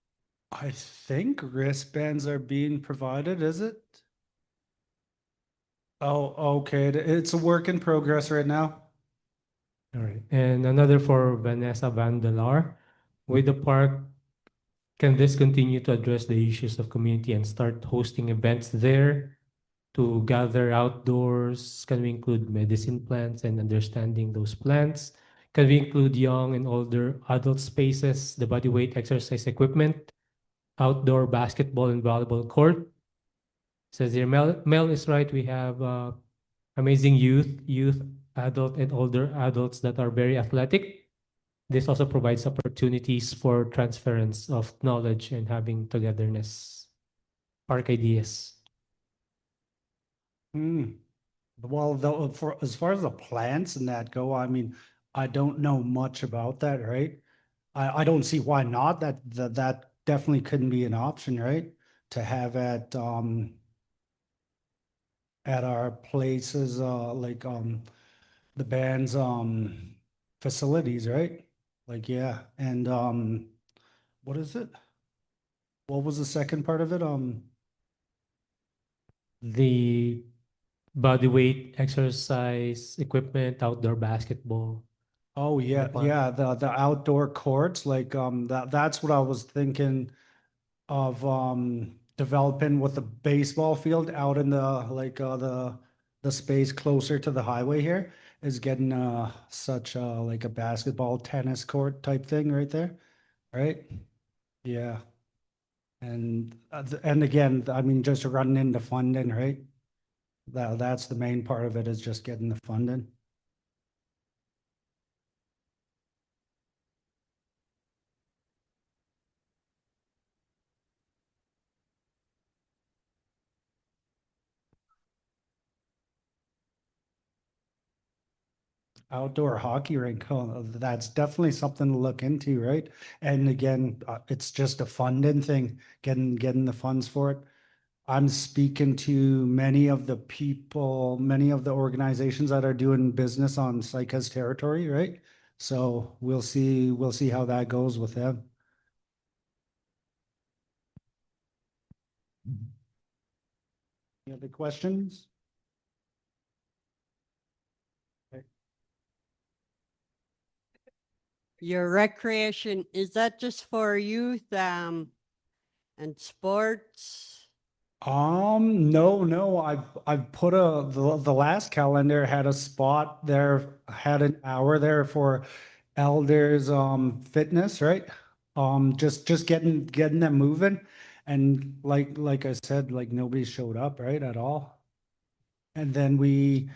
I think wristbands are being provided, is it? Oh, okay. It's a work in progress right now. All right. And another for Vanessa Vandelar. With the park, can this continue to address the issues of community and start hosting events there to gather outdoors? Can we include medicine plants and understanding those plants? Can we include young and older adult spaces, the body weight exercise equipment, outdoor basketball and volleyball court? Says here, Mel is right. We have amazing youth, adult, and older adults that are very athletic. This also provides opportunities for transference of knowledge and having togetherness. Park ideas. Well, for as far as the plants and that go, I mean, I don't know much about that, right? I don't see why not. That definitely couldn't be an option, right? To have at our places, like the band's facilities, right? Like, yeah. And what is it? What was the second part of it? The body weight exercise equipment, outdoor basketball. Oh yeah, park. yeah, the outdoor courts, like that's what I was thinking of developing with the baseball field out in the like the space closer to the highway here is getting such like a basketball tennis court type thing right there, right? Yeah. And again, I mean, just running into funding, right? That's the main part of it, is just getting the funding. Outdoor hockey rink, oh, that's definitely something to look into, right? And again, it's just a funding thing, getting the funds for it. I'm speaking to many of the people, many of the organizations that are doing business on Saik'uz territory, right? So we'll see how that goes with them. Any other questions? Your recreation, is that just for youth, and sports? No, I've put the last calendar had a spot there, had an hour there for elders, fitness, right? Just getting them moving. And like I said, like nobody showed up, right, at all. And then we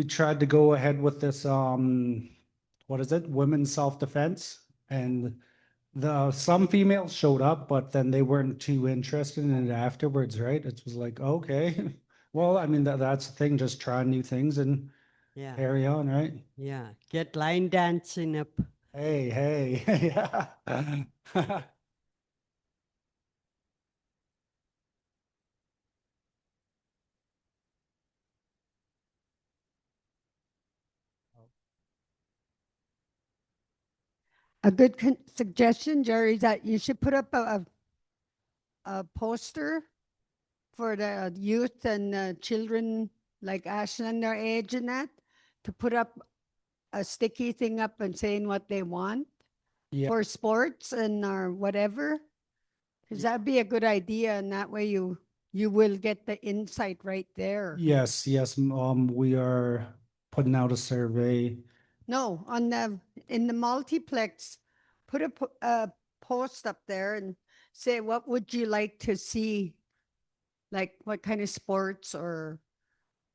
tried to go ahead with this, what is it? Women's self-defense. And some females showed up, but then they weren't too interested in it afterwards, right? It was like, okay, well, I mean, that's the thing, just try new things and Yeah. carry on, right? Yeah, get line dancing up. Hey, yeah. A good suggestion, Jerry, is that you should put up a poster for the youth and children like Ashland their age and that, to put up a sticky thing up and saying what they want Yeah. for sports and or whatever. Because that'd be a good idea, and that way you will get the insight right there. Yes, we are putting out a survey. No, in the multiplex, put a post up there and say, what would you like to see? Like what kind of sports or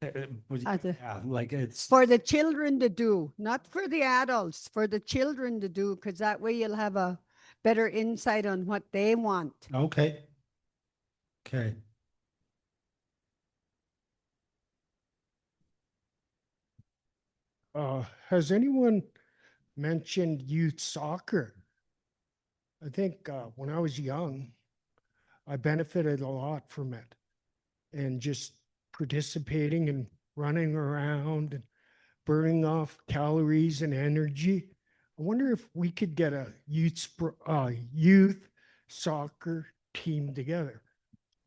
Yeah, like it's, for the children to do, not for the adults, for the children to do, because that way you'll have a better insight on what they want. okay. Okay. Has anyone mentioned youth soccer? I think when I was young, I benefited a lot from it, and just participating and running around and burning off calories and energy. I wonder if we could get a youth soccer team together.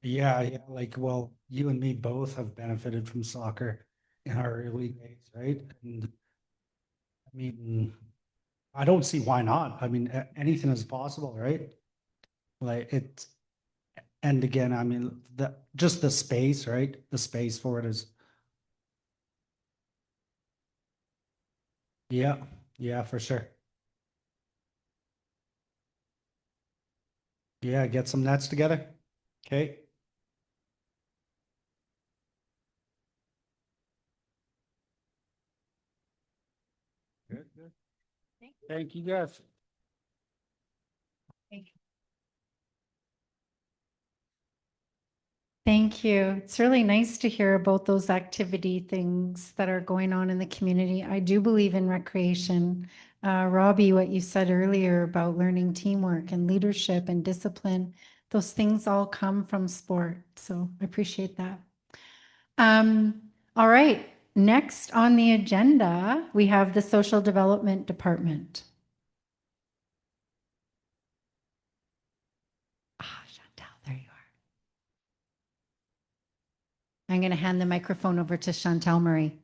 Yeah, like, well, you and me both have benefited from soccer in our early days, right? And I mean, I don't see why not. I mean, anything is possible, right? Like and again, I mean, just the space, right? The space for it is. Yeah, for sure. Yeah, get some nets together. Okay. Good. Thank you, guys. Thank you. It's really nice to hear about those activity things that are going on in the community. I do believe in recreation. Robbie, what you said earlier about learning teamwork and leadership and discipline, those things all come from sport. So I appreciate that. All right. Next on the agenda, we have the Social Development Department. Chantal, there you are. I'm going to hand the microphone over to Chantal Marie.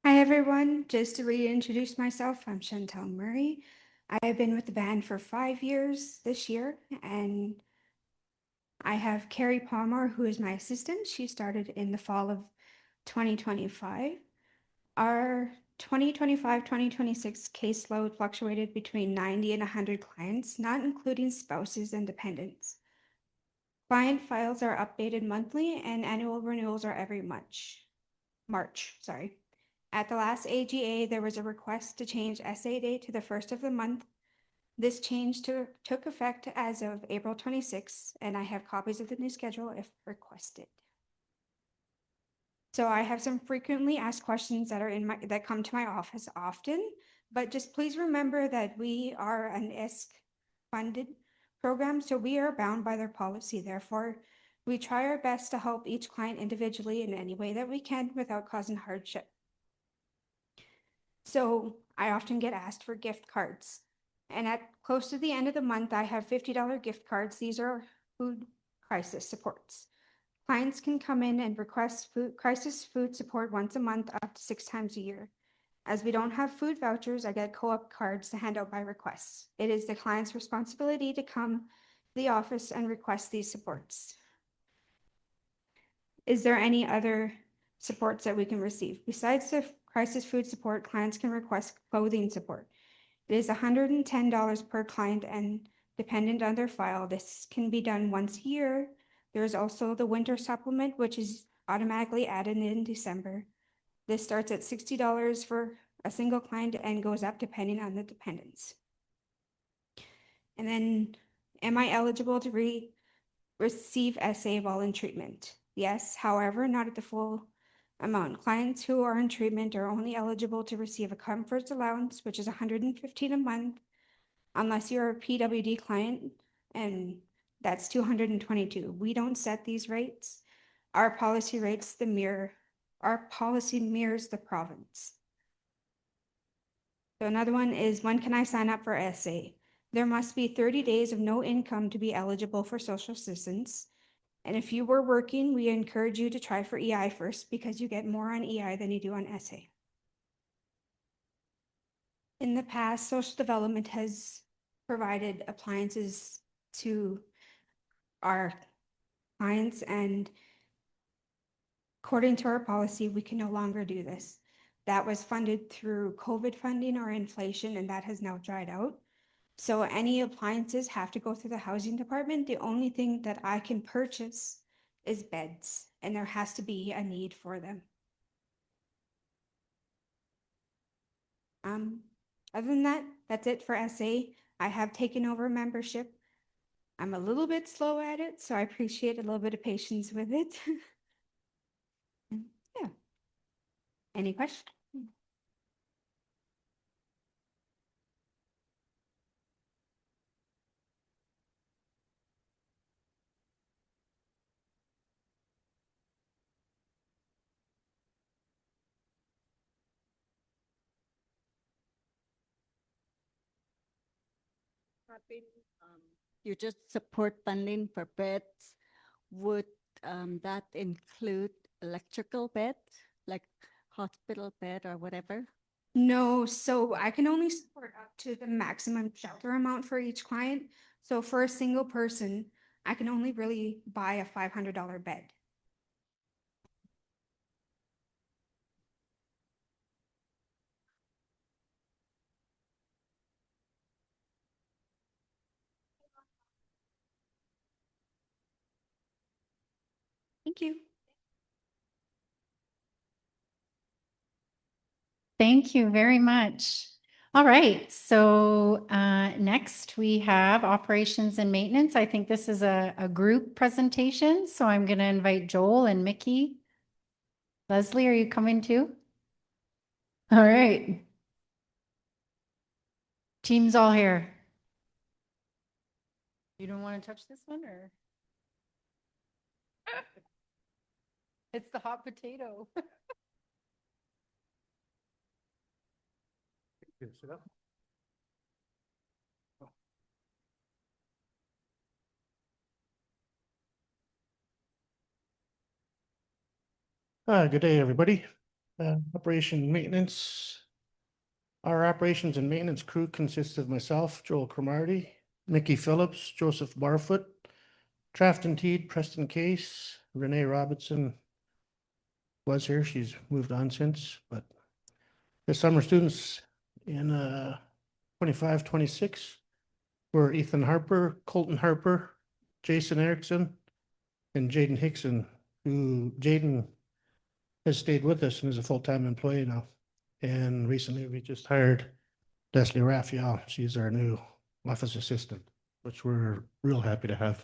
Hi, everyone. Just to reintroduce myself, I'm Chantal Murray. I have been with the band for 5 years this year, and I have Carrie Palmer, who is my assistant. She started in the fall of 2025. Our 2025-2026 caseload fluctuated between 90 and 100 clients, not including spouses and dependents. Client files are updated monthly, and annual renewals are every March. At the last AGA, there was a request to change SA date to the first of the month. This change took effect as of April 26th, and I have copies of the new schedule if requested. So I have some frequently asked questions that come to my office often. but just please remember that we are an ISC funded program, so we are bound by their policy. Therefore, we try our best to help each client individually in any way that we can without causing hardship. So I often get asked for gift cards. And at close to the end of the month, I have $50 gift cards. These are food crisis supports. Clients can come in and request crisis food support once a month, up to 6 times a year. As we don't have food vouchers, I get co-op cards to hand out by request. It is the client's responsibility to come to the office and request these supports. Is there any other supports that we can receive? Besides the crisis food support, clients can request clothing support. It is $110 per client and dependent on their file. This can be done once a year. There's also the winter supplement, which is automatically added in December. This starts at $60 for a single client and goes up depending on the dependents. And then, am I eligible to receive SA while in treatment? Yes, however, not at the full amount. Clients who are in treatment are only eligible to receive a comforts allowance, which is $115 a month, unless you're a PWD client, and that's $222. We don't set these rates. Our policy mirrors the province. So another one is, when can I sign up for SA? There must be 30 days of no income to be eligible for social assistance. And if you were working, we encourage you to try for EI first, because you get more on EI than you do on SA. In the past, social development has provided appliances to our clients, and according to our policy, we can no longer do this. That was funded through COVID funding or inflation, and that has now dried out. So any appliances have to go through the housing department. The only thing that I can purchase is beds, and there has to be a need for them. Other than that, that's it for SA. I have taken over membership. I'm a little bit slow at it, so I appreciate a little bit of patience with it. Yeah. Any questions? You just support funding for beds. Would that include electrical beds, like hospital bed or whatever? No, so I can only support up to the maximum shelter amount for each client. So for a single person, I can only really buy a $500 bed. Thank you. Thank you very much. All right, so next we have operations and maintenance. I think this is a group presentation, so I'm going to invite Joel and Mickey. Leslie, are you coming too? All right. Team's all here. You don't want to touch this one, or? It's the hot potato. Sit up. Good day, everybody. Operation and maintenance. Our operations and maintenance crew consists of myself, Joel Cromarty, Mickey Phillips, Joseph Barfoot, Trafton Teed, Preston Case, Renee Robinson was here. She's moved on since, but the summer students in 25-26 were Ethan Harper, Colton Harper, Jason Erickson, and Jaden Hickson, who Jaden has stayed with us and is a full-time employee now. And recently we just hired Leslie Raphael. She's our new office assistant, which we're real happy to have.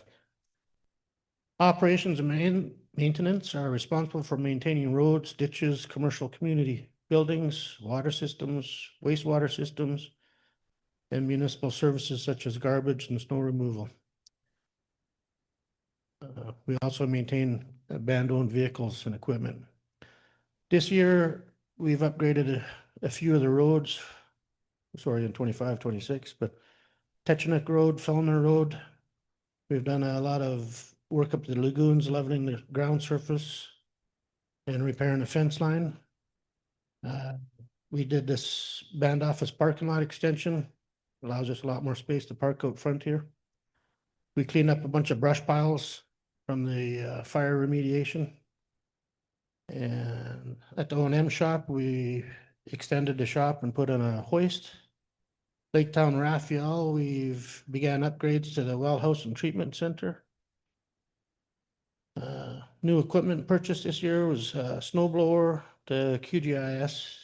Operations and maintenance are responsible for maintaining roads, ditches, commercial community buildings, water systems, wastewater systems, and municipal services such as garbage and snow removal. We also maintain abandoned vehicles and equipment. This year, we've upgraded a few of the roads, sorry, in 25, 26, but Tetchinuck Road, Fellner Road. We've done a lot of work up the lagoons, leveling the ground surface and repairing the fence line. We did this band office parking lot extension, allows us a lot more space to park out front here. We cleaned up a bunch of brush piles from the fire remediation. And at the O&M shop, we extended the shop and put in a hoist. Laketown Raphael, we've began upgrades to the well house and treatment center. New equipment purchased this year was a snow blower, the QGIS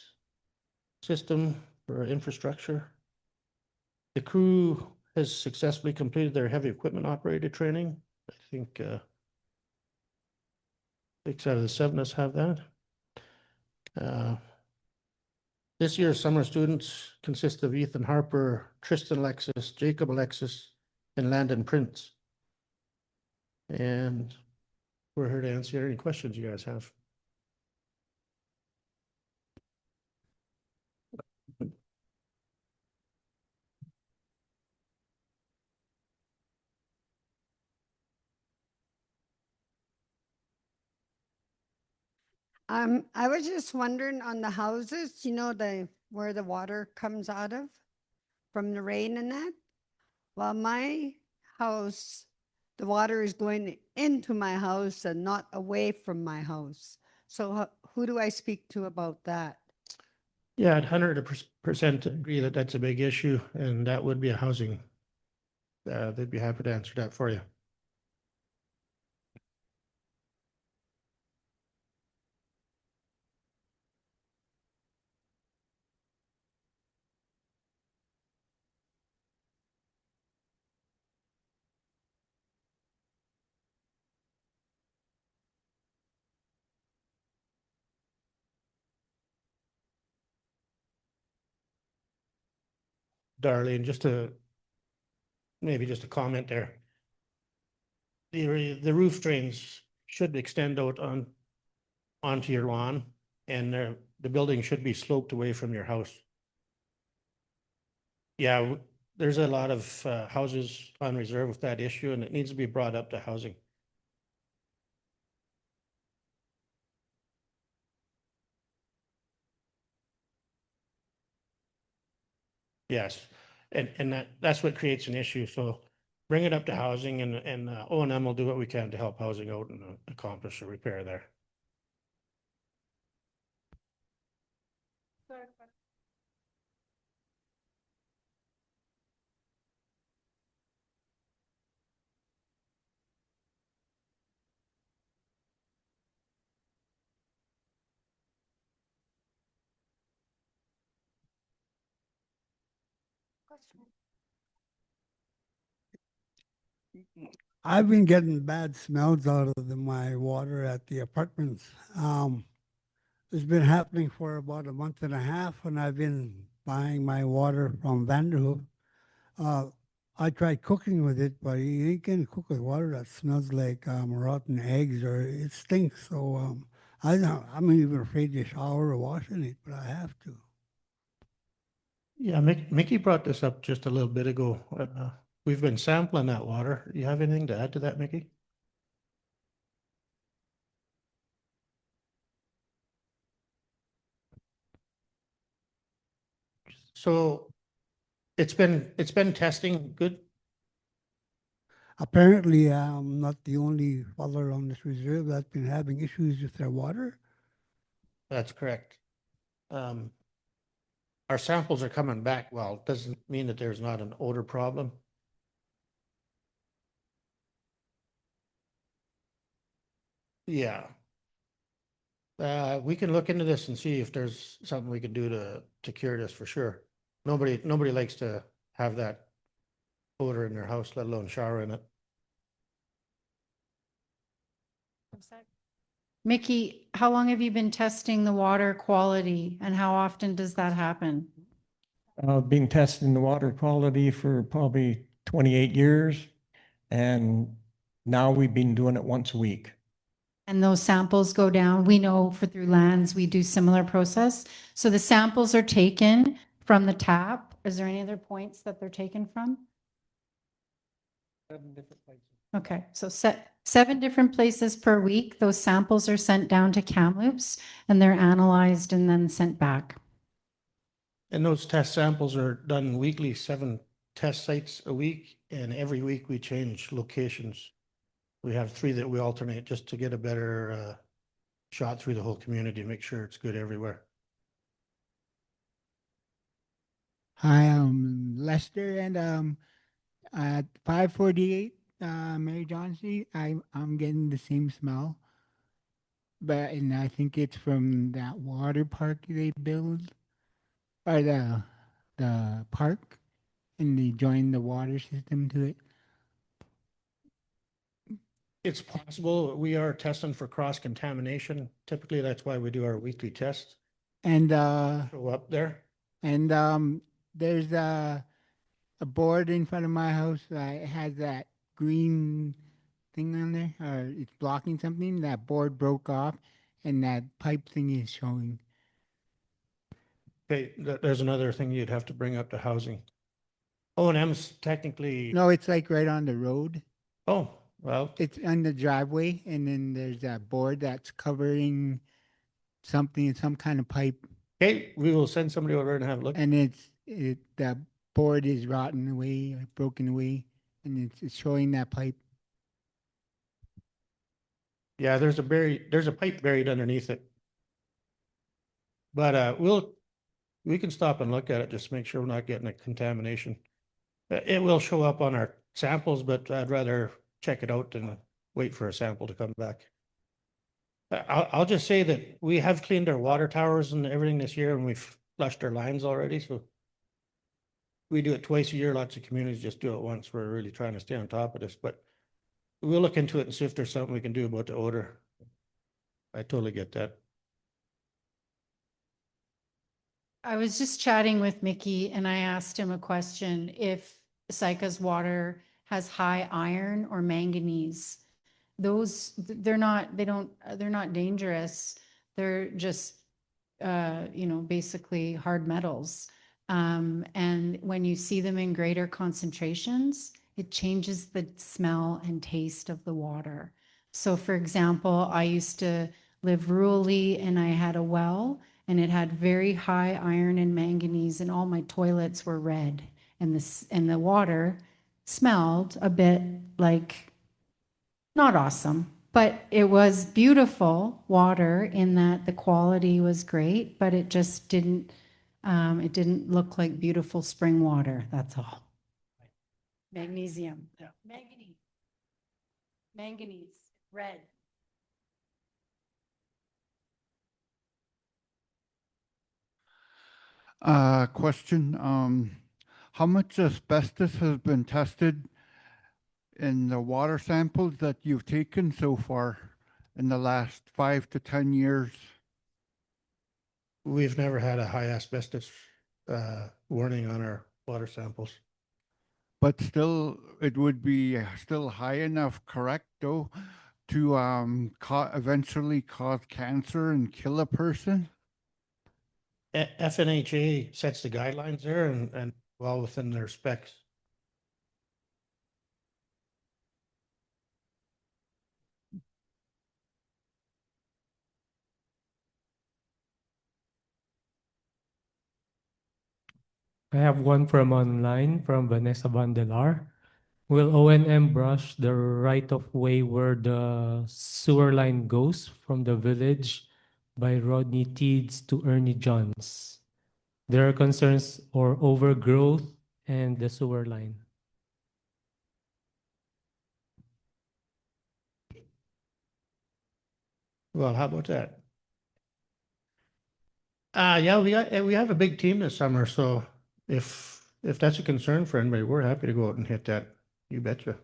system for infrastructure. The crew has successfully completed their heavy equipment operator training. I think 6 out of the 7 of us have that. This year's summer students consist of Ethan Harper, Tristan Alexis, Jacob Alexis, and Landon Prince. And we're here to answer any questions you guys have. I was just wondering on the houses, you know, where the water comes out of from the rain and that. Well, my house, the water is going into my house and not away from my house. So who do I speak to about that? Yeah, I'd 100% agree that that's a big issue, and that would be a housing. They'd be happy to answer that for you. Darlene, maybe just a comment there. The roof drains should extend out onto your lawn, and the building should be sloped away from your house. Yeah, there's a lot of houses on reserve with that issue, and it needs to be brought up to housing. Yes, and that's what creates an issue. So bring it up to housing, and O&M will do what we can to help housing out and accomplish a repair there. I've been getting bad smells out of my water at the apartments. It's been happening for about a month and a half, and I've been buying my water from Vanderhoof. I tried cooking with it, but you ain't gonna cook with water that smells like rotten eggs, or it stinks. So I'm even afraid to shower or wash in it, but I have to. Yeah, Mickey brought this up just a little bit ago. We've been sampling that water. You have anything to add to that, Mickey? So it's been testing good. Apparently, I'm not the only fellow on this reserve that's been having issues with their water. That's correct. Our samples are coming back well. It doesn't mean that there's not an odor problem. Yeah. We can look into this and see if there's something we can do to cure this for sure. Nobody likes to have that odor in their house, let alone shower in it. Mickey, how long have you been testing the water quality and how often does that happen? I've been testing the water quality for probably 28 years, and now we've been doing it once a week. And those samples go down. We know for through lands, we do similar process. So the samples are taken from the tap. Is there any other points that they're taken from? 7 different places. Okay, so 7 different places per week. Those samples are sent down to Kamloops and they're analyzed and then sent back. And those test samples are done weekly, 7 test sites a week, and every week we change locations. We have 3 that we alternate just to get a better shot through the whole community, make sure it's good everywhere. Hi, I'm Lester, and at 548 Mary John Street, I'm getting the same smell, and I think it's from that water park they built, or the park, and they joined the water system to it. It's possible. We are testing for cross contamination. Typically, that's why we do our weekly test. And Show up there. And there's a board in front of my house that has that green thing on there, or it's blocking something. That board broke off, and that pipe thing is showing. Okay, there's another thing you'd have to bring up to housing. O&M's technically. No, it's like right on the road. Oh, well. It's on the driveway, and then there's that board that's covering something, some kind of pipe. Okay, we will send somebody over and have a look. And that board is rotten away, or broken away, and it's showing that pipe. Yeah, there's a pipe buried underneath it. But we can stop and look at it, just to make sure we're not getting a contamination. It will show up on our samples, but I'd rather check it out than wait for a sample to come back. I'll just say that we have cleaned our water towers and everything this year, and we've flushed our lines already, so we do it twice a year. Lots of communities just do it once. We're really trying to stay on top of this, but we'll look into it and see if there's something we can do about the odor. I totally get that. I was just chatting with Mickey and I asked him a question. If Saik'uz water has high iron or manganese, they're not dangerous. They're just, basically hard metals. And when you see them in greater concentrations, it changes the smell and taste of the water. So for example, I used to live rurally and I had a well and it had very high iron and manganese and all my toilets were red and the water smelled a bit like not awesome, but it was beautiful water in that the quality was great, but it just didn't look like beautiful spring water. That's all. Magnesium. Yeah. Manganese, red. Question, how much asbestos has been tested in the water samples that you've taken so far in the last 5 to 10 years? We've never had a high asbestos warning on our water samples. But still, it would be still high enough, correct, though, to eventually cause cancer and kill a person? FNHA sets the guidelines there and well within their specs. I have one from online from Vanessa Vandelar. Will O&M brush the right of way where the sewer line goes from the village by Rodney Teeds to Ernie Johns? There are concerns or overgrowth and the sewer line. Well, how about that? Yeah, we have a big team this summer, so if that's a concern for anybody, we're happy to go out and hit that. You betcha.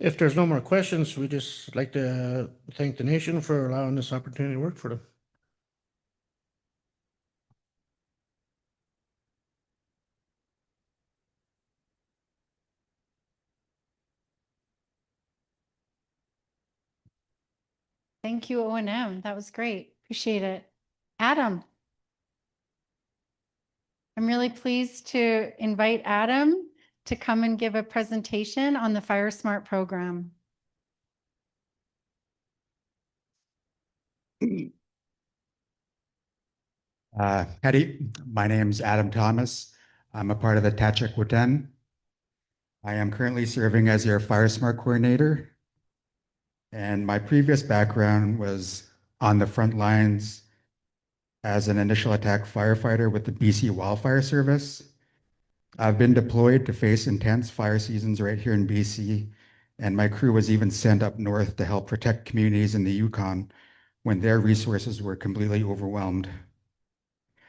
If there's no more questions, we just like to thank the nation for allowing this opportunity to work for them. Thank you, O&M. That was great. Appreciate it. Adam. I'm really pleased to invite Adam to come and give a presentation on the FireSmart program. Howdy, my name's Adam Thomas. I'm a part of the Tachik-Witen. I am currently serving as your FireSmart coordinator. And my previous background was on the front lines as an initial attack firefighter with the BC Wildfire Service. I've been deployed to face intense fire seasons right here in BC, and my crew was even sent up north to help protect communities in the Yukon when their resources were completely overwhelmed.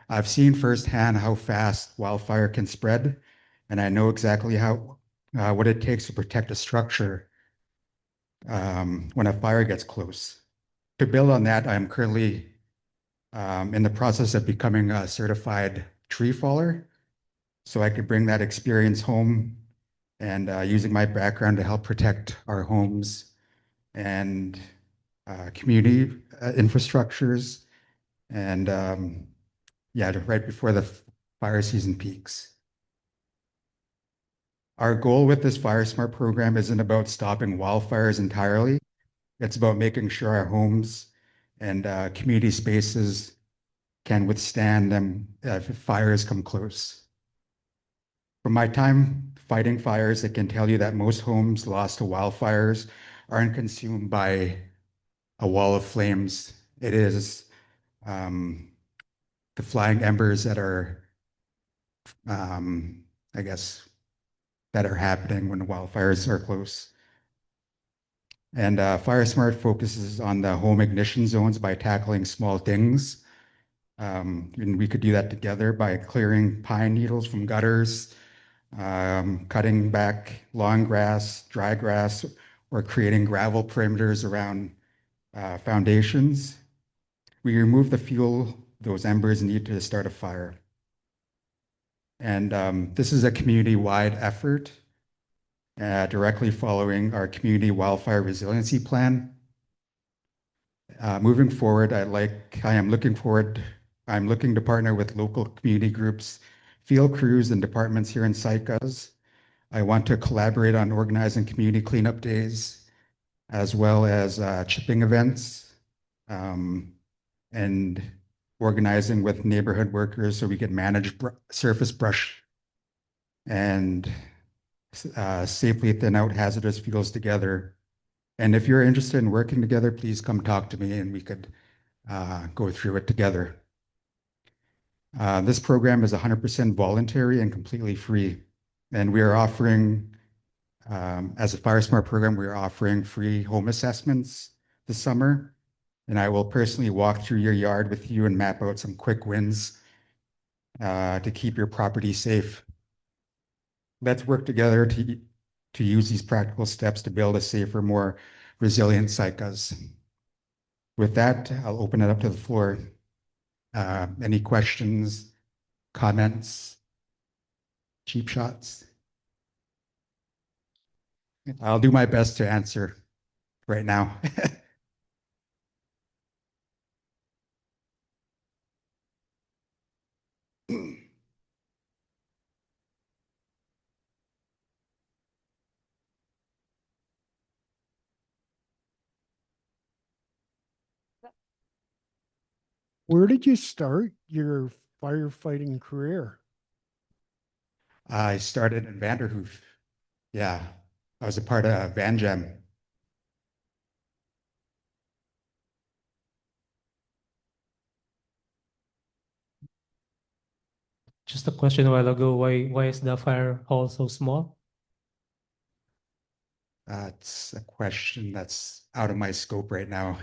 I've seen firsthand how fast wildfire can spread, and I know exactly what it takes to protect a structure when a fire gets close. To build on that, I'm currently in the process of becoming a certified tree faller, so I could bring that experience home and using my background to help protect our homes and community infrastructures and yeah, right before the fire season peaks. Our goal with this FireSmart program isn't about stopping wildfires entirely. It's about making sure our homes and community spaces can withstand them if fires come close. From my time fighting fires, I can tell you that most homes lost to wildfires aren't consumed by a wall of flames. It is the flying embers that are, I guess, that are happening when the wildfires are close. And FireSmart focuses on the home ignition zones by tackling small things. And we could do that together by clearing pine needles from gutters, cutting back long grass, dry grass, or creating gravel perimeters around foundations. We remove the fuel those embers need to start a fire. And this is a community-wide effort directly following our community wildfire resiliency plan. Moving forward, I'm looking to partner with local community groups, field crews, and departments here in Saik'uz. I want to collaborate on organizing community cleanup days, as well as chipping events, and organizing with neighborhood workers so we can manage surface brush and safely thin out hazardous fuels together. And if you're interested in working together, please come talk to me and we could go through it together. This program is 100% voluntary and completely free. And we are offering, as a FireSmart program, we are offering free home assessments this summer. And I will personally walk through your yard with you and map out some quick wins to keep your property safe. Let's work together to use these practical steps to build a safer, more resilient Saik'uz. With that, I'll open it up to the floor. Any questions, comments, cheap shots? I'll do my best to answer right now. Where did you start your firefighting career? I started in Vanderhoof. Yeah, I was a part of Van Jam. Just a question a while ago, why is the fire hall so small? It's a question that's out of my scope right now.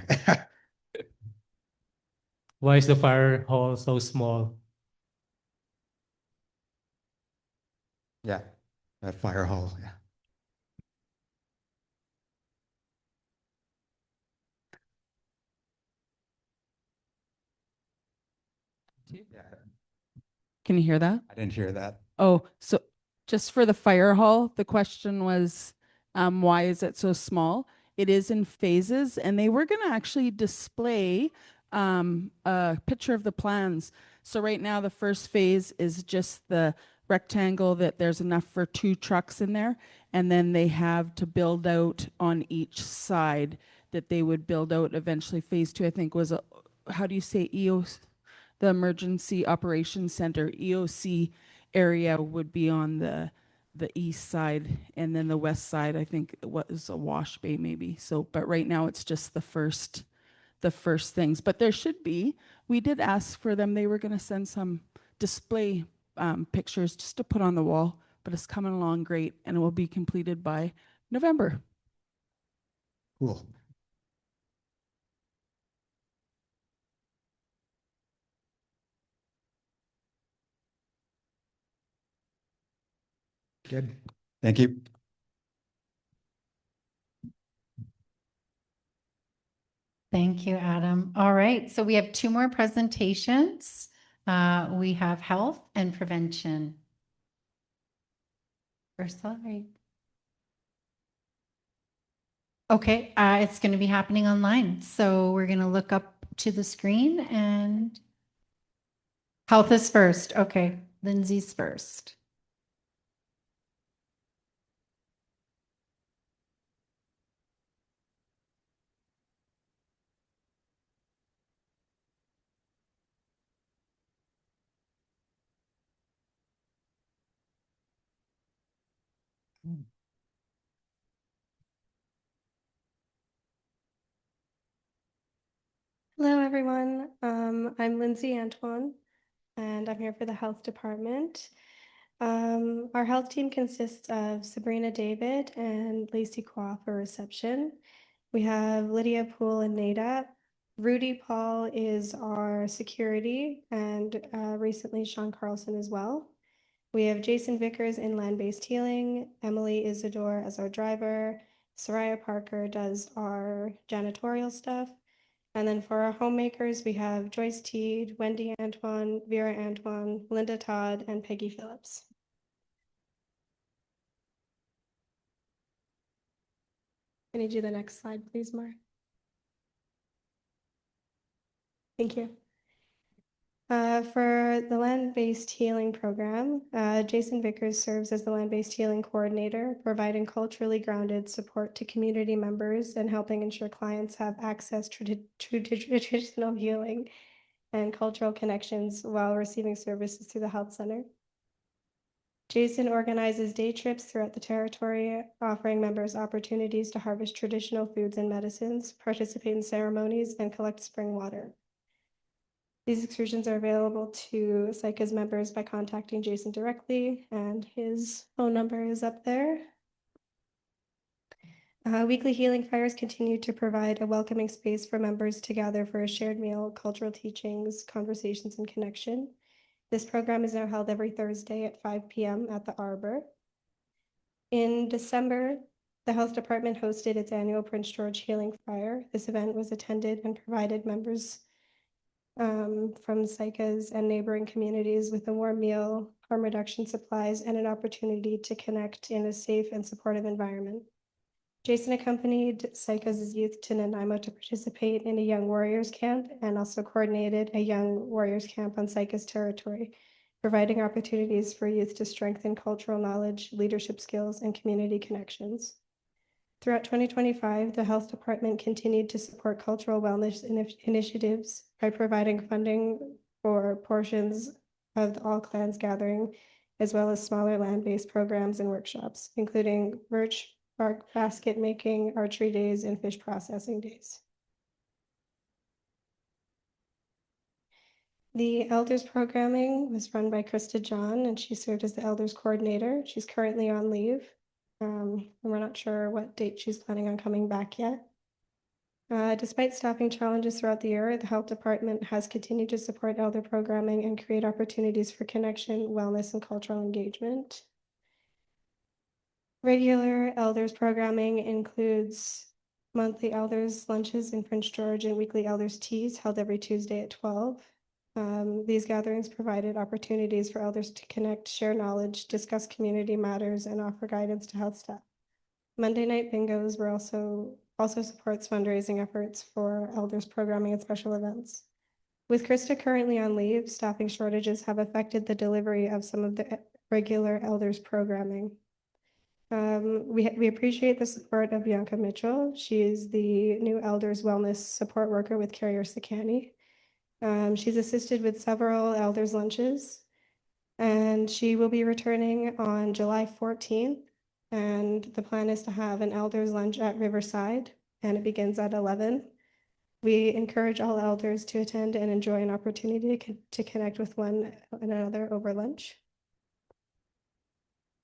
Why is the fire hall so small? Yeah, a fire hall, yeah. Can you hear that? I didn't hear that. Oh, so just for the fire hall, the question was, why is it so small? It is in phases, and they were going to actually display a picture of the plans. So right now, the first phase is just the rectangle that there's enough for 2 trucks in there, and then they have to build out on each side that they would build out eventually. Phase 2, I think, was how do you say EOS? The Emergency Operations Center, EOC area would be on the east side, and then the west side, I think, was a wash bay maybe. So, but right now it's just the first things. But there should be. We did ask for them. They were going to send some display pictures just to put on the wall. But it's coming along great, and it will be completed by November. Cool. Good. Thank you. Thank you, Adam. All right, so we have 2 more presentations. We have health and prevention. Ursula, right? Okay, it's going to be happening online. So we're going to look up to the screen, and health is first. Okay, Lindsay's first. Hello, everyone. I'm Lindsay Antoine, and I'm here for the health department. Our health team consists of Sabrina David and Lacey Qua for reception. We have Lydia Poole and Nada. Rudy Paul is our security, and recently Sean Carlson as well. We have Jason Vickers in land-based healing, Emily Isidore as our driver, Soraya Parker does our janitorial stuff, and then for our homemakers, we have Joyce Teed, Wendy Antoine, Vera Antoine, Linda Todd, and Peggy Phillips. Can you do the next slide, please, Mark? Thank you. For the land-based healing program, Jason Vickers serves as the land-based healing coordinator, providing culturally grounded support to community members and helping ensure clients have access to traditional healing and cultural connections while receiving services through the health center. Jason organizes day trips throughout the territory, offering members opportunities to harvest traditional foods and medicines, participate in ceremonies, and collect spring water. These excursions are available to Saik'uz members by contacting Jason directly, and his phone number is up there. Weekly healing fires continue to provide a welcoming space for members to gather for a shared meal, cultural teachings, conversations, and connection. This program is now held every Thursday at 5 p.m. at the Arbor. In December, the health department hosted its annual Prince George Healing Fire. This event was attended and provided members from Saik'uz and neighboring communities with a warm meal, harm reduction supplies, and an opportunity to connect in a safe and supportive environment. Jason accompanied Saik'uz's youth to Nanaimo to participate in a Young Warriors Camp and also coordinated a Young Warriors Camp on Saik'uz territory, providing opportunities for youth to strengthen cultural knowledge, leadership skills, and community connections. Throughout 2025, the health department continued to support cultural wellness initiatives by providing funding for portions of the All Clans gathering, as well as smaller land-based programs and workshops, including birch bark basket making, archery days, and fish processing days. The Elders programming was run by Krista John, and she served as the Elders coordinator. She's currently on leave. And we're not sure what date she's planning on coming back yet. Despite staffing challenges throughout the year, the health department has continued to support elder programming and create opportunities for connection, wellness, and cultural engagement. Regular elders programming includes monthly elders lunches in Prince George and weekly elders teas held every Tuesday at 12. These gatherings provided opportunities for elders to connect, share knowledge, discuss community matters, and offer guidance to health staff. Monday night bingos were also supports fundraising efforts for elders programming and special events. With Krista currently on leave, staffing shortages have affected the delivery of some of the regular elders programming. We appreciate the support of Bianca Mitchell. She is the new elders wellness support worker with Carrier Sakani. She's assisted with several elders lunches, and she will be returning on July 14th. And the plan is to have an elders lunch at Riverside, and it begins at 11. We encourage all elders to attend and enjoy an opportunity to connect with one another over lunch.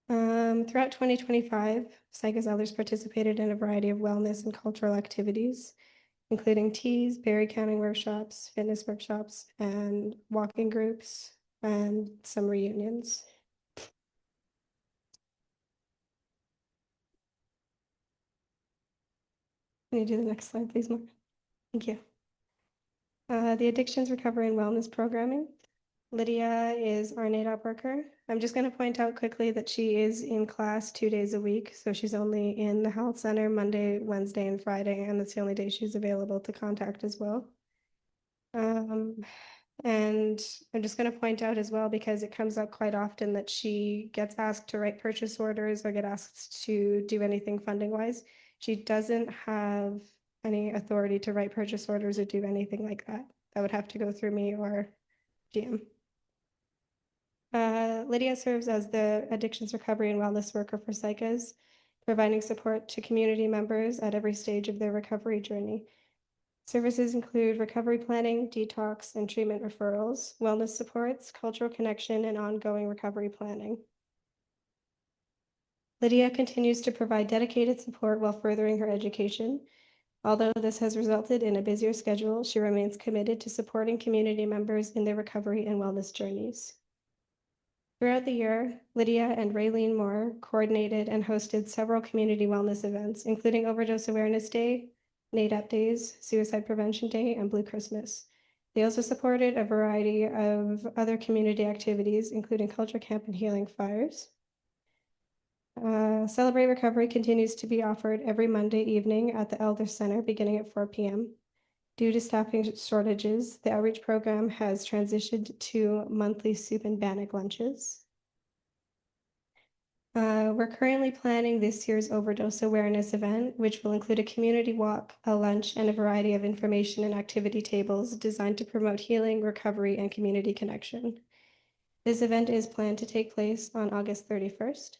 Throughout 2025, Saik'uz elders participated in a variety of wellness and cultural activities, including teas, berry counting workshops, fitness workshops, and walking groups, and some reunions. Can you do the next slide, please, Mark? Thank you. The Addictions Recovery and Wellness Programming. Lydia is our NADAP worker. I'm just going to point out quickly that she is in class 2 days a week. So she's only in the health center Monday, Wednesday, and Friday, and that's the only day she's available to contact as well. And I'm just going to point out as well, because it comes up quite often that she gets asked to write purchase orders or get asked to do anything funding wise. She doesn't have any authority to write purchase orders or do anything like that. That would have to go through me or GM. Lydia serves as the Addictions Recovery and Wellness Worker for Saik'uz, providing support to community members at every stage of their recovery journey. Services include recovery planning, detox, and treatment referrals, wellness supports, cultural connection, and ongoing recovery planning. Lydia continues to provide dedicated support while furthering her education. Although this has resulted in a busier schedule, she remains committed to supporting community members in their recovery and wellness journeys. Throughout the year, Lydia and Raylene Moore coordinated and hosted several community wellness events, including Overdose Awareness Day, NADAP Days, Suicide Prevention Day, and Blue Christmas. They also supported a variety of other community activities, including Culture Camp and Healing Fires. Celebrate Recovery continues to be offered every Monday evening at the Elder Center beginning at 4 p.m. Due to staffing shortages, the outreach program has transitioned to monthly soup and bannock lunches. We're currently planning this year's overdose awareness event, which will include a community walk, a lunch, and a variety of information and activity tables designed to promote healing, recovery, and community connection. This event is planned to take place on August 31st.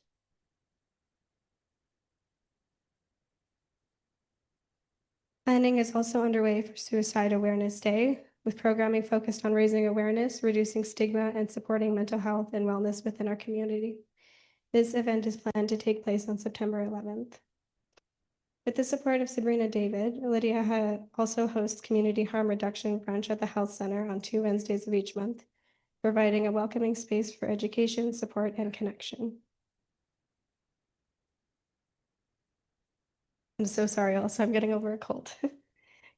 Planning is also underway for Suicide Awareness Day, with programming focused on raising awareness, reducing stigma, and supporting mental health and wellness within our community. This event is planned to take place on September 11th. With the support of Sabrina David, Lydia also hosts Community Harm Reduction Brunch at the Health Center on 2 Wednesdays of each month, providing a welcoming space for education, support, and connection. I'm so sorry also, I'm getting over a cold.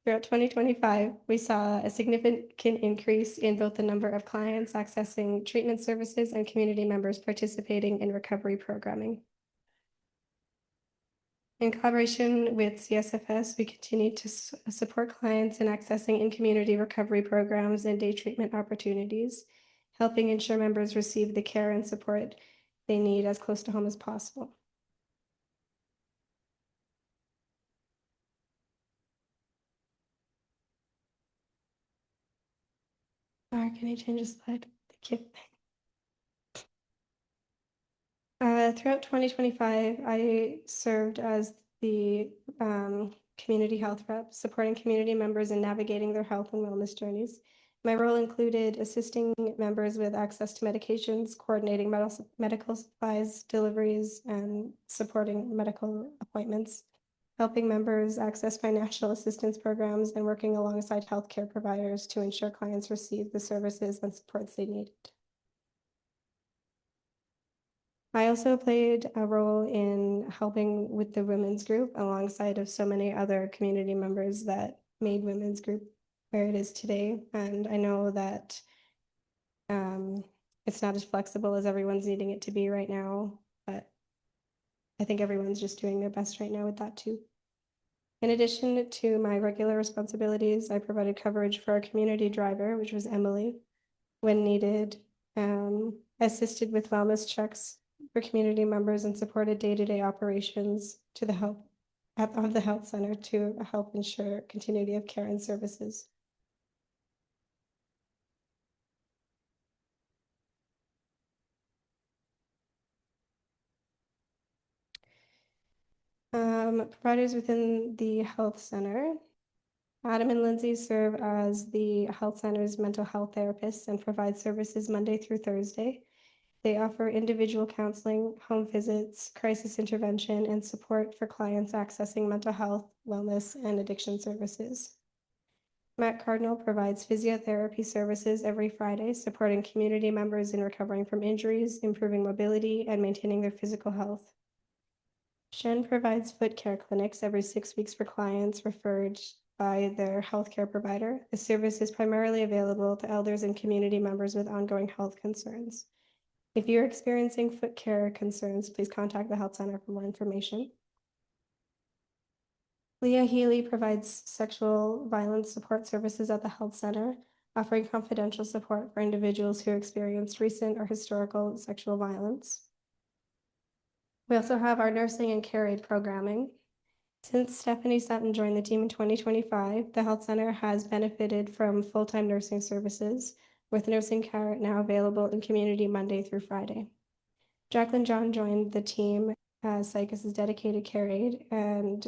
Throughout 2025, we saw a significant increase in both the number of clients accessing treatment services and community members participating in recovery programming. In collaboration with CSFS, we continue to support clients in accessing in-community recovery programs and day treatment opportunities, helping ensure members receive the care and support they need as close to home as possible. Can you change the slide? Thank you. Throughout 2025, I served as the community health rep, supporting community members in navigating their health and wellness journeys. My role included assisting members with access to medications, coordinating medical supplies, deliveries, and supporting medical appointments, helping members access financial assistance programs, and working alongside healthcare providers to ensure clients receive the services and supports they needed. I also played a role in helping with the women's group alongside of so many other community members that made women's group where it is today. And I know that It's not as flexible as everyone's needing it to be right now, but I think everyone's just doing their best right now with that too. In addition to my regular responsibilities, I provided coverage for our community driver, which was Emily, when needed, assisted with wellness checks for community members and supported day-to-day operations to the help of the health center to help ensure continuity of care and services. Providers within the health center. Adam and Lindsay serve as the health center's mental health therapists and provide services Monday through Thursday. They offer individual counseling, home visits, crisis intervention, and support for clients accessing mental health, wellness, and addiction services. Matt Cardinal provides physiotherapy services every Friday, supporting community members in recovering from injuries, improving mobility, and maintaining their physical health. Shen provides foot care clinics every 6 weeks for clients referred by their healthcare provider. The service is primarily available to elders and community members with ongoing health concerns. If you're experiencing foot care concerns, please contact the health center for more information. Leah Healy provides sexual violence support services at the health center, offering confidential support for individuals who experienced recent or historical sexual violence. We also have our nursing and care aid programming. Since Stephanie Sutton joined the team in 2025, the health center has benefited from full-time nursing services, with nursing care now available in community Monday through Friday. Jacqueline John joined the team as Saik'uz' dedicated care aid and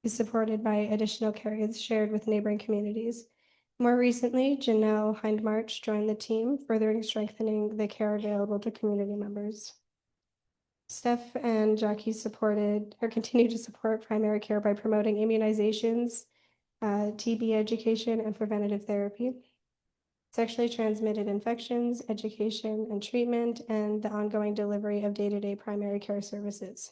is supported by additional care aids shared with neighboring communities. More recently, Janelle Hindmarch joined the team, furthering strengthening the care available to community members. Steph and Jackie supported or continue to support primary care by promoting immunizations, TB education, and preventative therapy, sexually transmitted infections, education and treatment, and the ongoing delivery of day-to-day primary care services.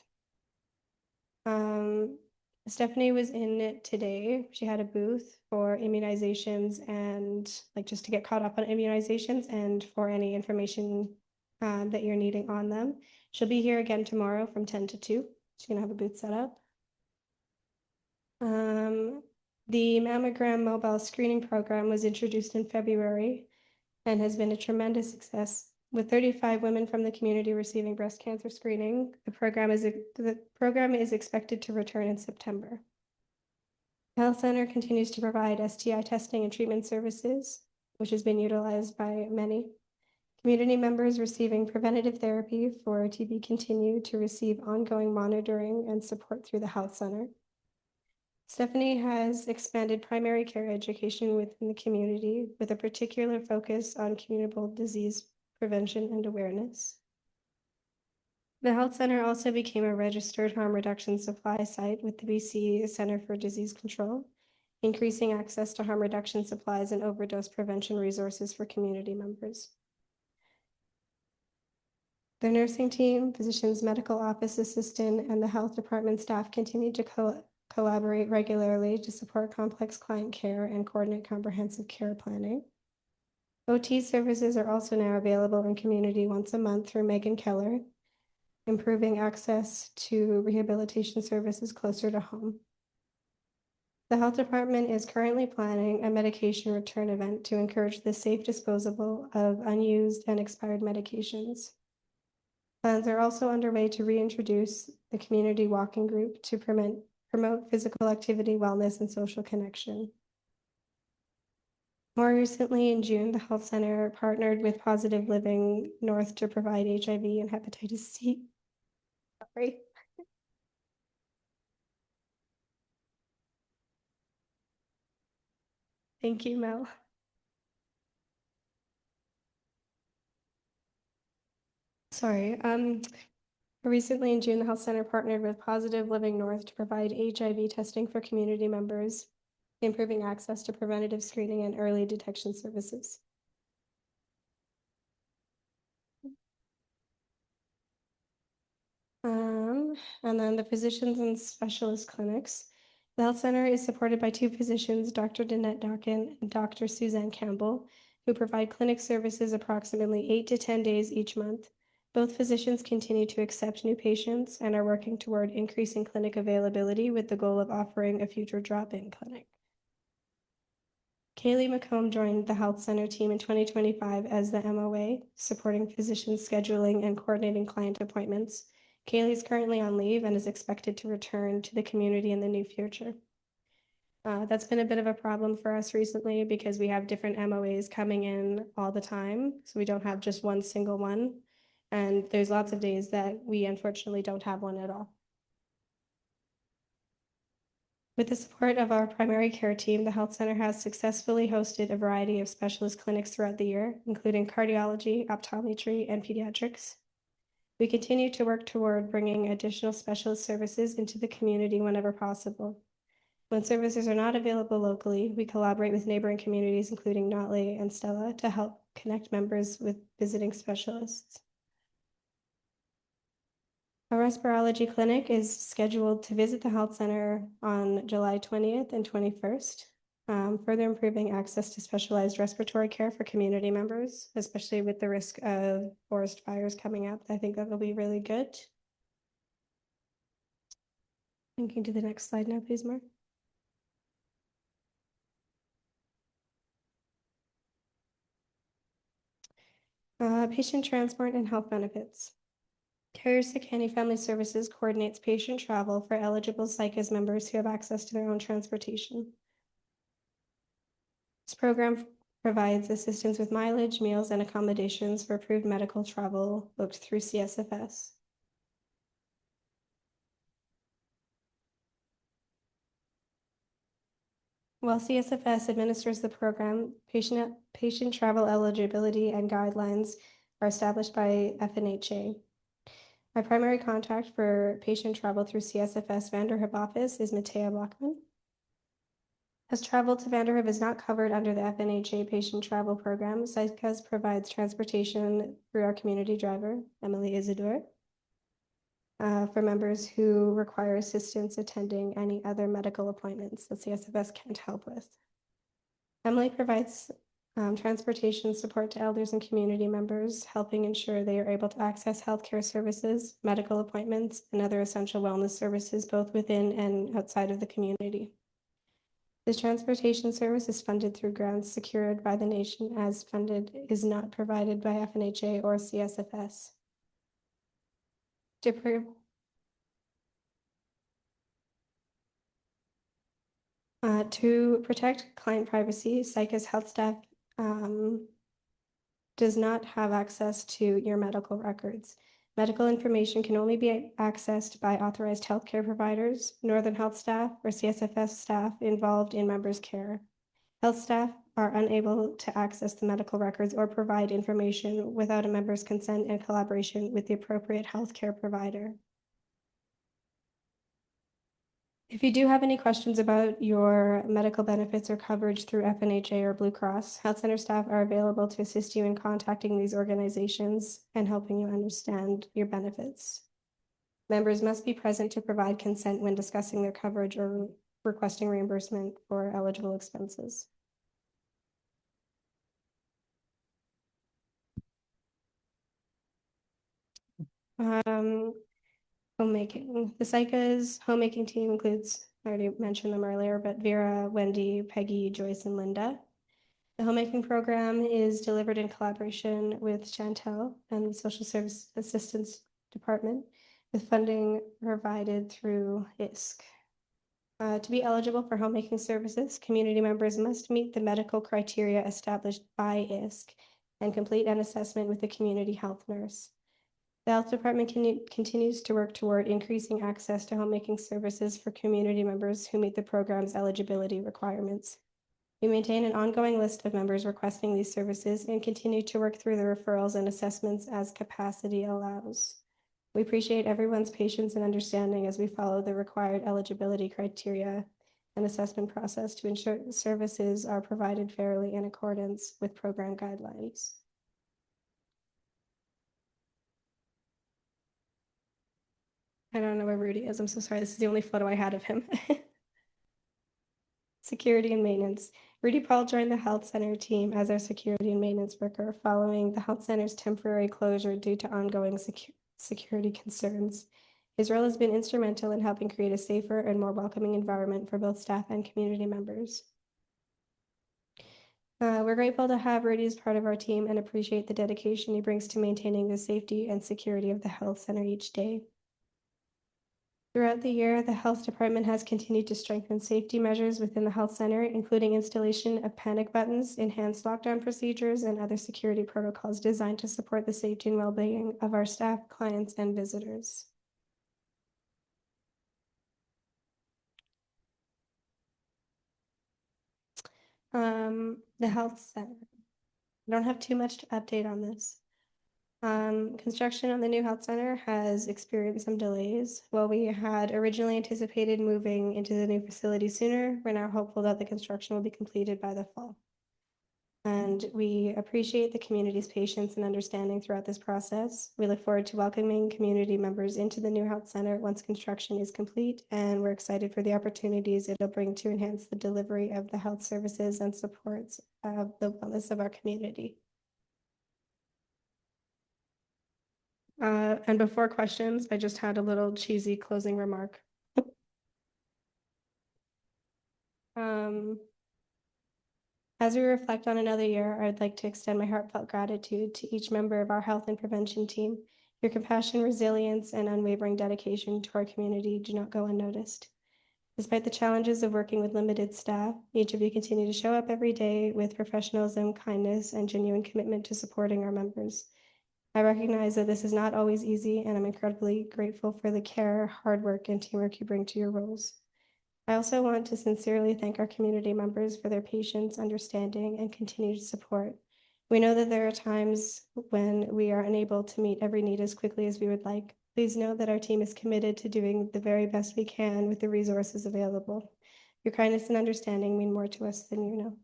Stephanie was in it today. She had a booth for immunizations and just to get caught up on immunizations and for any information that you're needing on them. She'll be here again tomorrow from 10 to 2. She's gonna have a booth set up. The mammogram mobile screening program was introduced in February and has been a tremendous success. With 35 women from the community receiving breast cancer screening, the program is expected to return in September. The health center continues to provide STI testing and treatment services, which has been utilized by many. Community members receiving preventative therapy for TB continue to receive ongoing monitoring and support through the health center. Stephanie has expanded primary care education within the community with a particular focus on communicable disease prevention and awareness. The health center also became a registered harm reduction supply site with the BC Center for Disease Control, increasing access to harm reduction supplies and overdose prevention resources for community members. The nursing team, physician's medical office assistant, and the health department staff continue to collaborate regularly to support complex client care and coordinate comprehensive care planning. OT services are also now available in community once a month through Megan Keller, improving access to rehabilitation services closer to home. The health department is currently planning a medication return event to encourage the safe disposal of unused and expired medications. Plans are also underway to reintroduce the community walking group to promote physical activity, wellness, and social connection. More recently, in June, the health center partnered with Positive Living North to provide HIV and hepatitis C. Sorry. Thank you, Mel. Sorry. Recently in June, the health center partnered with Positive Living North to provide HIV testing for community members, improving access to preventative screening and early detection services. And then the physicians and specialist clinics. The health center is supported by 2 physicians, Dr. Danette Dawkin and Dr. Suzanne Campbell, who provide clinic services approximately 8 to 10 days each month. Both physicians continue to accept new patients and are working toward increasing clinic availability with the goal of offering a future drop-in clinic. Kaylee McComb joined the Health Center team in 2025 as the MOA, supporting physicians scheduling and coordinating client appointments. Kaylee is currently on leave and is expected to return to the community in the near future. That's been a bit of a problem for us recently because we have different MOAs coming in all the time. So we don't have just one single one. And there's lots of days that we unfortunately don't have one at all. With the support of our primary care team, the Health Center has successfully hosted a variety of specialist clinics throughout the year, including cardiology, optometry, and pediatrics. We continue to work toward bringing additional specialist services into the community whenever possible. When services are not available locally, we collaborate with neighboring communities, including Notley and Stella, to help connect members with visiting specialists. A respirology clinic is scheduled to visit the Health Center on July 20th and 21st, further improving access to specialized respiratory care for community members, especially with the risk of forest fires coming up. I think that will be really good. You can do the next slide now, please, Mark. Patient transport and health benefits. Carrier-Sick-Handy Family Services coordinates patient travel for eligible Saik'uz members who have access to their own transportation. This program provides assistance with mileage, meals, and accommodations for approved medical travel booked through CSFS. While CSFS administers the program, patient travel eligibility and guidelines are established by FNHA. My primary contact for patient travel through CSFS Vanderhoof office is Matea Blockman. As travel to Vanderhoof is not covered under the FNHA patient travel program, Saik'uz provides transportation through our community driver, Emily Isidore, for members who require assistance attending any other medical appointments that CSFS can't help with. Emily provides transportation support to elders and community members, helping ensure they are able to access healthcare services, medical appointments, and other essential wellness services both within and outside of the community. This transportation service is funded through grants secured by the nation, as funded is not provided by FNHA or CSFS. To protect client privacy, Saik'uz health staff does not have access to your medical records. Medical information can only be accessed by authorized healthcare providers, Northern Health staff, or CSFS staff involved in members' care. Health staff are unable to access the medical records or provide information without a member's consent and collaboration with the appropriate healthcare provider. If you do have any questions about your medical benefits or coverage through FNHA or Blue Cross, Health Center staff are available to assist you in contacting these organizations and helping you understand your benefits. Members must be present to provide consent when discussing their coverage or requesting reimbursement for eligible expenses. Homemaking. The Saik'uz homemaking team includes, I already mentioned them earlier, but Vera, Wendy, Peggy, Joyce, and Linda. The homemaking program is delivered in collaboration with Chantel and the Social Service Assistance Department, with funding provided through ISC. To be eligible for homemaking services, community members must meet the medical criteria established by ISC and complete an assessment with a community health nurse. The health department continues to work toward increasing access to homemaking services for community members who meet the program's eligibility requirements. We maintain an ongoing list of members requesting these services and continue to work through the referrals and assessments as capacity allows. We appreciate everyone's patience and understanding as we follow the required eligibility criteria and assessment process to ensure the services are provided fairly in accordance with program guidelines. I don't know where Rudy is. I'm so sorry. This is the only photo I had of him. Security and maintenance. Rudy Paul joined the health center team as our security and maintenance worker following the health center's temporary closure due to ongoing security concerns. His role has been instrumental in helping create a safer and more welcoming environment for both staff and community members. We're grateful to have Rudy as part of our team and appreciate the dedication he brings to maintaining the safety and security of the health center each day. Throughout the year, the health department has continued to strengthen safety measures within the health center, including installation of panic buttons, enhanced lockdown procedures, and other security protocols designed to support the safety and well-being of our staff, clients, and visitors. The health center. I don't have too much to update on this. Construction on the new health center has experienced some delays. While we had originally anticipated moving into the new facility sooner, we're now hopeful that the construction will be completed by the fall. And we appreciate the community's patience and understanding throughout this process. We look forward to welcoming community members into the new health center once construction is complete, and we're excited for the opportunities it'll bring to enhance the delivery of the health services and supports of the wellness of our community. And before questions, I just had a little cheesy closing remark. As we reflect on another year, I'd like to extend my heartfelt gratitude to each member of our health and prevention team. Your compassion, resilience, and unwavering dedication to our community do not go unnoticed. Despite the challenges of working with limited staff, each of you continue to show up every day with professionalism, kindness, and genuine commitment to supporting our members. I recognize that this is not always easy, and I'm incredibly grateful for the care, hard work, and teamwork you bring to your roles. I also want to sincerely thank our community members for their patience, understanding, and continued support. We know that there are times when we are unable to meet every need as quickly as we would like. Please know that our team is committed to doing the very best we can with the resources available. Your kindness and understanding mean more to us than you know.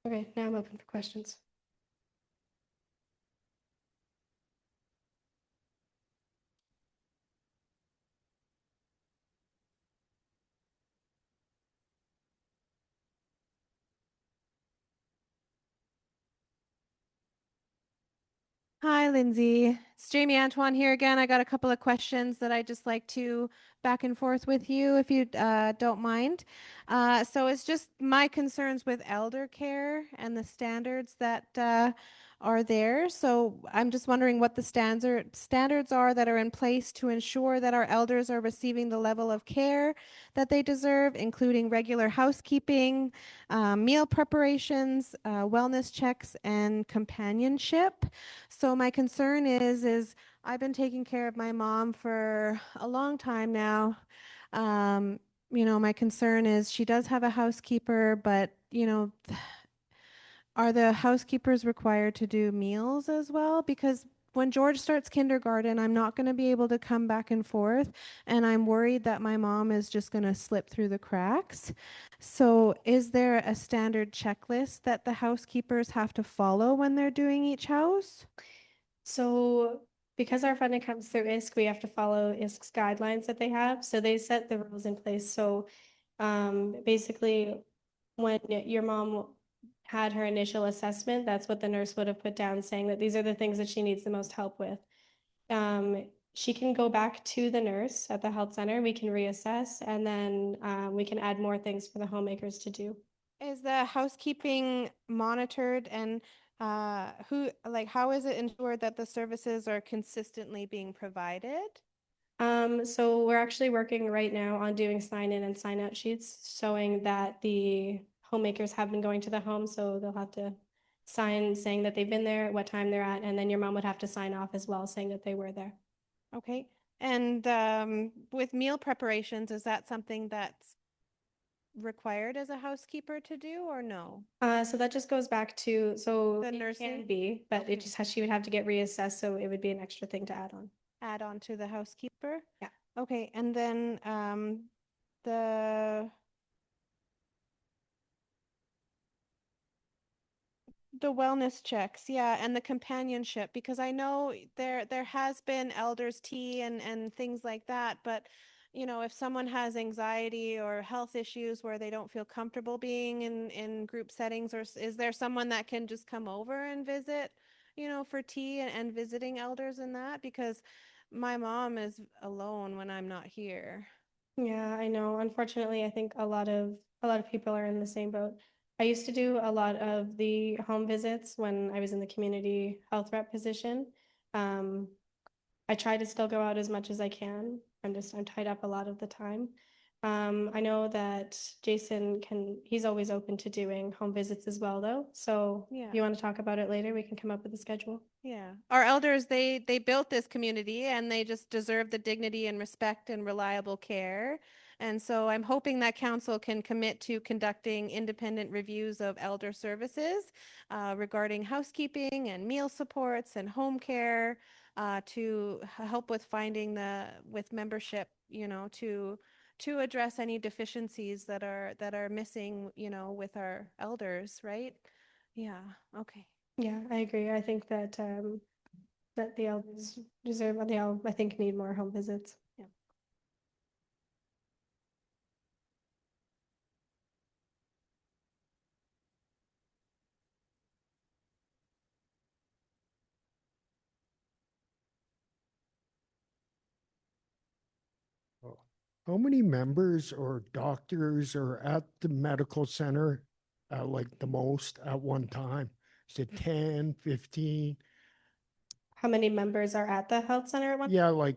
Okay, now I'm open for questions. Hi, Lindsay. It's Jamie Antoine here again. I got a couple of questions that I'd just like to back and forth with you, if you don't mind. So it's just my concerns with elder care and the standards that are there. So I'm just wondering what the standards are that are in place to ensure that our elders are receiving the level of care that they deserve, including regular housekeeping, meal preparations, wellness checks, and companionship. So my concern is I've been taking care of my mom for a long time now. My concern is she does have a housekeeper, but are the housekeepers required to do meals as well? Because when George starts kindergarten, I'm not going to be able to come back and forth, and I'm worried that my mom is just going to slip through the cracks. So is there a standard checklist that the housekeepers have to follow when they're doing each house? So because our funding comes through ISK, we have to follow ISK's guidelines that they have. So they set the rules in place. So basically, when your mom had her initial assessment, that's what the nurse would have put down, saying that these are the things that she needs the most help with. She can go back to the nurse at the health center. We can reassess, and then we can add more things for the homemakers to do. Is the housekeeping monitored, and how is it ensured that the services are consistently being provided? So we're actually working right now on doing sign-in and sign-out sheets showing that the homemakers have been going to the home, so they'll have to sign saying that they've been there, what time they're at, and then your mom would have to sign off as well saying that they were there. Okay. And with meal preparations, is that something that's required as a housekeeper to do, or no? So that just goes back to, so The it nursing? can be, but it just has, she would have to get reassessed, so it would be an extra thing to add on. Add on to the housekeeper? Yeah. Okay, and then The wellness checks, yeah, and the companionship, because I know there has been elders tea and things like that, but you know, if someone has anxiety or health issues where they don't feel comfortable being in group settings, or is there someone that can just come over and visit, you know, for tea and visiting elders and that? Because my mom is alone when I'm not here. Yeah, I know. Unfortunately, I think a lot of people are in the same boat. I used to do a lot of the home visits when I was in the community health rep position. Um, I try to still go out as much as I can. I'm tied up a lot of the time. I know that he's always open to doing home visits as well, though. So Yeah. if you want to talk about it later, we can come up with a schedule. Yeah. Our elders, they built this community and they just deserve the dignity and respect and reliable care. And so I'm hoping that council can commit to conducting independent reviews of elder services regarding housekeeping and meal supports and home care to help with with membership, you know, to address any deficiencies that are missing, you know, with our elders, right? Yeah. Okay. Yeah, I agree. I think that the elders deserve, they all, I think, need more home visits. Yeah. How many members or doctors are at the medical center like the most at one time? Is it 10, 15? How many members are at the health center at one? Yeah, like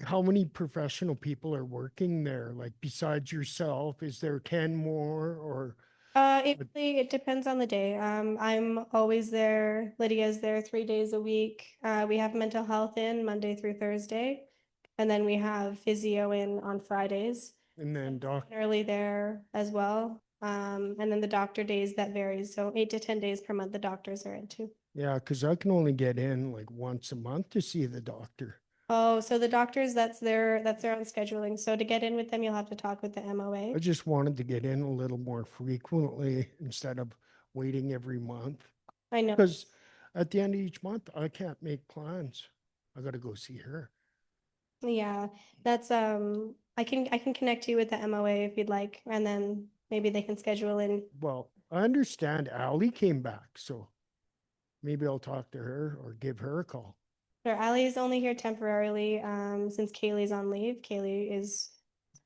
how many professional people are working there? Like besides yourself, is there 10 more or? It depends on the day. I'm always there. Lydia's there 3 days a week. We have mental health in Monday through Thursday, and then we have physio in on Fridays. And then Early there as well. And then the doctor days that varies. So 8 to 10 days per month, the doctors are in too. yeah, because I can only get in like once a month to see the doctor. Oh, so the doctors, that's their own scheduling. So to get in with them, you'll have to talk with the MOA. I just wanted to get in a little more frequently instead of waiting every month. I know. Because at the end of each month, I can't make plans. I got to go see her. Yeah, that's I can connect you with the MOA if you'd like, and then maybe they can schedule in. Well, I understand Ali came back, so maybe I'll talk to her or give her a call. Sure, Allie's only here temporarily, since Kaylee's on leave. Kaylee is,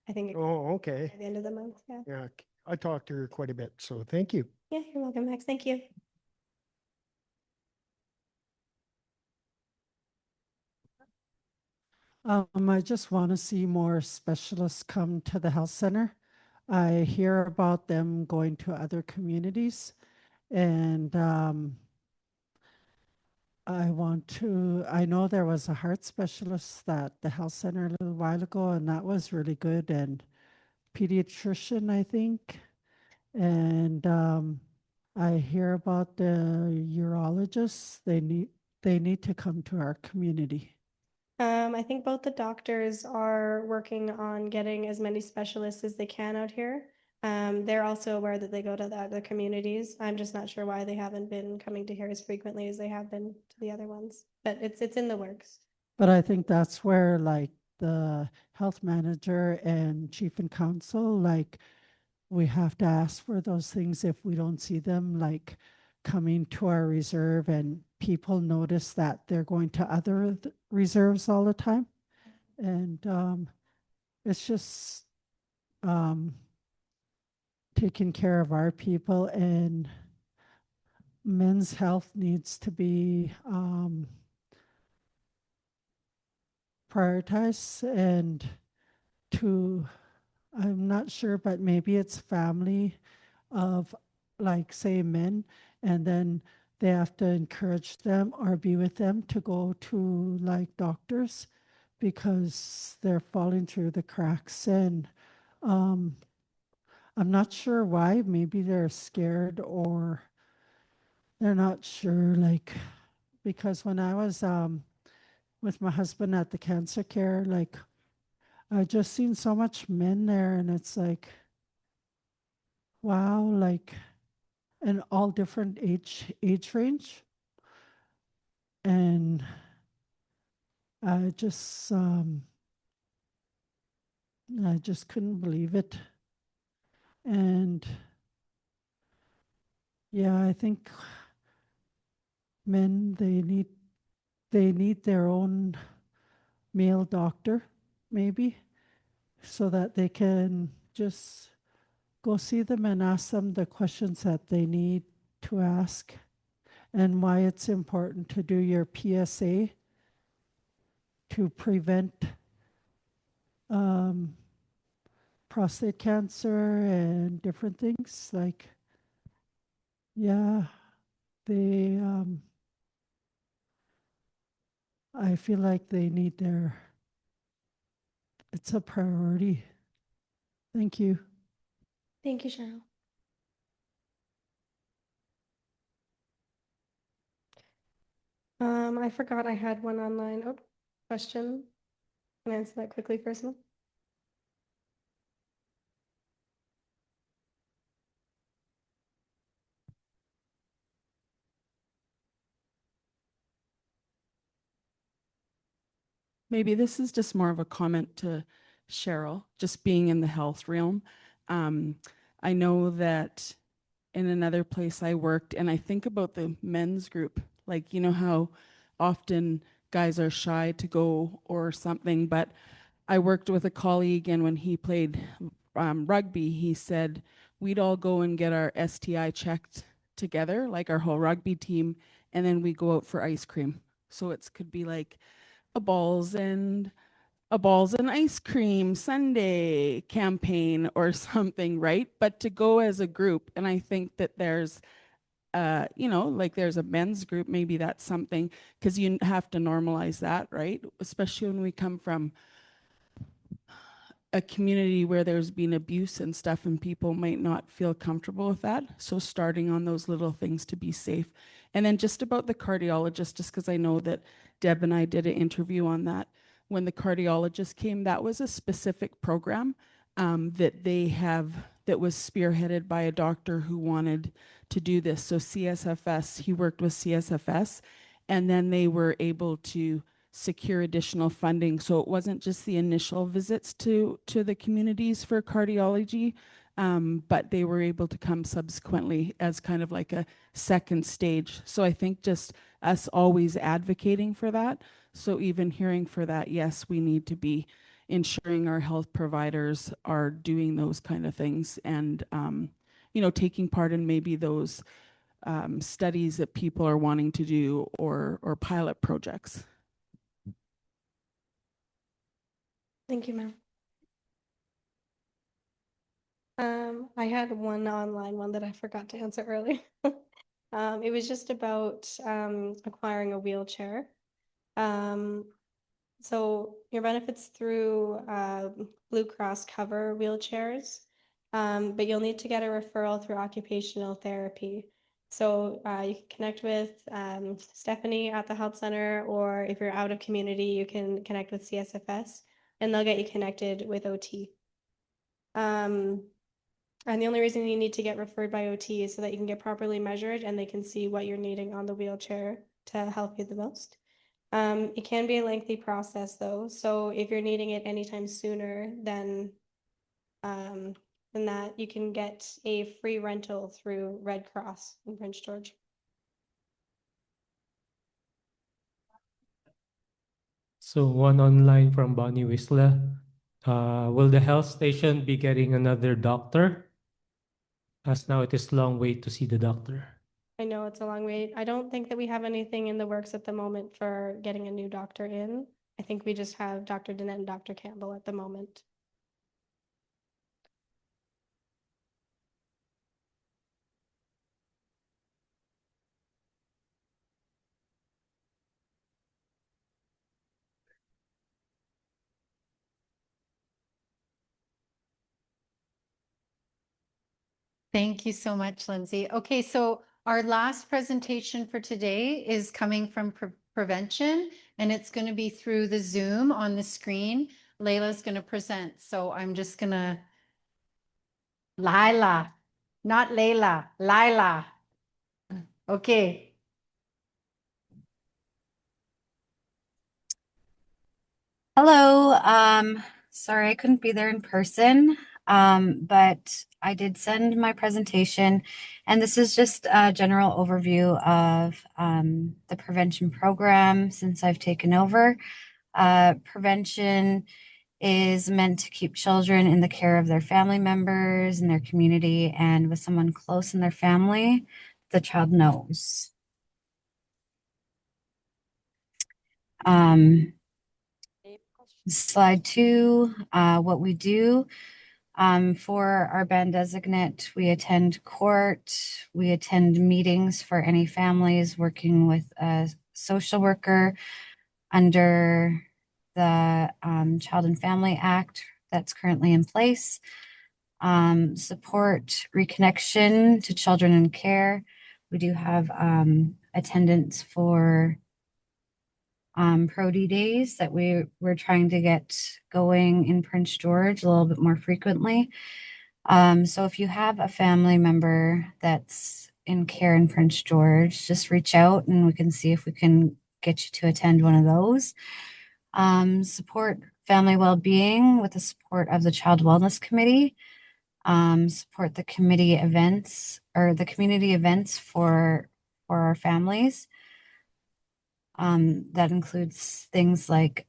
I think, Oh, okay. at the end of the month. Yeah. Yeah, I talked to her quite a bit, so thank you. Yeah, you're welcome, Max. Thank you. I just want to see more specialists come to the health center. I hear about them going to other communities, and I know there was a heart specialist at the health center a little while ago, and that was really good, and pediatrician, I think. And I hear about the urologists. They need to come to our community. I think both the doctors are working on getting as many specialists as they can out here. They're also aware that they go to the other communities. I'm just not sure why they haven't been coming to here as frequently as they have been to the other ones, but it's in the works. But I think that's where like the health manager and chief and council, like we have to ask for those things if we don't see them like coming to our reserve, and people notice that they're going to other reserves all the time. And it's just taking care of our people, and men's health needs to be prioritized. And I'm not sure, but maybe it's family of like say men, and then they have to encourage them or be with them to go to like doctors because they're falling through the cracks. And I'm not sure why. Maybe they're scared or they're not sure, like because when I was with my husband at the cancer care, like I just seen so much men there, and it's like, wow, like and all different age range. And I just couldn't believe it. And yeah, I think men, they need their own male doctor, maybe, so that they can just go see them and ask them the questions that they need to ask, and why it's important to do your PSA to prevent prostate cancer and different things. Like, yeah, they, I feel like they need it's a priority. Thank you. Thank you, Cheryl. I forgot I had one online. Oh, question. Can I answer that quickly first one? Maybe this is just more of a comment to Cheryl, just being in the health realm. I know that in another place I worked, and I think about the men's group, like, you know how often guys are shy to go or something, but I worked with a colleague, and when he played rugby, he said we'd all go and get our STI checked together, like our whole rugby team, and then we go out for ice cream. So it could be like a balls and ice cream Sunday campaign or something, right? But to go as a group, and I think that there's like there's a men's group, maybe that's something, because you have to normalize that, right? Especially when we come from a community where there's been abuse and stuff, and people might not feel comfortable with that. So starting on those little things to be safe. And then just about the cardiologist, just because I know that Deb and I did an interview on that. When the cardiologist came, that was a specific program that was spearheaded by a doctor who wanted to do this. So CSFS, he worked with CSFS, and then they were able to secure additional funding. So it wasn't just the initial visits to the communities for cardiology, but they were able to come subsequently as kind of like a second stage. So I think just us always advocating for that. So even hearing for that, yes, we need to be ensuring our health providers are doing those kind of things, and taking part in maybe those studies that people are wanting to do, or pilot projects. Thank you, ma'am. I had one online one that I forgot to answer earlier. It was just about acquiring a wheelchair. So your benefits through Blue Cross cover wheelchairs, but you'll need to get a referral through occupational therapy. So you can connect with Stephanie at the health center, or if you're out of community, you can connect with CSFS, and they'll get you connected with OT. And the only reason you need to get referred by OT is so that you can get properly measured and they can see what you're needing on the wheelchair to help you the most. It can be a lengthy process though. So if you're needing it anytime sooner than that, you can get a free rental through Red Cross in Prince George. So one online from Bonnie Whistler. Will the health station be getting another doctor? As now it is long wait to see the doctor. I know it's a long wait. I don't think that we have anything in the works at the moment for getting a new doctor in. I think we just have Dr. Dennett and Dr. Campbell at the moment. Thank you so much, Lindsay. Okay, so our last presentation for today is coming from prevention, and it's going to be through the Zoom on the screen. Layla's going to present, so I'm just going to, Lila, not Layla, Lila. Okay. Hello. Sorry I couldn't be there in person, but I did send my presentation, and this is just a general overview of the prevention program since I've taken over. Prevention is meant to keep children in the care of their family members and their community and with someone close in their family the child knows. Slide 2, what we do. For our band designate, we attend court, we attend meetings for any families working with a social worker under the Child and Family Act that's currently in place. Support reconnection to children in care. We do have attendance for Pro-D days that we're trying to get going in Prince George a little bit more frequently. So if you have a family member that's in care in Prince George, just reach out and we can see if we can get you to attend one of those. Support family well-being with the support of the Child Wellness Committee. Support the committee events or the community events for our families. That includes things like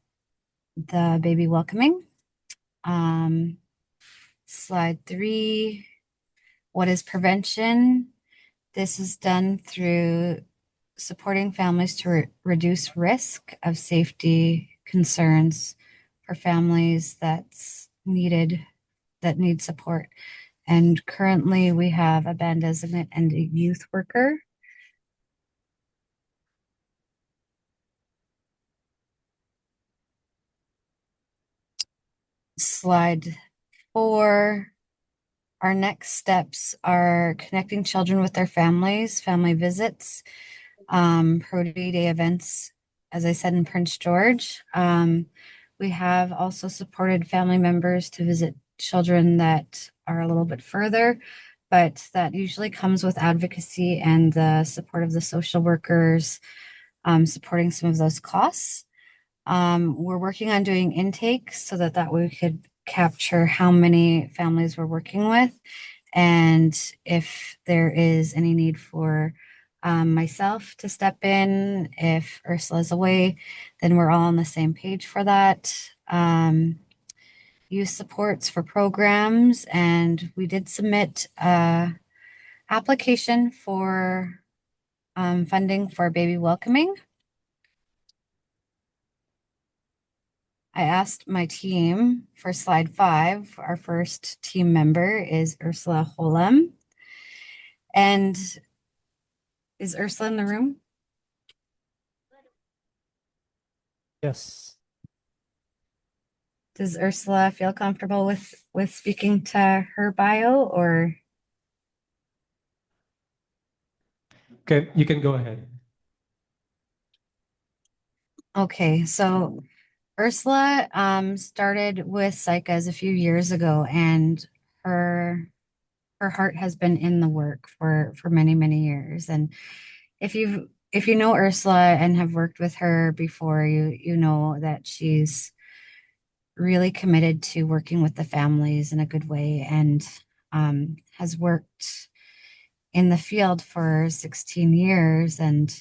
the baby welcoming. Slide 3, what is prevention? This is done through supporting families to reduce risk of safety concerns for families that need support. And currently we have a band designate and a youth worker. Slide 4, our next steps are connecting children with their families, family visits, Pro-D day events, as I said, in Prince George. We have also supported family members to visit children that are a little bit further, but that usually comes with advocacy and the support of the social workers, supporting some of those costs. We're working on doing intakes so that we could capture how many families we're working with, and if there is any need for myself to step in. If Ursula's away, then we're all on the same page for that. Youth supports for programs, and we did submit a application for funding for baby welcoming. I asked my team for slide 5. Our first team member is Ursula Holem. And is Ursula in the room? Yes. Does Ursula feel comfortable with speaking to her bio, or? Okay, you can go ahead. Okay, so Ursula started with Saik'uz a few years ago, and her heart has been in the work for many, many years. And if you know Ursula and have worked with her before, you know that she's really committed to working with the families in a good way, and has worked in the field for 16 years, and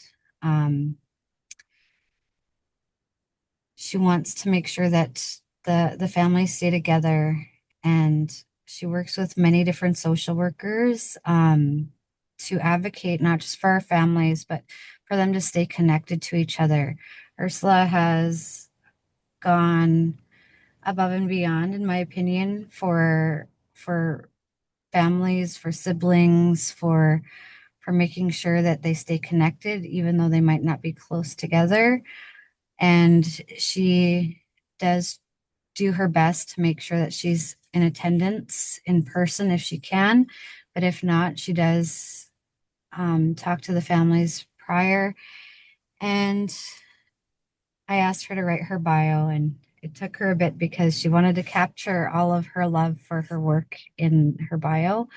she wants to make sure that the families stay together, and she works with many different social workers to advocate not just for our families, but for them to stay connected to each other. Ursula has gone above and beyond, in my opinion, for families, for siblings, for making sure that they stay connected, even though they might not be close together. And she does do her best to make sure that she's in attendance in person if she can. But if not, she does talk to the families prior. And I asked her to write her bio, and it took her a bit because she wanted to capture all of her love for her work in her bio.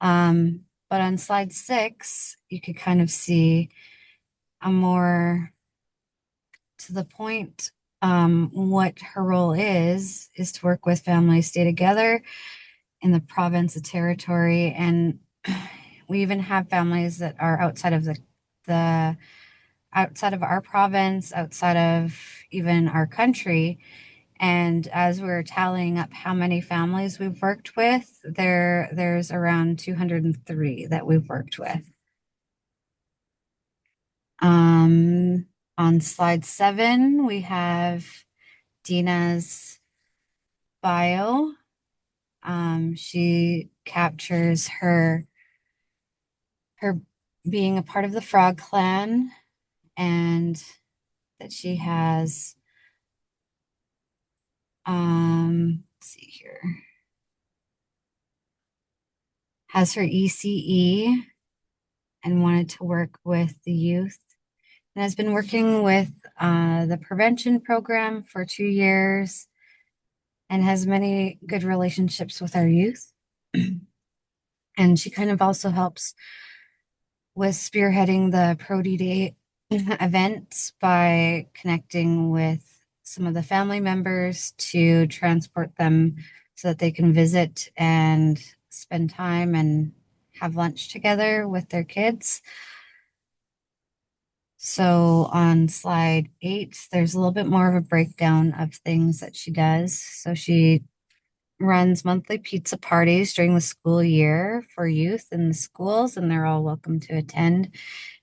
But on slide 6, you could kind of see a more to the point. What her role is to work with families, stay together in the province, the territory, and we even have families that are outside of the outside of our province, outside of even our country. And as we're tallying up how many families we've worked with, there's around 203 that we've worked with. On slide 7, we have Dina's bio. She captures her being a part of the Frog Clan, and that she has let's see here, has her ECE and wanted to work with the youth, and has been working with the prevention program for 2 years and has many good relationships with our youth. And she kind of also helps with spearheading the Prody Day event by connecting with some of the family members to transport them so that they can visit and spend time and have lunch together with their kids. So on slide 8, there's a little bit more of a breakdown of things that she does. So she runs monthly pizza parties during the school year for youth in the schools, and they're all welcome to attend.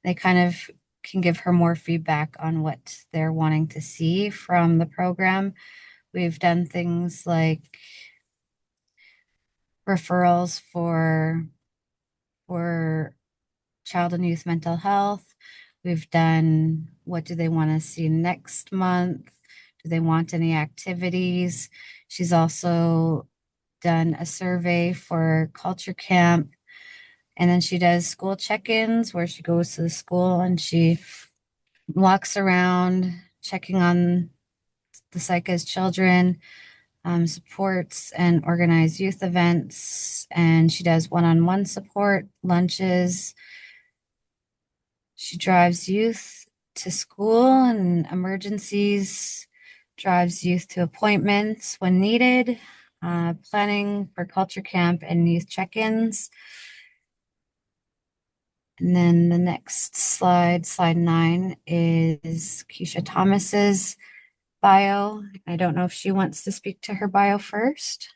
They kind of can give her more feedback on what they're wanting to see from the program. We've done things like referrals for child and youth mental health. We've done what do they want to see next month? Do they want any activities? She's also done a survey for culture camp. And then she does school check-ins where she goes to the school and she walks around checking on the Saik'uz children, supports and organize youth events. And she does one-on-one support, lunches. She drives youth to school and emergencies, drives youth to appointments when needed, planning for culture camp and youth check-ins. And then the next slide, slide 9, is Keisha Thomas's bio. I don't know if she wants to speak to her bio first.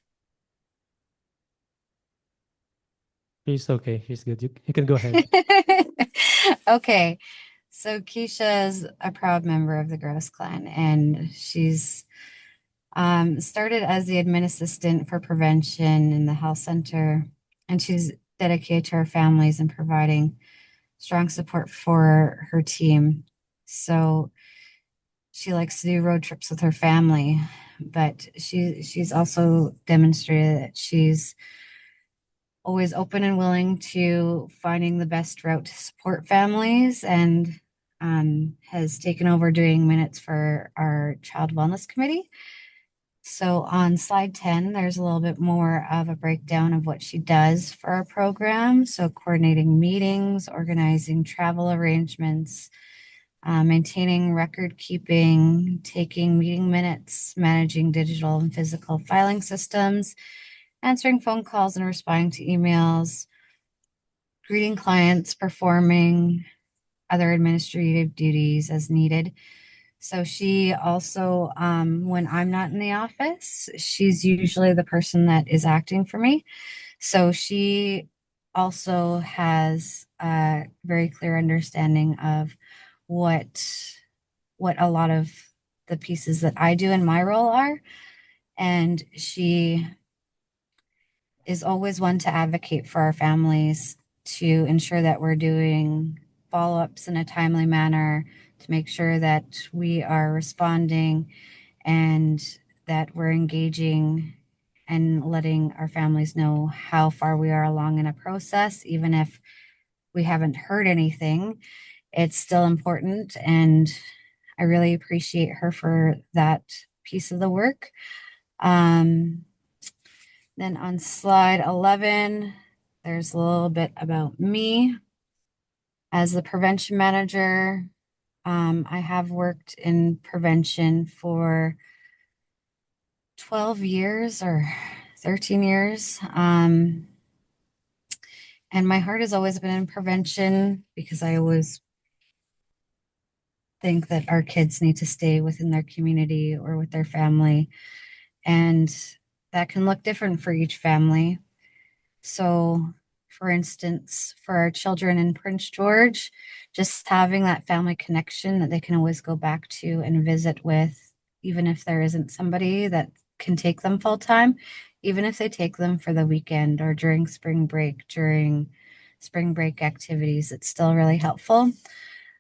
She's okay. She's good. You can go ahead. Okay. So Keisha is a proud member of the Gross Clan, and she's started as the admin assistant for prevention in the health center, and she's dedicated to her families and providing strong support for her team. So she likes to do road trips with her family, but she's also demonstrated that she's always open and willing to finding the best route to support families, and has taken over doing minutes for our child wellness committee. So on slide 10, there's a little bit more of a breakdown of what she does for our program. So coordinating meetings, organizing travel arrangements, maintaining record keeping, taking meeting minutes, managing digital and physical filing systems, answering phone calls and responding to emails, greeting clients, performing other administrative duties as needed. So she also, when I'm not in the office, she's usually the person that is acting for me. So she also has a very clear understanding of what a lot of the pieces that I do in my role are. And she is always one to advocate for our families to ensure that we're doing follow-ups in a timely manner, to make sure that we are responding and that we're engaging and letting our families know how far we are along in a process. Even if we haven't heard anything, it's still important, and I really appreciate her for that piece of the work. Then on slide 11, there's a little bit about me. As the prevention manager, I have worked in prevention for 12 years or 13 years. And my heart has always been in prevention because I always think that our kids need to stay within their community or with their family. And that can look different for each family. So, for instance, for our children in Prince George, just having that family connection that they can always go back to and visit with, even if there isn't somebody that can take them full time, even if they take them for the weekend or during spring break activities, it's still really helpful.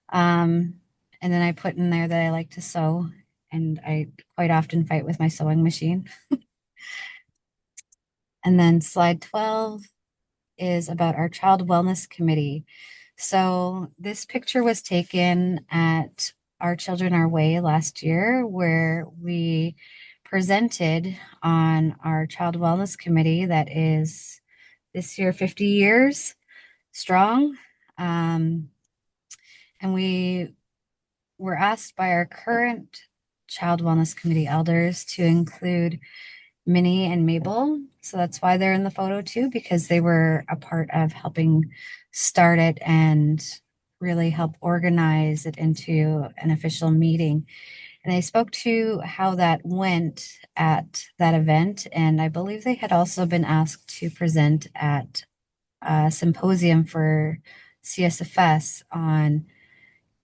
And then I put in there that I like to sew, and I quite often fight with my sewing machine. And then slide 12 is about our Child Wellness Committee. So this picture was taken at Our Children Our Way last year, where we presented on our Child Wellness Committee that is this year 50 years strong. And we were asked by our current Child Wellness Committee elders to include Minnie and Mabel. So that's why they're in the photo too, because they were a part of helping start it and really help organize it into an official meeting. And I spoke to how that went at that event. And I believe they had also been asked to present at a symposium for CSFS on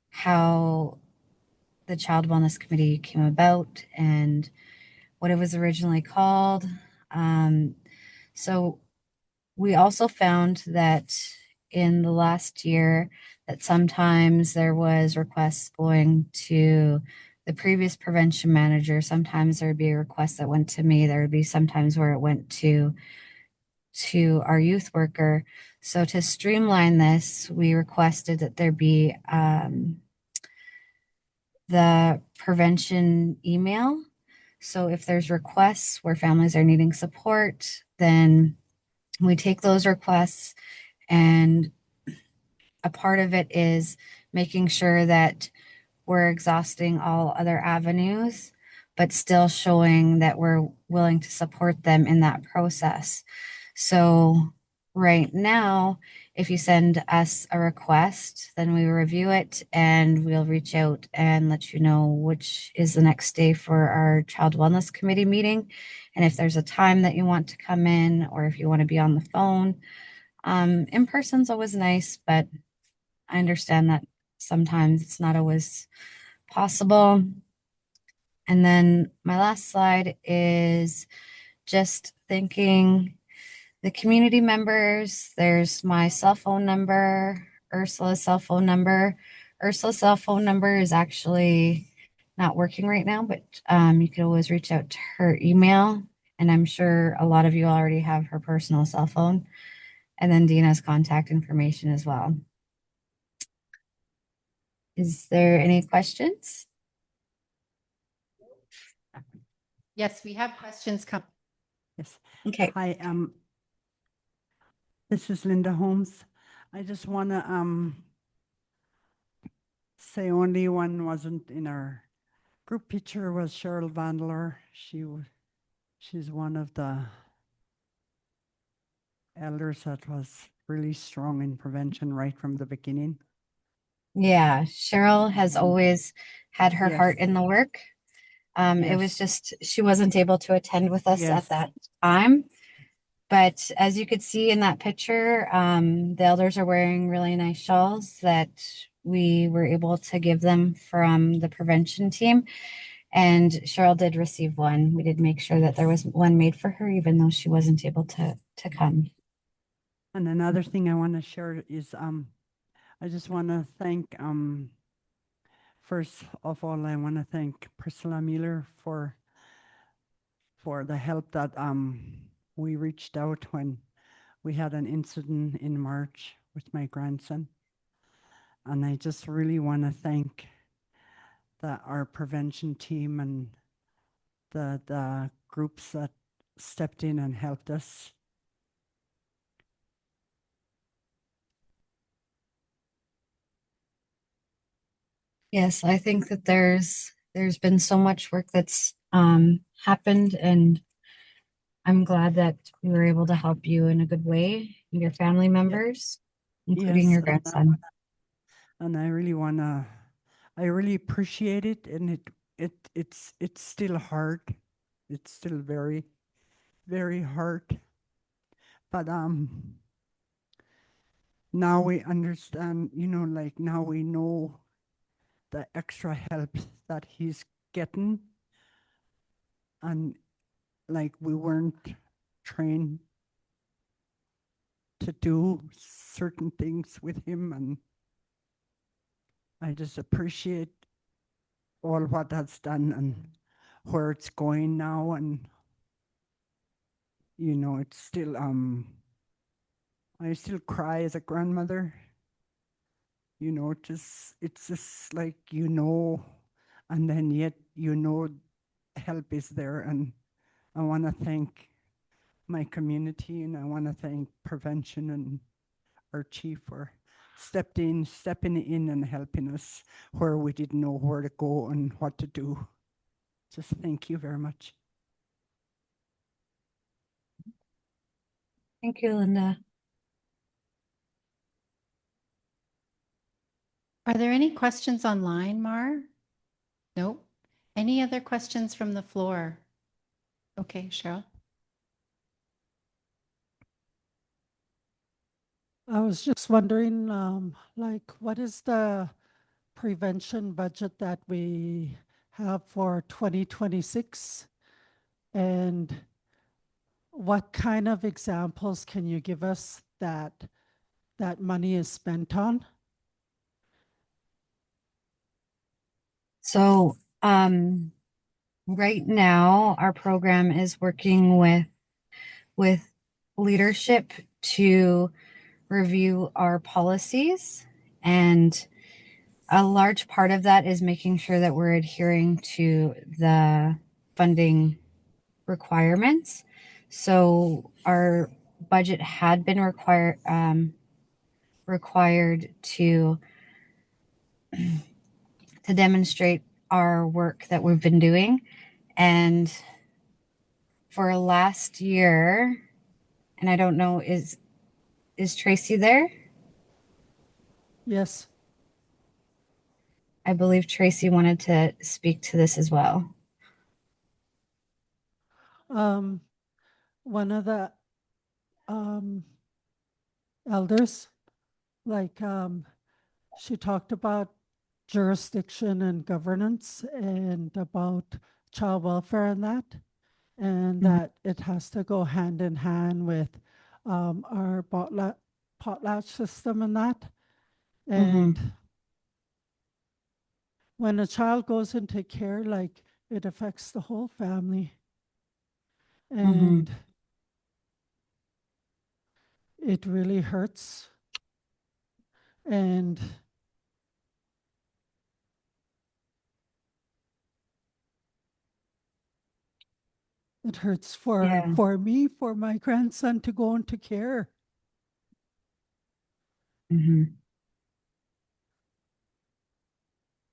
how the Child Wellness Committee came about and what it was originally called. So we also found that in the last year that sometimes there was requests going to the previous prevention manager. Sometimes there would be a request that went to me. There would be sometimes where it went to our youth worker. So to streamline this, we requested that there be the prevention email. So if there's requests where families are needing support, then we take those requests, and a part of it is making sure that we're exhausting all other avenues, but still showing that we're willing to support them in that process. So right now, if you send us a request, then we review it and we'll reach out and let you know which is the next day for our Child Wellness Committee meeting. And if there's a time that you want to come in, or if you want to be on the phone, in person's always nice, but I understand that sometimes it's not always possible. And then my last slide is just thanking the community members. There's my cell phone number, Ursula's cell phone number. Ursula's cell phone number is actually not working right now, but you could always reach out to her email. And I'm sure a lot of you already have her personal cell phone. And then Dina's contact information as well. Is there any questions? Yes, we have questions come. Yes. Okay. Hi, this is Linda Holmes. I just want to say only one wasn't in our group picture was Cheryl Vandler. She's one of the elders that was really strong in prevention right from the beginning. Yeah, Cheryl has always had her heart Yes. in the work. It was Yes. just she wasn't able to attend with us Yes. at that time. But as you could see in that picture, the elders are wearing really nice shawls that we were able to give them from the prevention team. And Cheryl did receive one. We did make sure that there was one made for her, even though she wasn't able to come. And another thing I want to share is I just want to thank first of all, I want to thank Priscilla Mueller for the help that we reached out when we had an incident in March with my grandson. And I just really want to thank our prevention team and the groups that stepped in and helped us. Yes, I think that there's been so much work that's happened, and I'm glad that we were able to help you in a good way and your family members, including Yes, your grandson. and I really wanna, I really appreciate it, and it's still hard. It's still very, very hard. But now we understand, like now we know the extra help that he's getting, and like we weren't trained to do certain things with him, and I just appreciate all what that's done and where it's going now. And it's still I still cry as a grandmother. It's just like, and then yet help is there. And I want to thank my community, and I want to thank prevention and our chief for stepping in and helping us where we didn't know where to go and what to do. Just thank you very much. Thank you, Linda. Are there any questions online, Mar? Nope. Any other questions from the floor? Okay, Cheryl. I was just wondering, like, what is the prevention budget that we have for 2026? And what kind of examples can you give us that money is spent on? So, right now our program is working with leadership to review our policies, and a large part of that is making sure that we're adhering to the funding requirements. So our budget had been required to demonstrate our work that we've been doing. And for last year, and I don't know, is Tracy there? Yes. I believe Tracy wanted to speak to this as well. One of the elders, like, she talked about jurisdiction and governance and about child welfare and that, and that it has to go hand in hand with our potlatch system and that. And when a child goes into care, like, it affects the whole family. And it really hurts. And it hurts for me, for my grandson to go into care.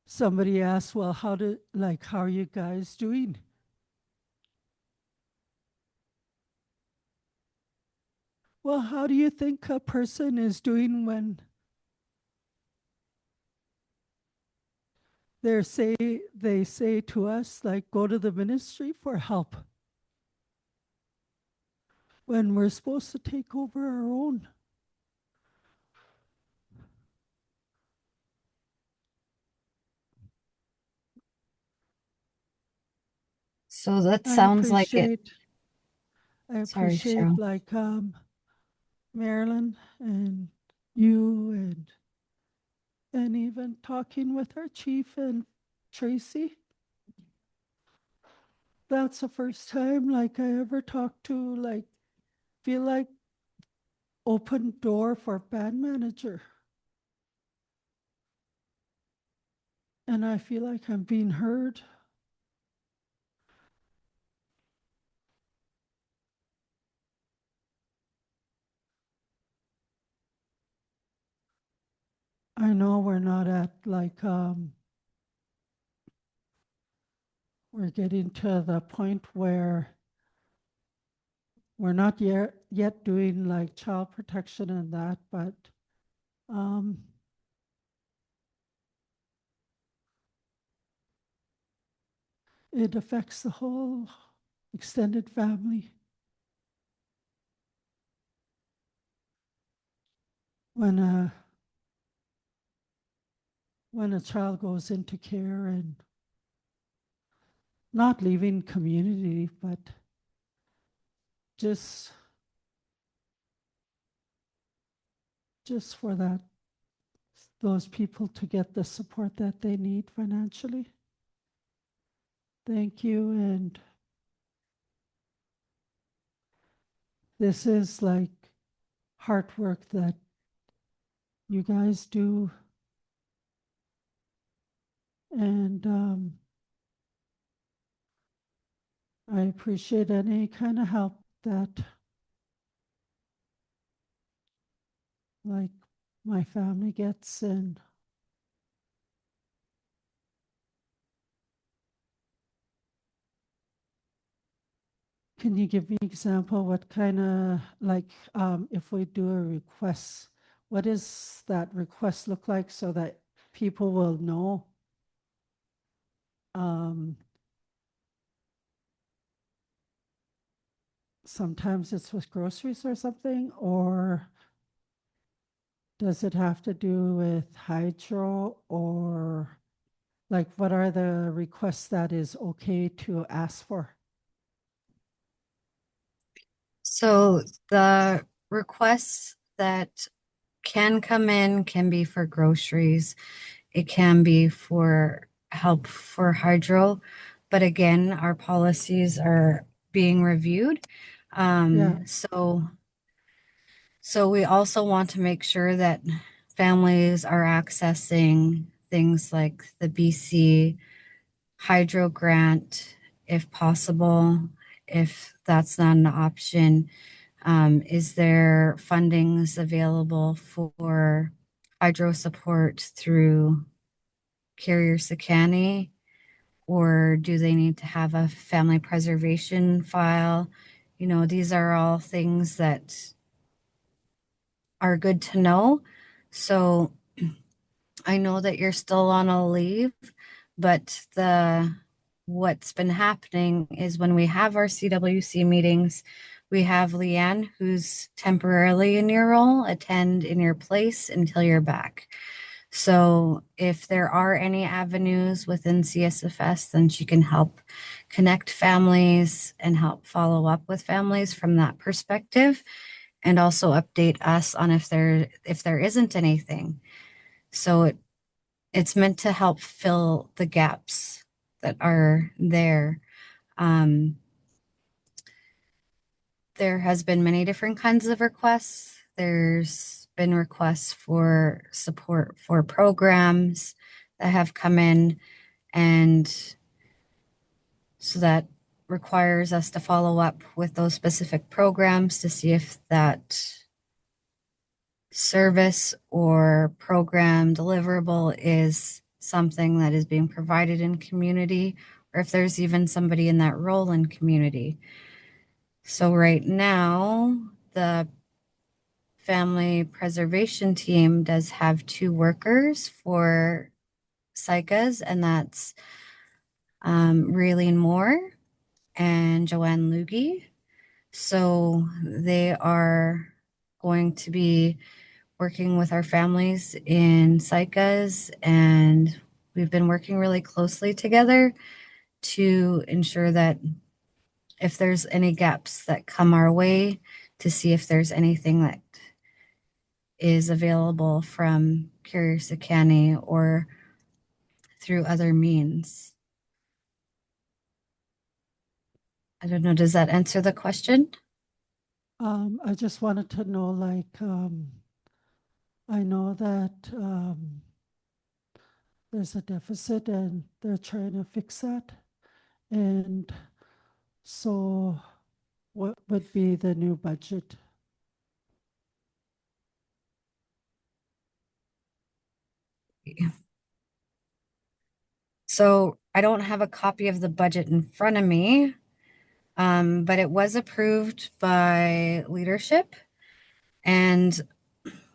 Somebody asked, well, how are you guys doing? Well, how do you think a person is doing when they say to us, like, go to the ministry for help, when we're supposed to take over our own? So that sounds like it. I Sorry, appreciate Cheryl. like Marolyn and you and even talking with our chief and Tracy. That's the first time like I ever talked to, like, feel like open door for band manager. And I feel like I'm being heard. I know we're not at like we're getting to the point where we're not yet doing like child protection and that, but it affects the whole extended family. When a child goes into care and not leaving community, but just for those people to get the support that they need financially. Thank you. And this is like hard work that you guys do. And I appreciate any kind of help that like my family gets. And can you give me an example what kind of like if we do a request, what does that request look like so that people will know? Sometimes it's with groceries or something, or does it have to do with hydro, or like what are the requests that is okay to ask for? So the requests that can come in can be for groceries. It can be for help for hydro. But again, our policies are being reviewed. So we also want to make sure that families are accessing things like the BC hydro grant, if possible. If that's not an option, is there fundings available for hydro support through Carrier Sakani? Or do they need to have a family preservation file? You know, these are all things that are good to know. So I know that you're still on a leave, but what's been happening is when we have our CWC meetings, we have Leanne, who's temporarily in your role, attend in your place until you're back. So if there are any avenues within CSFS, then she can help connect families and help follow up with families from that perspective, and also update us on if there isn't anything. So it's meant to help fill the gaps that are there. There has been many different kinds of requests. There's been requests for support for programs that have come in, and so that requires us to follow up with those specific programs to see if that service or program deliverable is something that is being provided in community, or if there's even somebody in that role in community. So right now, the family preservation team does have 2 workers for Saik'uz, and that's Raylene Moore and Joanne Lugie. So they are going to be working with our families in Saik'uz, and we've been working really closely together to ensure that if there's any gaps that come our way, to see if there's anything that is available from Carrier Sakani or through other means. I don't know, does that answer the question? I just wanted to know, like, I know that there's a deficit and they're trying to fix that. And so what would be the new budget? So I don't have a copy of the budget in front of me, but it was approved by leadership, and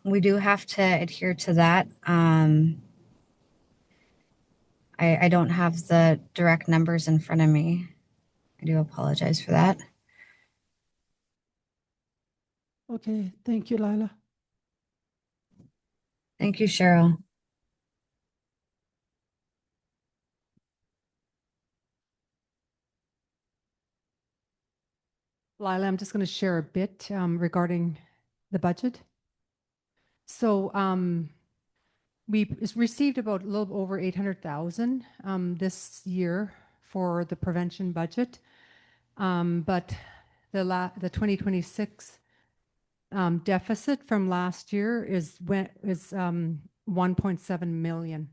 we do have to adhere to that. I don't have the direct numbers in front of me. I do apologize for that. Okay, thank you, Lila. Thank you, Cheryl. Lila, I'm just going to share a bit regarding the budget. So we received about a little over 800,000 this year for the prevention budget, but the 2026 deficit from last year is 1.7 million.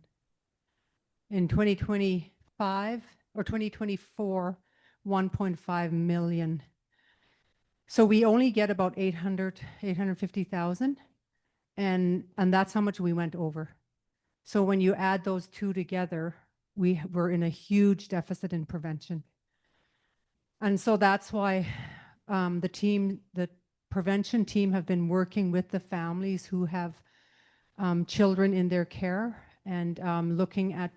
In 2025 or 2024, 1.5 million. So we only get about 850,000, and that's how much we went over. So when you add those two together, we were in a huge deficit in prevention. And so that's why the prevention team have been working with the families who have children in their care and looking at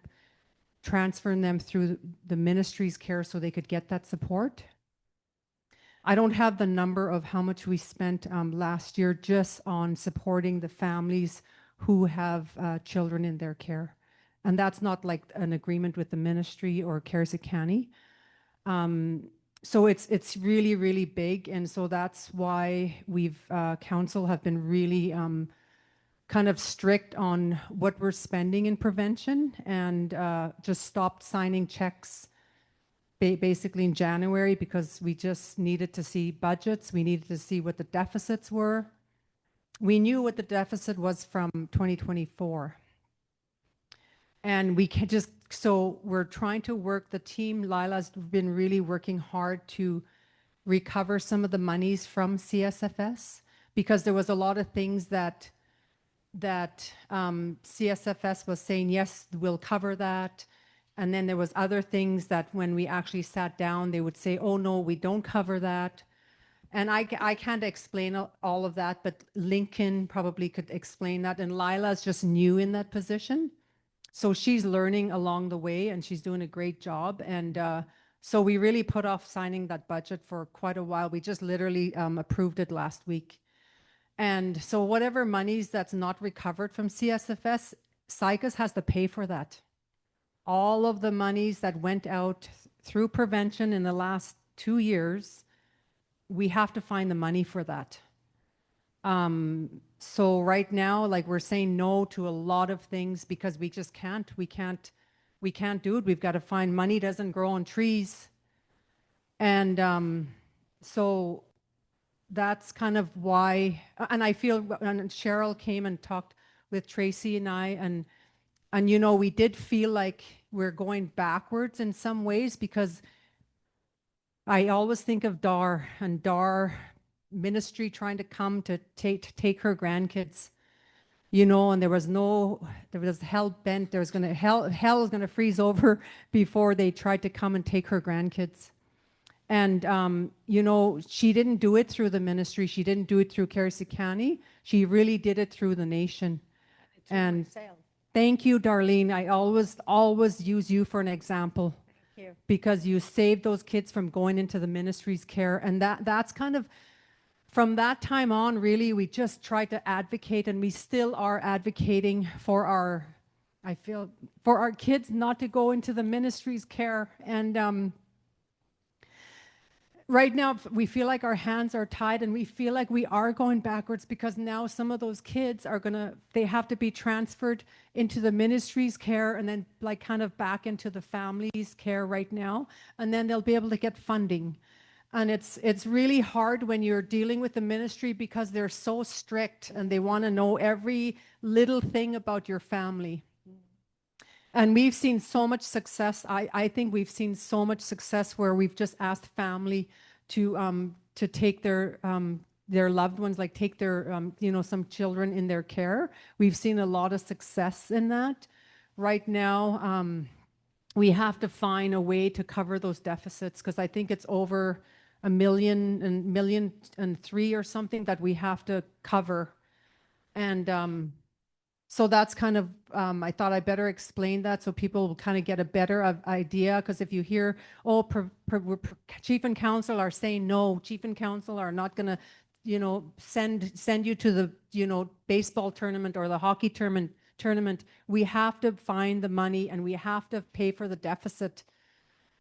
transferring them through the ministry's care so they could get that support. I don't have the number of how much we spent last year just on supporting the families who have children in their care. And that's not like an agreement with the ministry or Carson County. So it's really, really big. And so that's why we've, council have been really kind of strict on what we're spending in prevention, and just stopped signing checks basically in January because we just needed to see budgets. We needed to see what the deficits were. We knew what the deficit was from 2024. And we can just, so we're trying to work, the team, Lila's been really working hard to recover some of the monies from CSFS, because there was a lot of things that CSFS was saying, yes, we'll cover that. And then there was other things that when we actually sat down, they would say, oh no, we don't cover that. And I can't explain all of that, but Lincoln probably could explain that. And Lila's just new in that position. So she's learning along the way, and she's doing a great job. And so we really put off signing that budget for quite a while. We just literally approved it last week. And so whatever monies that's not recovered from CSFS, Saik'uz has to pay for that. All of the monies that went out through prevention in the last 2 years, we have to find the money for that. So right now, like, we're saying no to a lot of things because we just can't. We can't do it. We've got to find money. Doesn't grow on trees. And so that's kind of why, and I feel, and Cheryl came and talked with Tracy and I, and you know, we did feel like we're going backwards in some ways, because I always think of Dar and Dar ministry trying to come to take her grandkids, you know, and there was hell bent, hell was gonna freeze over before they tried to come and take her grandkids. And, you know, she didn't do it through the ministry. She didn't do it through Carson County. She really did it through the nation. And thank you, Darlene. I always use you for an example. Thank you. Because you saved those kids from going into the ministry's care. And that's kind of, from that time on, really, we just tried to advocate, and we still are advocating for our kids not to go into the ministry's care. And right now, we feel like our hands are tied, and we feel like we are going backwards, because now some of those kids are they have to be transferred into the ministry's care, and then like kind of back into the family's care right now, and then they'll be able to get funding. And it's really hard when you're dealing with the ministry, because they're so strict and they want to know every little thing about your family. And we've seen so much success. I think we've seen so much success where we've just asked family to take their loved ones, like take their, you know, some children in their care. We've seen a lot of success in that. Right now, we have to find a way to cover those deficits, because I think it's over a million and three or something that we have to cover. And so that's kind of, I thought I better explain that so people will kind of get a better idea. Because if you hear, oh, chief and council are saying no, chief and council are not going to, you know, send you to the, you know, baseball tournament or the hockey tournament, we have to find the money and we have to pay for the deficit.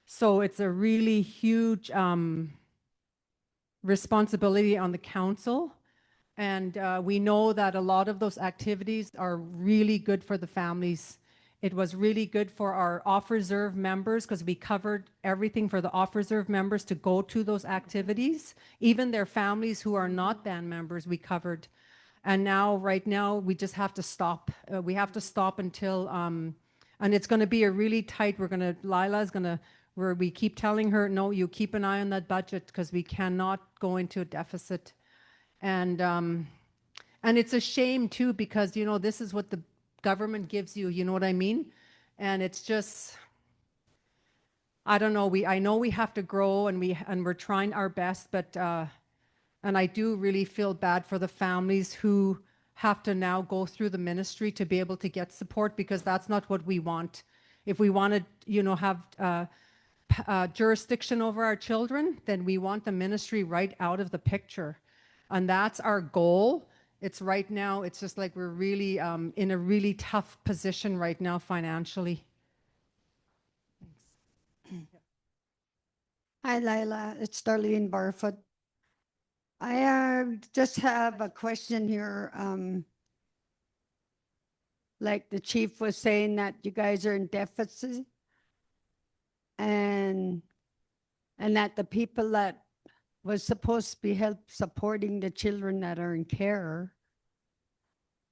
So it's a really huge responsibility on the council. And we know that a lot of those activities are really good for the families. It was really good for our off-reserve members because we covered everything for the off-reserve members to go to those activities. Even their families who are not band members, we covered. And now, right now, we just have to stop. We have to stop until, and it's going to be a really tight, Lila's going to, where we keep telling her, no, you keep an eye on that budget because we cannot go into a deficit. And it's a shame too, because, you know, this is what the government gives you, you know what I mean? And it's just, I don't know, I know we have to grow and we're trying our best, but, and I do really feel bad for the families who have to now go through the ministry to be able to get support, because that's not what we want. If we want to, you know, have jurisdiction over our children, then we want the ministry right out of the picture. And that's our goal. It's right now, it's just like we're really in a really tough position right now financially. Hi, Lila. It's Darlene Barfoot. I just have a question here. Like the chief was saying that you guys are in deficit, and that the people that was supposed to be supporting the children that are in care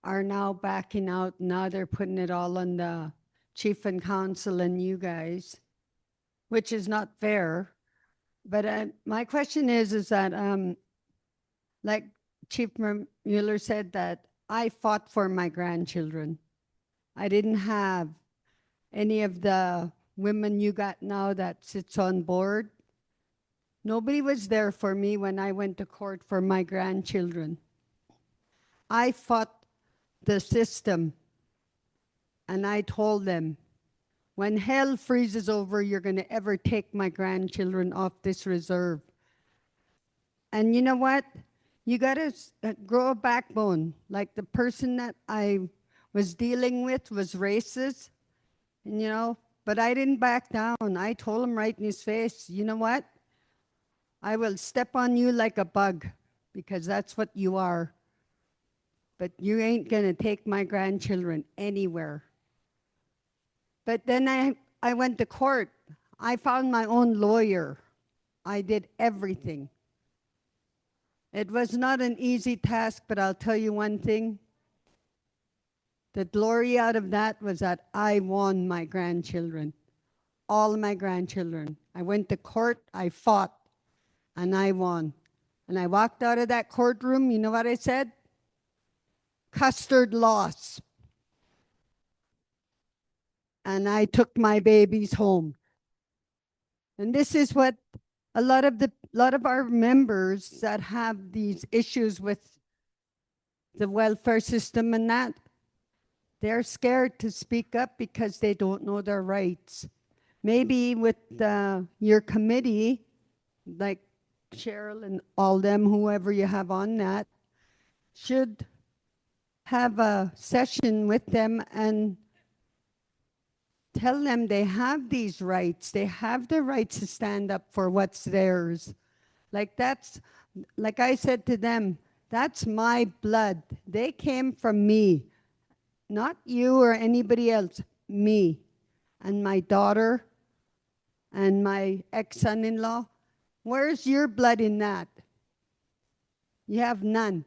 are now backing out. Now they're putting it all on the chief and council and you guys, which is not fair. But my question is that, like Chief Mueller said, that I fought for my grandchildren. I didn't have any of the women you got now that sits on board. Nobody was there for me when I went to court for my grandchildren. I fought the system, and I told them, when hell freezes over, you're going to ever take my grandchildren off this reserve. And you know what? You got to grow a backbone. Like the person that I was dealing with was racist, and, you know, but I didn't back down. I told him right in his face, you know what? I will step on you like a bug, because that's what you are. But you ain't going to take my grandchildren anywhere. But then I went to court. I found my own lawyer. I did everything. It was not an easy task, but I'll tell you one thing. The glory out of that was that I won my grandchildren, all my grandchildren. I went to court, I fought, and I won. And I walked out of that courtroom, you know what I said? Custard loss. And I took my babies home. And this is what a lot of our members that have these issues with the welfare system and that, they're scared to speak up because they don't know their rights. Maybe with your committee, like Cheryl and all them, whoever you have on that, should have a session with them and tell them they have these rights. They have the right to stand up for what's theirs. Like I said to them, that's my blood. They came from me, not you or anybody else, me and my daughter and my ex-son-in-law. Where's your blood in that? You have none.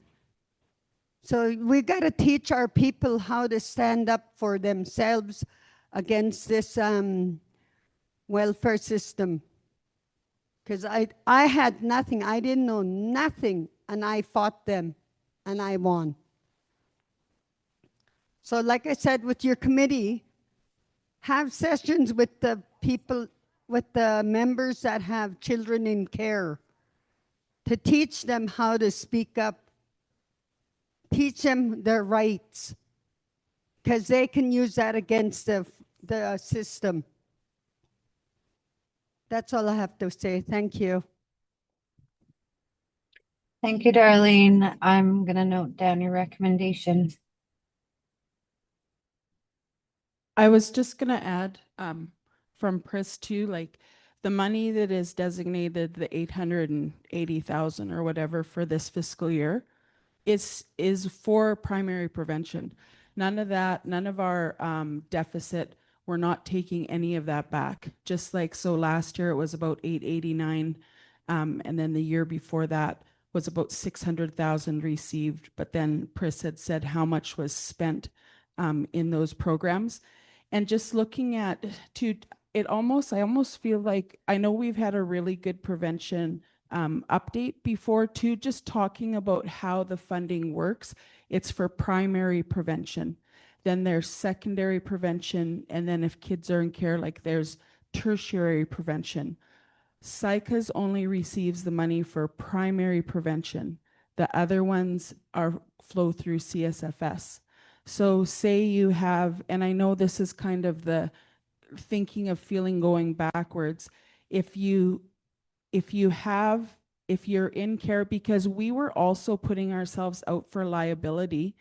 So we got to teach our people how to stand up for themselves against this welfare system. Because I had nothing. I didn't know nothing. And I fought them. And I won. So like I said, with your committee, have sessions with the people, with the members that have children in care to teach them how to speak up, teach them their rights, because they can use that against the system. That's all I have to say. Thank you. Thank you, Darlene. I'm going to note down your recommendation. I was just gonna add, from Pris too, like the money that is designated, the 880,000 or whatever for this fiscal year is for primary prevention. None of that, none of our deficit, we're not taking any of that back. Just like, so last year it was about 889, and then the year before that was about 600,000 received, but then Pris had said how much was spent in those programs. And just looking at I almost feel like, I know we've had a really good prevention update before too, just talking about how the funding works. It's for primary prevention. Then there's secondary prevention. And then if kids are in care, like there's tertiary prevention. Saik'uz only receives the money for primary prevention. The other ones flow through CSFS. So say you have, and I know this is kind of the thinking of feeling going backwards. If you're in care, because we were also putting ourselves out for liability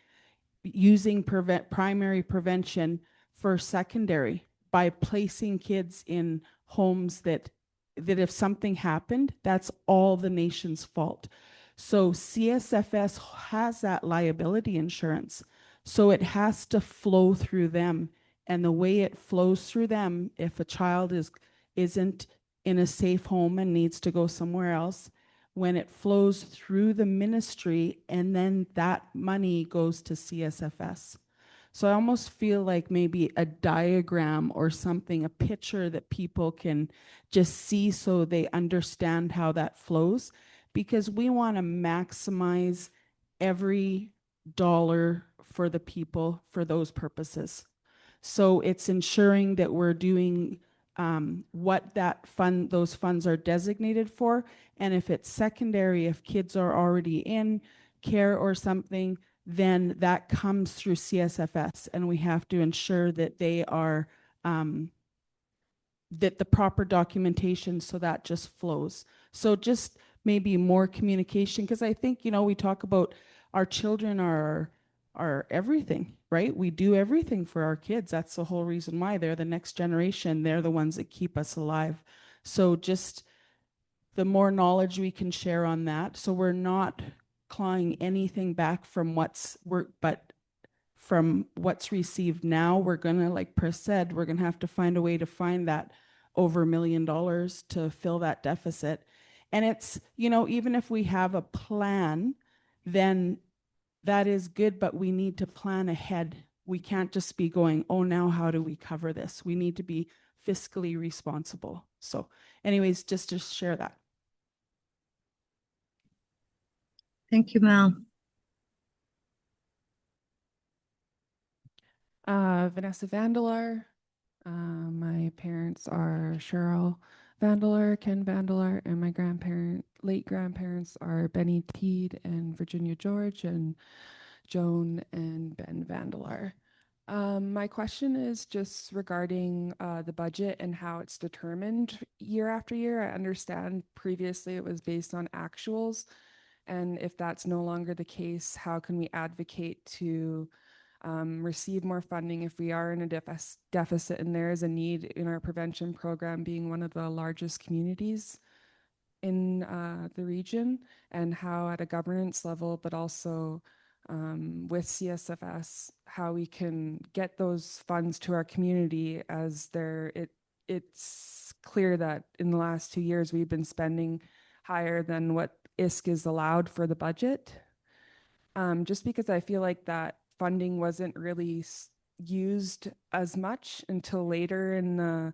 using primary prevention for secondary by placing kids in homes that if something happened, that's all the nation's fault. So CSFS has that liability insurance. So it has to flow through them. And the way it flows through them, if a child isn't in a safe home and needs to go somewhere else, when it flows through the ministry, and then that money goes to CSFS. So I almost feel like maybe a diagram or something, a picture that people can just see so they understand how that flows, because we want to maximize every dollar for the people for those purposes. So it's ensuring that we're doing what those funds are designated for. And if it's secondary, if kids are already in care or something, then that comes through CSFS, and we have to ensure that they are that the proper documentation, so that just flows. So just maybe more communication, because I think, we talk about our children are everything, right? We do everything for our kids. That's the whole reason why they're the next generation. They're the ones that keep us alive. So just the more knowledge we can share on that, so we're not clawing anything back from but from what's received now, we're gonna, like Pris said, we're gonna have to find a way to find that over $1 million to fill that deficit. And it's, even if we have a plan, then that is good, but we need to plan ahead. We can't just be going, oh, now how do we cover this? We need to be fiscally responsible. So anyways, just to share that. Thank you, Mel. Vanessa Vandelar. My parents are Cheryl Vandelar, Ken Vandelar, and my late grandparents are Benny Teed and Virginia George and Joan and Ben Vandelar. My question is just regarding the budget and how it's determined year after year. I understand previously it was based on actuals, and if that's no longer the case, how can we advocate to receive more funding if we are in a deficit and there is a need in our prevention program, being one of the largest communities in the region, and how at a governance level, but also with CSFS, how we can get those funds to our community, as it's clear that in the last 2 years we've been spending higher than what ISK is allowed for the budget. Just because I feel like that funding wasn't really used as much until later in the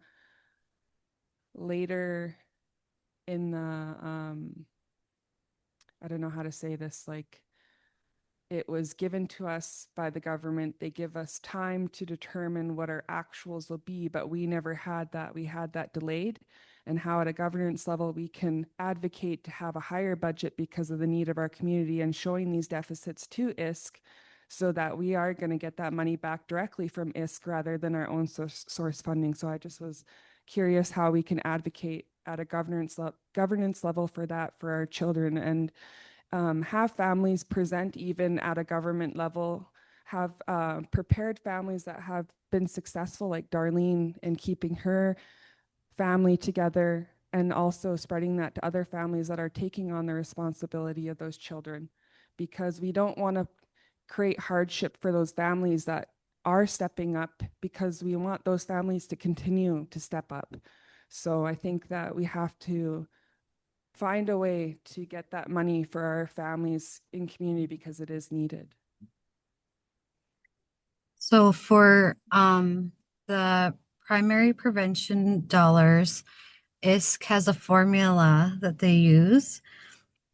I don't know how to say this, like it was given to us by the government. They give us time to determine what our actuals will be, but we never had that. We had that delayed, and how at a governance level we can advocate to have a higher budget because of the need of our community and showing these deficits to ISK so that we are going to get that money back directly from ISK rather than our own source funding. So I just was curious how we can advocate at a governance level for that for our children, and have families present even at a government level, have prepared families that have been successful, like Darlene, in keeping her family together, and also spreading that to other families that are taking on the responsibility of those children, because we don't want to create hardship for those families that are stepping up, because we want those families to continue to step up. So I think that we have to find a way to get that money for our families in community because it is needed. So for the primary prevention dollars, ISK has a formula that they use.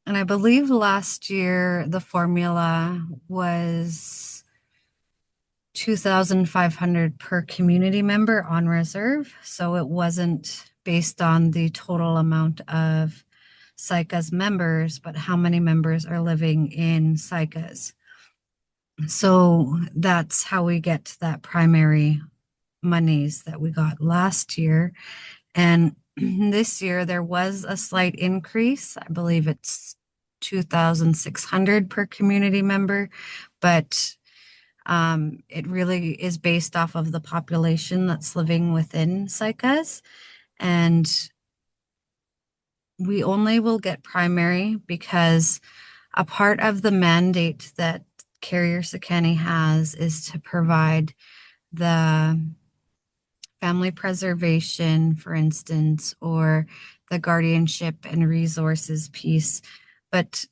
And I believe last year the formula was 2,500 per community member on reserve. So it wasn't based on the total amount of Saik'uz members, but how many members are living in Saik'uz. So that's how we get that primary monies that we got last year. And this year there was a slight increase. I believe it's 2,600 per community member, but it really is based off of the population that's living within Saik'uz. And we only will get primary because a part of the mandate that Carrier Sekani has is to provide the family preservation, for instance, or the guardianship and resources piece, but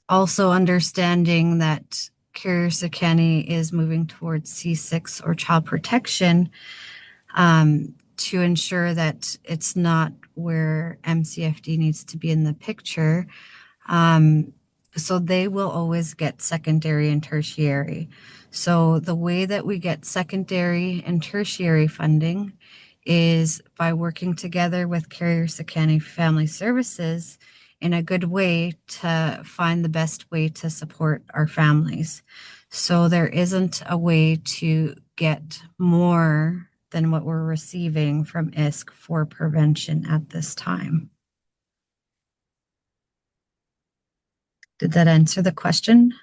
also understanding that Carrier Sekani is moving towards C6 or child protection, to ensure that it's not where MCFD needs to be in the picture. So they will always get secondary and tertiary. So the way that we get secondary and tertiary funding is by working together with Carrier Sekani Family Services in a good way to find the best way to support our families. So there isn't a way to get more than what we're receiving from ISK for prevention at this time. Did that answer the question?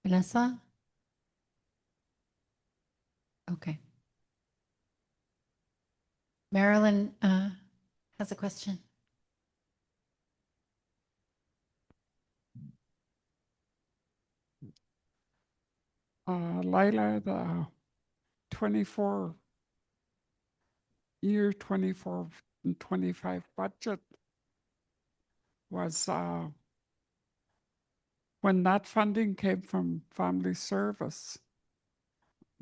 Vanessa? Okay. Marolyn has a question. Lila, the 24 and 25 budget was when that funding came from family service,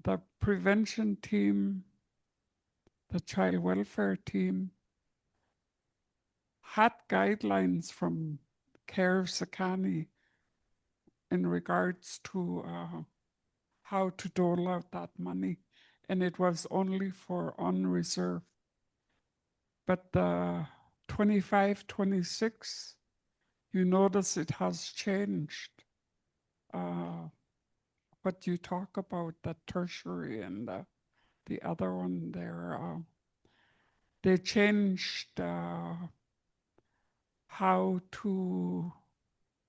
the prevention team, the child welfare team had guidelines from Carrier Sekani in regards to how to dole out that money, and it was only for unreserved. But the 25-26, you notice it has changed. What you talk about, the tertiary and the other one there, they changed how to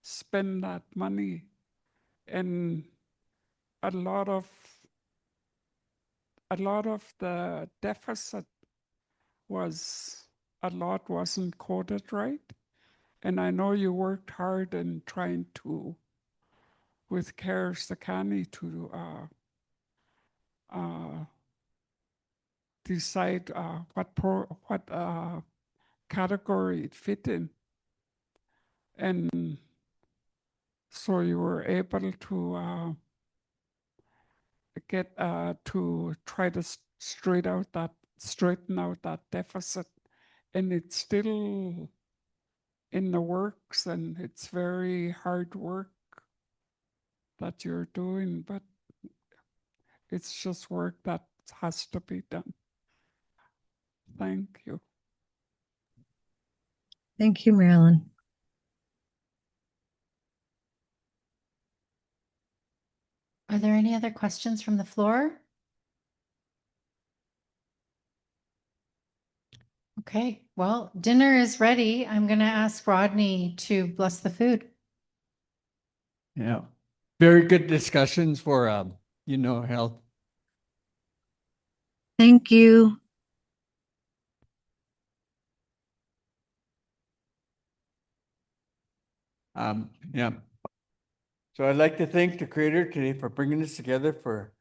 spend that money, and a lot of the deficit wasn't coded right. And I know you worked hard in trying to, with Carrier Sekani, to decide what category it fit in. And so you were able to get to try to straighten out that deficit and it's still in the works, and it's very hard work that you're doing, but it's just work that has to be done. Thank you. Thank you, Marolyn. Are there any other questions from the floor? Okay, well, dinner is ready. I'm going to ask Rodney to bless the food. Yeah. Very good discussions for, health. Thank you. Yeah. So I'd like to thank the creator today for bringing us together for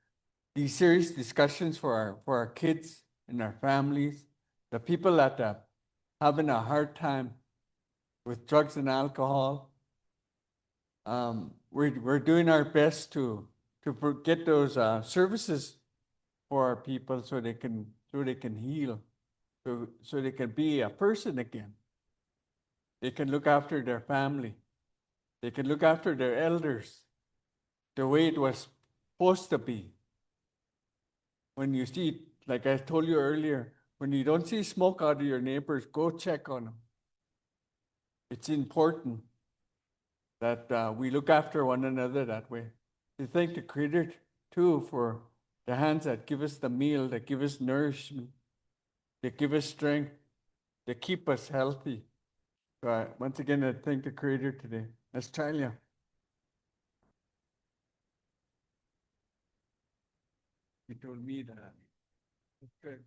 these serious discussions for our kids and our families, the people that are having a hard time with drugs and alcohol. We're doing our best to get those services for our people so they can heal, so they can be a person again. They can look after their family. They can look after their elders the way it was supposed to be. When you see, like I told you earlier, when you don't see smoke out of your neighbors, go check on them. It's important that we look after one another that way. To thank the Creator too for the hands that give us the meal, that give us nourishment, that give us strength, that keep us healthy. So once again, I thank the Creator today. Australia. He told me that. Okay.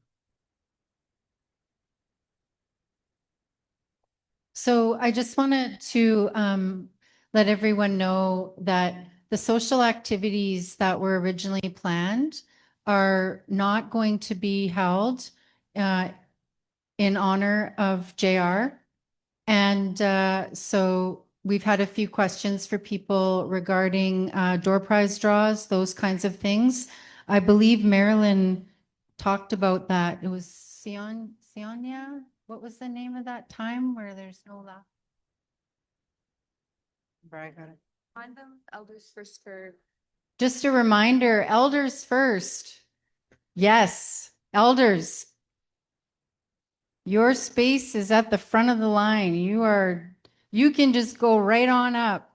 So I just wanted to let everyone know that the social activities that were originally planned are not going to be held in honor of JR. And so we've had a few questions for people regarding door prize draws, those kinds of things. I believe Marolyn talked about that. It was Sionia? What was the name of that time where there's no laugh? I got it. Find them, elders first for. Just a reminder, elders first. Yes, elders. Your space is at the front of the line. You can just go right on up.